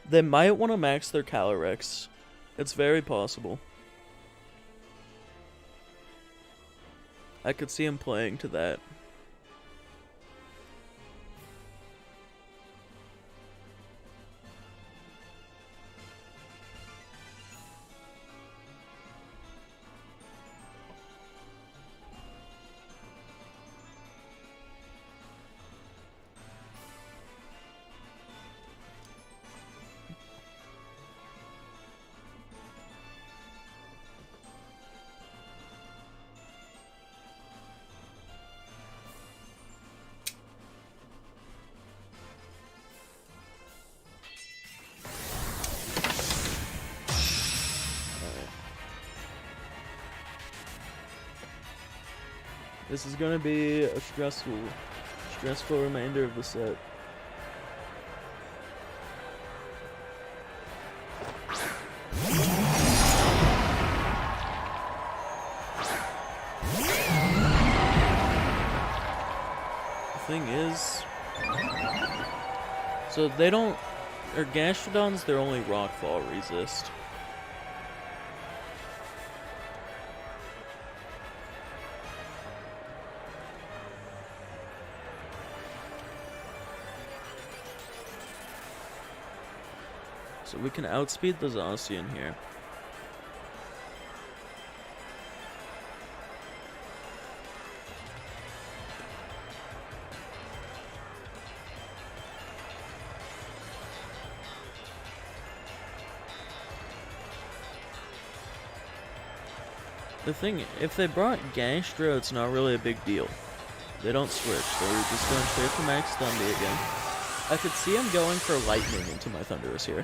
They might want to max their Calyrex. It's very possible. I could see him playing to that. This is gonna be a stressful remainder of the set. The thing is, so they don't, or Gastrodons, they're only Rockfall resist. So we can outspeed the Zacian here. The thing, if they brought Gastro, it's not really a big deal. They don't switch, they're just going straight for Max Thundy again. I could see him going for Lightning into my Thundurus here,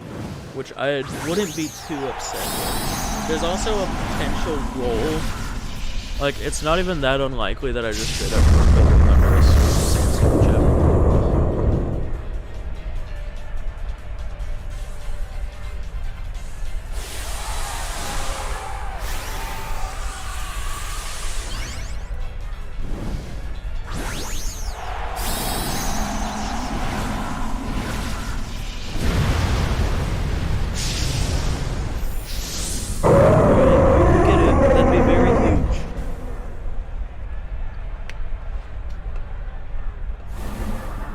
which I wouldn't be too upset with. There's also a potential roll. Like, it's not even that unlikely that I just straight up run over Thundurus Sandstorm Chip.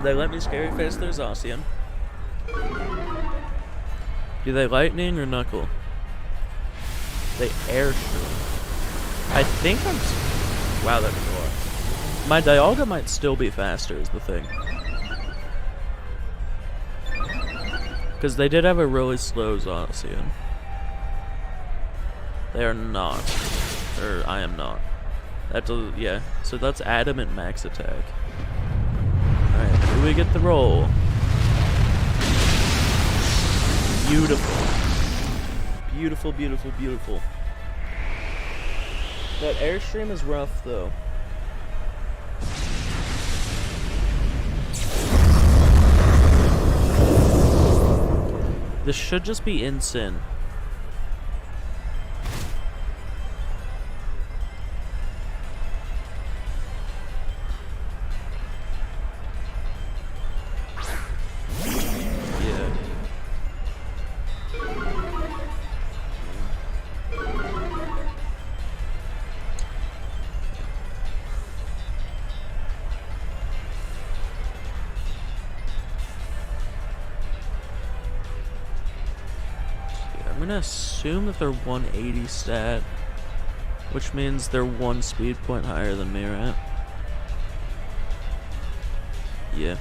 They let me scary face their Zacian. Do they Lightning or Knuckle? They Airstream. I think I'm... Wow, that'd be a lot. My Dialga might still be faster is the thing. Because they did have a really slow Zacian. They are not. Or I am not. That's a, yeah, so that's Adamant Max Attack. Alright, do we get the roll? Beautiful. Beautiful, beautiful, beautiful. That Airstream is rough, though. This should just be Incin. gonna assume that they're 180 stat, which means they're 1 speed point higher than me, right? Yeah.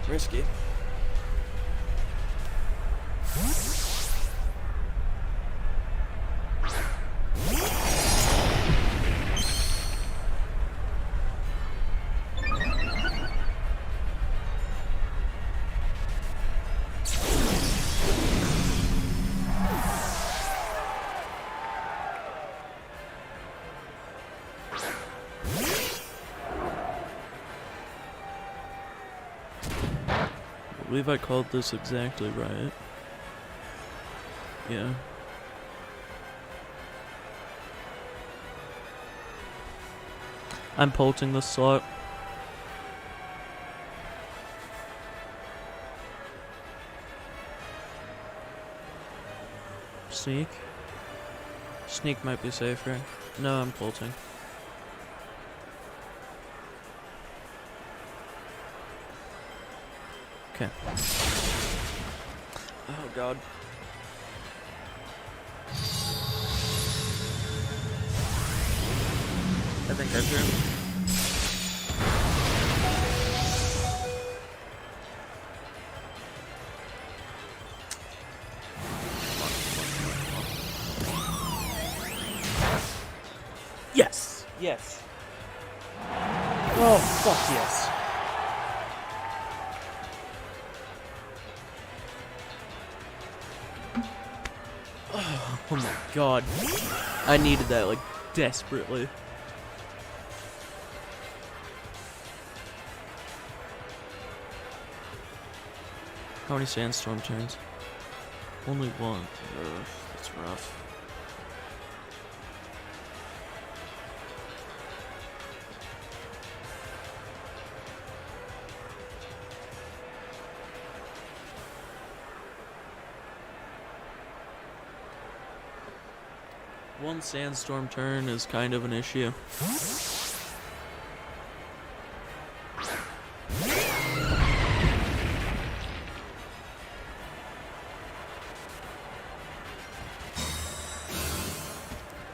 Risky. I believe I called this exactly right. Yeah. I'm pulting the slot. Sneak? Sneak might be safer. No, I'm pulting. Okay. Oh god. I think I drew. Yes! Yes. Oh, fuck yes. Oh my god. I needed that, like, desperately. How many sandstorm turns? Only one. Ugh, that's rough. One sandstorm turn is kind of an issue.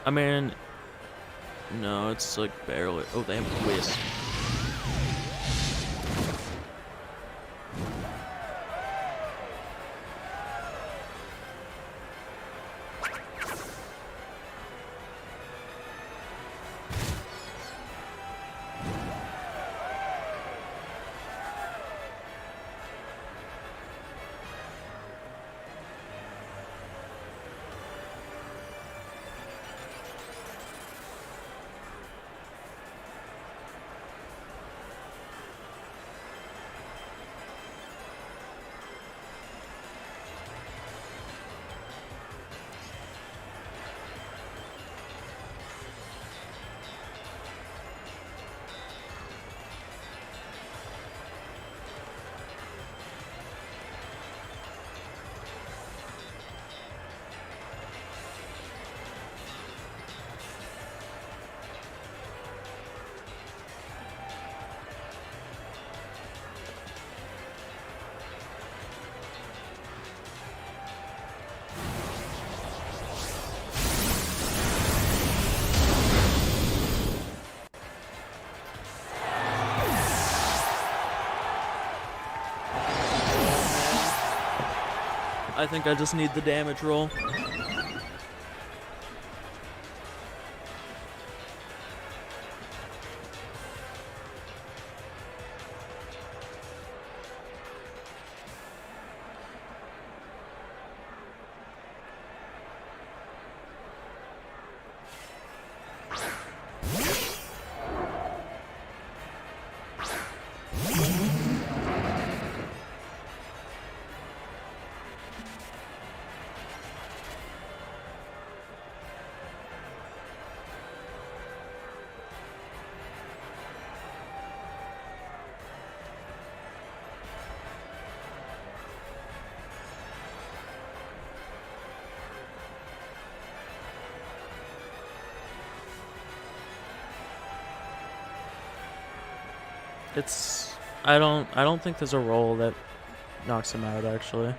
I mean, no, it's like barely. Oh, they have Wisp. I think I just need the damage roll. I don't think there's a roll that knocks him out, actually.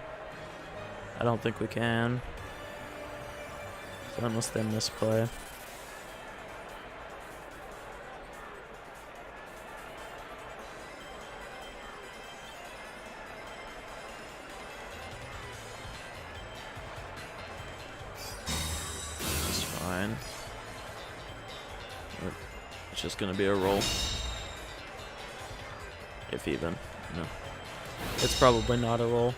I don't think we can. So unless they misplay. It's fine. It's just gonna be a roll. If even. No. It's probably not a roll.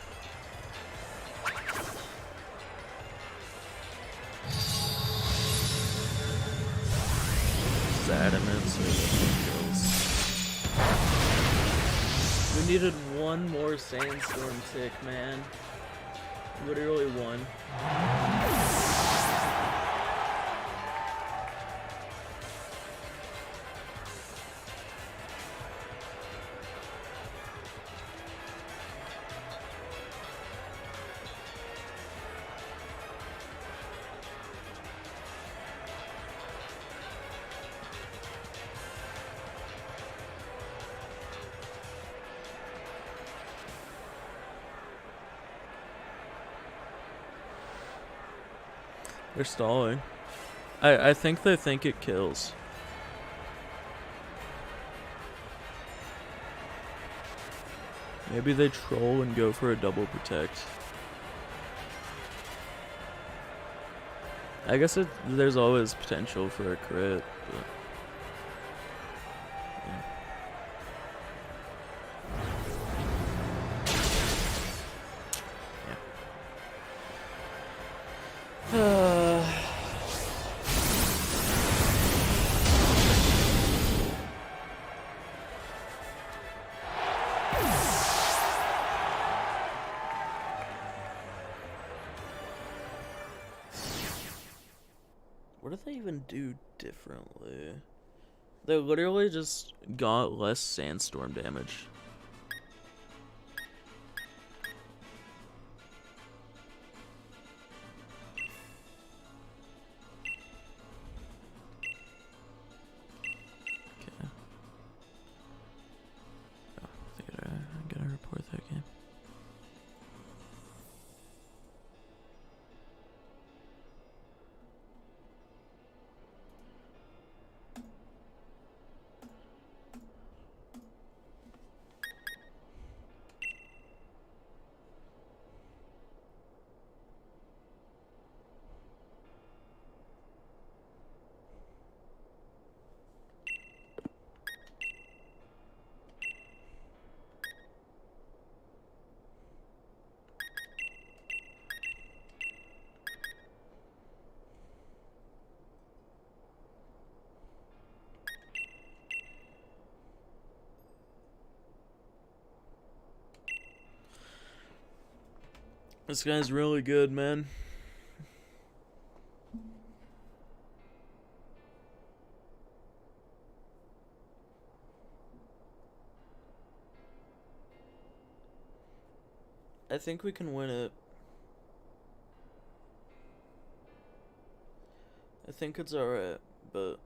Adamant, so kills. We needed one more sandstorm tick, man. Literally one. They're stalling. I think they think it kills. Maybe they troll and go for a double protect. I guess there's always potential for a crit, but what do they even do differently? They literally just got less sandstorm damage. Okay. Oh, I think I gotta report that game. This guy's really good, man. I think we can win it. I think it's alright, but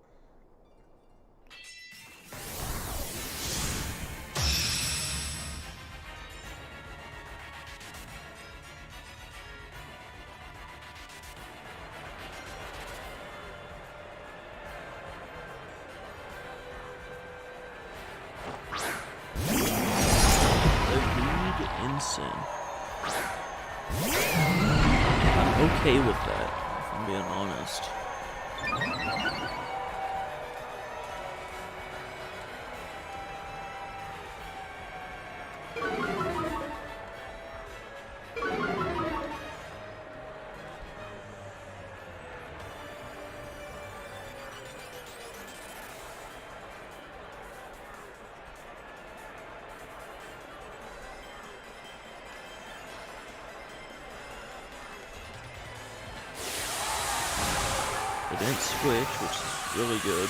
I'm okay with that, if I'm being honest. They didn't switch, which is really good.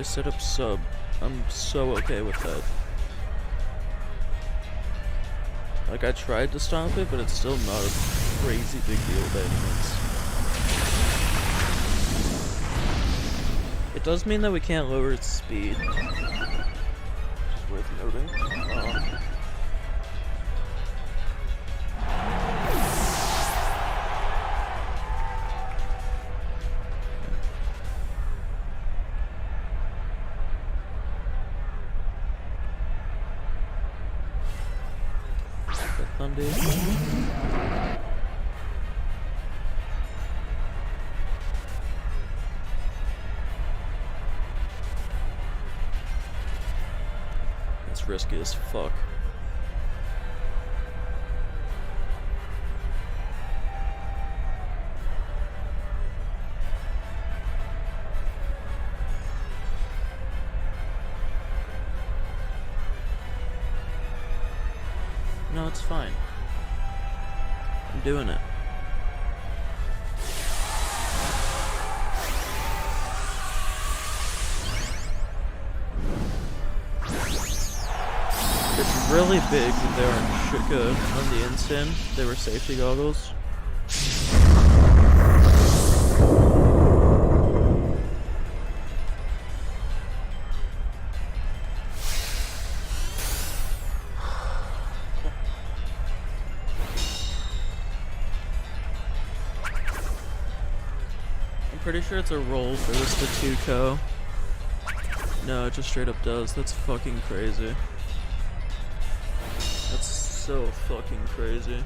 set up sub. I'm so okay with that. Like, I tried to stop it, but it's still not a crazy big deal by any means. It does mean that we can't lower its speed. Just worth noting. Thunder. It's risky as fuck. No, it's fine. I'm doing it. It's really big that they aren't good on the instant. They were safety goggles. Pretty sure it's a roll for this to 2-co. No, it just straight up does. That's fucking crazy. That's so fucking crazy.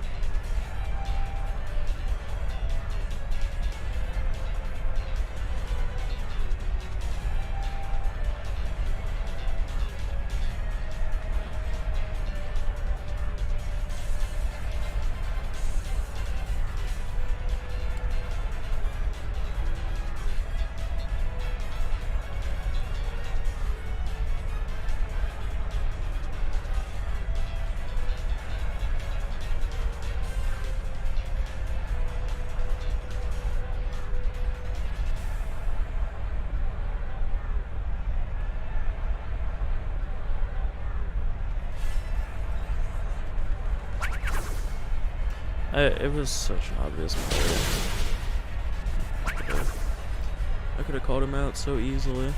It was such an obvious play. I could have called him out so easily.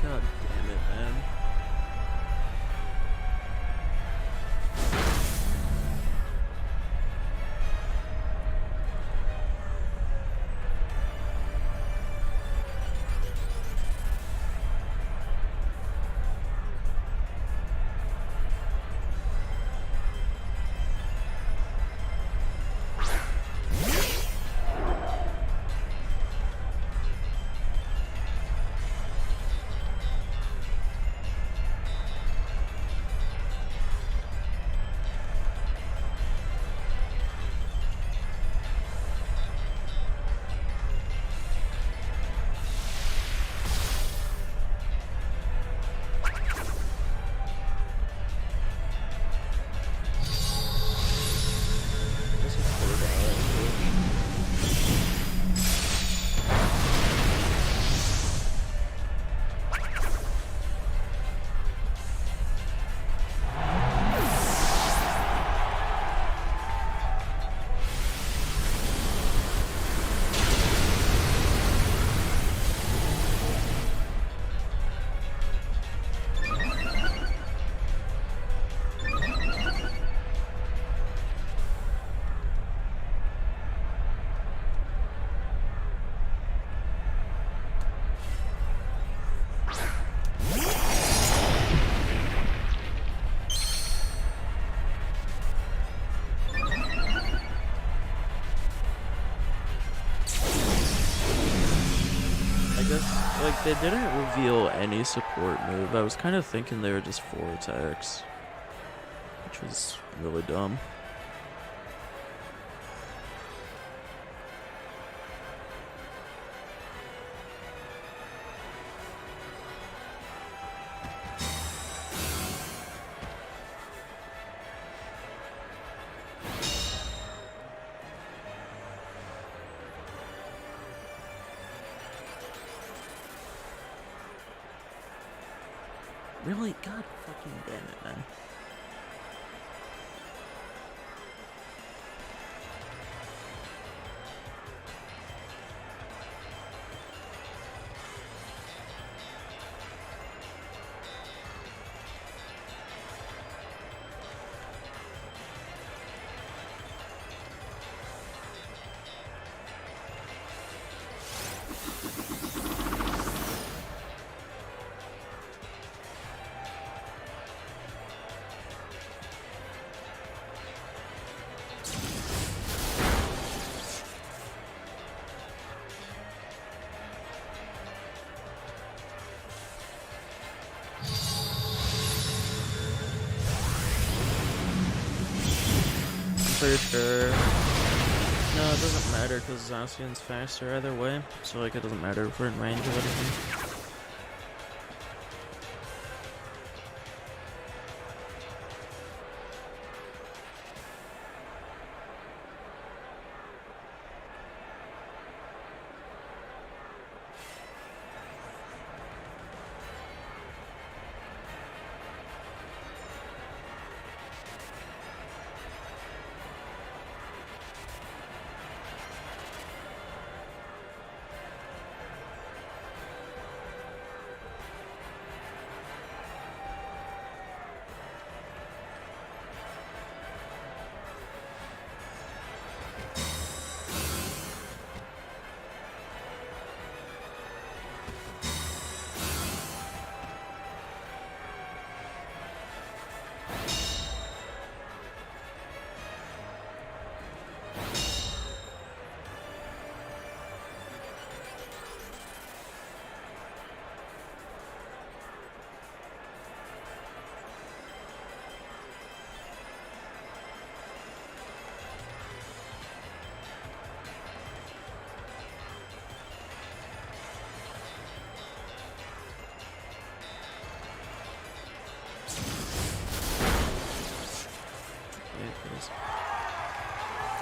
God damn it, man. Like, they didn't reveal any support move. I was kind of thinking they were just 4 attacks, which was really dumb. Really? God fucking damn it, man. Perrserker. No, it doesn't matter because Zacian's faster either way, so like it doesn't matter if we're in range of anything.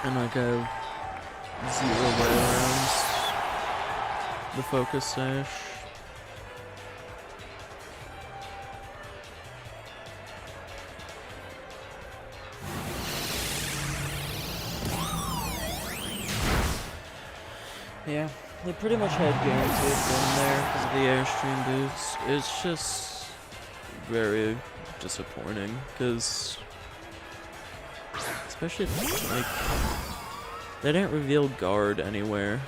And like I have 0 way around the focus sash. Yeah, they pretty much had guaranteed win there because of the Airstream boots. It's just very disappointing because, especially like, they didn't reveal guard anywhere.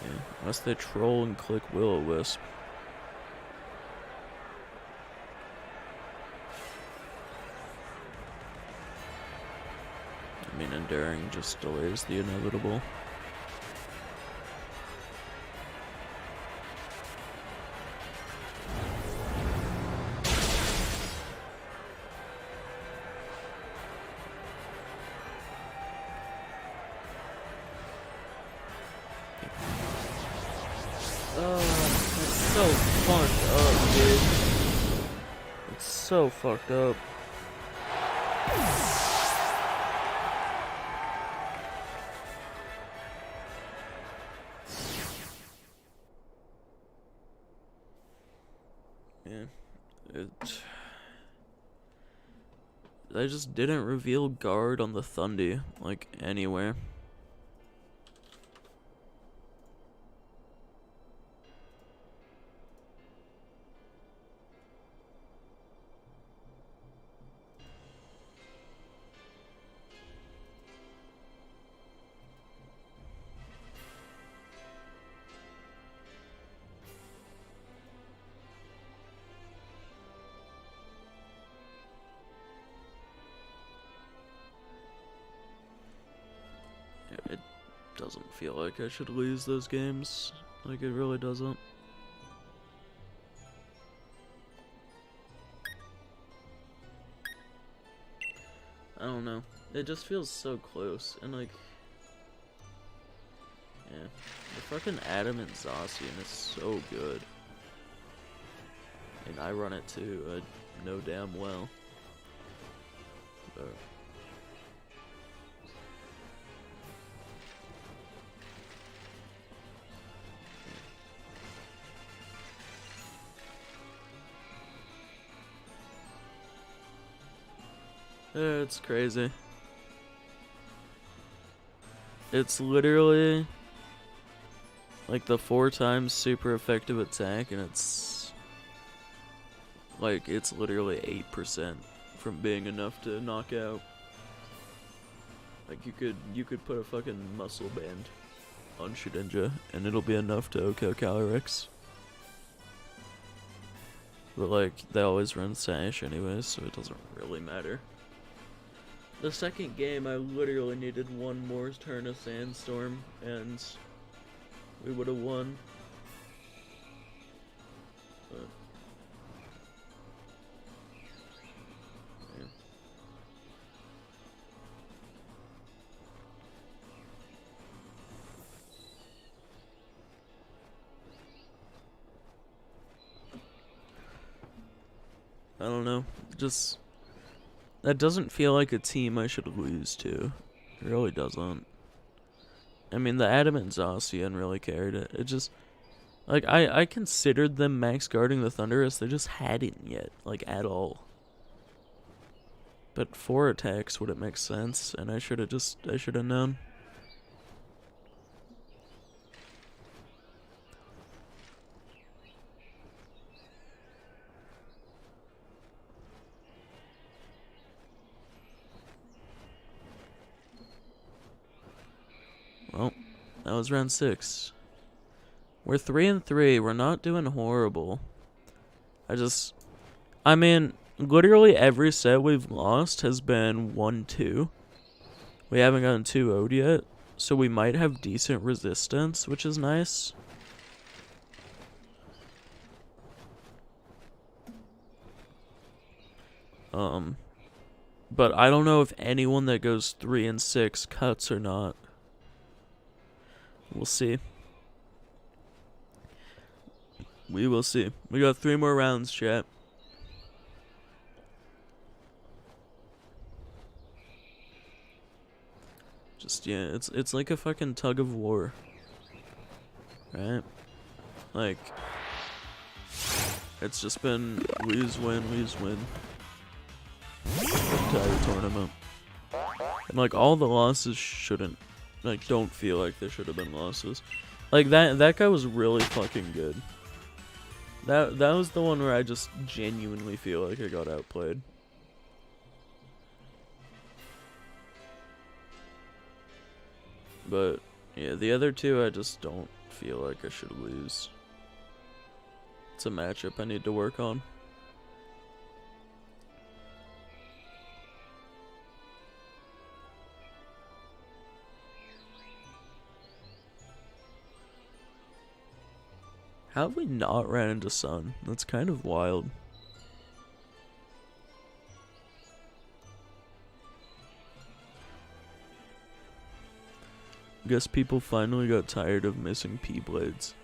Yeah, unless they troll and click Will-O-Wisp. I mean, enduring just delays the inevitable. Oh, it's so fucked up, dude. It's so fucked up. Yeah, they just didn't reveal guard on the Thundy, like, anywhere. It doesn't feel like I should lose those games. Like, it really doesn't. I don't know. It just feels so close, and like, yeah. The fucking Adamant Zacian is so good. And I run it too, I know damn well. But It's crazy. It's literally like the 4 times super effective attack, and it's like it's literally 8% from being enough to knock out. Like you could put a fucking muscle band on Shedinja and it'll be enough to OKO Calyrex. But like they always run Sash anyways, so it doesn't really matter. The second game I literally needed one more turn of Sandstorm and we would have won. But, yeah. I don't know. Just that doesn't feel like a team I should lose to. It really doesn't. I mean, the Adamant Zacian really carried it. It just, like, I considered them max guarding the Thunderous. They just hadn't yet, like, at all. But 4 attacks wouldn't make sense, and I should have known. Well, that was round 6. We're 3-3. We're not doing horrible. I mean, literally every set we've lost has been 1-2. We haven't gotten 2-0'd yet, so we might have decent resistance, which is nice. But I don't know if anyone that goes 3-6 cuts or not. We'll see. We will see. We got 3 more rounds, chat. Just, yeah, it's like a fucking tug of war. Right? Like, it's just been lose-win, lose-win. The entire tournament. And, like, all the losses shouldn't, like, don't feel like they should have been losses. Like, that guy was really fucking good. That was the one where I just genuinely feel like I got outplayed. But, yeah, the other 2 I just don't feel like I should lose. It's a matchup I need to work on. How have we not ran into Sun? That's kind of wild. Guess people finally got tired of missing P-Blades.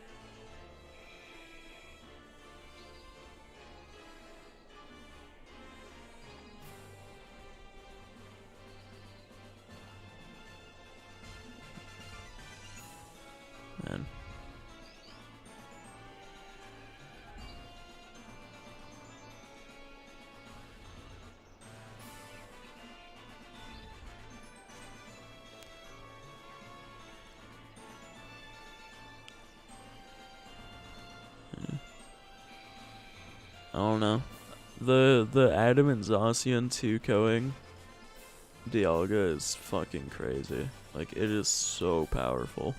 Man. I don't know. The Adamant Zacian 2-coing Dialga is fucking crazy. Like, it is so powerful.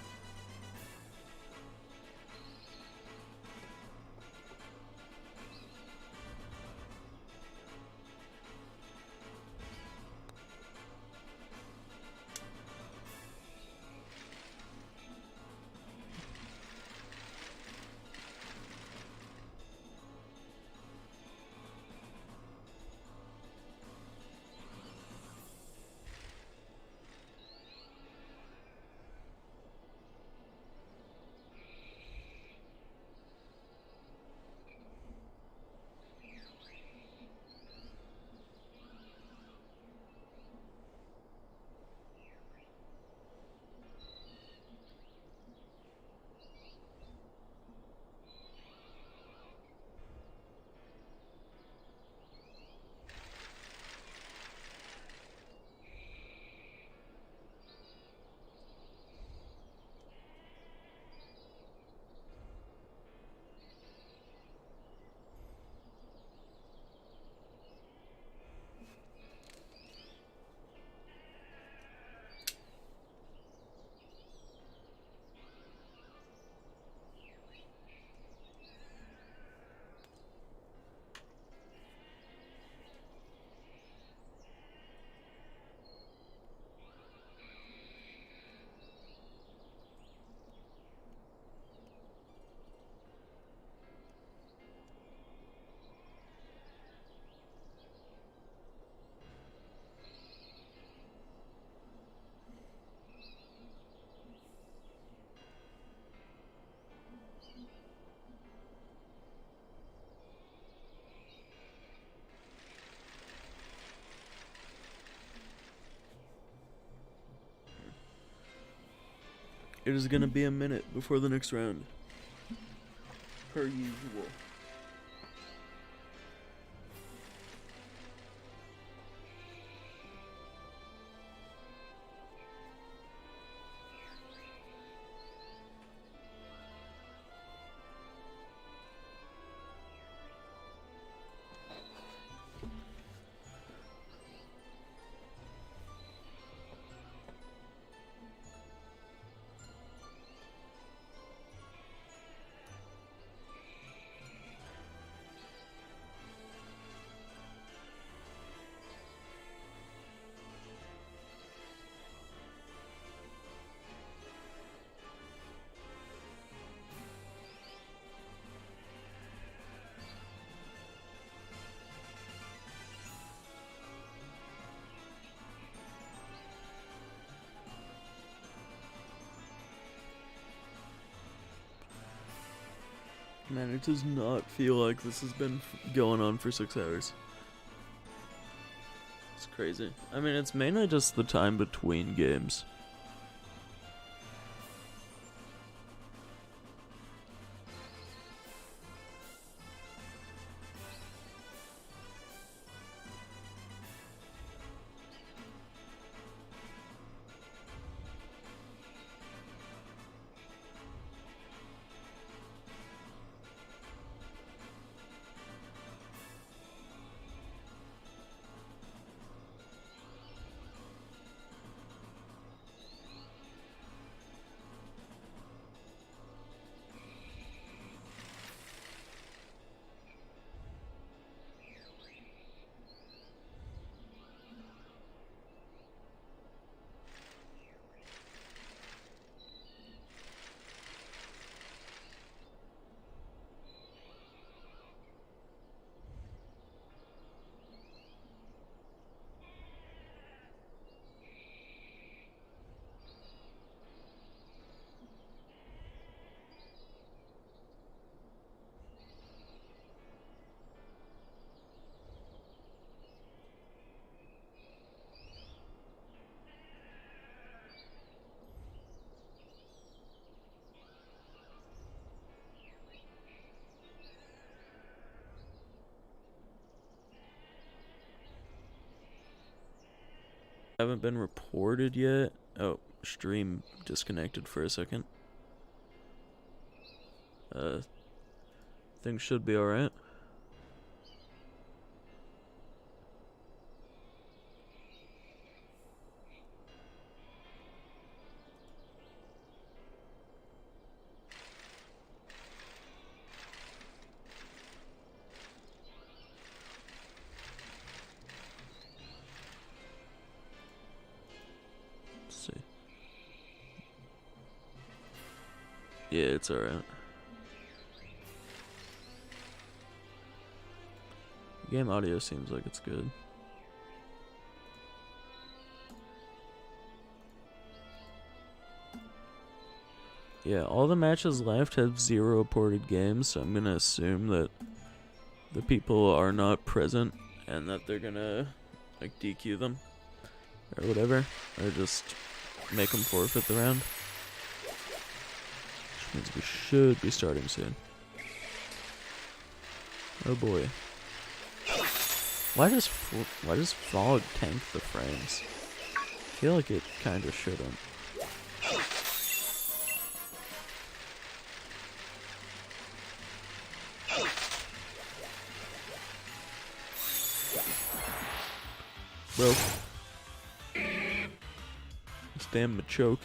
It is gonna be a minute before the next round. Per usual. Man, it does not feel like this has been going on for 6 hours. It's crazy. I mean, it's mainly just the time between games. Haven't been reported yet. Oh, stream disconnected for a second. Things should be alright. See. Yeah, it's alright. Game audio seems like it's good. Yeah, all the matches left have 0 reported games, so I'm gonna assume that the people are not present and that they're gonna like DQ them or whatever, or just make them forfeit the round. Which means we should be starting soon. Oh boy. Why does Fog tank the frames? I feel like it kinda shouldn't. Bro. This damn Machoke.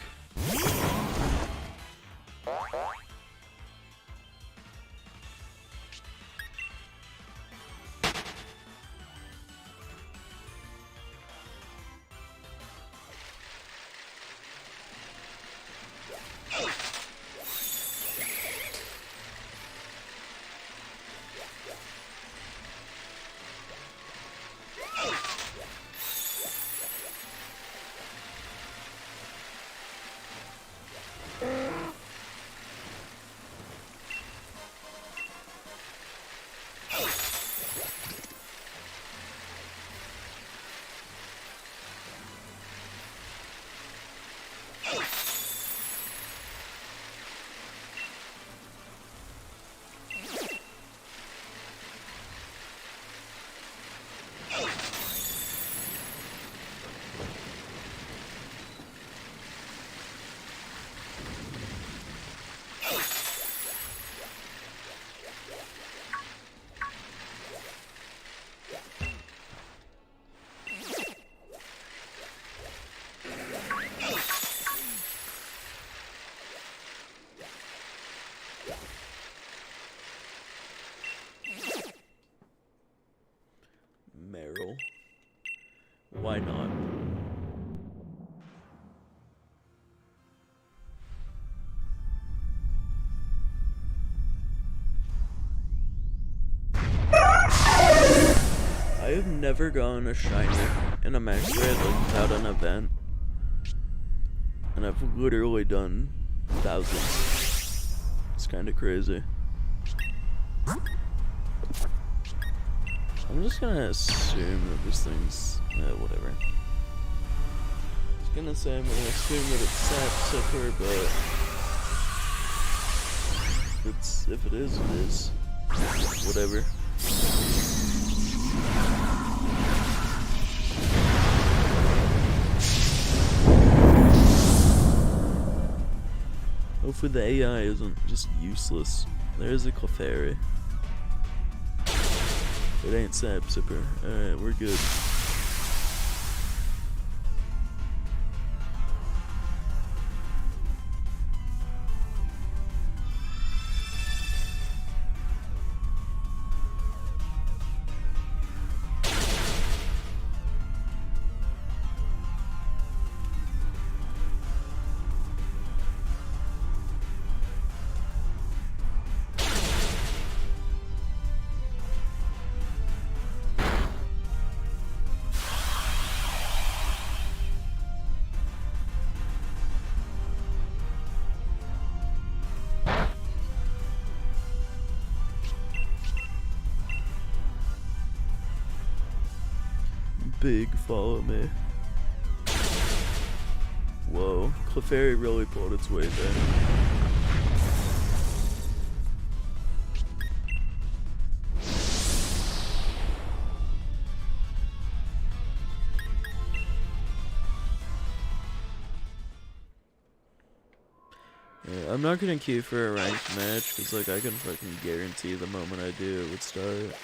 why not? I have never gotten a shiny in a max raid like without an event. And I've literally done thousands. It's kind of crazy. I'm just gonna assume that this thing's whatever. I was gonna say I'm gonna assume that it's Perrserker, but if it is. Whatever. Hopefully the AI isn't just useless. There's a Clefairy. It ain't Perrserker. Alright, we're good. Big follow me. Whoa, Clefairy really pulled its weight there. Yeah, I'm not gonna queue for a ranked match because like I can fucking guarantee the moment I do it would start.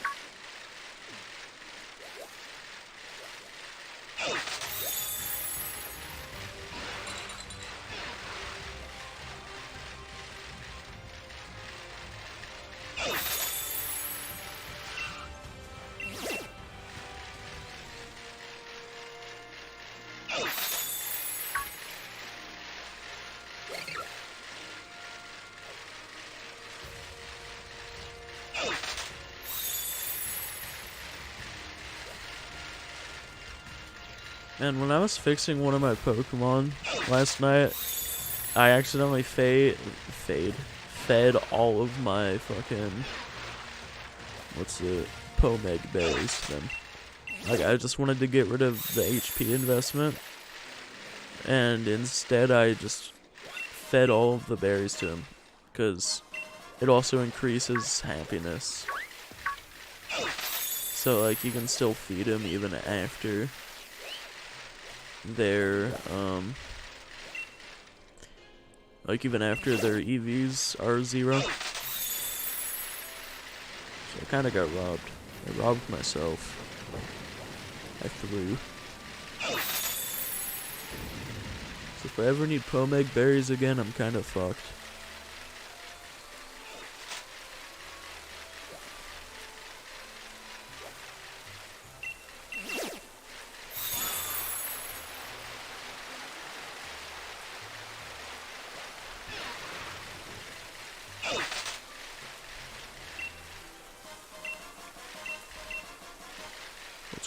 And when I was fixing one of my Pokemon last night, I accidentally fed all of my fucking, Pomeg berries to them. Like, I just wanted to get rid of the HP investment, and instead I just fed all of the berries to him, because it also increases happiness. So, like, you can still feed him even after their even after their EVs are 0. So I kinda got robbed. I robbed myself. I threw. So if I ever need Pomeg berries again, I'm kinda fucked.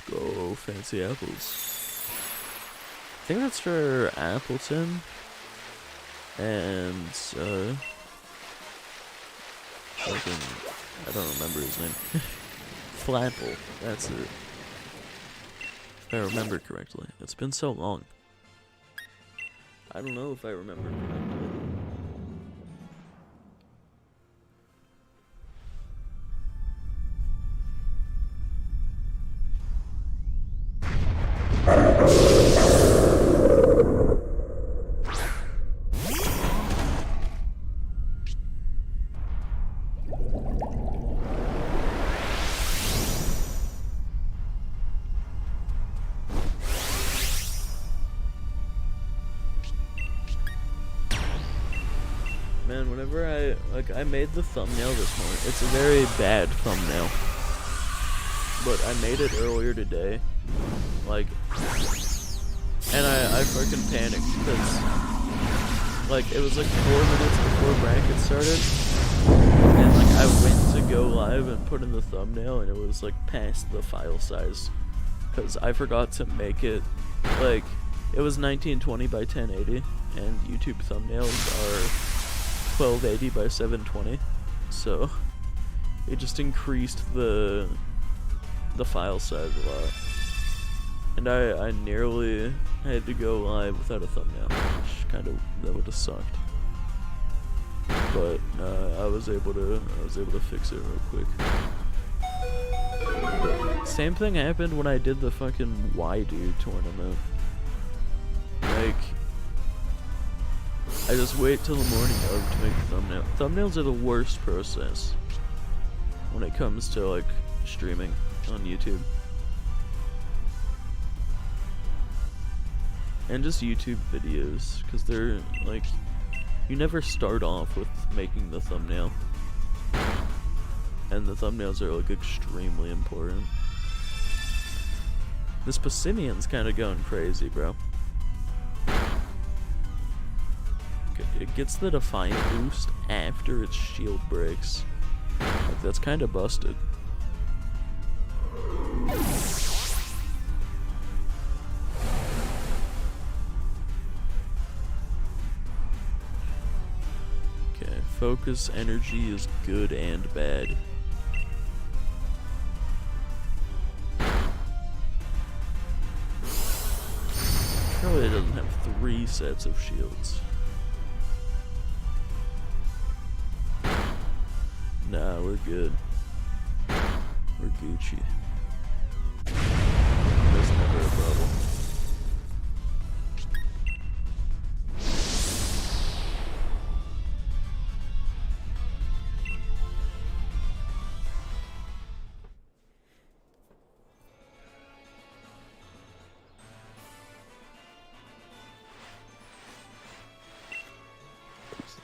Go, fancy apples. I think that's for Appleton. And, I don't remember his name. Flapple, that's it. If I remember correctly. It's been so long. I don't know if I remember correctly. Man, whenever I made the thumbnail this morning. It's a very bad thumbnail. But I made it earlier today, Like, and I fucking panicked because, like, it was like 4 minutes before bracket started, and like I went to go live and put in the thumbnail, and it was like past the file size, because I forgot to make it, like, it was 1920 by 1080, and YouTube thumbnails are 1280 by 720, so it just increased the file size a lot. And I nearly had to go live without a thumbnail, which that would have sucked. But I was able to fix it real quick. Same thing happened when I did the fucking Why Dude tournament. Like, I just wait till the morning of to make the thumbnail. Thumbnails are the worst process when it comes to like streaming on YouTube. And just YouTube videos, because they're like, you never start off with making the thumbnail, and the thumbnails are like extremely important. This Passimian's kind of going crazy, bro. It gets the Defiant boost after its shield breaks. Like, that's kind of busted. Focus energy is good and bad. Surely it doesn't have 3 sets of shields. Nah, we're good. We're Gucci. That's never a problem.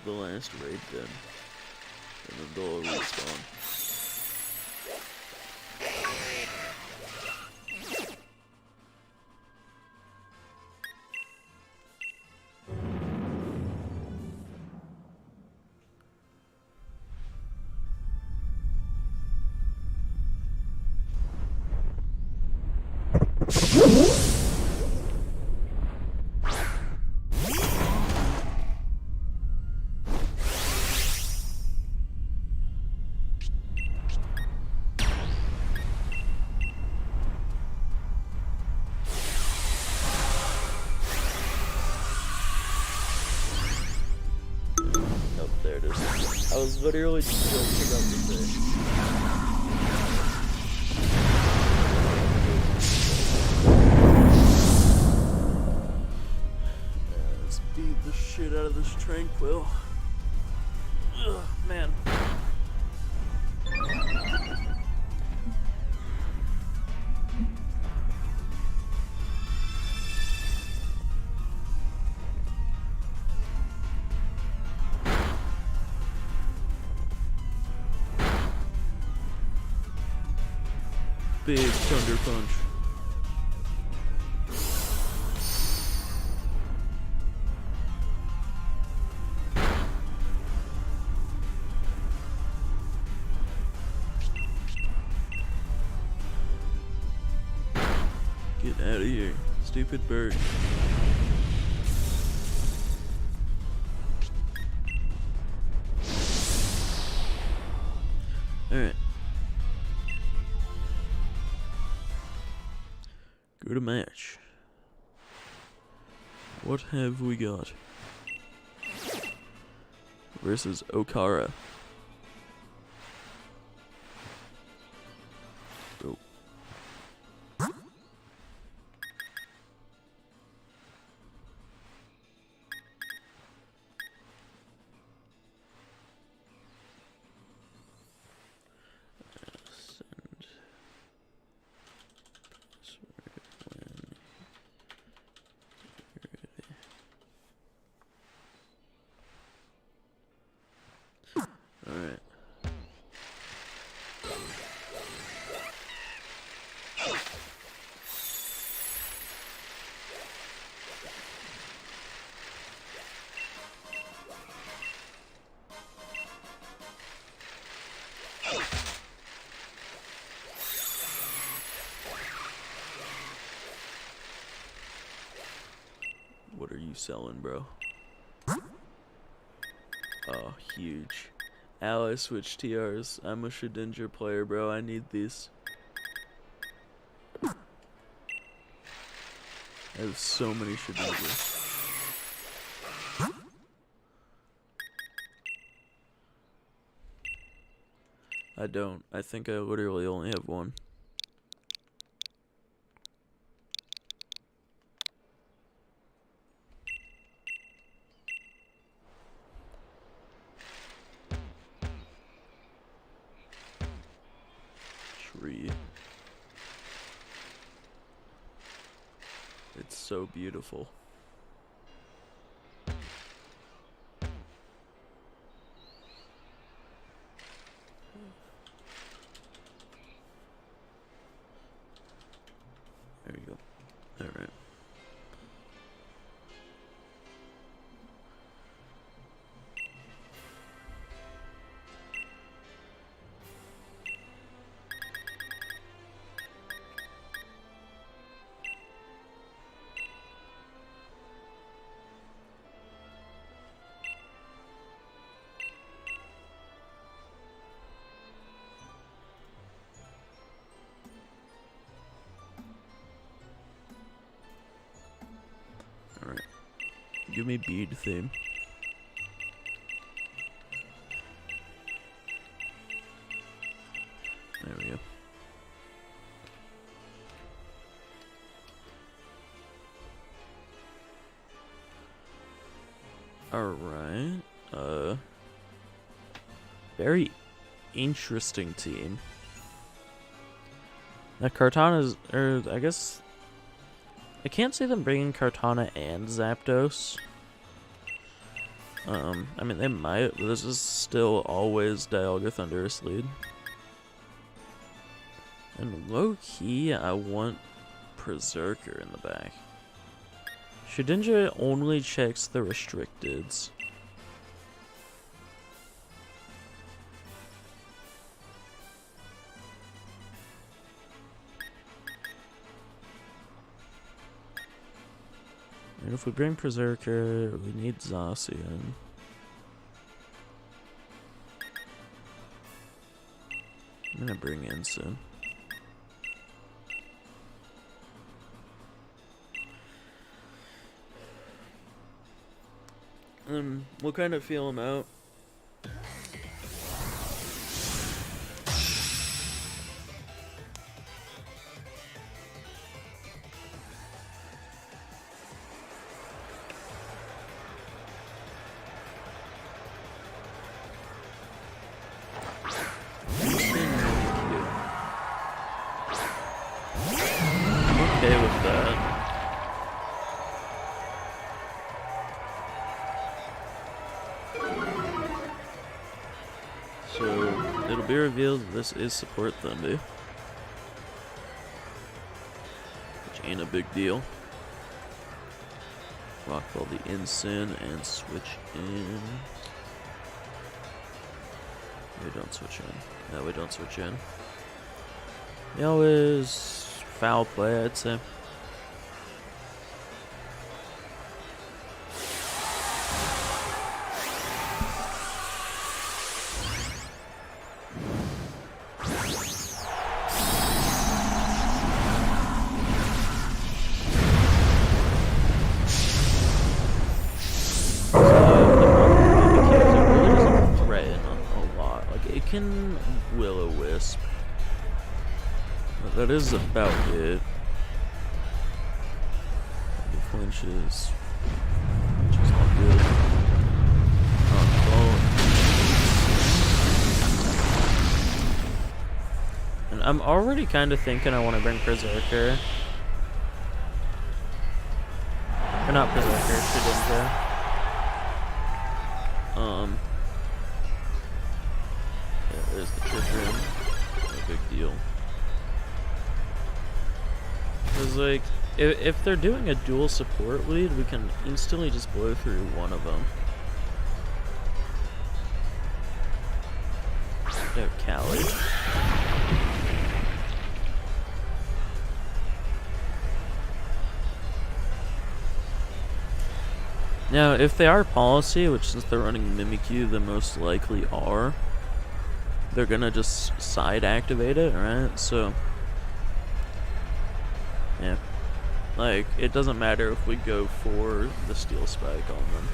The last raid then, and then they'll respawn. There it is. I was literally just joking about the thing. Let's beat the shit out of this Tranquil. Ugh, man. Big Thunder Punch. Get out of here, stupid bird. Alright. Go to match. What have we got? Versus Okara. Oh. What are you selling, bro? Oh, huge. Ally switch TRs. I'm a Shedinja player, bro. I need these. I have so many Shedinjas. I don't. I think I literally only have one. Tree. It's so beautiful. There you go. Alright. Alright. Give me bead theme. There we go. Alright. Very interesting team. That Kartana's, or I guess, I can't see them bringing Kartana and Zapdos. I mean, they might, but this is still always Dialga Thundurus lead. And low-key, I want Perrserker in the back. Shedinja only checks the restricteds. And if we bring Perrserker, we need Zacian. I'm gonna bring Ensign. We'll kind of feel him out. Okay with that. So it'll be revealed that this is support Thunder, which ain't a big deal. Rockball the Ensign and switch in. We don't switch in. No, we don't switch in. They always foul play, I'd say. Can Will-O-Wisp. But that is about it. The flinches. Which is not good. And I'm already kind of thinking I want to bring Perrserker. Or not Perrserker, Shedinja. There's the Trick-Room. No big deal. Because, like, if they're doing a dual support lead, we can instantly just blow through one of them. No, Callie. Now, if they are policy, which since they're running Mimikyu, they most likely are, they're gonna just side activate it, right? So, yeah. Like, it doesn't matter if we go for the Steel Spike on them.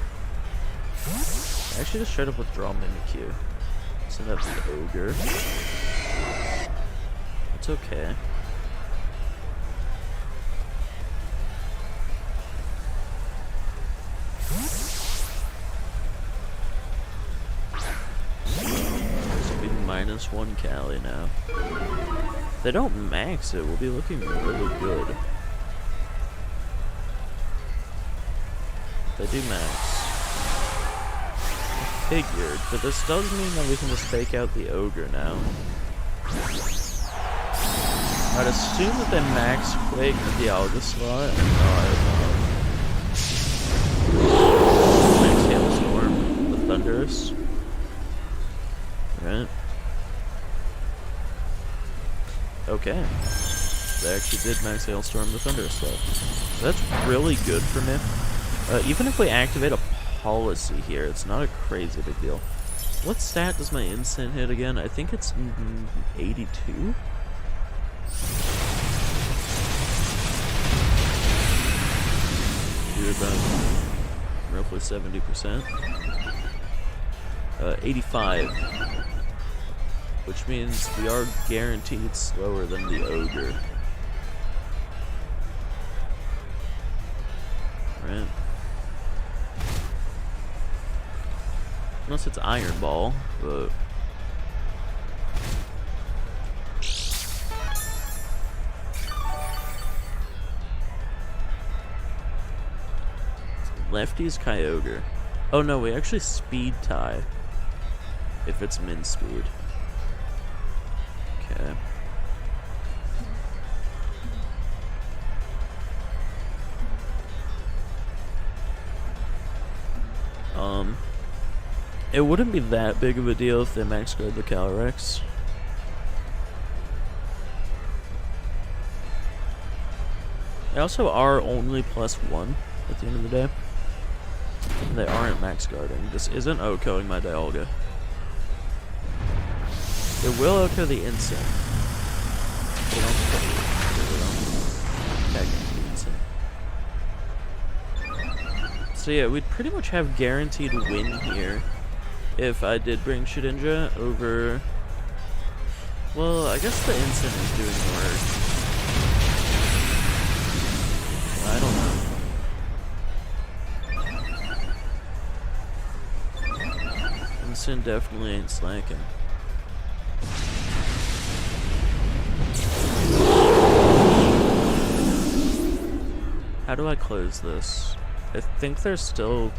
I actually just straight up withdraw Mimikyu. Send out the Ogre. It's okay. -1 Cali now. If they don't max it, we'll be looking really good. If they do max. I figured, but this does mean that we can just fake out the Ogre now. I'd assume that they max Quake at the Alga slot and not max Hailstorm, the Thunderous. Right? Okay. They actually did max Hailstorm the Thunderous slot. So that's really good for me. Even if we activate a policy here, it's not a crazy big deal. What stat does my instant hit again? I think it's 82? Do about roughly 70%. 85. Which means we are guaranteed slower than the Ogre. Right? Unless it's Iron Ball, but... Lefty's Kyogre. Oh no, we actually speed tie. If it's min speed. Okay. It wouldn't be that big of a deal if they max guard the Calyrex. They also are only +1 at the end of the day. And they aren't max guarding. This isn't O-coding my Dialga. It will O-code the Insect. They don't technically Insect. So yeah, we'd pretty much have guaranteed win here if I did bring Shedinja over... Well, I guess the Insect is doing work. I don't know. Instant definitely ain't slacking. How do I close this? I think there's still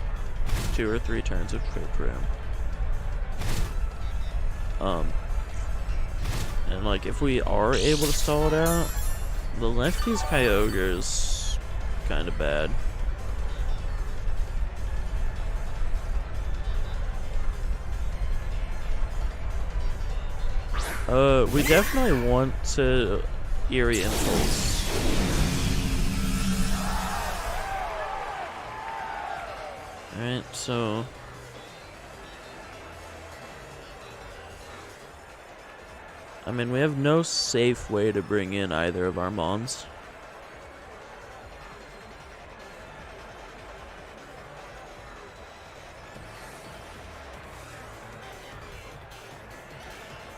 2 or 3 turns of Trick Room. And like if we are able to stall it out, the lefty's Kyogre is kind of bad. We definitely want to Eerie Impulse. Alright, so... I mean, we have no safe way to bring in either of our Mons.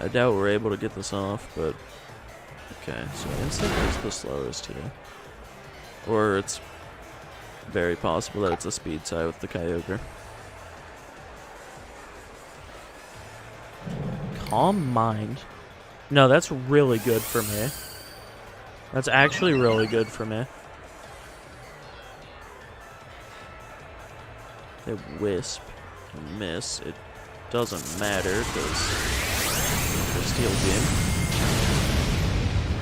I doubt we're able to get this off, but... Okay, so Instinct is the slowest here. Or it's very possible that it's a speed tie with the Kyogre. Calm Mind. No, that's really good for me. That's actually really good for me. They Wisp. Miss. It doesn't matter because they're Steel Beam.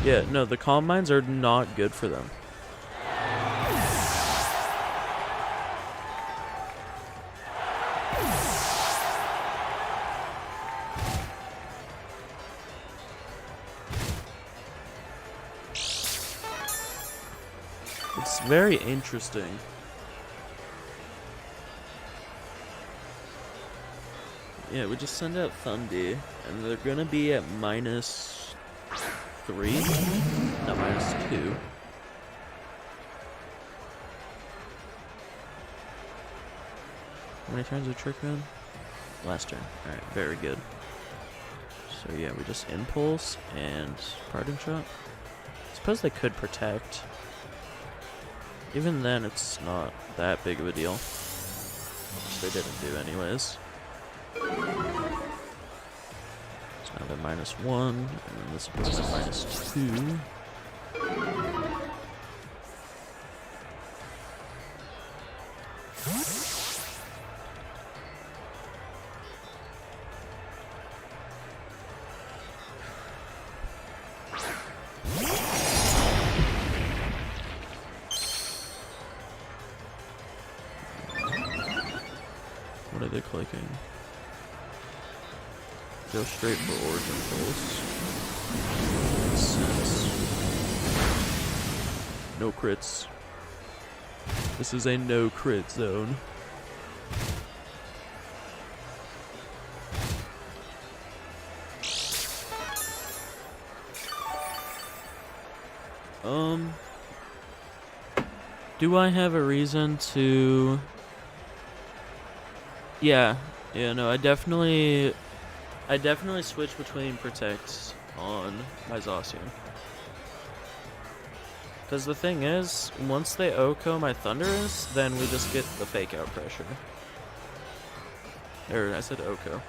Yeah, no, the Calm Minds are not good for them. It's very interesting. Yeah, we just send out Thundy, and they're gonna be at -3? No, -2. How many turns did Trick run? Last turn. Alright, very good. So yeah, we just Impulse and Parting Shot. I suppose they could Protect. Even then, it's not that big of a deal. Which they didn't do anyways. So now they're -1, and then this puts them at -2. What are they clicking? Go straight for Origin Pulse. Makes sense. No crits. This is a no crit zone. Do I have a reason to... Yeah, no, I definitely switch between Protect on my Zacian. Because the thing is, once they OHKO my Thundurus, then we just get the fake out pressure. Or, I said OHKO.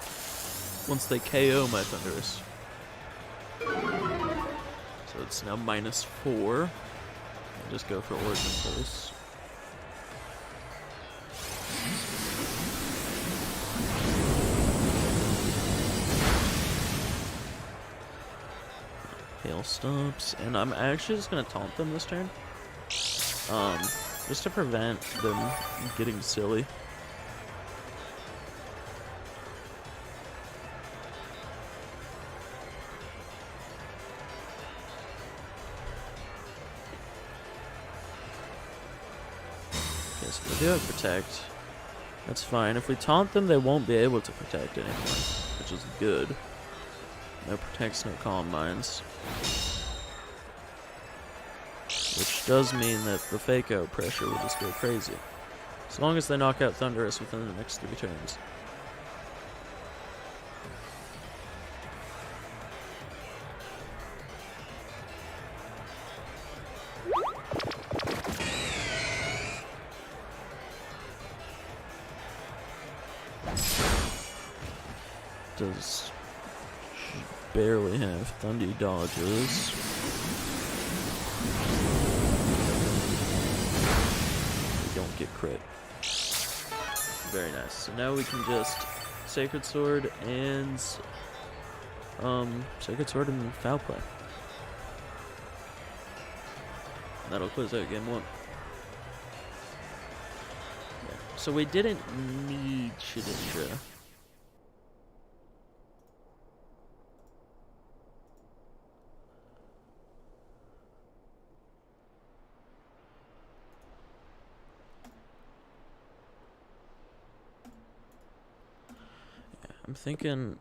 Once they KO my Thundurus. So it's now -4. I'll just go for Origin Pulse. Hail Stomps, and I'm actually just gonna taunt them this turn. Just to prevent them getting silly. Okay, so they do have Protect. That's fine. If we taunt them, they won't be able to Protect anymore, which is good. No Protects, no Calm Minds. Which does mean that the fake out pressure will just go crazy. As long as they knock out Thundurus within the next 3 turns. Does barely have Thundy dodges. We don't get crit. Very nice. So now we can just Sacred Sword and Foul Play. That'll close out game 1. Yeah. So we didn't need Shedinja. I'm thinking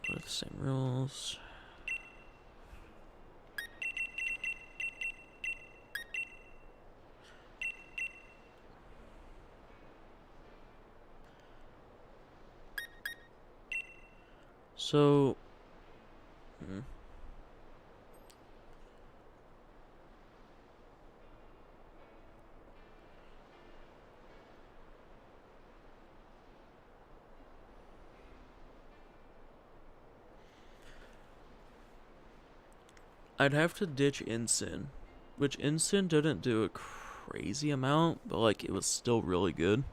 with the same rules. So, I'd have to ditch Incin, which Incin didn't do a crazy amount, but like it was still really good.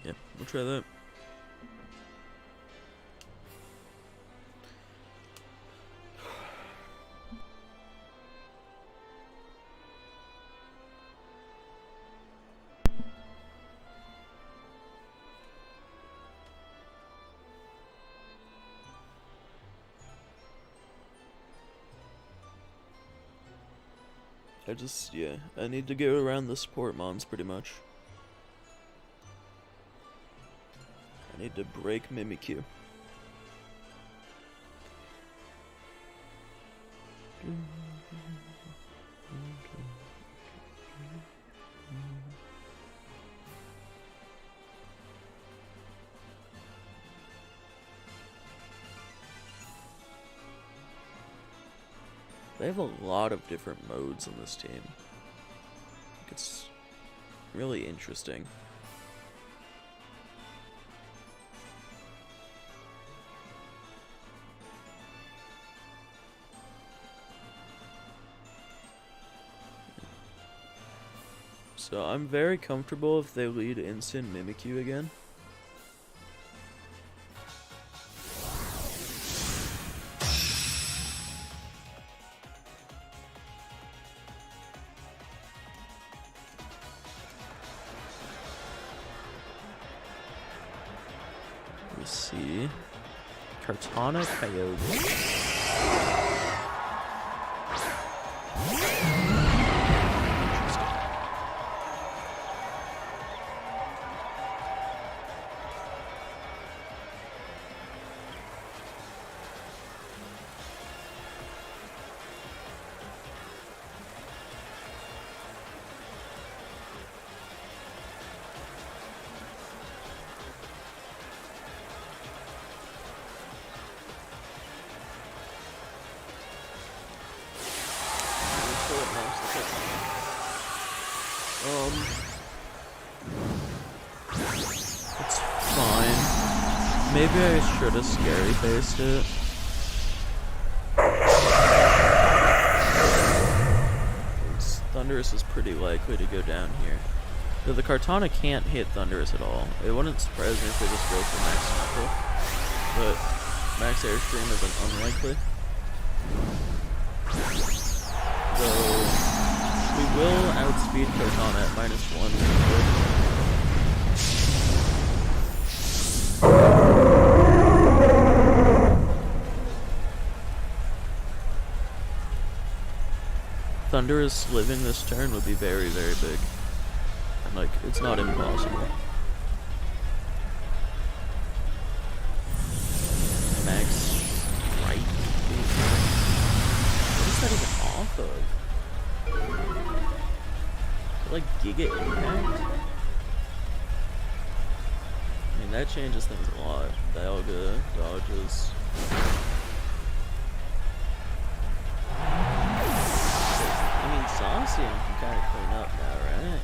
Yeah, we'll try that. I need to go around the support mons pretty much. I need to break Mimikyu. They have a lot of different modes on this team. It's really interesting. So I'm very comfortable if they lead instant Mimikyu again. Let's see. Kartana Kyogre. It's fine. Maybe I should have scary faced it. Thundurus is pretty likely to go down here. Though the Kartana can't hit Thundurus at all. It wouldn't surprise me if they just go for Max Knuckle. But Max Airstream isn't unlikely. Though we will outspeed Kartana at -1. Thundurus living this turn would be very, very big. And, like, it's not impossible. Max Strike. What is that even off of? Is it like Giga Impact? I mean, that changes things a lot. Dialga dodges. Zacian can kind of clean up now, right?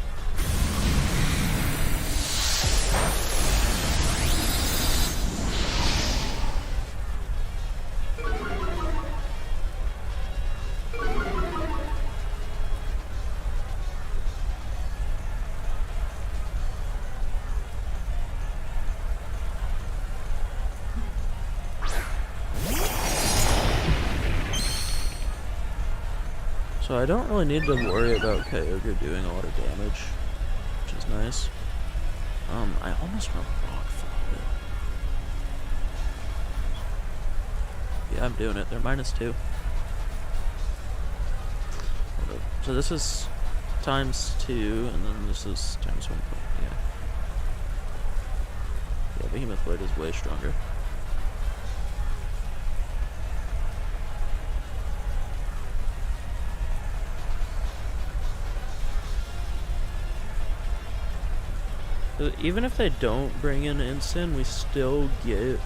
So I don't really need to worry about Kyogre doing a lot of damage, which is nice. I almost want to rock follow it. Yeah, I'm doing it. They're -2. So this is ×2, and then this is ×1. Yeah. Yeah, Behemoth Blade is way stronger. Even if they don't bring in Instant, we still get,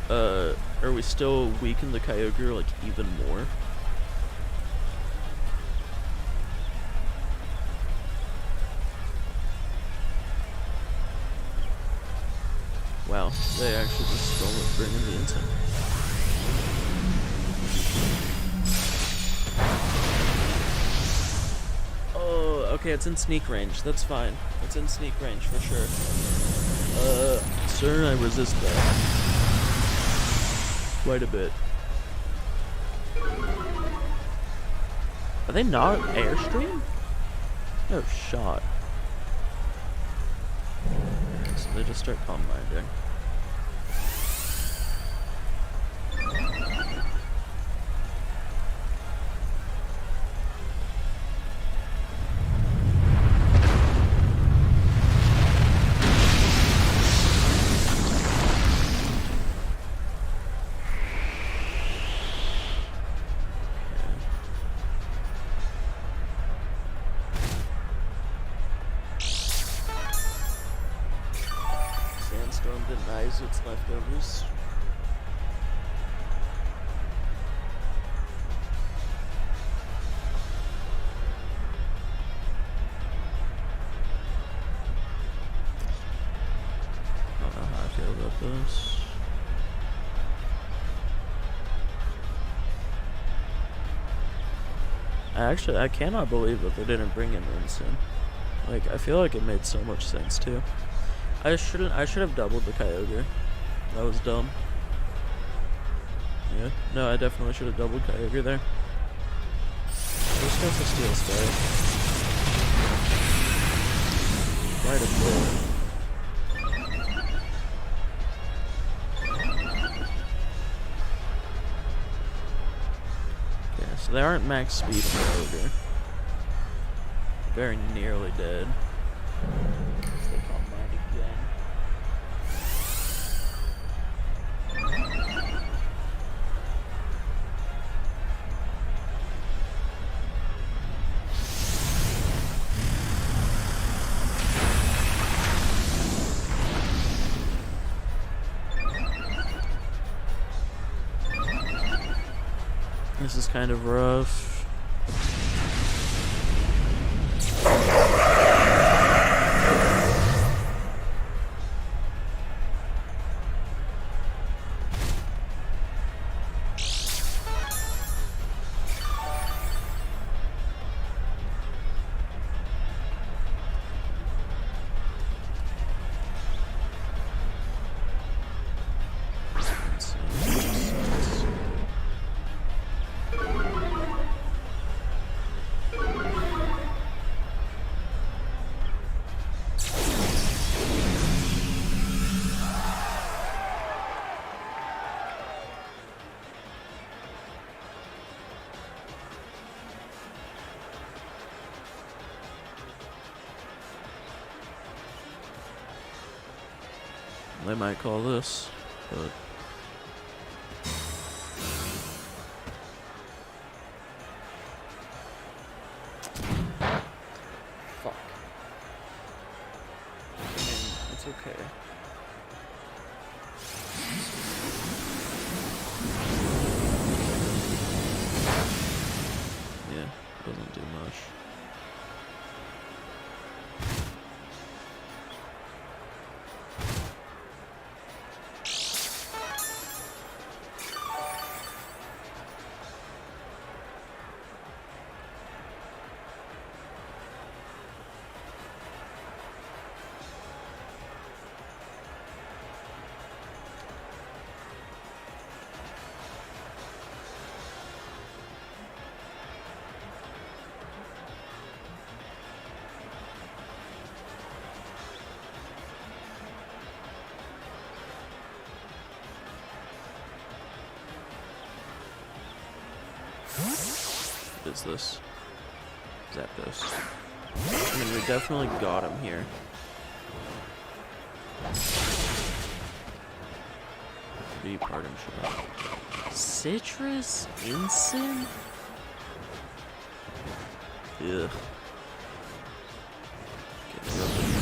or we still weaken the Kyogre, like, even more. Wow, they actually just don't bring in the Instant. Oh, Okay, it's in sneak range. That's fine. It's in sneak range for sure. Sir, I resist that. Quite a bit. Are they not Airstream? No shot. So they just start combinding. Sandstorm denies its leftovers. I don't know how I feel about this. I cannot believe that they didn't bring in Rinson. Like, I feel like it made so much sense too. I should have doubled the Kyogre. That was dumb. Yeah. No, I definitely should have doubled Kyogre there. Just go for Steel Star. Quite a bit. Okay, so they aren't max speed Kyogre. Very nearly dead. They combine again. This is kind of rough. They might call this, but fuck. I mean, it's okay. Yeah, doesn't do much. What is this? Zapdos. I mean, we definitely got him here. Be pardon shot. Citrus Ensign? Ugh. Get rid of the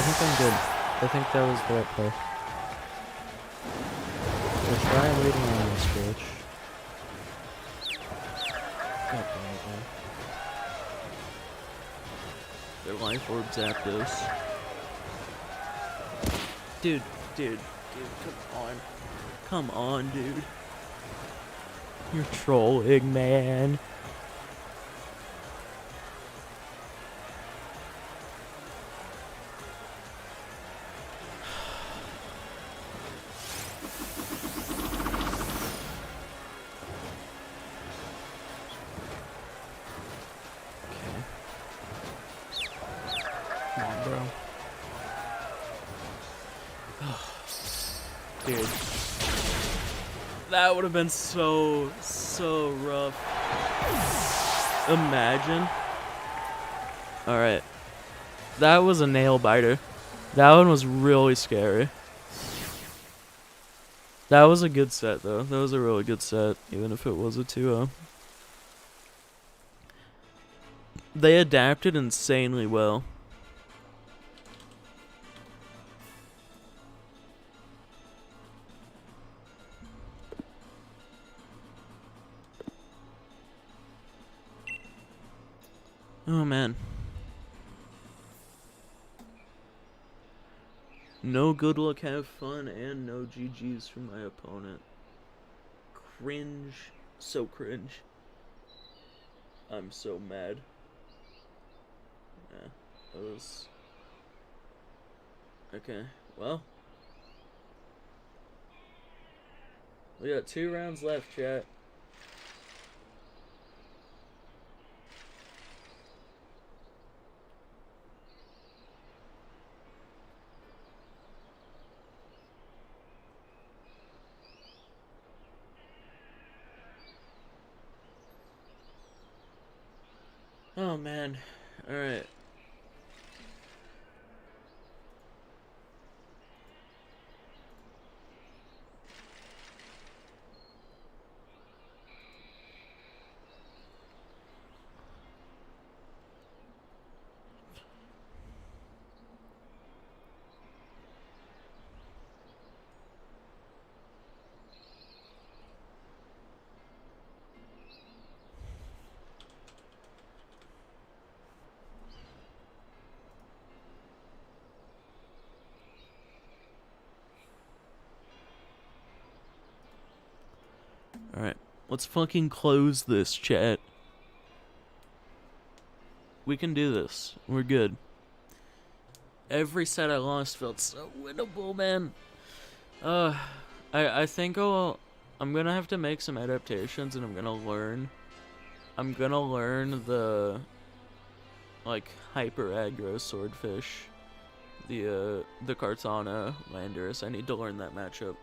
think I'm good. I think that was the right play. We'll try waiting on this bitch. God damn it, man. Their life orb Zapdos. Dude, come on. Come on, dude. You're trolling, man. Come on, bro. Dude. That would have been so rough. Imagine. Alright. That was a nail biter. That one was really scary. That was a good set, though. That was a really good set, even if it was a 2-0. They adapted insanely well. Oh, man. No good luck, have fun, and no GG's from my opponent. Cringe. So cringe. I'm so mad. Yeah, that was... Okay, well. We got 2 rounds left, chat. Oh, man. Alright. Alright, let's fucking close this, chat. We can do this. We're good. Every set I lost felt so winnable, man. I think I'm gonna have to make some adaptations, and I'm gonna learn the, like, hyper aggro swordfish. The Kartana Landorus. I need to learn that matchup.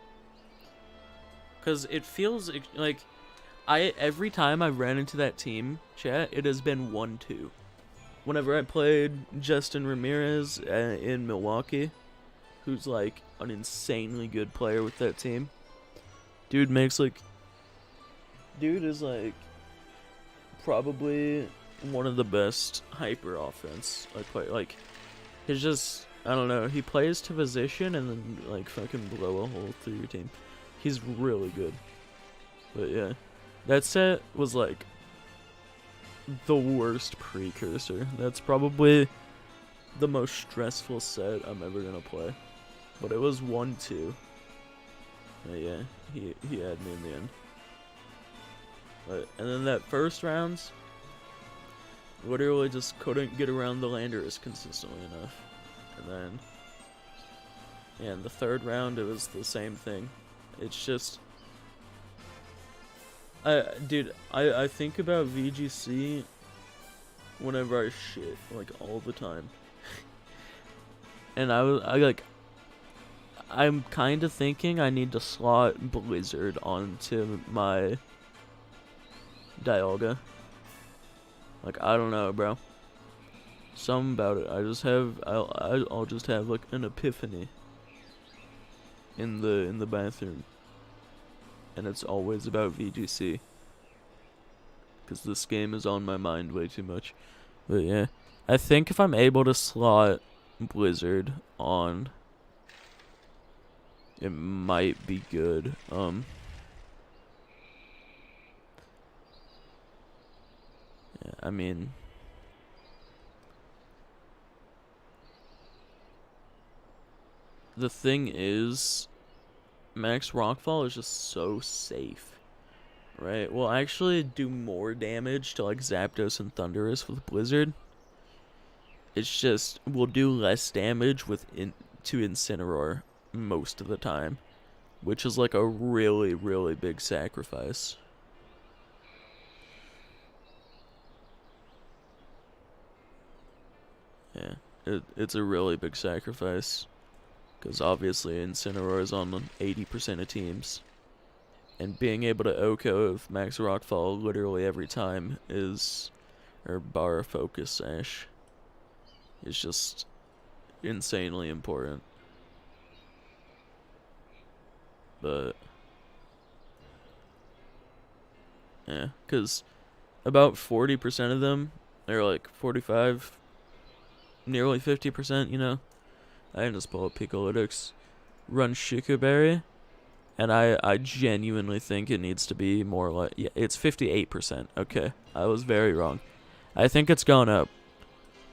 Because it feels like every time I've ran into that team, chat, it has been 1-2. Whenever I played Justin Ramirez in Milwaukee, who's like an insanely good player with that team. Dude is like probably one of the best hyper offense I play. Like, he's just, I don't know, he plays to position and then like fucking blow a hole through your team. He's really good. But yeah, that set was like the worst precursor. That's probably the most stressful set I'm ever gonna play. But it was 1-2. Yeah, he had me in the end. But, and then that first rounds, literally just couldn't get around the Landorus consistently enough. And then, yeah, in the third round it was the same thing. It's just, dude, I think about VGC whenever I shit, like, all the time. And I'm kind of thinking I need to slot Blizzard onto my Dialga. Like, I don't know, bro. Something about it. I'll just have like an epiphany in the bathroom, and it's always about VGC, because this game is on my mind way too much. But yeah, I think if I'm able to slot Blizzard on, it might be good. Yeah, I mean, the thing is, Max Rockfall is just so safe, right? We'll actually do more damage to like Zapdos and Thundurus with Blizzard. It's just we'll do less damage to Incineroar most of the time, which is like a really, really big sacrifice. Yeah, it's a really big sacrifice. Because obviously Incineroar is on 80% of teams. And being able to OHKO with Max Rockfall literally every time is, or bar Focus Sash, is just insanely important. But, yeah, because about 40% of them, they're like 45, nearly 50%, you know? I can just pull up Picolytics, run Shikuberry, and I genuinely think it needs to be more like, yeah, it's 58%. Okay, I was very wrong. I think it's gone up.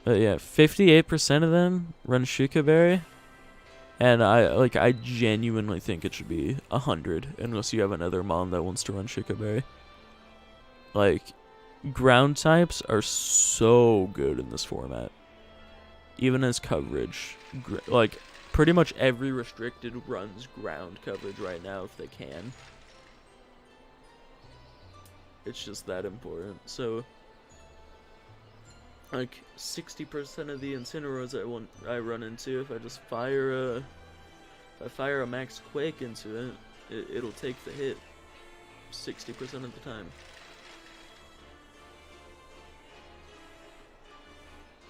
But yeah, 58% of them run Shikuberry, and I genuinely think it should be 100, unless you have another mon that wants to run Shikuberry. Like, ground types are so good in this format. Even as coverage, like, pretty much every restricted runs ground coverage right now if they can. It's just that important. So, like, 60% of the Incineroars I run into, if I just fire a Max Quake into it, it'll take the hit 60% of the time.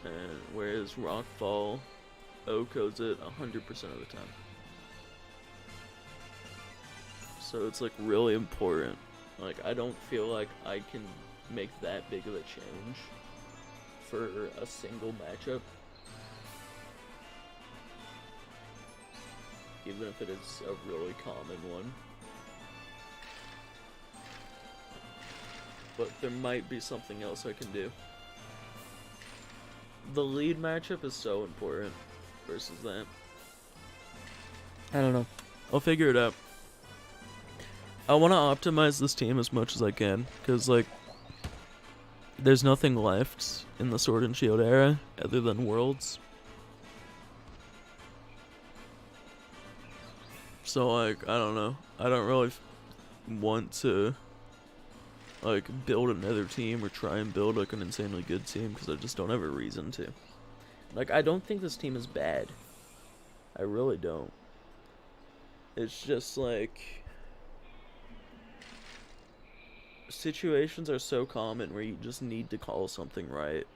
And whereas Rockfall OHKOs it 100% of the time. So it's like really important. Like, I don't feel like I can make that big of a change for a single matchup. Even if it is a really common one. But there might be something else I can do. The lead matchup is so important versus that. I don't know. I'll figure it out. I want to optimize this team as much as I can, because, like, there's nothing left in the Sword and Shield era other than Worlds. So, like, I don't know. I don't really want to, like, build another team or try and build, like, an insanely good team, because I just don't have a reason to. Like, I don't think this team is bad. I really don't. It's just, like, situations are so common where you just need to call something right.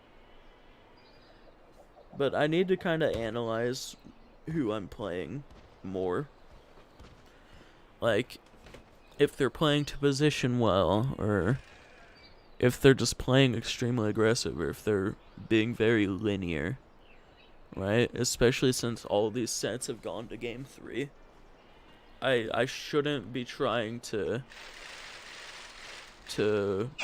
But I need to kind of analyze who I'm playing more. Like, if they're playing to position well, or if they're just playing extremely aggressive, or if they're being very linear, right? Especially since all these sets have gone to Game 3. I shouldn't be trying to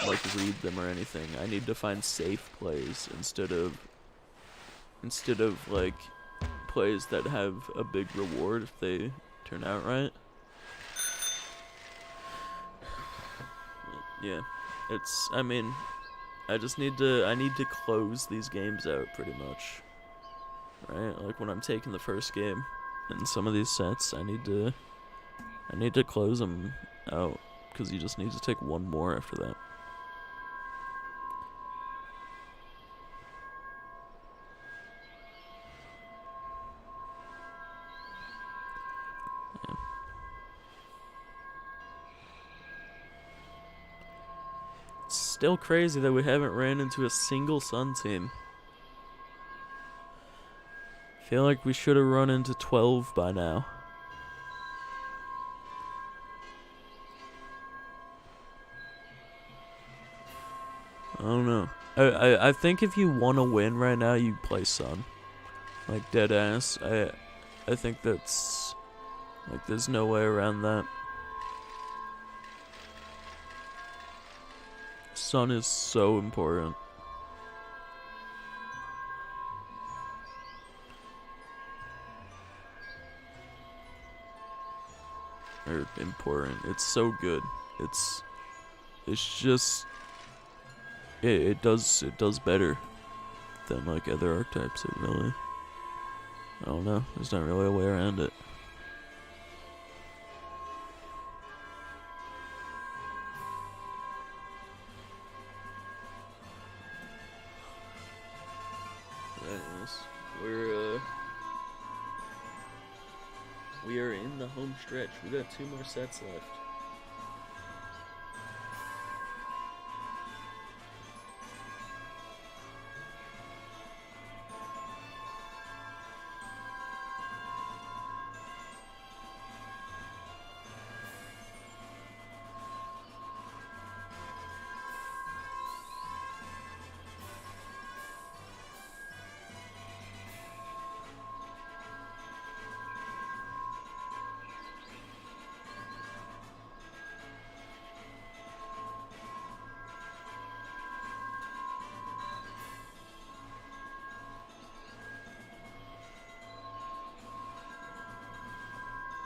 like read them or anything. I need to find safe plays instead of like plays that have a big reward if they turn out right. Yeah, I mean, I need to close these games out pretty much. Right? Like when I'm taking the first game in some of these sets, I need to close them out, because you just need to take one more after that. Yeah. It's still crazy that we haven't ran into a single Sun team. I feel like we should have run into 12 by now. I don't know. I think if you want to win right now, you play Sun. Like dead ass. I think that's like there's no way around that. Sun is so important. Or important. It's so good. It's just it does better than like other archetypes. It really, I don't know. There's not really a way around it. Anyways, we are in the home stretch. We got 2 more sets left.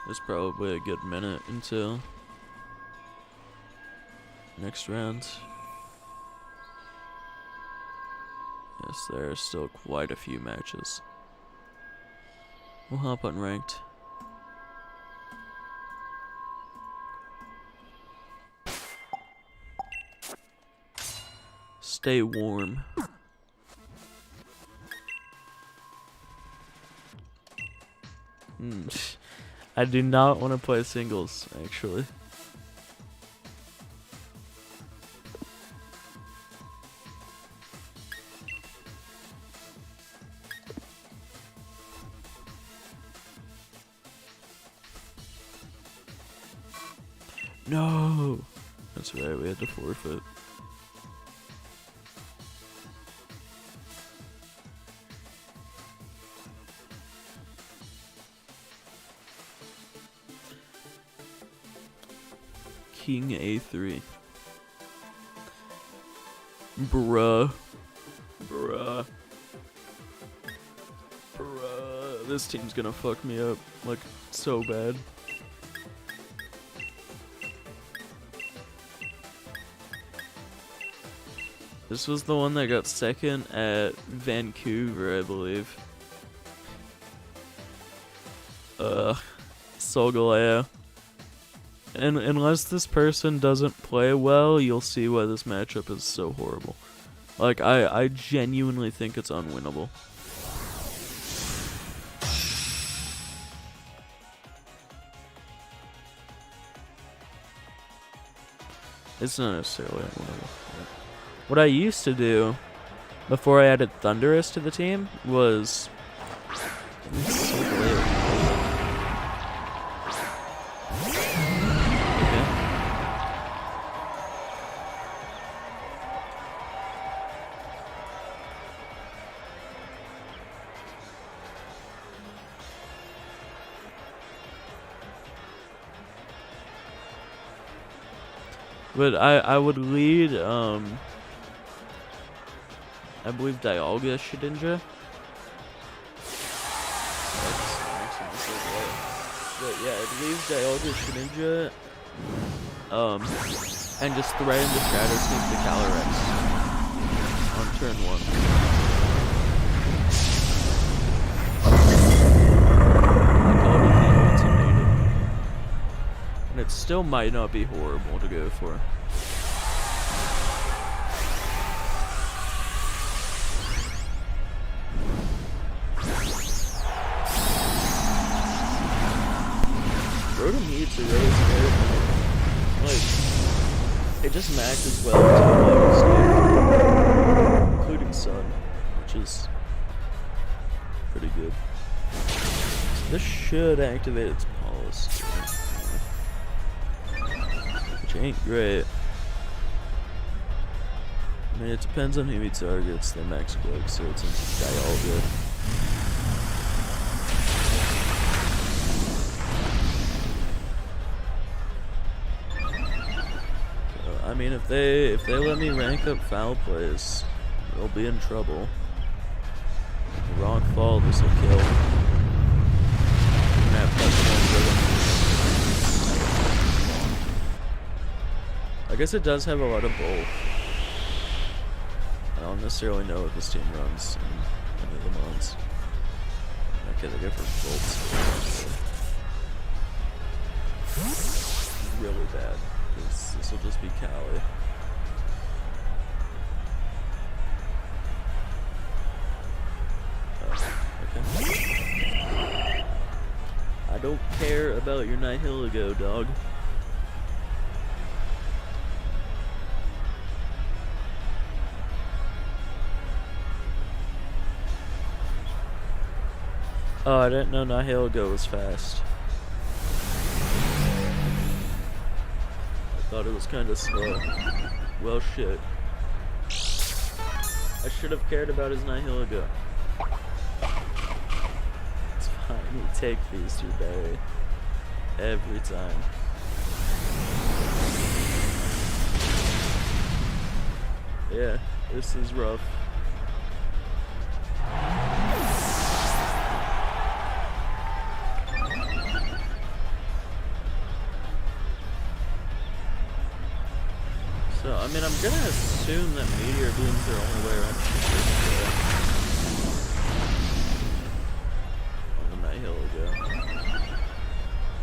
There's probably a good minute until next round. Yes, there are still quite a few matches. We'll hop on ranked. Stay warm. I do not want to play singles, actually. No! That's right, we had to forfeit. King A3. Bruh. This team's gonna fuck me up, like, so bad. This was the one that got second at Vancouver, I believe. Solgaleo. And unless this person doesn't play well, you'll see why this matchup is so horrible. Like, I genuinely think it's unwinnable. It's not necessarily unwinnable. What I used to do before I added Thunderous to the team was... It's so weird. But I would lead, I believe Dialga Shedinja. But yeah, I'd leave Dialga Shedinja, and just threaten the Shadow Sneak to Calyrex on turn 1. It still might not be horrible to go for. Rotom Heat's a really scary thing. Like, it just maxes well into a including Sun, which is pretty good. So this should activate its policy. Which ain't great. I mean, it depends on who he targets. The max glow, so it's into Dialga. I mean, if they let me rank up foul plays, they'll be in trouble. Wrong fall, this will kill. I guess it does have a lot of both. I don't necessarily know what this team runs in any of the modes. Okay, they go for bolts. Really bad, because this will just be Cali. Okay. I don't care about your Nihilego, dog. Oh, I didn't know Nihilego was fast. I thought it was kind of slow. Well, shit. I should have cared about his Nihilego. It's fine, we take these to Barry. Every time. Yeah, this is rough. So, I mean, I'm gonna assume that meteor beams are only way around on the Nihilego.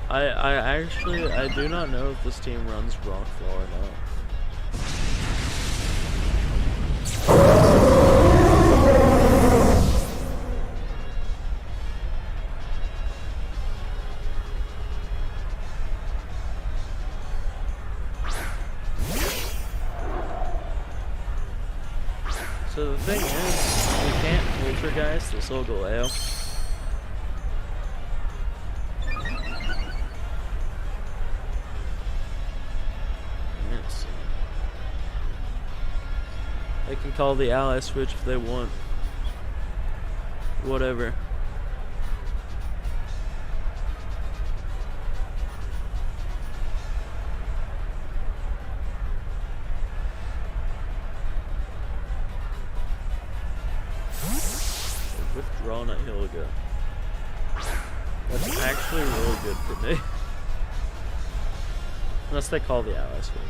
I do not know if this team runs Rockfall or not. So the thing is, we can't Poltergeist this little Galeo. They can call the ally switch if they want. Whatever. Withdraw Nihilego. That's actually really good for me. Unless they call the ally switch.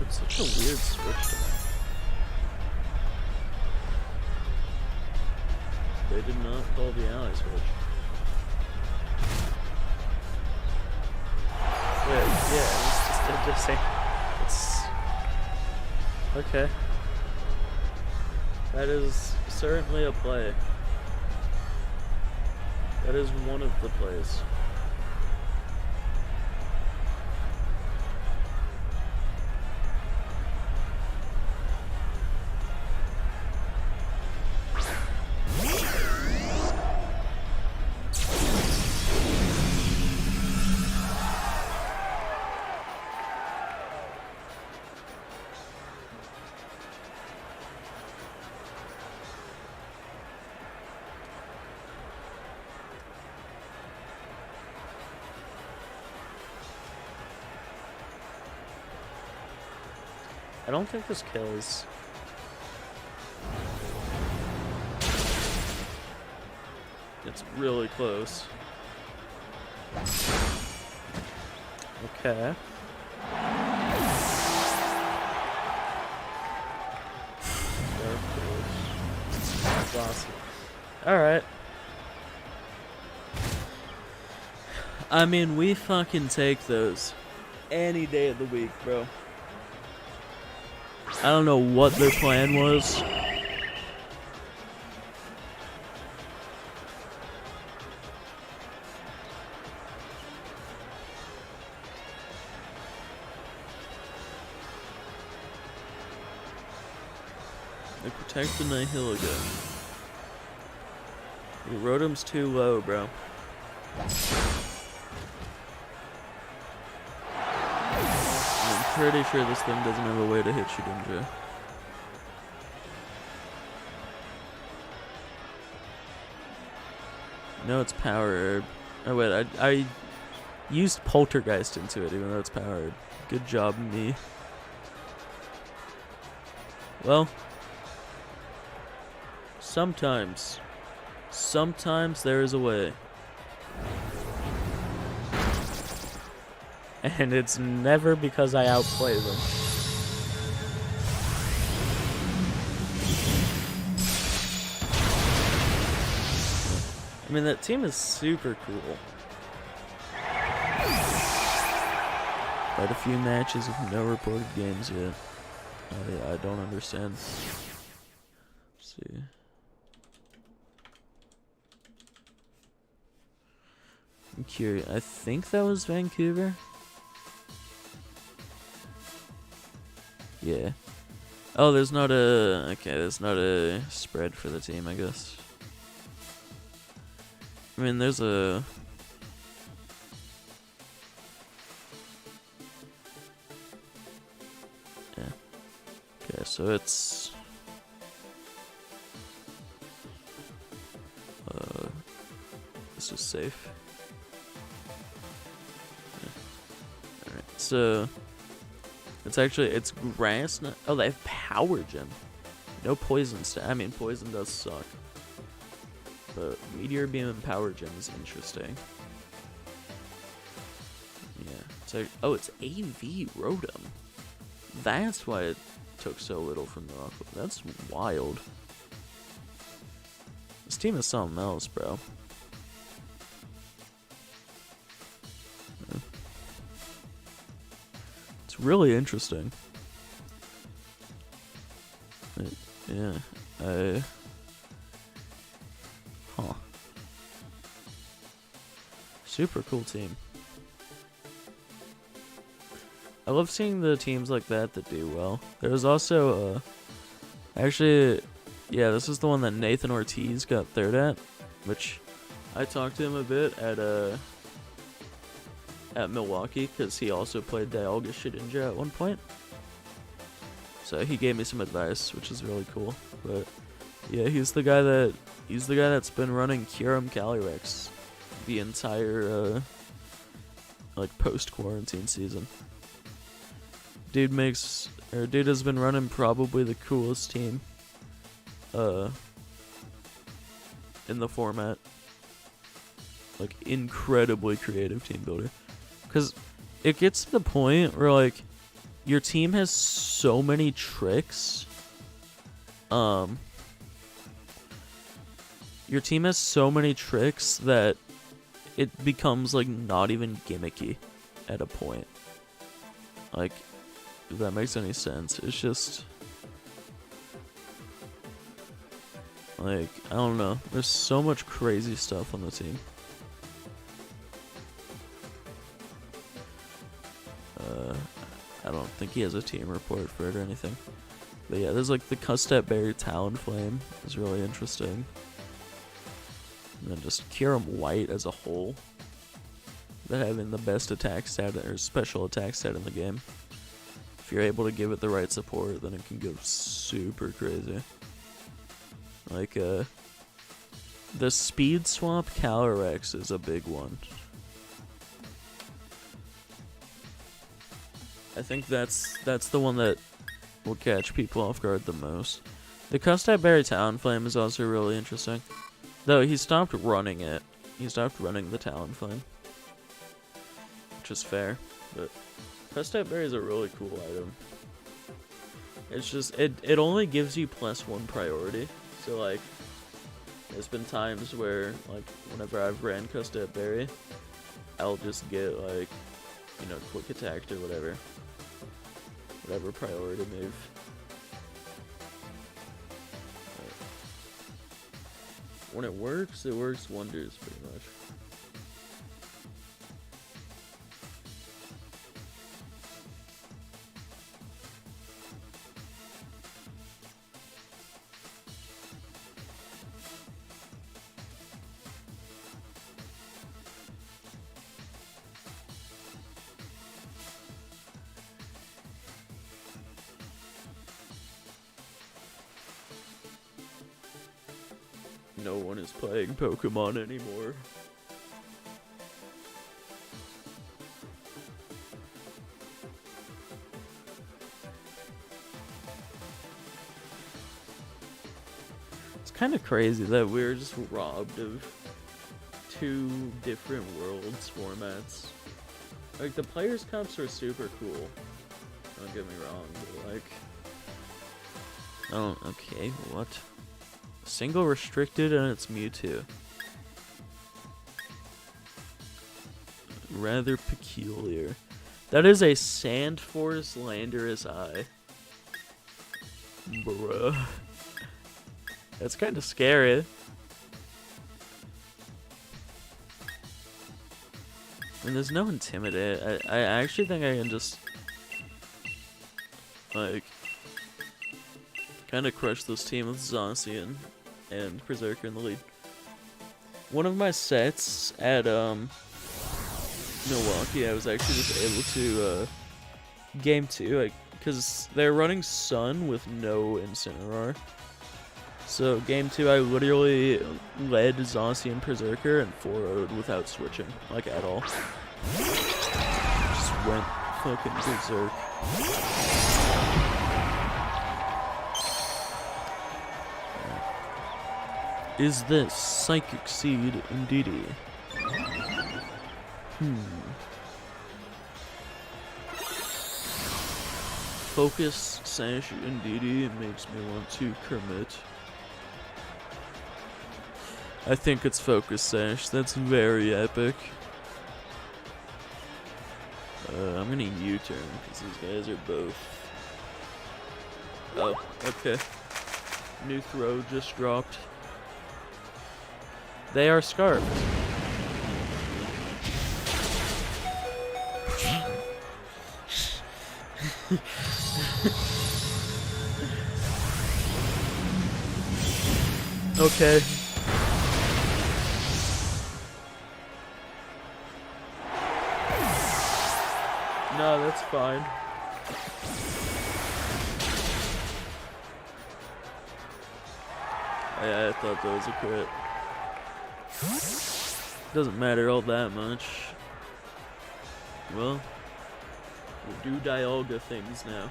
Such a weird switch to that. They did not call the ally switch. Wait, yeah, it's just interesting. It's okay. That is certainly a play. That is one of the plays. I don't think this kills. It's really close. Okay. That's awesome. Alright. I mean, we fucking take those any day of the week, bro. I don't know what their plan was. They protect the Nihilego. Rotom's too low, bro. I'm pretty sure this thing doesn't have a way to hit Shedinja. No, it's Power Herb. Oh wait, I used Poltergeist into it, even though it's Power Herb. Good job, me. Well, sometimes there is a way. And it's never because I outplay them. I mean, that team is super cool. Quite a few matches with no reported games yet. I don't understand. Let's see. I'm curious. I think that was Vancouver. Yeah. Oh, there's not a... Okay, there's not a spread for the team, I guess. I mean, there's a... Yeah. Okay, so it's... This is safe. Yeah. Alright, so... It's grass. Oh, they have Power Gem. No poison. I mean, poison does suck. But Meteor Beam and Power Gem is interesting. Yeah. So, oh, it's AV Rotom. That's why it took so little from the Rock. That's wild. This team is something else, bro. It's really interesting. Yeah. Huh. Super cool team. I love seeing the teams like that do well. There was also, actually, yeah, this is the one that Nathan Ortiz got third at, which I talked to him a bit at Milwaukee, because he also played Dialga Shedinja at one point. So he gave me some advice, which is really cool. But yeah, he's the guy that's been running Kyurem Calyrex the entire like post-quarantine season. Dude has been running probably the coolest team in the format. Like, incredibly creative team builder. Because it gets to the point where, like, your team has so many tricks. Your team has so many tricks that it becomes, like, not even gimmicky at a point. Like, if that makes any sense. It's just... like, I don't know. There's so much crazy stuff on the team. I don't think he has a team report for it or anything. But yeah, there's like the Custap Berry Talonflame is really interesting. And then just Kyurem White as a whole. That having the best attack stat or special attack stat in the game. If you're able to give it the right support, then it can go super crazy. Like, the Speed Swap Calyrex is a big one. I think that's the one that will catch people off guard the most. The Custap Berry Talonflame is also really interesting. Though he stopped running it. He stopped running the Talonflame. Which is fair. But Custap Berry is a really cool item. It's just, it only gives you +1 priority. So, like, there's been times where, like, whenever I've ran Custap Berry, I'll just get, like, you know, quick attacked or whatever. Whatever priority move. When it works wonders, pretty much. no one is playing Pokemon anymore. It's kind of crazy that we're just robbed of 2 different worlds formats. Like, the Players' Cups are super cool. Don't get me wrong, but like... Oh, okay, what? Single restricted and it's Mewtwo. Rather peculiar. That is a Sandforce Landorus Eye. Bruh. That's kind of scary. And there's no Intimidate. I actually think I can just... like... kind of crush this team with Zacian and Perrserker in the lead. One of my sets at Milwaukee, I was actually just able to game 2, because they're running Sun with no Incineroar. So game 2, I literally led Zacian and Perrserker and 4-0'd without switching, like at all. Just went fucking berserk. Is this Psychic Seed indeedy? Focus Sash indeedy makes me want to commit. I think it's Focus Sash. That's very epic. I'm gonna U-turn because these guys are both. Oh, okay. New throw just dropped. They are scarfed. Okay. No, that's fine. I thought that was a crit. Doesn't matter all that much. Well, we'll do Dialga things now.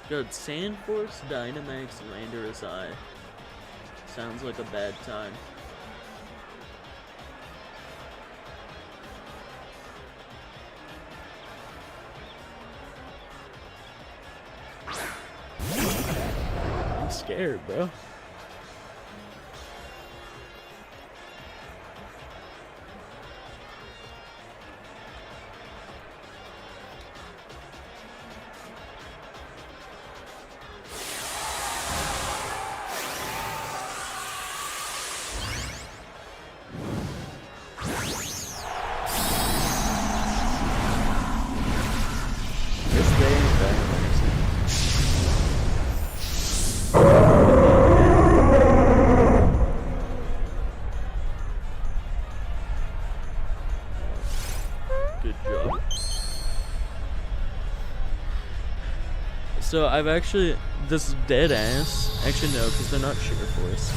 Good. Sandforce, Dynamax, Landorus Eye. Sounds like a bad time. I'm scared, bro. So I've actually, this is dead ass. Actually no, because they're not Sheer Force.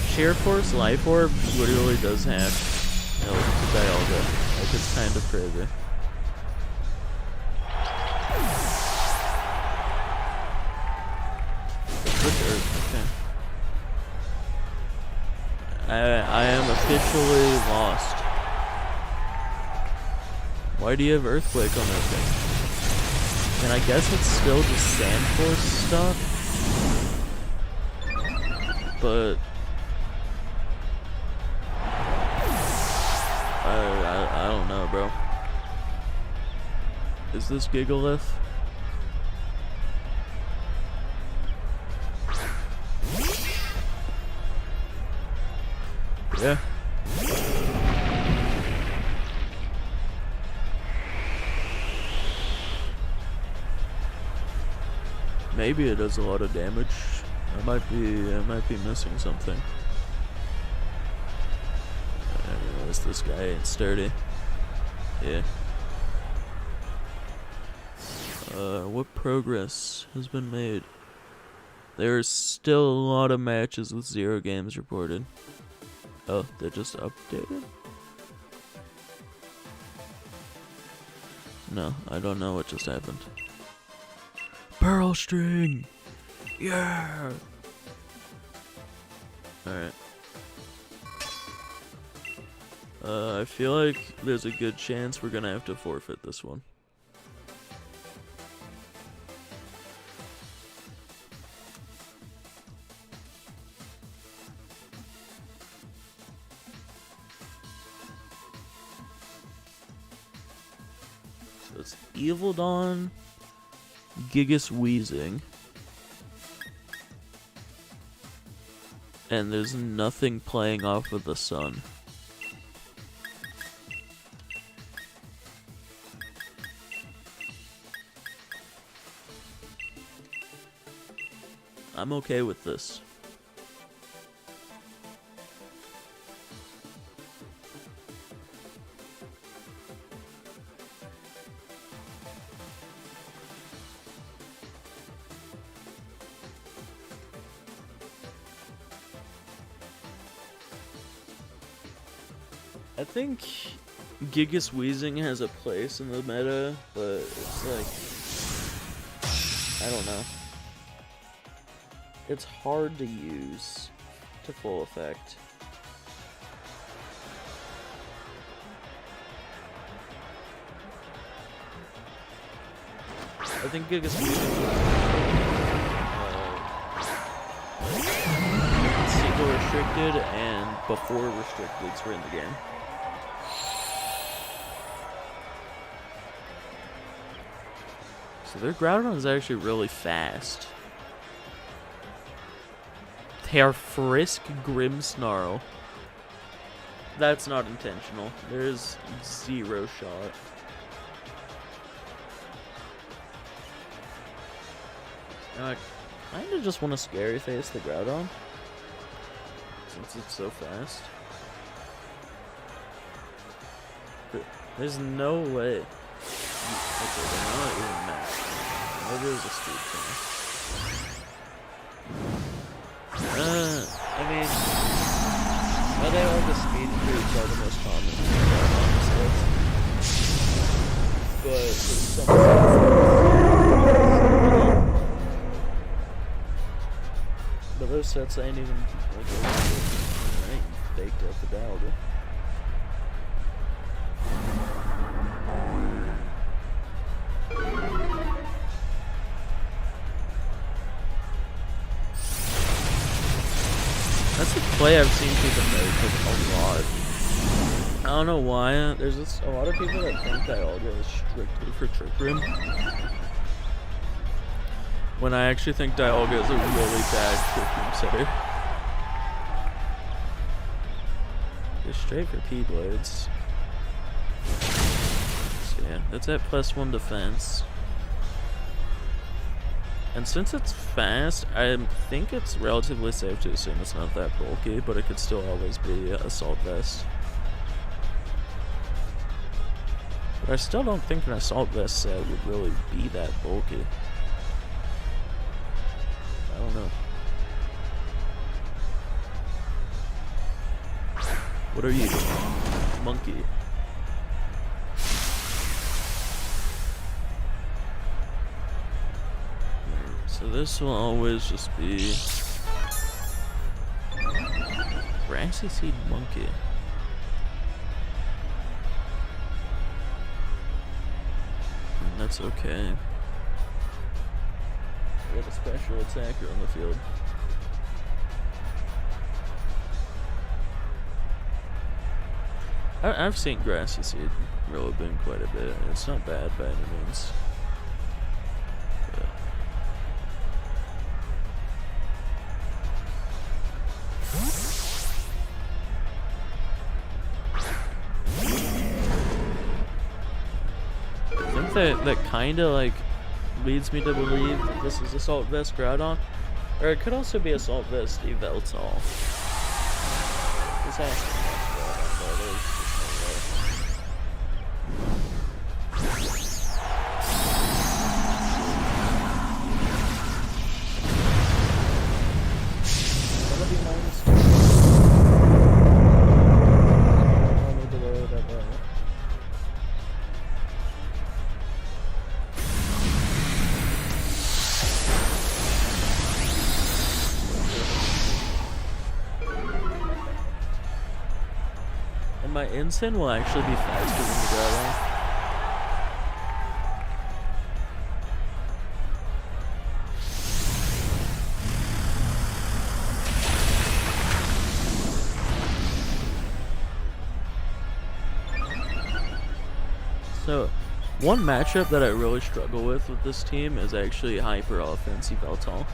Sheer Force Life Orb literally does have, you know, like a Dialga. Like, it's kind of crazy. Okay. I am officially lost. Why do you have Earthquake on that thing? And I guess it's still just Sandforce stuff, but I don't know, bro. Is this Gigalith? Yeah. Maybe it does a lot of damage. I might be missing something. I realize this guy ain't sturdy. Yeah. What progress has been made? There's still a lot of matches with 0 games reported. Oh, they just updated? No, I don't know what just happened. Pearl string! Yeah! Alright. I feel like there's a good chance we're gonna have to forfeit this one. So it's Evil Dawn, Gigas Wheezing, and there's nothing playing off of the sun. I'm okay with this. I think Gigas Wheezing has a place in the meta, but it's like, I don't know. It's hard to use to full effect. I think Gigas Wheezing single restricted and before restricteds were in the game. So their Groudon is actually really fast. They are Frisk Grimmsnarl. That's not intentional. There's 0 shot. I kinda just want to scary face the Groudon, since it's so fast. But there's no way. Okay, they're not even matched. Maybe it was a speed thing. I mean, I think all the speed creeps are the most common, honestly. But there's some but those sets ain't even like I ain't baked up the Dalga. That's a play I've seen people make like, a lot. I don't know why. There's just a lot of people that think Dialga is strictly for Trick Room. When I actually think Dialga is a really bad Trick Room setter. Go straight for P-Blades. So yeah, that's at +1 defense. And since it's fast, I think it's relatively safe to assume it's not that bulky, but it could still always be Assault Vest. But I still don't think an Assault Vest set would really be that bulky. I don't know. What are you doing? Monkey. So this will always just be Grassy Seed Monkey. And that's okay. We got a special attacker on the field. I've seen Grassy Seed roll in quite a bit, and it's not bad by any means. That kind of like leads me to believe that this is Assault Vest Groudon, or it could also be Assault Vest Yveltal. This has to be Groudon, but there's just no way. my Incin will actually be faster than the Groudon. So, one matchup that I really struggle with this team is actually hyper offensive Yveltal.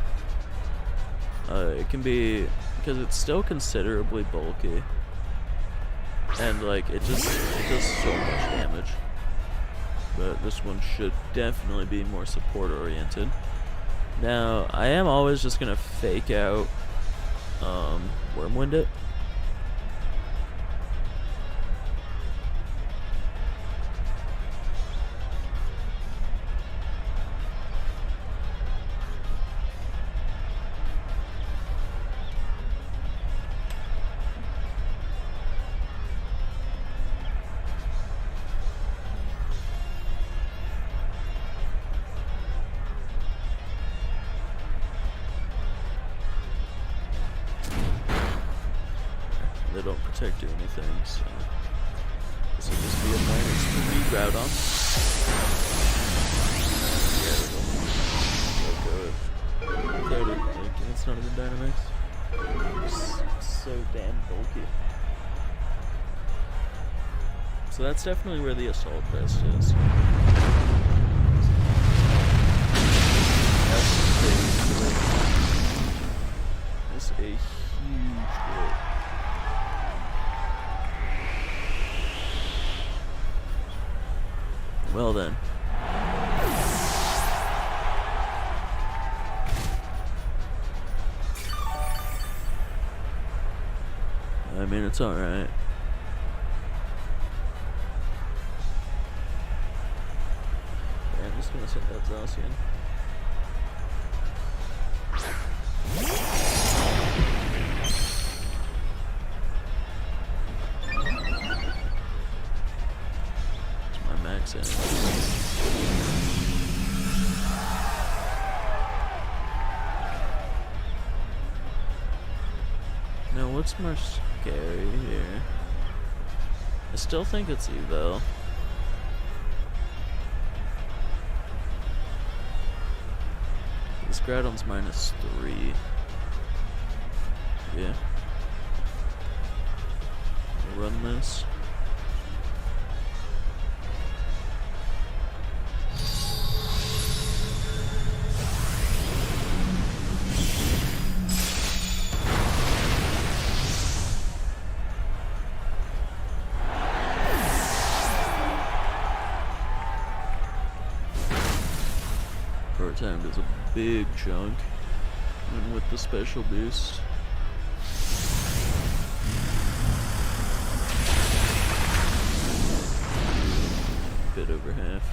It can be, because it's still considerably bulky, and like it does so much damage. But this one should definitely be more support oriented. Now, I am always just gonna fake out Wormwind it. They don't protect or anything, so this will just be a -3 Groudon. Yeah, we'll go with it. It's not even Dynamax. It's so damn bulky. So that's definitely where the Assault Vest is. That's a huge hit. Well then. I mean, it's alright. Yeah, I'm just gonna send that Zacian. Now, what's more scary here? I still think it's Evo. This Groudon's -3. Yeah. We'll run this. Time does a big chunk, and with the special boost. Bit over half.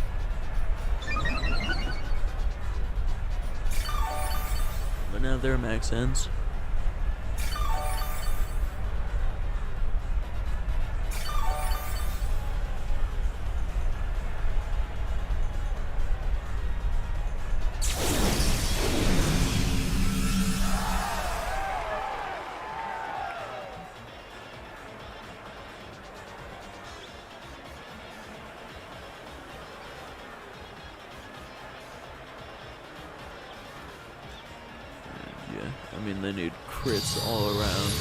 But now they're max ends. I mean, they need crits all around.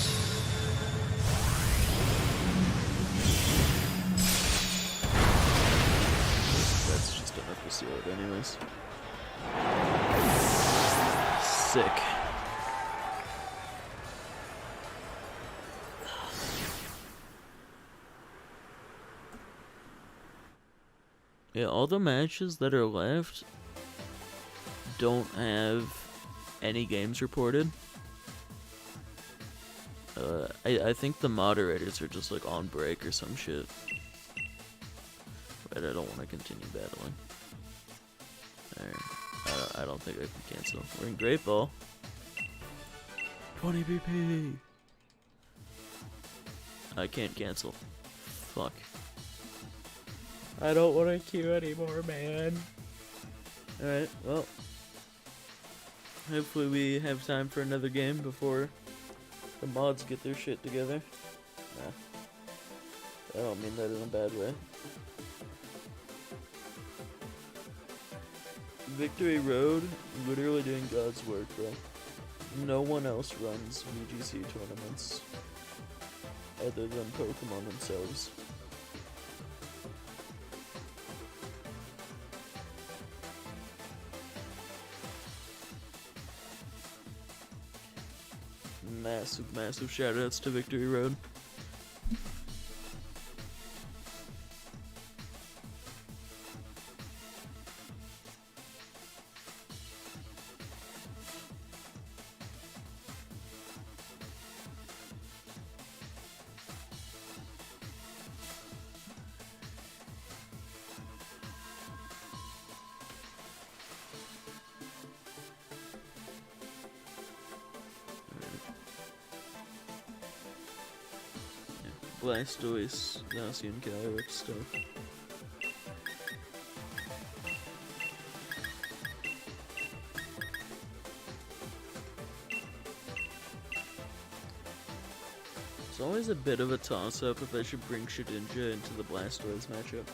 That's just enough to seal it anyways. Sick. Yeah, all the matches that are left don't have any games reported. I think the moderators are just like on break or some shit. But I don't want to continue battling. Alright. I don't think I can cancel. We're in Great Ball. 20 BP. I can't cancel. Fuck. I don't want to queue anymore, man. Alright, well. Hopefully we have time for another game before the mods get their shit together. I don't mean that in a bad way. Victory Road, literally doing God's work, bro. No one else runs VGC tournaments other than Pokemon themselves. Massive, massive shoutouts to Victory Road. Blastoise, Gaussian Kyogre stuff. It's always a bit of a toss-up if I should bring Shedinja into the Blastoise matchup.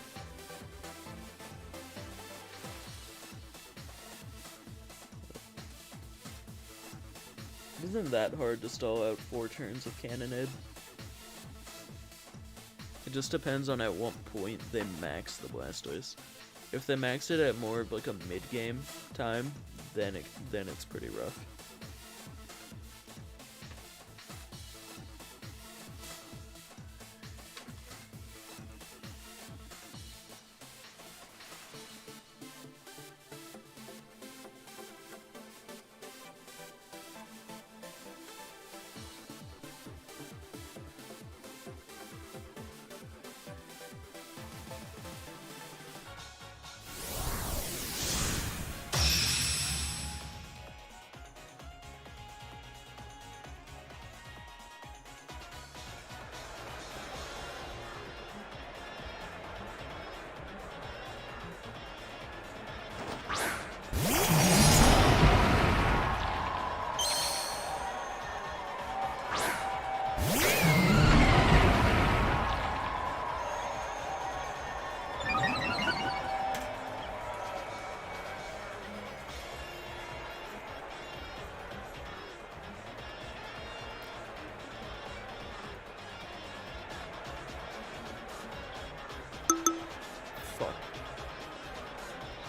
It isn't that hard to stall out 4 turns of Cannonade. It just depends on at what point they max the Blastoise. If they max it at more of like a mid-game time, then it's pretty rough.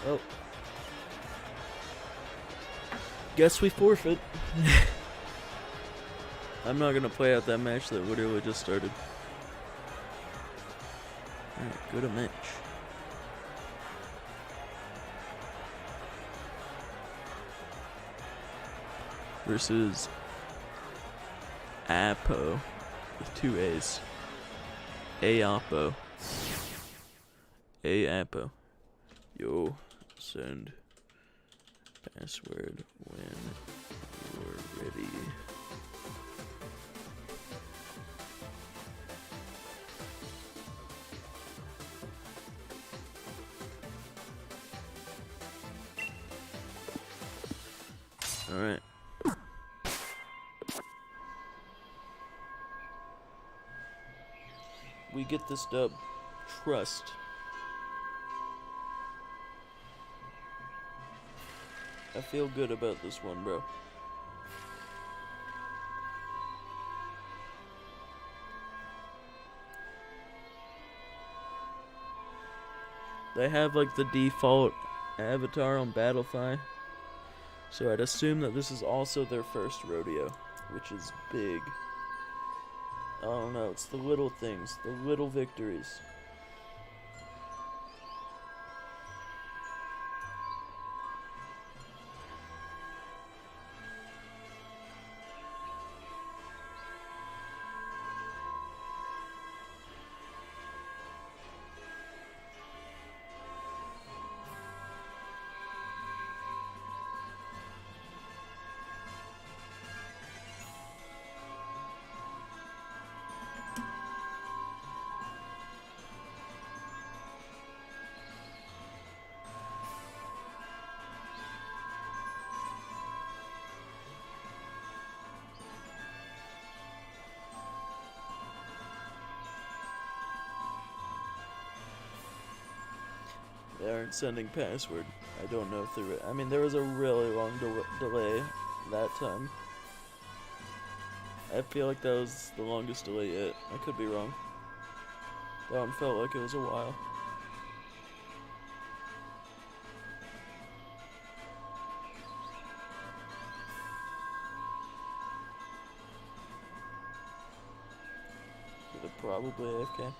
Oh. Guess we forfeit. I'm not gonna play out that match that literally just started. Alright, go to match. Versus Apo with 2 A's. Apo. Apo. Yo, send password when you're ready. Alright. We get this dub. Trust. I feel good about this one, bro. They have like the default avatar on Battlefy, so I'd assume that this is also their first rodeo, which is big. I don't know, it's the little things, the little victories. They aren't sending password. I don't know if they're... I mean, there was a really long delay that time. I feel like that was the longest delay yet. I could be wrong. That one felt like it was a while. They're probably AFK.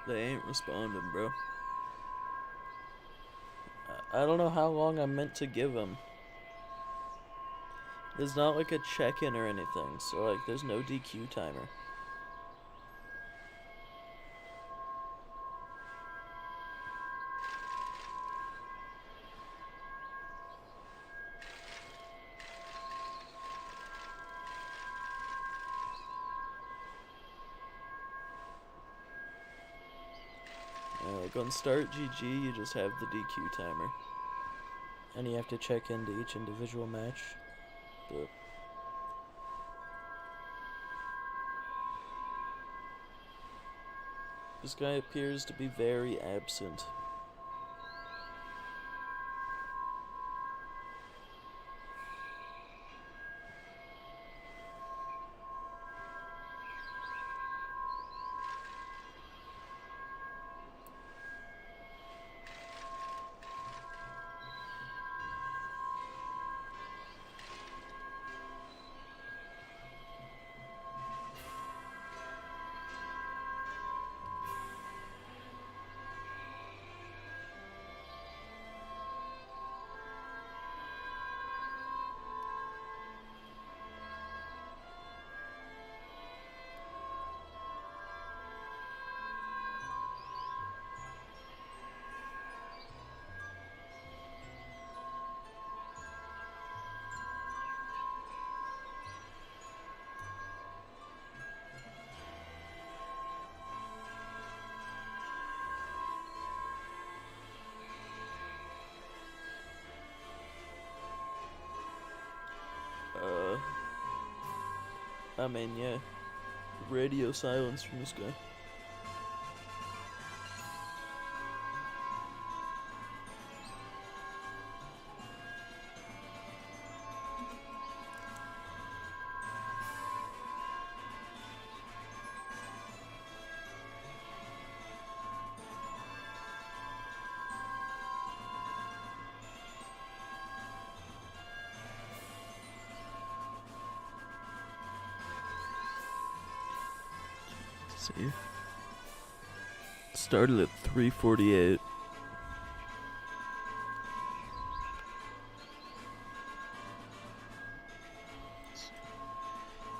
They ain't responding, bro. I don't know how long I'm meant to give them. There's not like a check-in or anything, so like there's no DQ timer. Like on Start GG, you just have the DQ timer. And you have to check into each individual match. But this guy appears to be very absent. I mean, yeah. Radio silence from this guy. See, started at 3:48.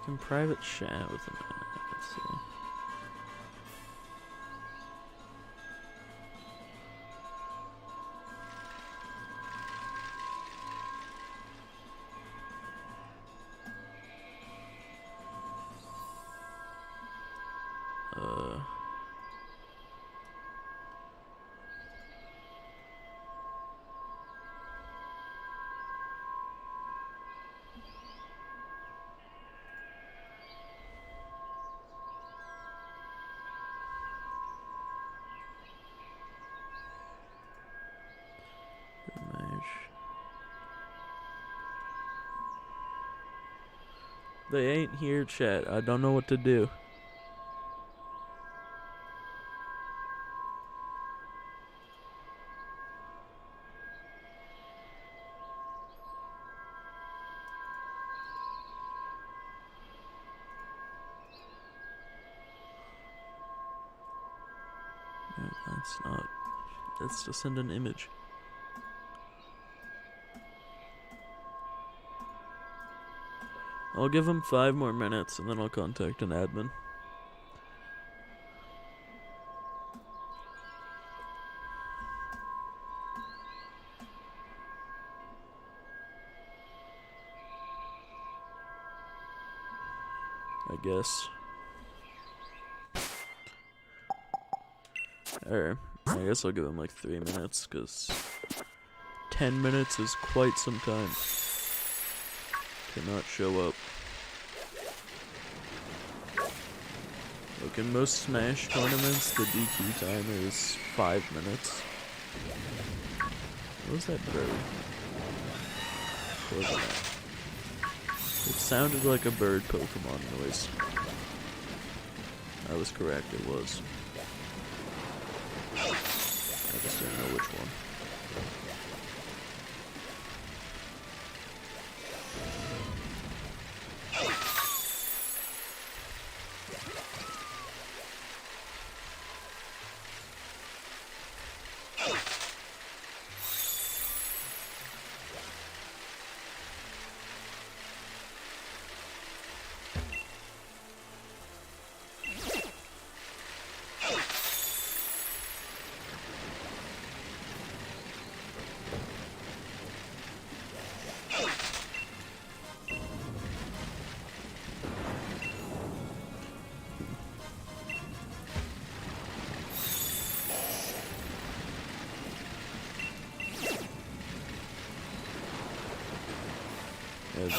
Can private chat with him. Let's see. They ain't here, chat. I don't know what to do. No, that's not. That's to send an image. I'll give him 5 more minutes and then I'll contact an admin. I guess. Or, I guess I'll give him like 3 minutes, because 10 minutes is quite some time. Cannot show up. Like in most Smash tournaments, the DQ timer is 5 minutes. What was that bird? What was that? It sounded like a bird Pokemon noise. I was correct, it was. I just didn't know which one.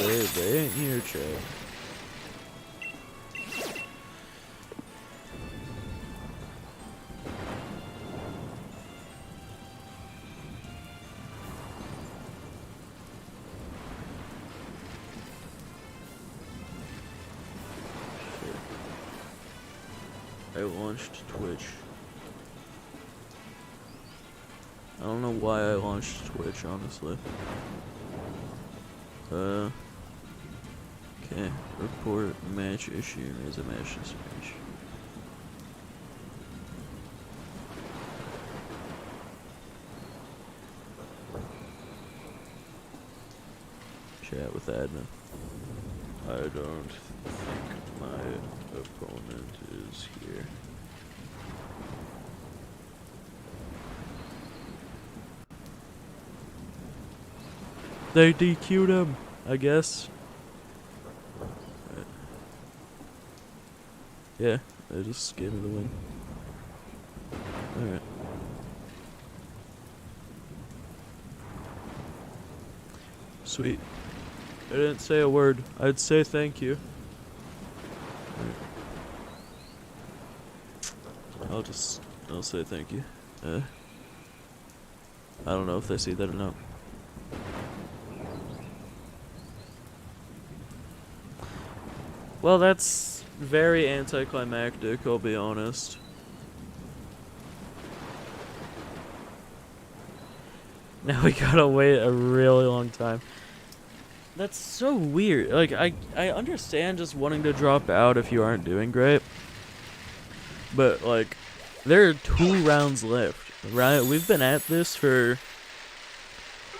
Yeah, they ain't here, Chad. I launched Twitch. I don't know why I launched Twitch, honestly. Okay, report match issue. Raise a match dispatch. Chat with admin. I don't think my opponent is here. They DQ'd him, I guess. Yeah, they just gave me the win. Alright. Sweet. I didn't say a word. I'd say thank you. Right. I'll say thank you. I don't know if they see that or not. Well, that's very anticlimactic, I'll be honest. Now we gotta wait a really long time. That's so weird. Like, I understand just wanting to drop out if you aren't doing great. But, like, there are 2 rounds left, right? We've been at this for,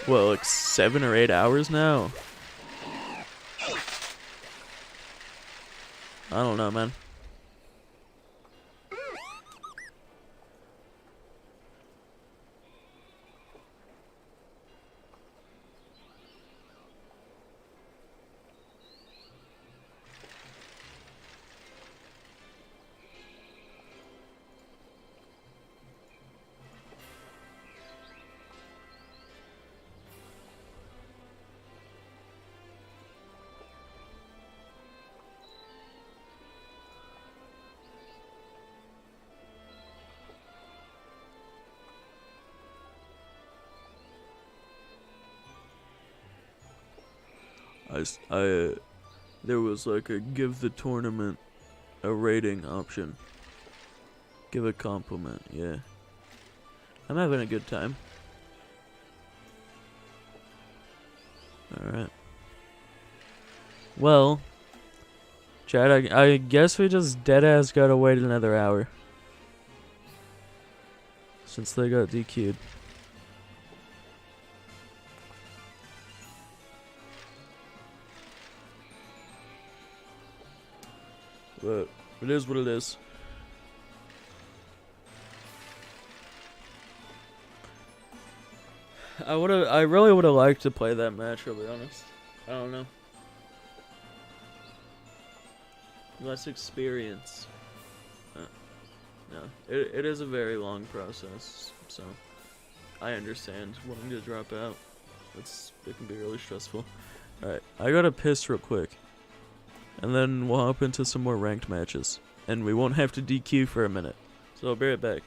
what, like 7 or 8 hours now? I don't know, man. There was like a give the tournament a rating option. Give a compliment, yeah. I'm having a good time. Alright. Well, Chad, I guess we just deadass gotta wait another hour. Since they got DQ'd. But it is what it is. I really would have liked to play that match, I'll be honest. I don't know. less experience. No, it is a very long process, so I understand wanting to drop out. It can be really stressful. Alright, I gotta piss real quick. And then we'll hop into some more ranked matches. And we won't have to DQ for a minute. So I'll be right back.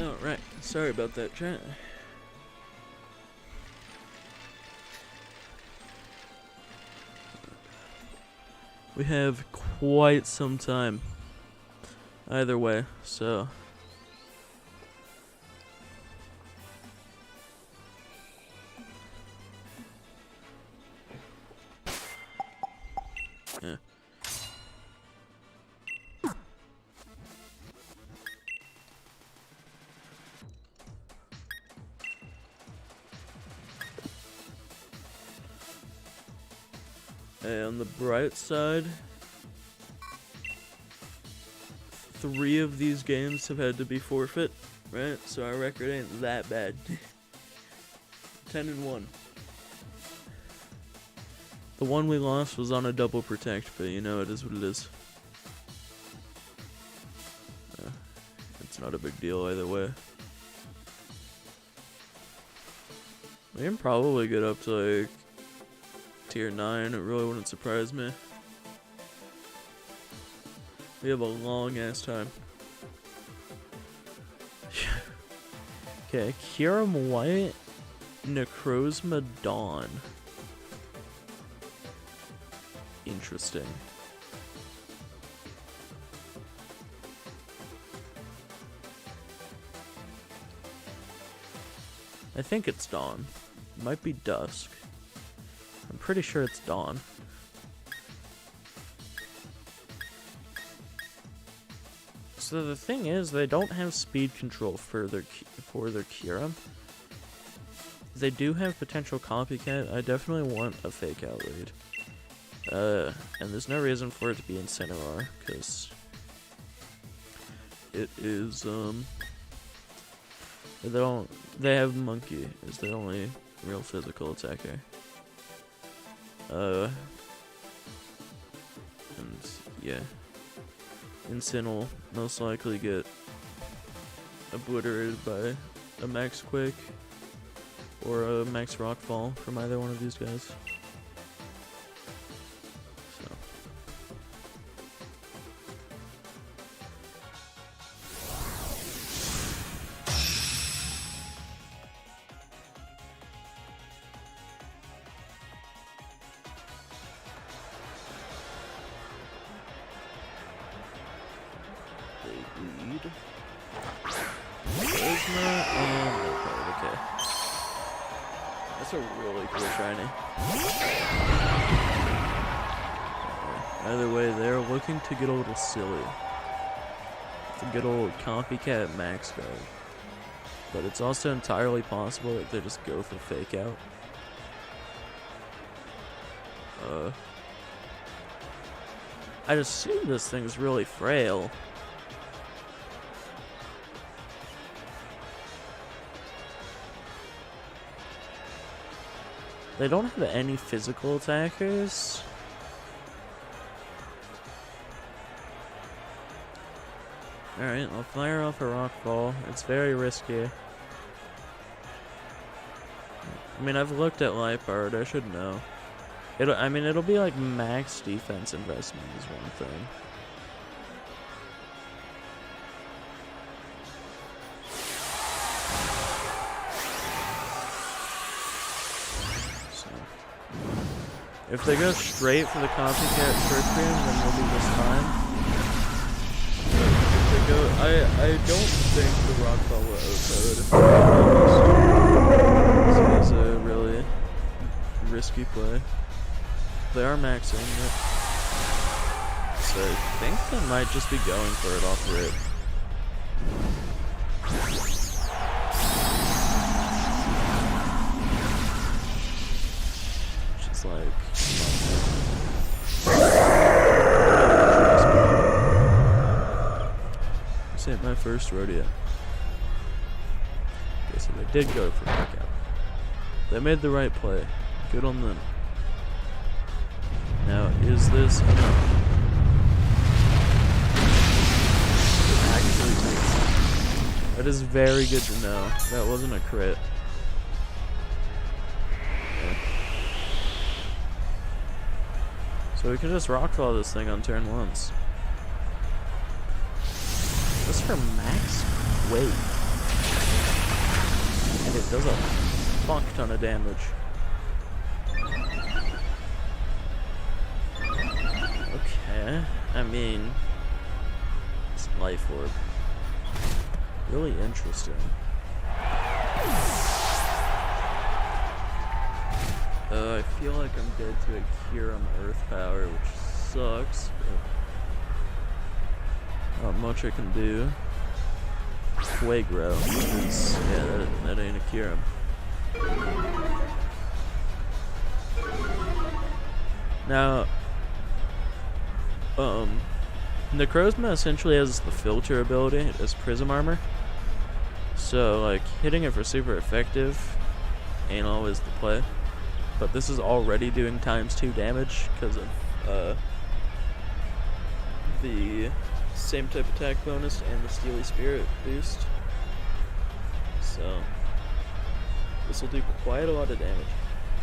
Oh, right. Sorry about that, chat. We have quite some time either way, so yeah. Hey, on the bright side, 3 of these games have had to be forfeit, right? So our record ain't that bad. 10-1. The one we lost was on a double protect, but you know, it is what it is. It's not a big deal either way. We can probably get up to like tier 9, it really wouldn't surprise me. We have a long ass time. Okay, Kyurem White, Necrozma Dawn. Interesting. I think it's Dawn. Might be Dusk. I'm pretty sure it's Dawn. So the thing is, they don't have speed control for their Kyurem. They do have potential copycat. I definitely want a fake out lead. And there's no reason for it to be Incineroar, because it is, they have Monkey as their only real physical attacker. And yeah, Incin will most likely get obliterated by a Max Quake or a Max Rockfall from either one of these guys. So. Lead. Charisma and no card, okay. That's a really cool shiny. Either way, they're looking to get a little silly. To get a little copycat max guard. But it's also entirely possible that they just go for fake out. I'd assume this thing's really frail. They don't have any physical attackers. Alright, I'll fire off a Rockfall. It's very risky. I mean, I've looked at Liepard, I should know. It'll be like max defense investment is one thing. If they go straight for the copycat Perrserker, then we'll be just fine. But if they go, I don't think the Rockfall will outcode, if I'm honest. This is a really risky play. They are maxing it. So I think they might just be going for it off rip. Just like this ain't my first rodeo. Okay, so they did go for knockout. They made the right play. Good on them. Now, is this enough? It actually takes. That is very good to know. That wasn't a crit. So we can just Rockfall this thing on turn 1s. What's for Max Quake? and it does a fuck ton of damage. Okay, I mean, it's Life Orb. Really interesting. I feel like I'm dead to a Kyurem Earth Power, which sucks, but not much I can do. Fuegro, yeah, that ain't a Kyurem. Now, Necrozma essentially has the filter ability as Prism Armor. So, like, hitting it for super effective ain't always the play. But this is already doing ×2 damage because of the same type attack bonus and the Steely Spirit boost. So, this will do quite a lot of damage.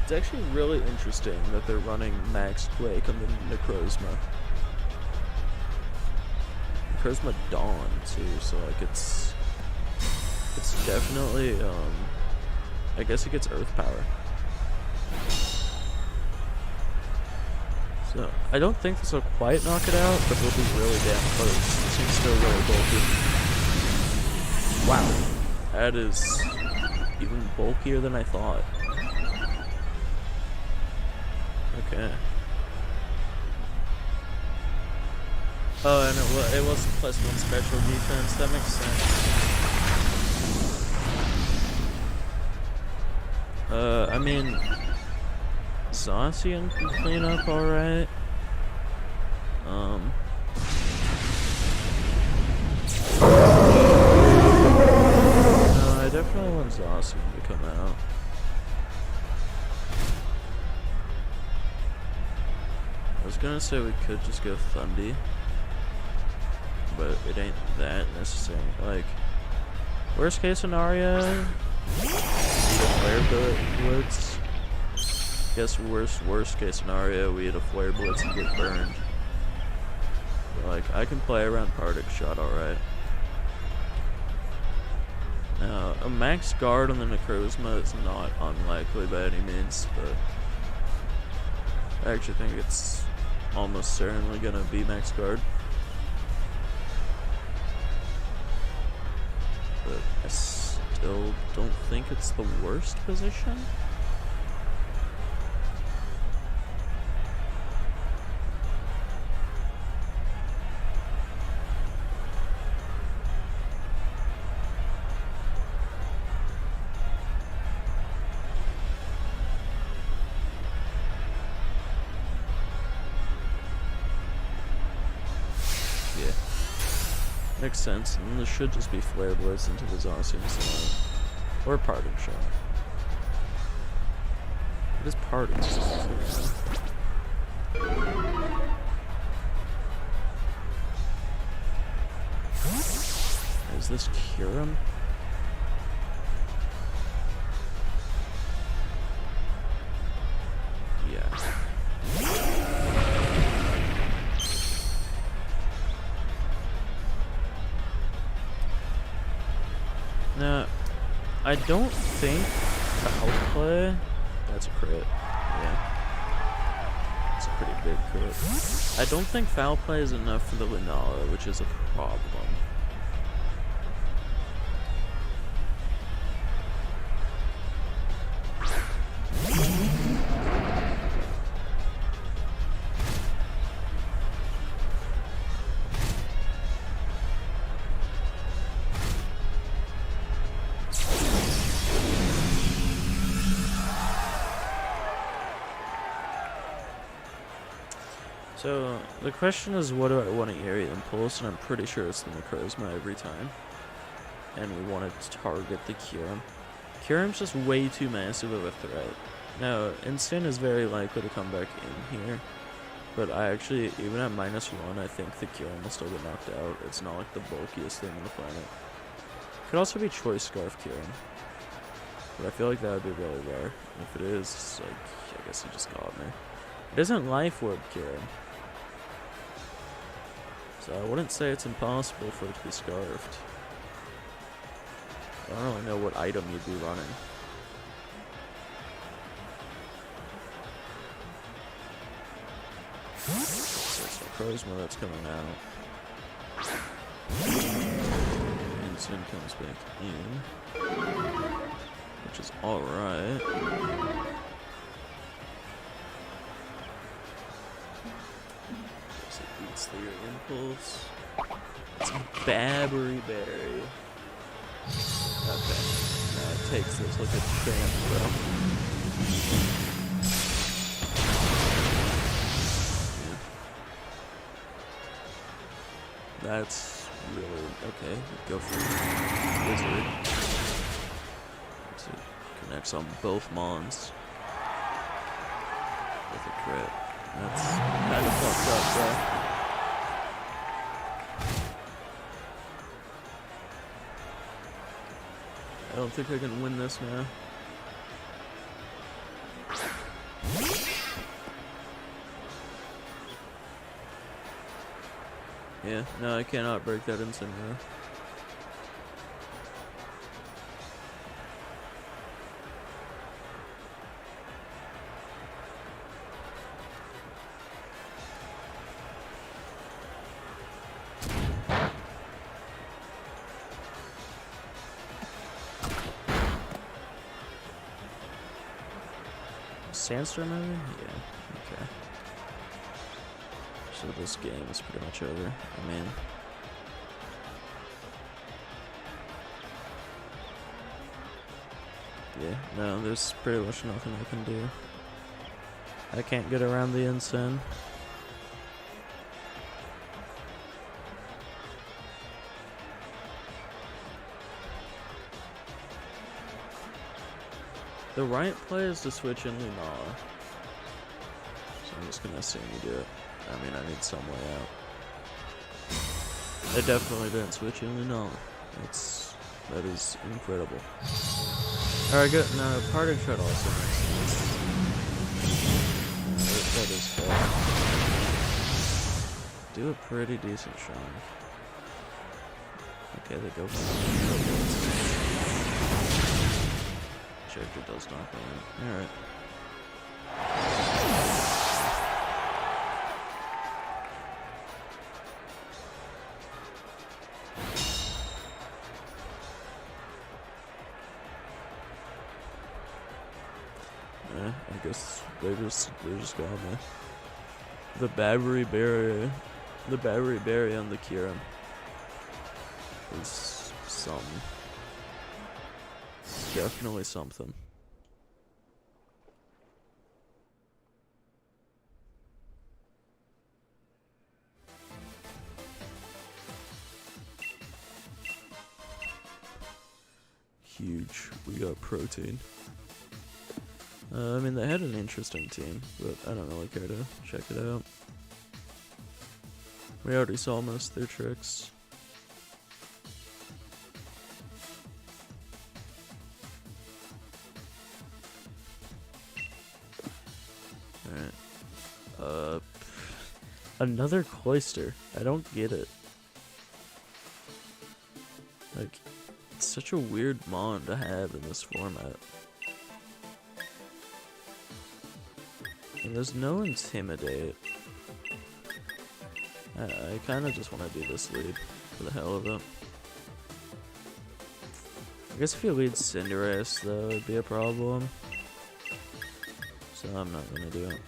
It's actually really interesting that they're running Max Quake on the Necrozma. Necrozma Dawn too, so like it's definitely I guess it gets Earth Power. So I don't think this will quite knock it out, but it'll be really damn close. This thing's still really bulky. Wow, that is even bulkier than I thought. Okay. Oh, and it was +1 special defense. That makes sense. I mean, Zacian can clean up alright. No, I definitely want Zacian to come out. I was gonna say we could just go Thundy, but it ain't that necessary. Like, worst case scenario, need a Flare Blitz. Guess worst case scenario, we hit a Flare Blitz and get burned. But like, I can play around Particle Shot alright. Now, a max guard on the Necrozma is not unlikely by any means, but I actually think it's almost certainly gonna be max guard. But I still don't think it's the worst position. Makes sense, and this should just be Flare Blitz into the Zacian slot. Or Parting Shot. What is Parting Shot? Is this Kyurem? Yeah. Now, I don't think Foul Play. That's a crit. Yeah. It's a pretty big crit. I don't think Foul Play is enough for the Lunala, which is a problem. So, the question is, what do I want to Area Impulse? And I'm pretty sure it's the Necrozma every time. And we want to target the Kyurem. Kyurem's just way too massive of a threat. Now, Instant is very likely to come back in here. But I actually, even at -1, I think the Kyurem will still get knocked out. It's not like the bulkiest thing on the planet. Could also be Choice Scarf Kyurem. But I feel like that would be really rare. If it is, it's like, I guess he just got me. It isn't Life Orb Kyurem. So I wouldn't say it's impossible for it to be scarfed. I don't really know what item you'd be running. So it's the charisma that's coming out. Ensign comes back in, which is alright. It beats the impulse. It's Babbery Berry. Okay. Now it takes this like a champ, bro. Yeah. That's really okay. Go for it. Wizard. So it connects on both mons with a crit. That's kind of fucked up, bro. I don't think I can win this now. Yeah, no, I cannot break that instant now. Sandstorm movie? Yeah, okay. So this game is pretty much over. I mean, yeah, no, there's pretty much nothing I can do. I can't get around the ensign. The right play is to switch in Lunala. So I'm just gonna assume you do it. I mean, I need some way out. I definitely didn't switch in Lunala. That is incredible. Alright, good. Now, Parting Shot also makes sense. That is fair. Do a pretty decent shot. Okay, they go for it. It does not go in. Alright. Yeah, I guess they just got me. The Babbery Berry on the Kieran is something. Definitely something. Huge. We got protein. I mean, they had an interesting team, but I don't really care to check it out. We already saw most of their tricks. Alright. Another Cloister. I don't get it. Like, it's such a weird mon to have in this format. And there's no Intimidate. I kind of just want to do this lead for the hell of it. I guess if you lead Cinderace, though, it'd be a problem. So I'm not gonna do it.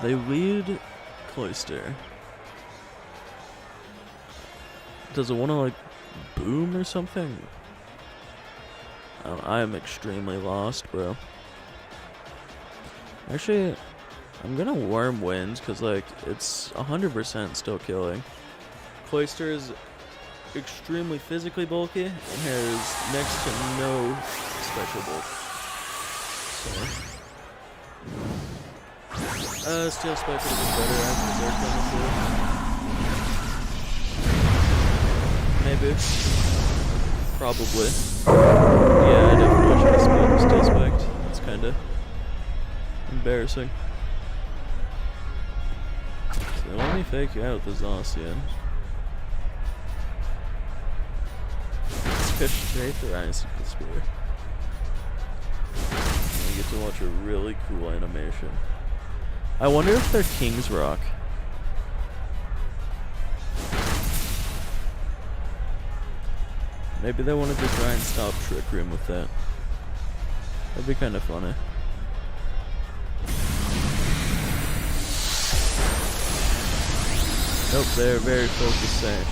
They lead Cloister. Does it want to, like, boom or something? I am extremely lost, bro. Actually, I'm gonna Worm Wind, because, like, it's 100% still killing. Cloyster is extremely physically bulky and has next to no special bulk. So, Steel Spike would have been better after Berserker on the field. Maybe. Probably. Yeah, I definitely should have Steel Spiked. That's kinda embarrassing. So let me fake you out with the Zacian. Let's fish straight for Icicle Spear. And we get to watch a really cool animation. I wonder if they're King's Rock. Maybe they wanted to try and stop Trick Room with that. That'd be kind of funny. Nope, they're very focused Sash.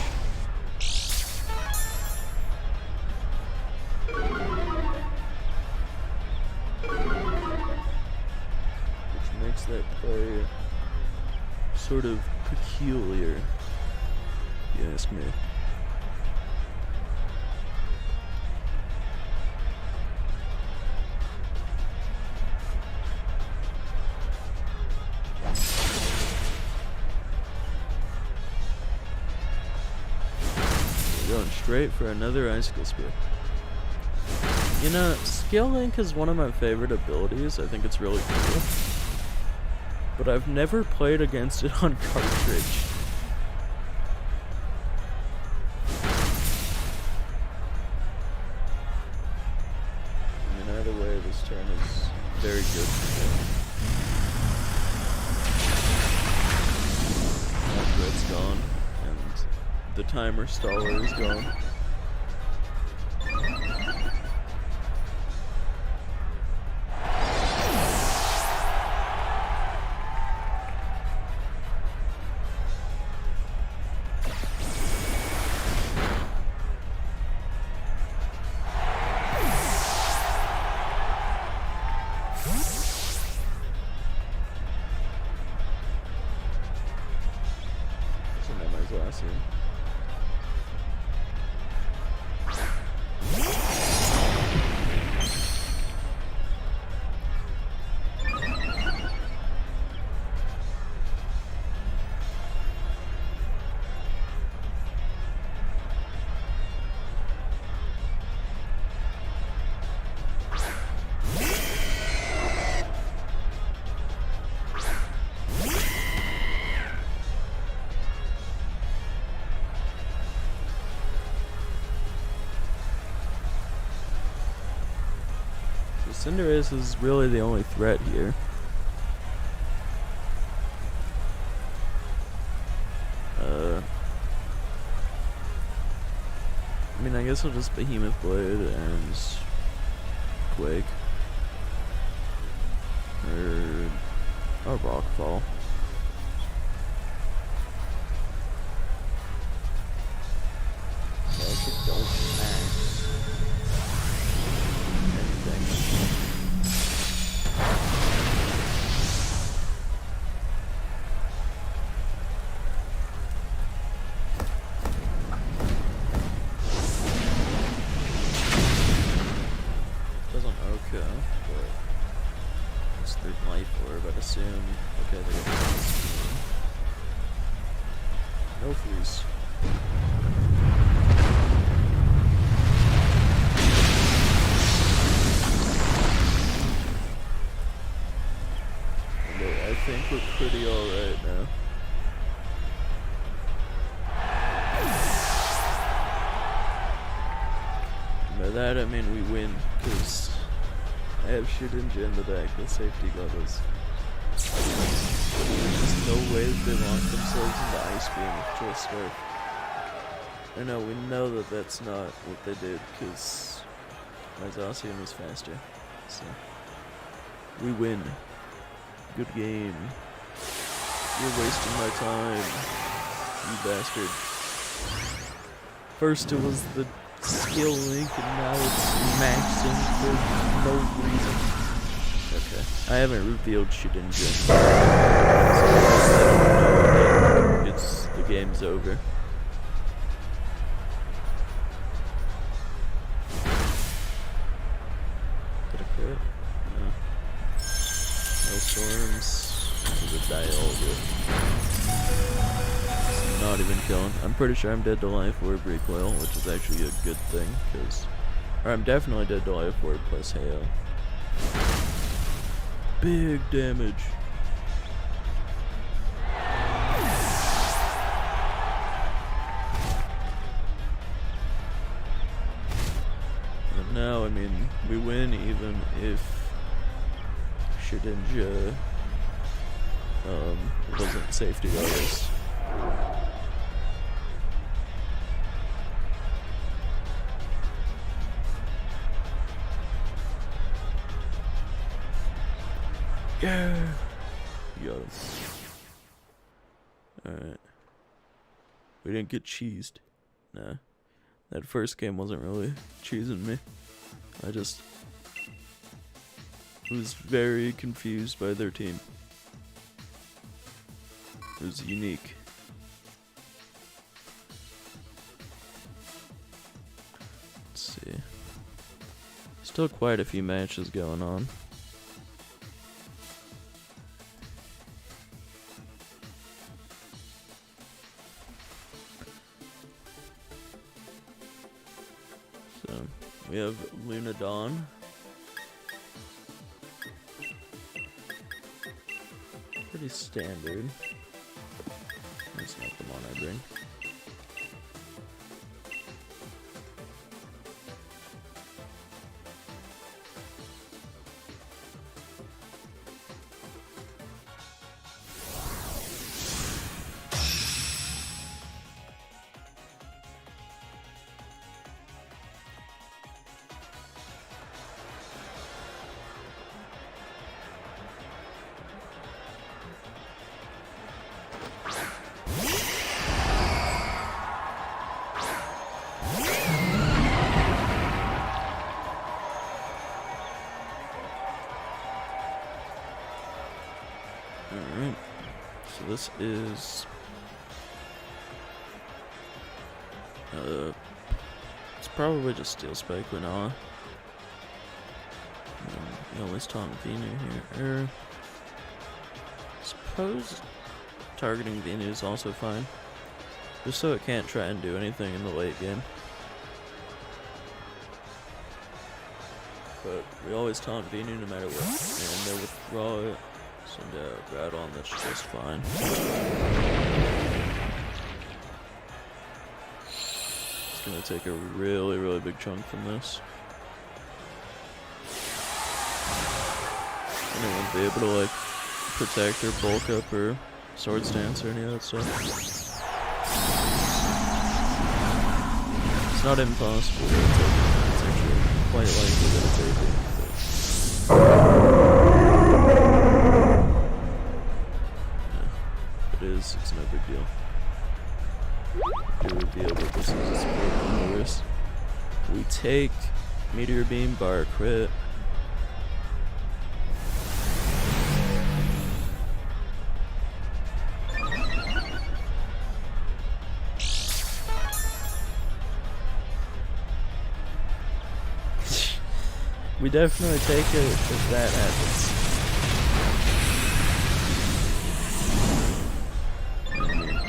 Which makes that play sort of peculiar, if you ask me. Going straight for another Icicle Spear. You know, Skill Link is one of my favorite abilities. I think it's really cool. But I've never played against it on cartridge. I mean, either way, this turn is very good for me. That red's gone. The timer staller is gone. So now my Zacian. Cinderace is really the only threat here. I mean, I guess I'll just Behemoth Blade and Quake. Or a Rockfall. I actually don't max anything. Doesn't okay, but it's their life orb, I'd assume. Okay, they get no freeze. I think we're pretty alright now. By that I mean we win, because I have Shedinja in the deck with safety goggles. There's just no way that they locked themselves into Ice Beam with Choice Scarf. I know, we know that that's not what they did, because my Zacian was faster. So, we win. Good game. You're wasting my time, you bastard. First it was the Skill Link, and now it's maxing for no reason. Okay. I haven't revealed Shedinja. It's the game's over. Did I crit? No. No storms. This is a Dialga. It's not even killing. I'm pretty sure I'm dead to life orb recoil, which is actually a good thing, because... Or I'm definitely dead to life orb plus hail. Big damage. And now, I mean, we win even if Shedinja wasn't safety guard us. Yeah. Got him. Alright. We didn't get cheesed. Nah. That first game wasn't really cheesing me. I just was very confused by their team. It was unique. Let's see. Still quite a few matches going on. We have Luna Dawn. Pretty standard. That's not the one I bring. Alright, so this is it's probably just Steel Spike Linoa. At least on Venu here. Suppose targeting Venu is also fine. Just so it can't try and do anything in the late game. But we always taunt Venu no matter what. And they'll withdraw it. Send a Groudon that's just fine. It's gonna take a really, really big chunk from this. And it won't be able to like protect or bulk up or Swords Dance or any of that stuff. It's not impossible to take it. It's actually quite likely that it's able. It's no big deal. Good reveal, but this is a support virus. We take Meteor Beam, bar crit. We definitely take it if that happens.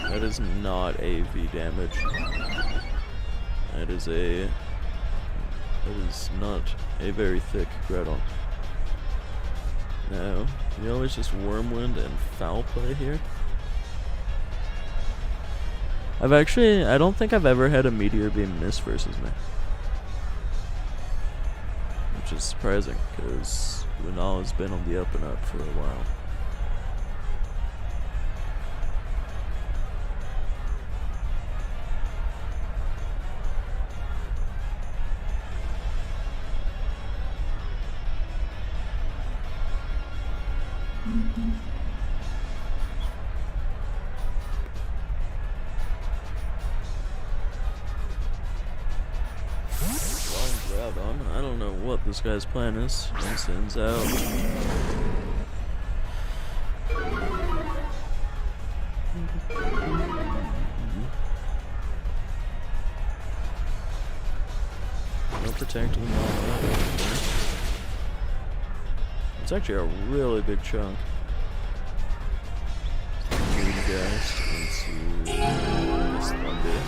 That is not AV damage. That is not a very thick Groudon. No, you always just Wormwind and Foul Play here. I don't think I've ever had a Meteor Beam miss versus me. Which is surprising, because Lunala's been on the up and up for a while. out on. I don't know what this guy's plan is. He sends out. No protecting them all. It's actually a really big chunk. Move guys into this Monday.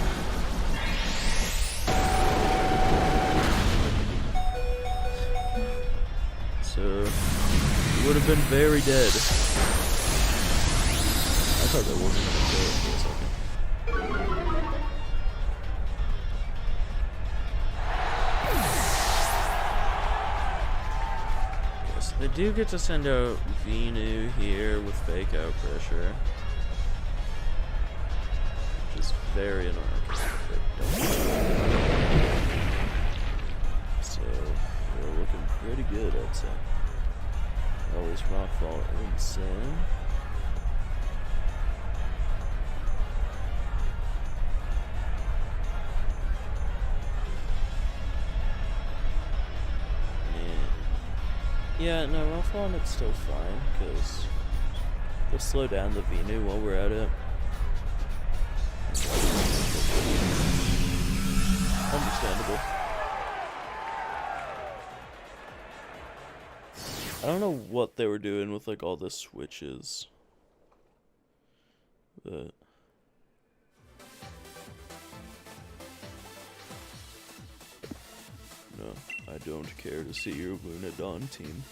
So it would have been very dead. I thought that wasn't gonna kill it for a second. Yes, they do get to send out Venu here with fake out pressure, which is very annoying. So we're looking pretty good, I'd say. Always rockfall insane. Yeah, no, rockfall on it's still fine, because they'll slow down the Venu while we're at it. Understandable. I don't know what they were doing with like all the switches, but no, I don't care to see your Luna Dawn team.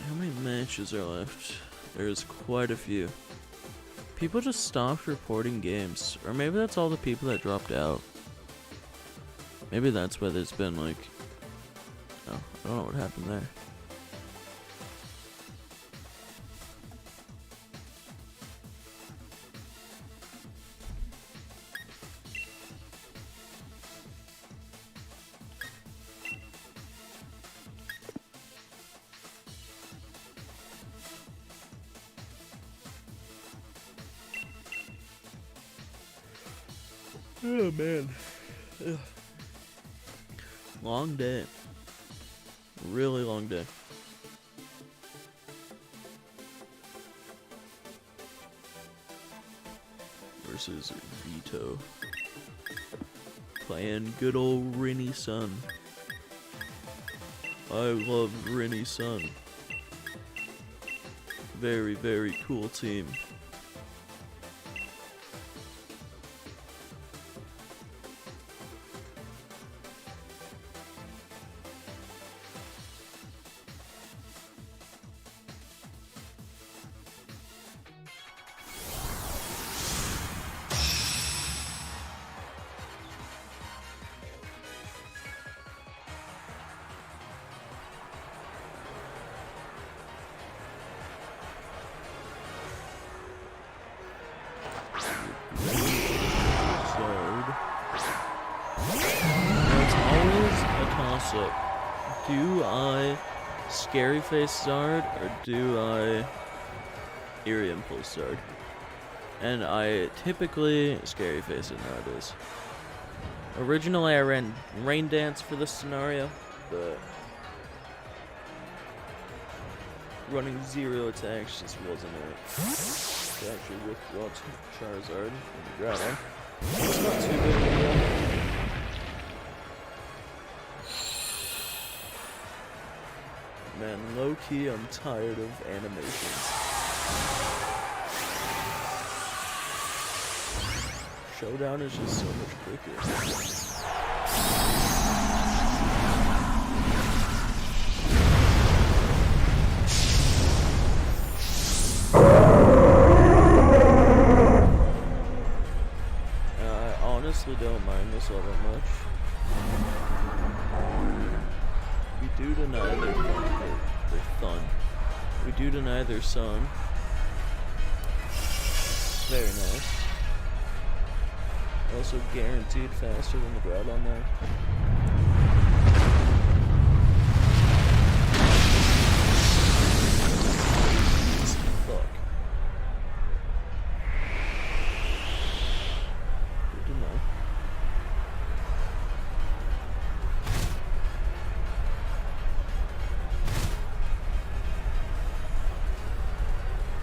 How many matches are left? There's quite a few. People just stopped reporting games. Or maybe that's all the people that dropped out. Maybe that's why there's been like... Oh, I don't know what happened there. Oh man. Ugh. Long day. Really long day. Versus Vito. Playing good old Rennie Sun. I love Rennie Sun. Very, very cool team. toss-up. Do I Scary Face Zard or do I Eerie Impulse Zard? And I typically Scary Face it nowadays. Originally I ran Rain Dance for this scenario, but running 0 attacks just wasn't it. So I actually withdraw Charizard and Groudon. It's not too big of a deal. Man, low-key, I'm tired of animations. Showdown is just so much quicker. I honestly don't mind this all that much. We do deny their fun. We do deny their sun. Very nice. Also guaranteed faster than the Groudon now. Fuck. Good to know.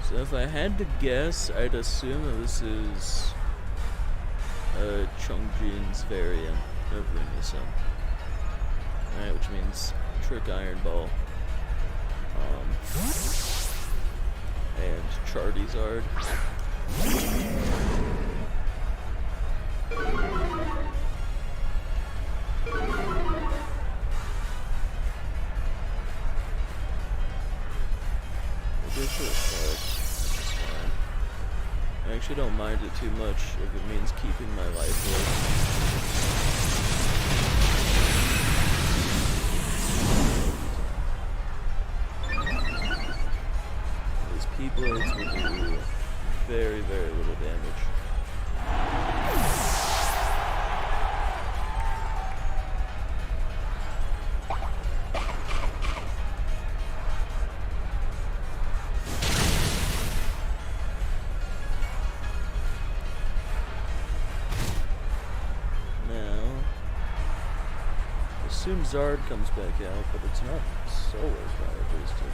So if I had to guess, I'd assume that this is Chongjin's variant of Ring-the-Sun. Alright, which means Trick Iron Ball. And Charizard. I actually don't mind it too much if it means keeping my life alive. These P-Blades will do very, very little damage. I assume Zard comes back out, but it's not Solar Power boosted.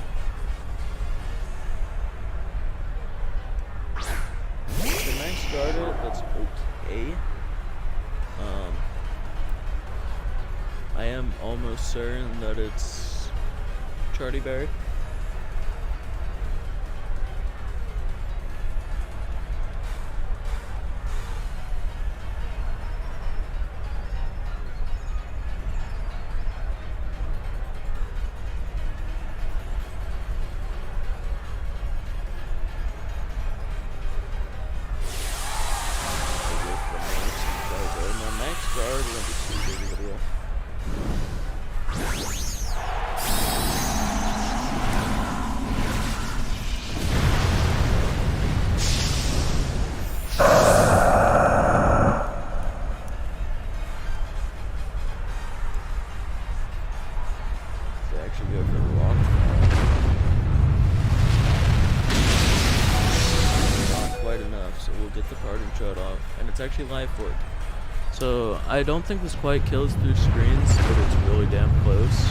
The max guard it, that's okay. I am almost certain that it's Charty Berry. It's actually life orb. So I don't think this quite kills through screens, but it's really damn close.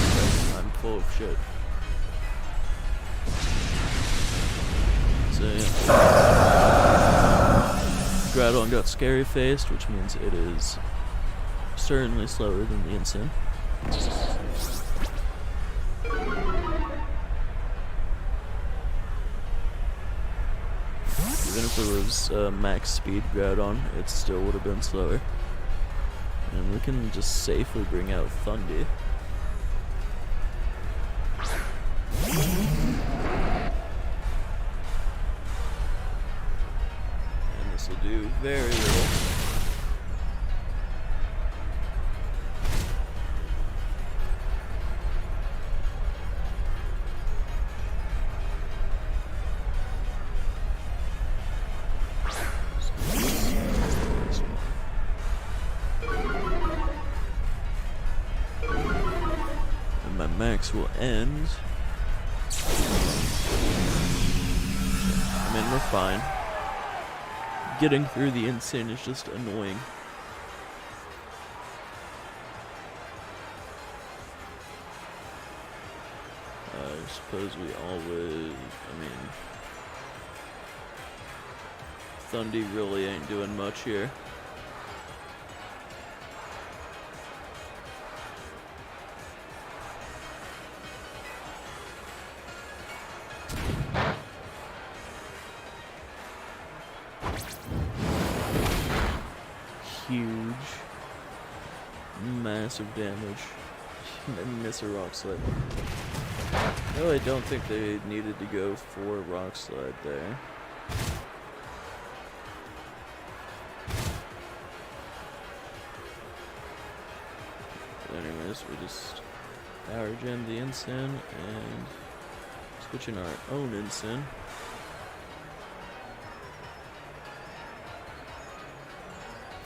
Okay, I'm full of shit. So yeah. Groudon got scary faced, which means it is certainly slower than the Insane. Even if it was max speed Groudon, it still would have been slower. And we can just safely bring out Thundy. And this will do very little. max will end. I mean, we're fine. Getting through the insane is just annoying. I suppose we always, I mean, Thundy really ain't doing much here. Huge, massive damage. And miss a rock slide. I really don't think they needed to go for rock slide there. But anyways, we just power gem the Ensign and switch in our own Ensign.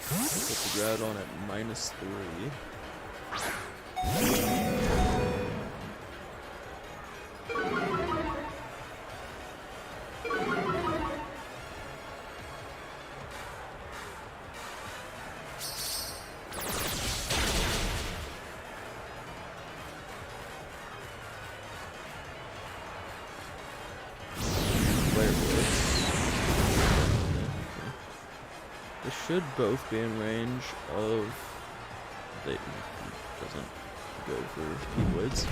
Put the ground on at -3. They should both be in range of. They doesn't go for Keyblades.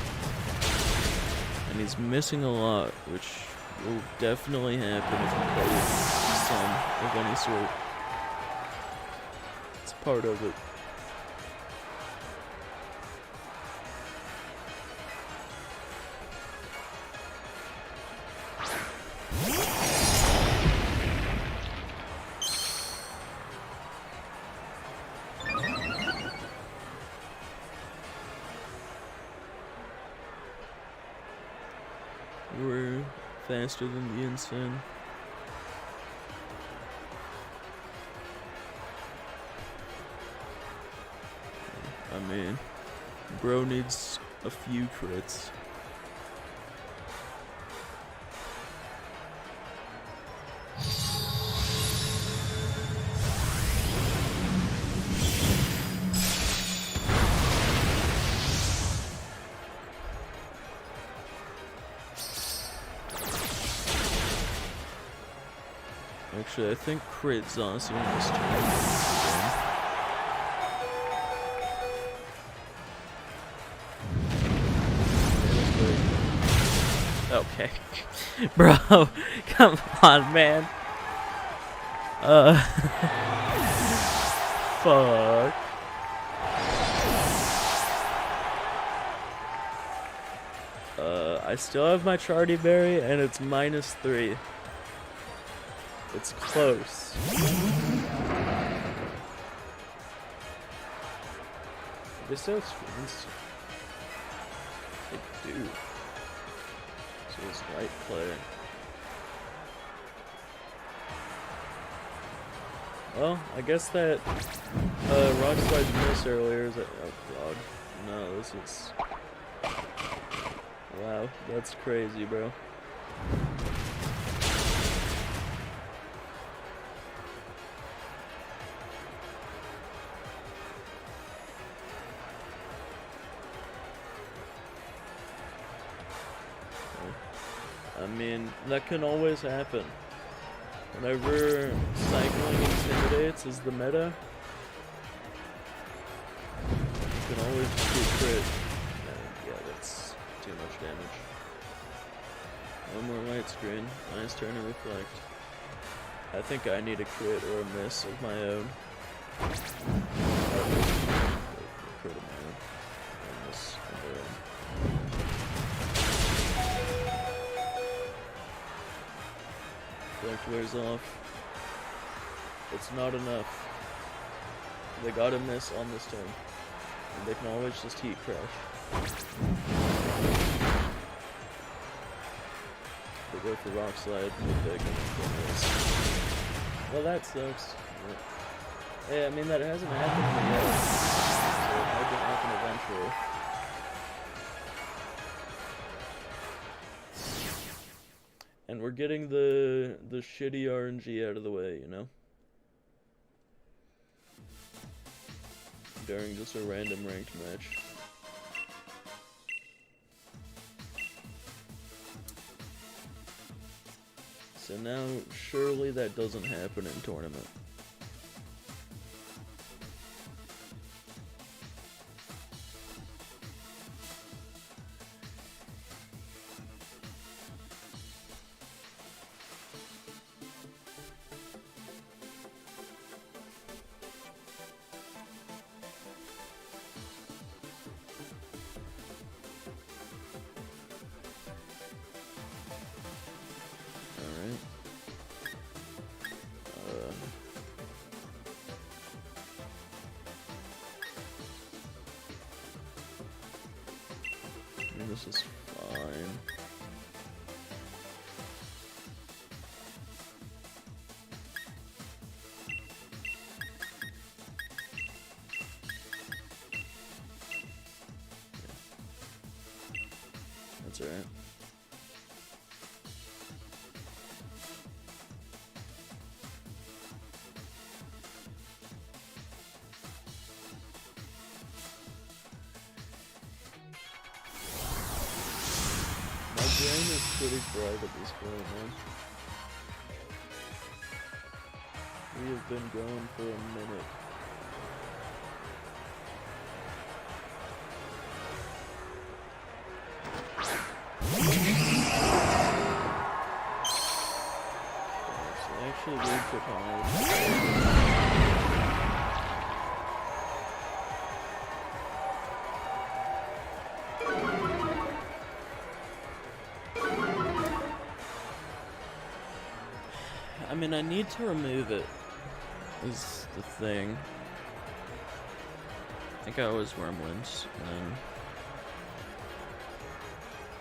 And he's missing a lot, which will definitely happen if you play some of any sort. It's part of it. We're faster than the Ensign. I mean, bro needs a few crits. Actually, I think crit Zacian this turn. Okay. Bro, come on, man. Fuck. I still have my Chardy Berry, and it's -3. It's close. They still experience. They do. So it's right player. Well, I guess that rock slide miss earlier is. Oh god. No, this is. Wow, that's crazy, bro. I mean, that can always happen. Whenever cycling intimidates is the meta, you can always just do crit. Yeah, that's too much damage. One more light screen. Nice turn to reflect. I think I need a crit or a miss of my own. Crit of my own. And miss of their own. Reflect wears off. It's not enough. They gotta miss on this turn. And they can always just heat crash. They go for rock slide, they're gonna miss. Well, that sucks. Yeah, I mean, that hasn't happened yet. So it might happen eventually. And we're getting the shitty RNG out of the way, you know? During just a random ranked match. So now, surely that doesn't happen in tournament. This is fine. That's alright. My brain is pretty fried at this point, man. We have been going for a minute. So actually leave for time. I mean, I need to remove it, is the thing. I think I always Wormlings, and then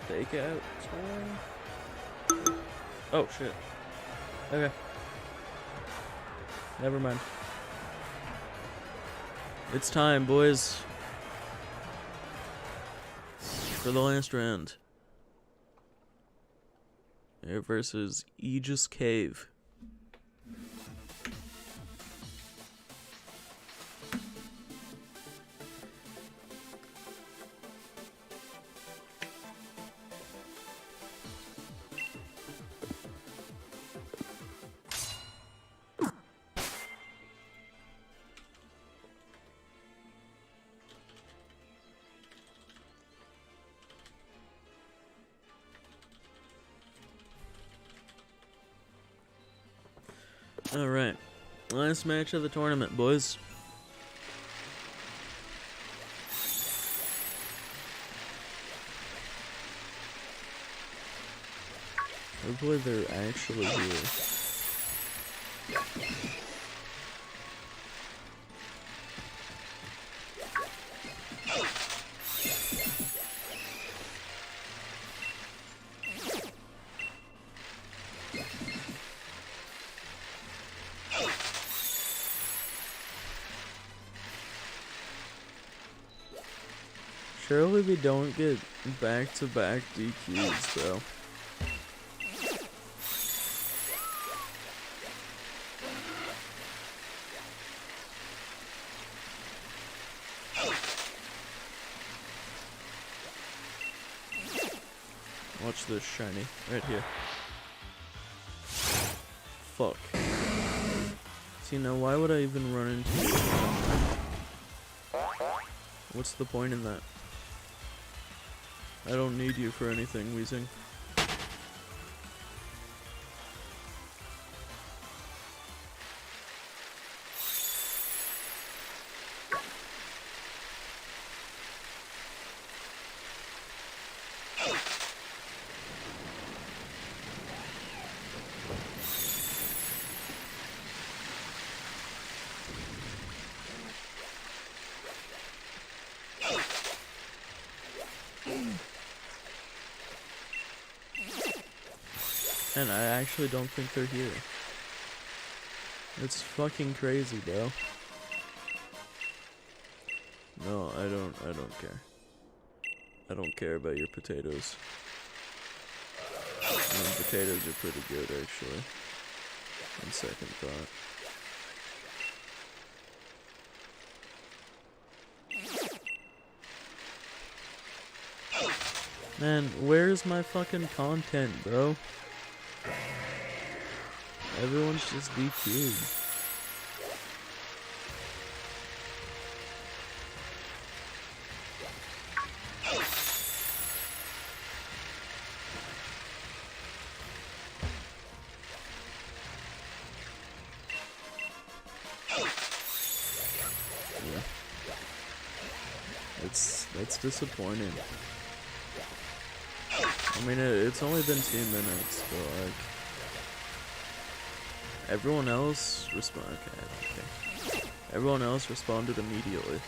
fake out time. Oh shit. Okay. Never mind. It's time, boys. For the last round. Air versus Aegis Cave. Alright, last match of the tournament, boys. Hopefully they're actually here. Surely we don't get back-to-back DQs, though. Watch this shiny, right here. Fuck. See, now why would I even run into you? What's the point in that? I don't need you for anything, Weezing. And I actually don't think they're here. It's fucking crazy, bro. No, I don't care. I don't care about your potatoes. And potatoes are pretty good, actually. On second thought. Man, where's my fucking content, bro? Everyone's just DQ'd. Yeah. That's disappointing. I mean, it's only been 2 minutes, but like, everyone else okay. Everyone else responded immediately.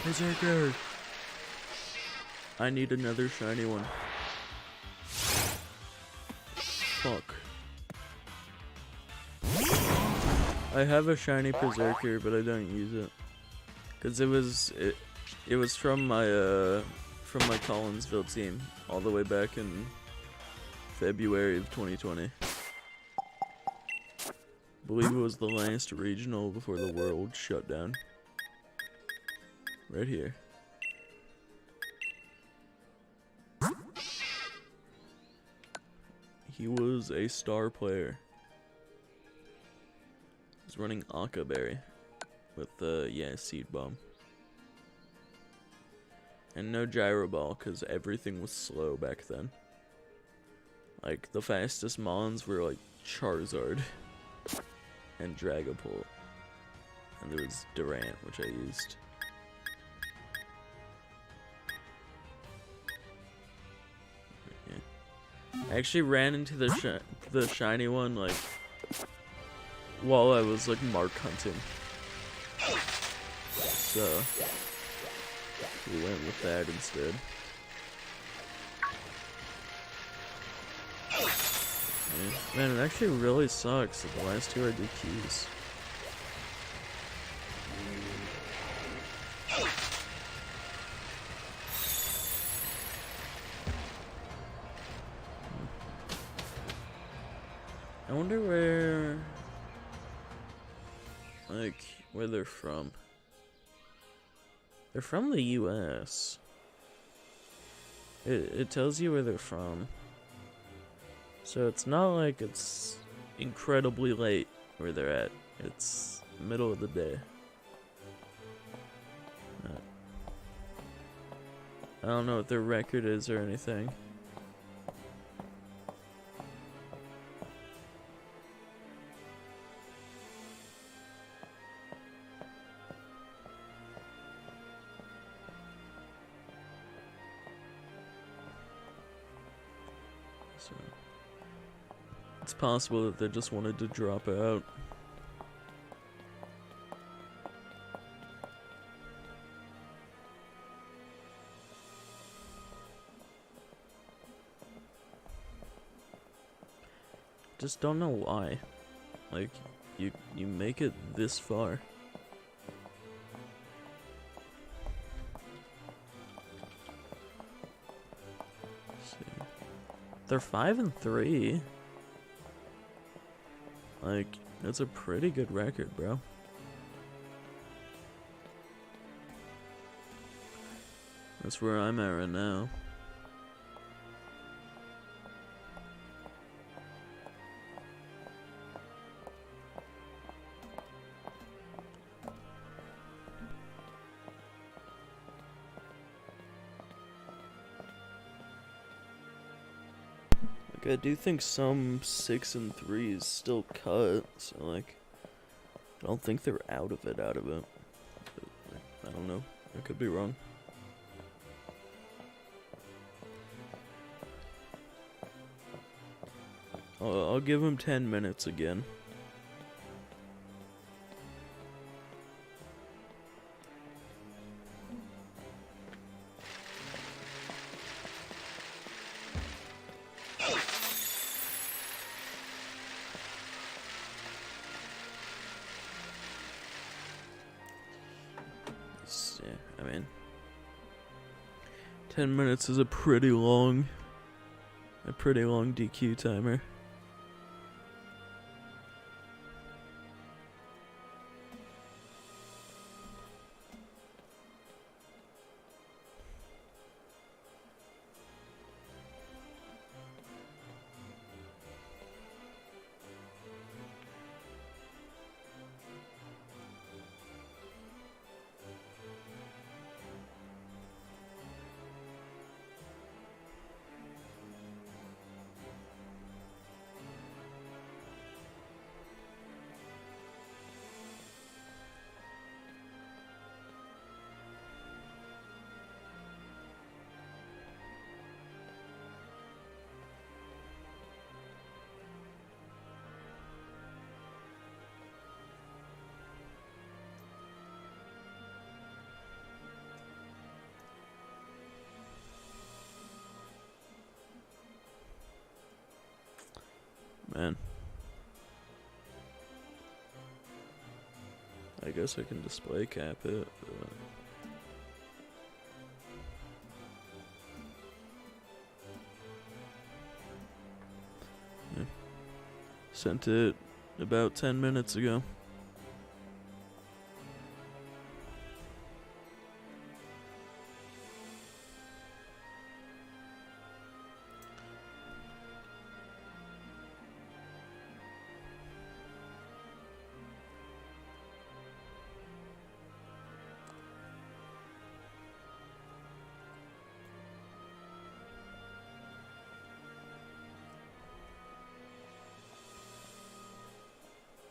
Perrserker! I need another shiny one. Fuck. I have a shiny Perrserker, but I don't use it. Cause it was from my Collinsville team all the way back in February of 2020. I believe it was the last regional before the world shut down. Right here. He was a star player. He's running Akaberry with Seed Bomb. And no Gyro Ball, because everything was slow back then. Like, the fastest Mons were like Charizard and Dragapult. And there was Durant, which I used. I actually ran into the shiny one like while I was like mark hunting, so we went with that instead. Yeah. Man, it actually really sucks that the last two are DQs. I wonder where they're from. They're from the US. It tells you where they're from. So it's not like it's incredibly late where they're at. It's middle of the day. I don't know what their record is or anything. So it's possible that they just wanted to drop out. Just don't know why. Like, you make it this far. They're 5-3. Like, that's a pretty good record, bro. That's where I'm at right now. I do think some 6 and 3s still cut, so like, I don't think they're out of it. But, I don't know. I could be wrong. I'll give him 10 minutes again. Yeah, I mean, 10 minutes is a pretty long DQ timer. Man. I guess I can display cap it, but... Yeah. Sent it about 10 minutes ago.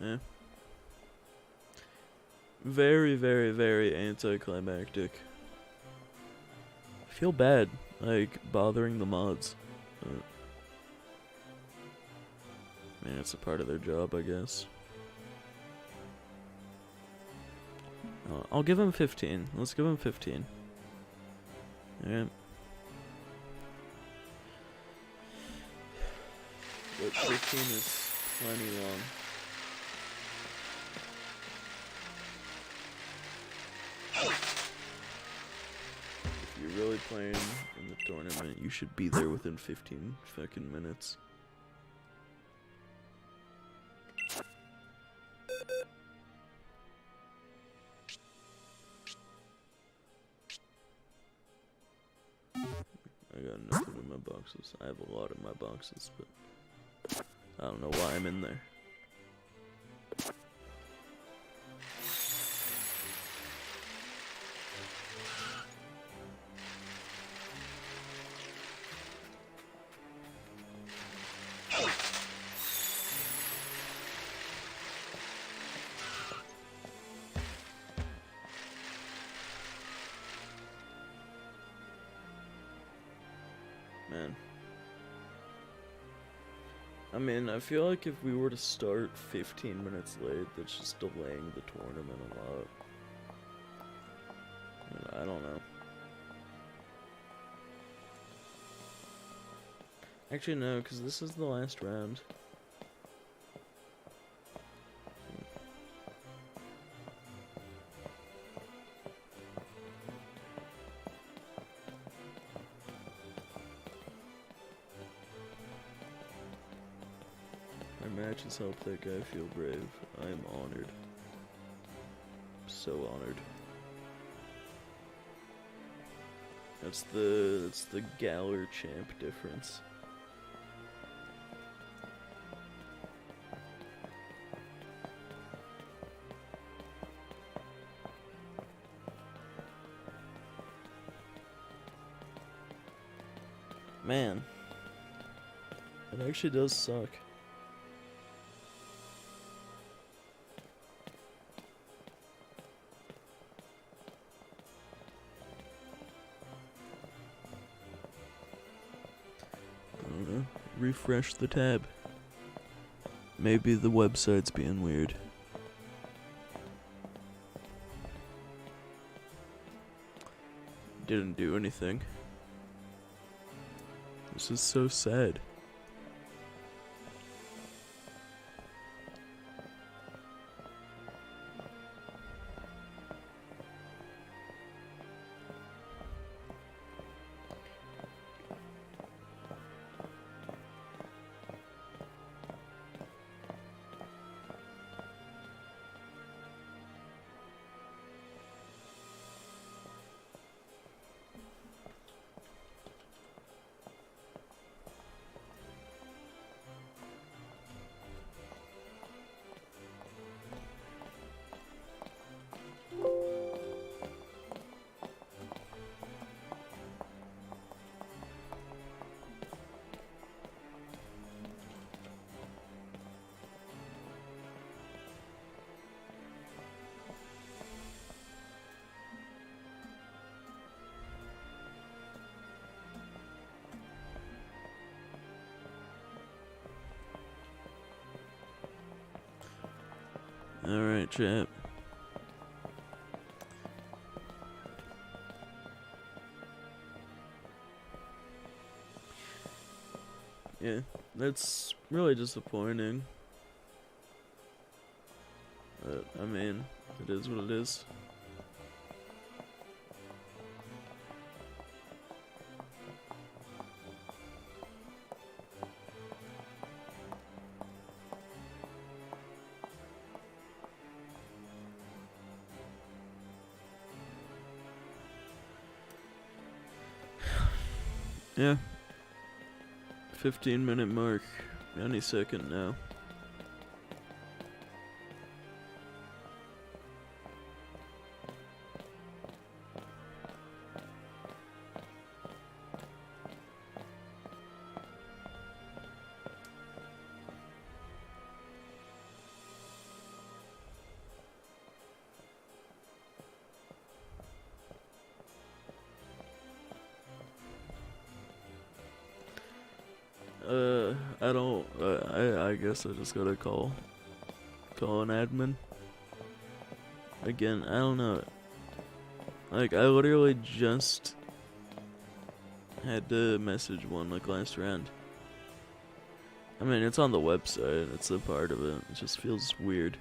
Yeah. Very, very, very anticlimactic. I feel bad, like, bothering the mods. But, I mean, it's a part of their job, I guess. I'll give him 15. Let's give him 15. Alright. But 15 is plenty long. If you're really playing in the tournament, you should be there within 15 fucking minutes. I got nothing in my boxes. I have a lot in my boxes, but I don't know why I'm in there. Man. I mean, I feel like if we were to start 15 minutes late, that's just delaying the tournament a lot. I don't know. Actually, no, because this is the last round. My matches help that guy feel brave. I am honored. So honored. That's the Galler champ difference. Man, It actually does suck. I don't know. Refresh the tab. Maybe the website's being weird. Didn't do anything. This is so sad. Alright, chat. Yeah, that's really disappointing. But, I mean, it is what it is. Yeah. 15-minute mark. Any second now. I don't, I guess I just gotta call an admin. Again, I don't know. Like, I literally just had to message one, like, last round. I mean, it's on the website, it's a part of it. It just feels weird.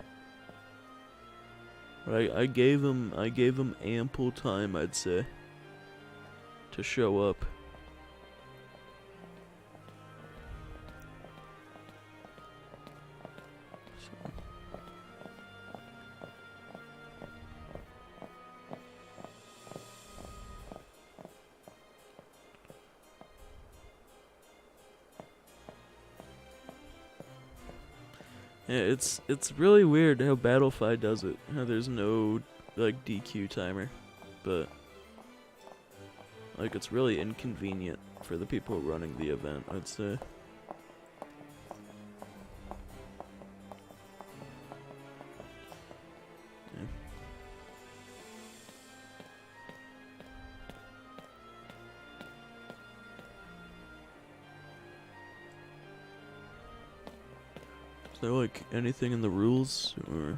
But I gave him ample time, I'd say, to show up. Yeah, it's really weird how Battlefy does it. How there's no, like, DQ timer. But, like, it's really inconvenient for the people running the event, I'd say. Yeah. Is there, like, anything in the rules, or...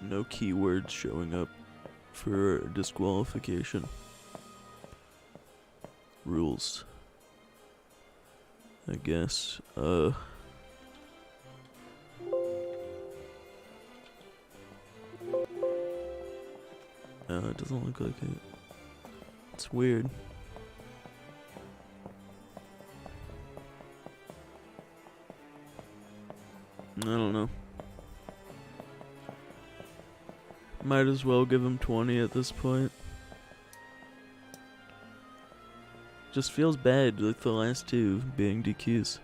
No keywords showing up for disqualification. Rules. I guess, it doesn't look like it. It's weird. I don't know. Might as well give him 20 at this point. Just feels bad, like the last two being DQs.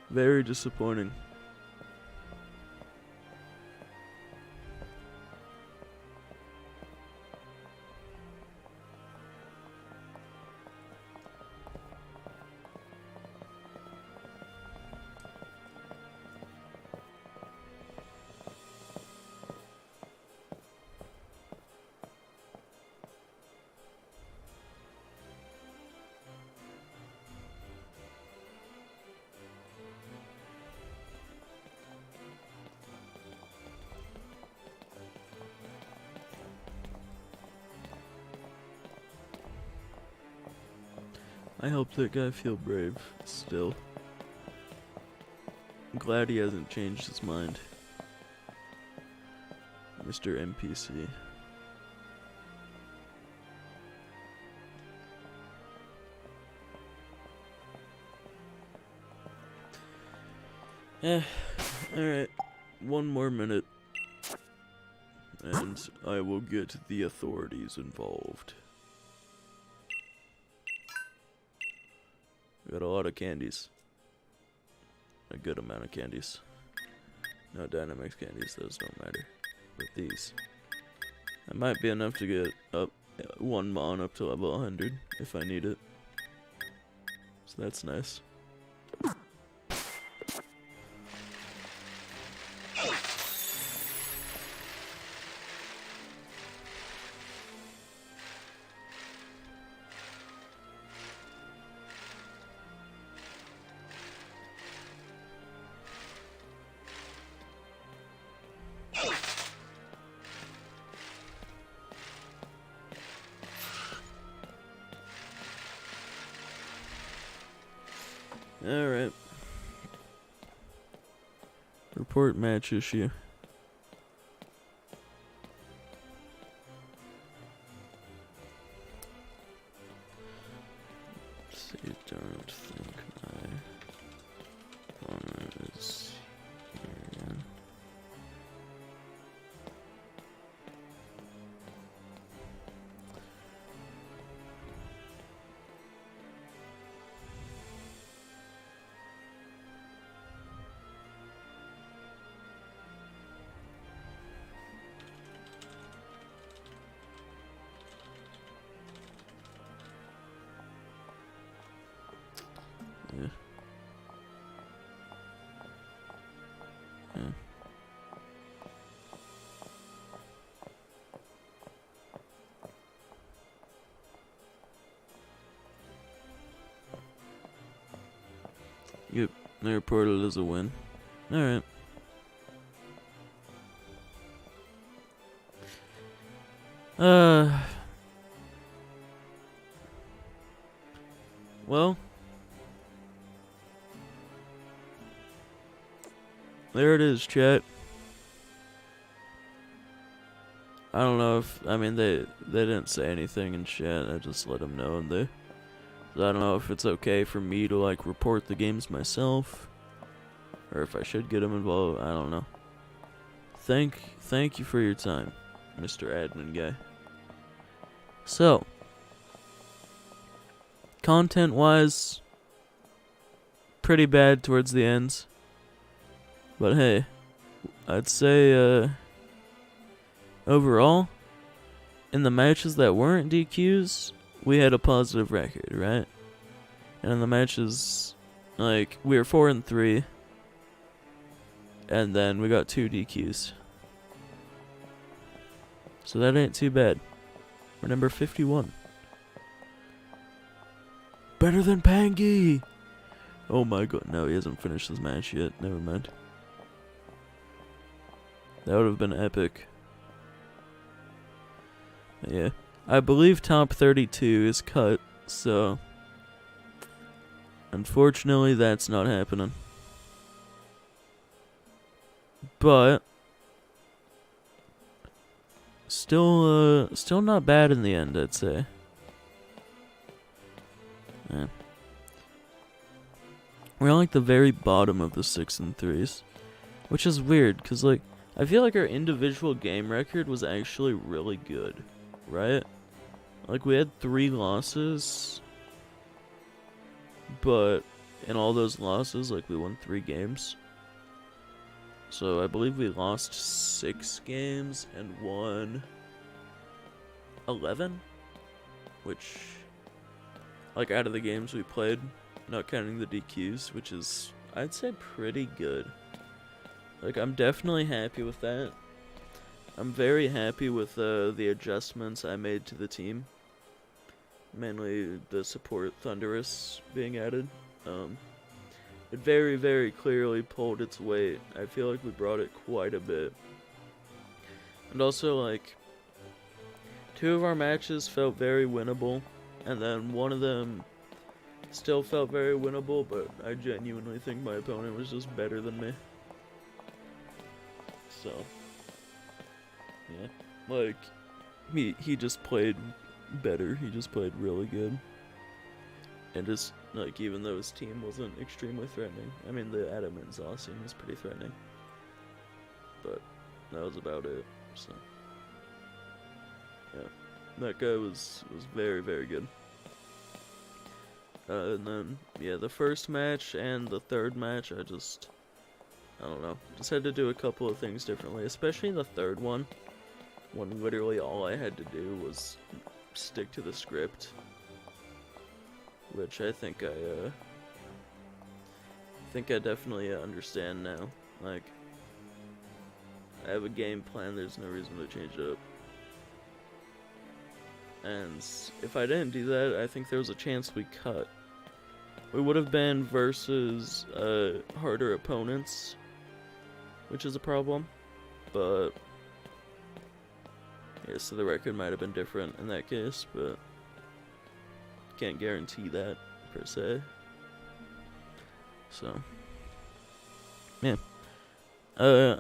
Very disappointing. I hope that guy feel brave still. I'm glad he hasn't changed his mind. Mr. NPC. Alright. One more minute. And I will get the authorities involved. We got a lot of candies. A good amount of candies. No Dynamax candies, those don't matter. But these. That might be enough to get up one Mon up to level 100 if I need it. So that's nice. Alright. Report match issue. See, don't think my opponent is here again. Yeah. Yeah. Yep, they reported it as a win. Alright. Well, there it is, chat. I don't know if, I mean, they didn't say anything in chat. I just let them know, and so I don't know if it's okay for me to like report the games myself, or if I should get them involved. I don't know. Thank you for your time, Mr. Admin guy. So, content-wise, pretty bad towards the ends. But hey, I'd say, overall, in the matches that weren't DQs, we had a positive record, right? And in the matches, like, we were 4-3, and then we got 2 DQs. So that ain't too bad. We're number 51. Better than Pangy! Oh my god, no, he hasn't finished his match yet. Never mind. That would have been epic. Yeah. I believe top 32 is cut, so unfortunately that's not happening. But still not bad in the end, I'd say. Yeah. We're on like the very bottom of the 6 and 3s, which is weird, cause like I feel like our individual game record was actually really good, right? Like we had 3 losses, but in all those losses, like, we won 3 games. So I believe we lost 6 games and won 11, which, like, out of the games we played, not counting the DQs, which is, I'd say, pretty good. Like, I'm definitely happy with that. I'm very happy with the adjustments I made to the team. Mainly the support Thunderous being added. It very, very clearly pulled its weight. I feel like we brought it quite a bit. And also, like, 2 of our matches felt very winnable, and then one of them still felt very winnable, but I genuinely think my opponent was just better than me. So, yeah, like, he just played better. He just played really good. And just, like, even though his team wasn't extremely threatening. I mean, the Adam and Zaw scene was pretty threatening. But that was about it, so. Yeah, that guy was very, very good. And then, yeah, the first match and the third match, I don't know, just had to do a couple of things differently, especially the third one, when literally all I had to do was stick to the script, which I think I definitely understand now. Like, I have a game plan, there's no reason to change it up. And if I didn't do that, I think there was a chance we cut. We would have been versus harder opponents, which is a problem, but yeah, so the record might have been different in that case, but can't guarantee that per se. So yeah, I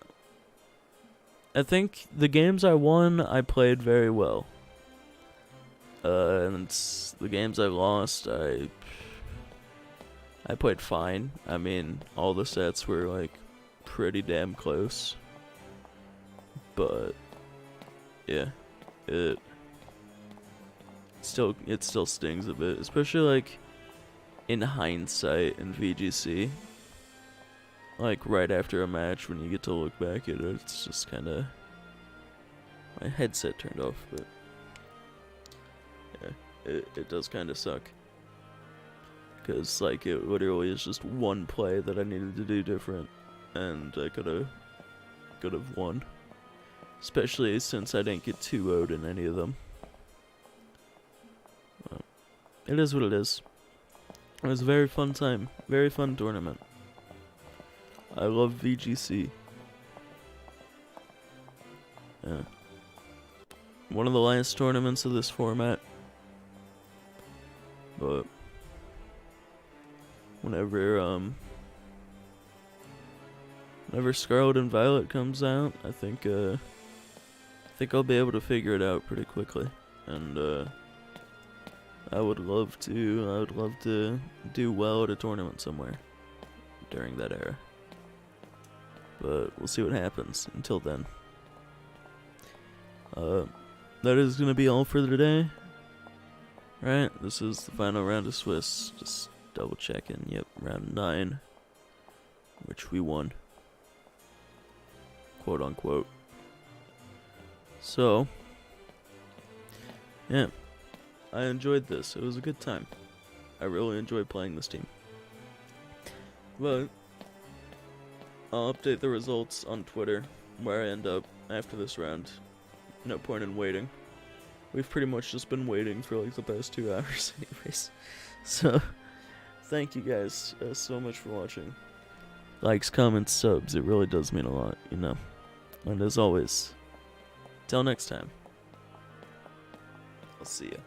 think the games I won, I played very well. And the games I lost, I played fine. I mean, all the sets were, like, pretty damn close. But yeah, it still stings a bit, especially, like, in hindsight in VGC. Like, right after a match, when you get to look back at it, it's just kind of, my headset turned off, but yeah, it does kind of suck. Because, like, it literally is just one play that I needed to do different, and I could have won. Especially since I didn't get 2-0'd in any of them. Well, it is what it is. It was a very fun time. Very fun tournament. I love VGC. Yeah. One of the last tournaments of this format. But whenever Scarlet and Violet comes out, I think I'll be able to figure it out pretty quickly, and I would love to do well at a tournament somewhere during that era. But we'll see what happens. Until then, that is gonna be all for today. Right, this is the final round of Swiss. Just double checking. Yep, round 9, which we won, quote unquote. So, yeah, I enjoyed this. It was a good time. I really enjoyed playing this team. But I'll update the results on Twitter, where I end up after this round. No point in waiting. We've pretty much just been waiting for like the past 2 hours anyways. So, thank you guys so much for watching. Likes, comments, subs, it really does mean a lot, you know. And as always, till next time, I'll see ya.